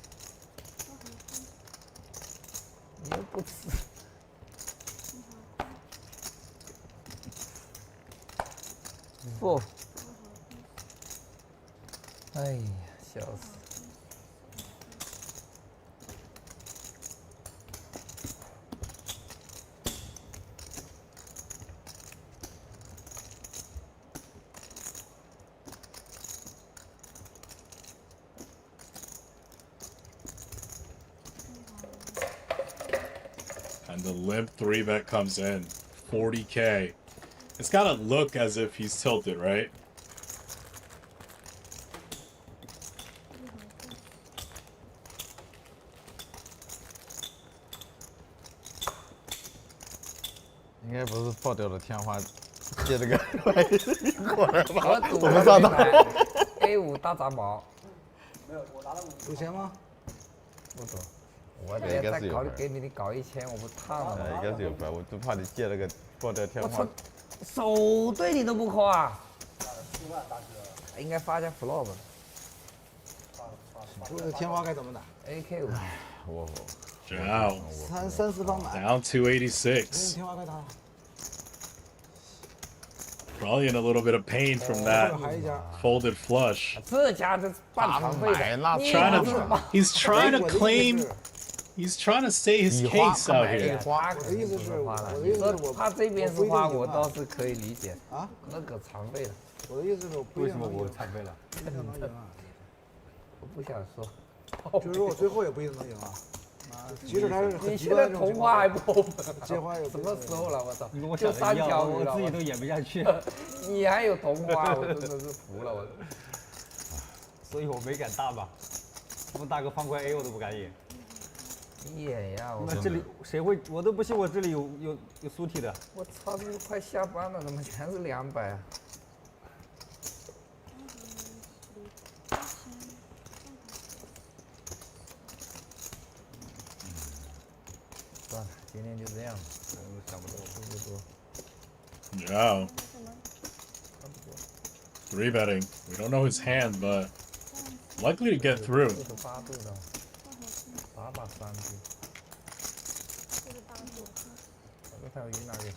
你又不吃。不。哎呀，笑死。 And the limp 3-bet comes in. 40k. It's gotta look as if he's tilted, right?應該不是破掉了天花，借這個過來吧。我們上當。A5大雜毛。没有，我拿了5。有錢嗎？不多。 我再搞给你搞1000，我不烫了吗？应该是有分，我就怕你借那个破掉天花。手对你都不扣啊！应该发下 flop。这个天花该怎么打 ？AK5。我。Zhao. 30方买。 Down 286. 天花该打。 Probably in a little bit of pain from that folded flush. 这家这半场费的。He's trying to claim. He's trying to say his case out here. 我意思是，他这边是花，我倒是可以理解。啊，那个场费的。我的意思是我不一为什么定能赢，我惨败了？不一定能赢啊。我不想说。就是说我最后也不一定能赢啊。即使他是很你极现在同端的这种情况花还不 open，接花也什么时候了？我操！你跟我就3想的一样，条鱼了，我自己都演不下去。你还有同花，我真的是服了我。所以我没敢大吧，这么大个方块 A 我都不敢演。你演呀！我那这里谁会？我都不信我这里有苏体的。我操，这快下班了，怎么全是200啊？算了，今天就这样吧。想不到，差不多。 Yeah. 3-betting. We don't know his hand, but likely to get through. 68度的，8把3局。这条鱼拿给他。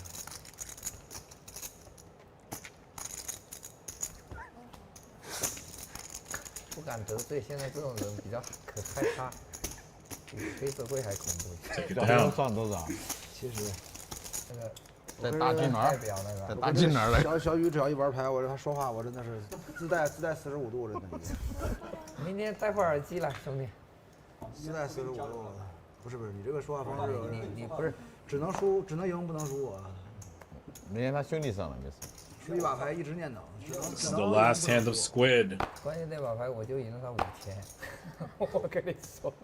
不敢得罪现在这种人，比较可害怕，比黑社会还恐怖。 Take it 小 down. 算多少？其实那个在大金代轮，表那个在大金轮嘞。小雨只要一玩牌，我这他说话我真的是自带45度，真的。明天带副耳机来，兄弟。自带45度，不是，你这个说话方式，你不是只能输只能赢不能输啊。明天他兄弟上了没事。输一把牌一直念叨， This is the last hand of Squid. 关键这把牌我就赢了他5000，我跟你说。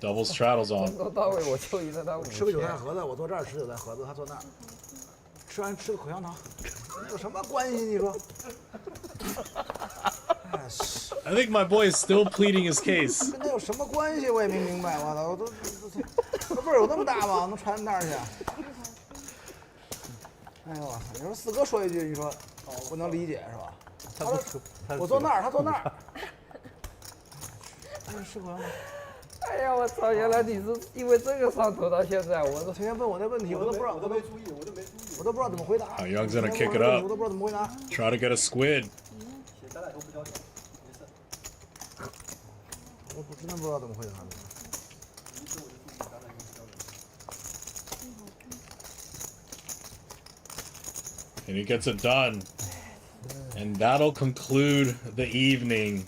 Double straddles 从 on. 头到尾我就赢了他5000。吃个韭菜盒子，我坐这儿吃韭菜盒子，他坐那儿，吃完吃个口香糖，有什么关系？你说？ I think my boy is still pleading his case. 跟他有什么关系？我也没明白。我操，我都味儿有那么大吗？能传那儿去？哎呦我操！你说四哥说一句，你说我能理解是吧？他说我坐那儿，他坐那儿。是口香糖。哎呀，我操！原来你是因为这个上头到现在，我都天天问我那问题，我都不知道，我都没注意，我都不知道怎么回答。Oh, Young's gonna kick it up. 我都不知道怎么回答。 Try to get a squid. 我真的不知道怎么回答。 And he gets it done. And that'll conclude the evening.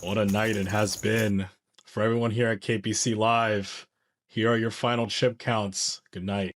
What a night it has been. For everyone here at KPC Live, here are your final chip counts. Good night.